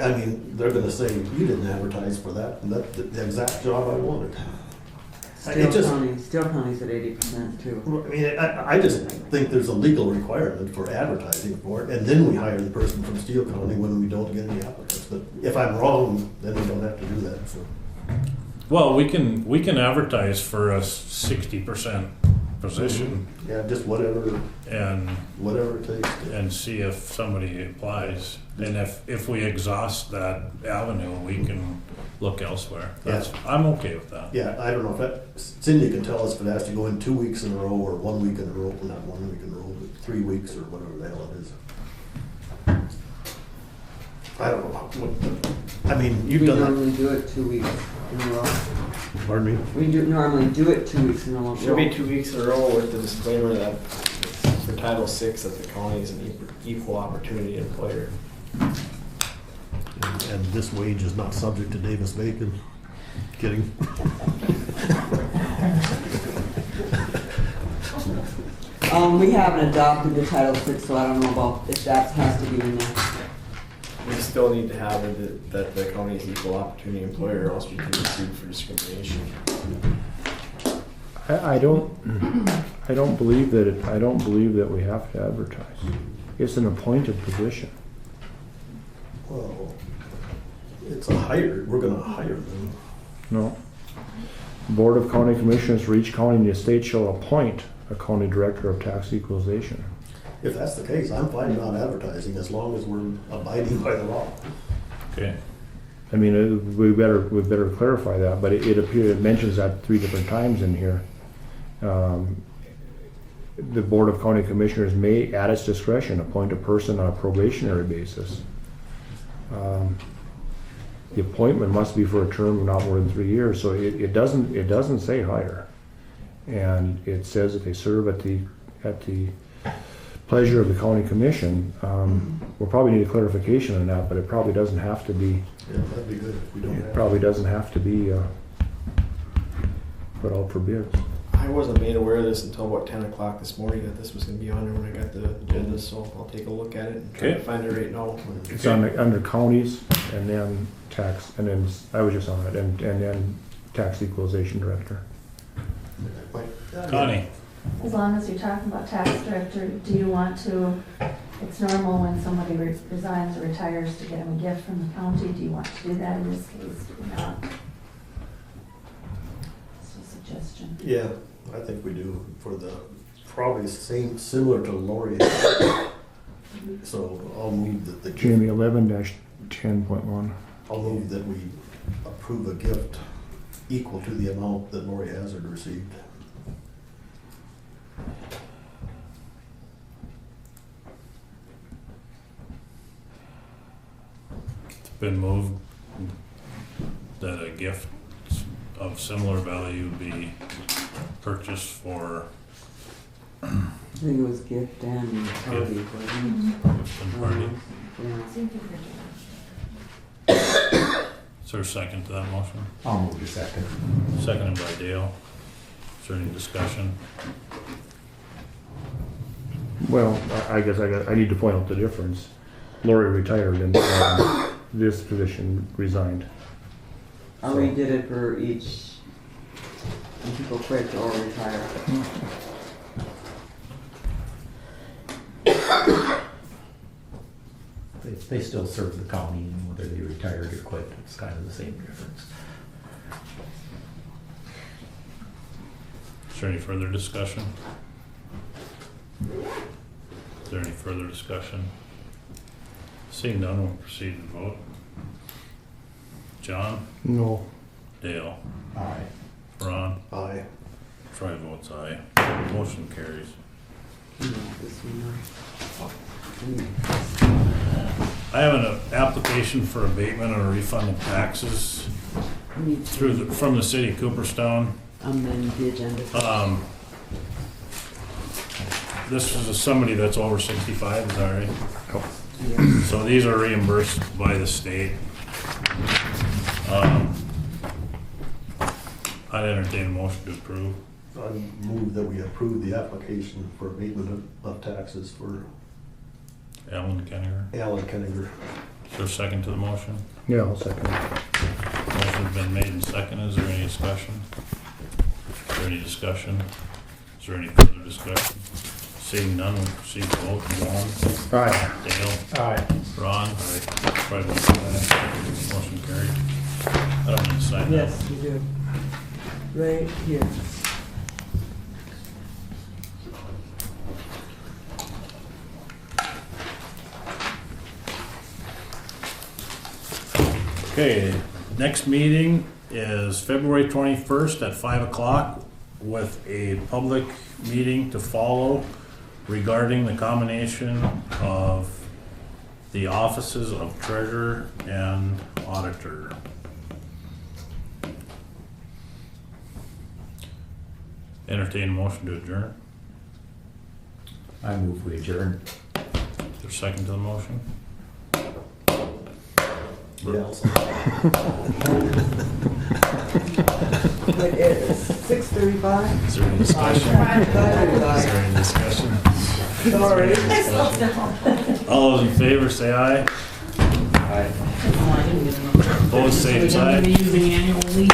I mean, they're gonna say, you didn't advertise for that, and that's the exact job I wanted. Steele County's at 80% too. I mean, I just think there's a legal requirement for advertising for it, and then we hire the person from Steele County when we don't get any applicants. But if I'm wrong, then we don't have to do that, so. Well, we can advertise for a 60% position Yeah, just whatever and it takes. and see if somebody applies. And if we exhaust that avenue, we can look elsewhere. I'm okay with that. Yeah, I don't know if that, Cindy can tell us if it has to go in 2 weeks in a row or 1 week in a row, not 1 week in a row, but 3 weeks or whatever the hell it is. I don't know. I mean, you've We done normally do it 2 weeks in a row. that. Pardon me? We normally do it 2 weeks in a row. Should be 2 weeks in a row with the disclaimer that for Title VI that the county is an equal opportunity employer. And this wage is not subject to Davis-Bacon. Kidding. We haven't adopted the Title VI, so I don't know about if that has to be in there. We still need to have it that the county is equal opportunity employer, or else we can be sued for discrimination. I don't believe that we have to advertise. It's an appointed position. Well, it's a hire, we're gonna hire them. No. Board of County Commissioners for each county in the state shall appoint a county director of tax equalization. If that's the case, I'm fine not advertising as long as we're abiding by the law. Okay. I mean, we better clarify that, but it mentions that 3 different times in here. The Board of County Commissioners may, at its discretion, appoint a person on a probationary basis. The appointment must be for a term of not more than 3 years, so it doesn't say hire. And it says that they serve at the pleasure of the county commission. We'll probably need a clarification on that, but it probably doesn't have to be. Yeah, that'd be good if we don't have. It probably doesn't have to be put out for bids. I wasn't made aware of this until about 10 o'clock this morning that this was going to be on there when I got the agenda, so I'll take a look at it and try to find it right now. It's under counties and then tax, and then I was just on it, and then tax equalization director. Connie? As long as you're talking about tax director, do you want to, it's normal when somebody resigns or retires to get them a gift from the county. Do you want to do that in this case or not? It's a suggestion. Yeah, I think we do for the, probably similar to Lori. So I'll move that the. Jamie, 11-10.1. I'll move that we approve a gift equal to the amount that Lori Hazard received. Been moved that a gift of similar value be purchased for I think it was gift and party, wasn't it? gift and party. Yeah. Is there a second to that motion? I'll move to second. Seconded by Dale. Is there any discussion? Well, I guess I need to point out the difference. Lori retired and this position resigned. Oh, we did it for each, when people quit or retire. They still serve the county, and whether they retired or quit, it's kind of the same difference. Is there any further discussion? Is there any further discussion? Seeing none, we'll proceed to vote. John? No. Dale? Aye. Ron? Aye. Troy votes aye. Motion carries. Yeah, this one, I have an application for abatement or refund of taxes need to from the city of Cooperstown. amend the agenda. This is somebody that's over 65, is that right? Yeah. So these are reimbursed by the state. I'd entertain a motion to approve. I move that we approve the application for abatement of taxes for Alan Kenninger. Alan Kenninger. Is there a second to the motion? Yeah, I'll second it. Motion's been made and seconded. Is there any discussion? Is there any discussion? Is there any further discussion? Seeing none, we'll proceed to vote. John? Aye. Dale? Aye. Ron? Troy votes aye. Motion carried. I don't need to sign that. Yes, you do. Right here. Okay, next meeting is February 21st at 5 o'clock with a public meeting to follow regarding the combination of the offices of treasurer and auditor. Entertain a motion to adjourn. I move we adjourn. Is there a second to the motion? It is 6:35. Is there any discussion? Is there any discussion? Sorry. All those in favor say aye. Aye. Opposed, same sign. Using annual leave.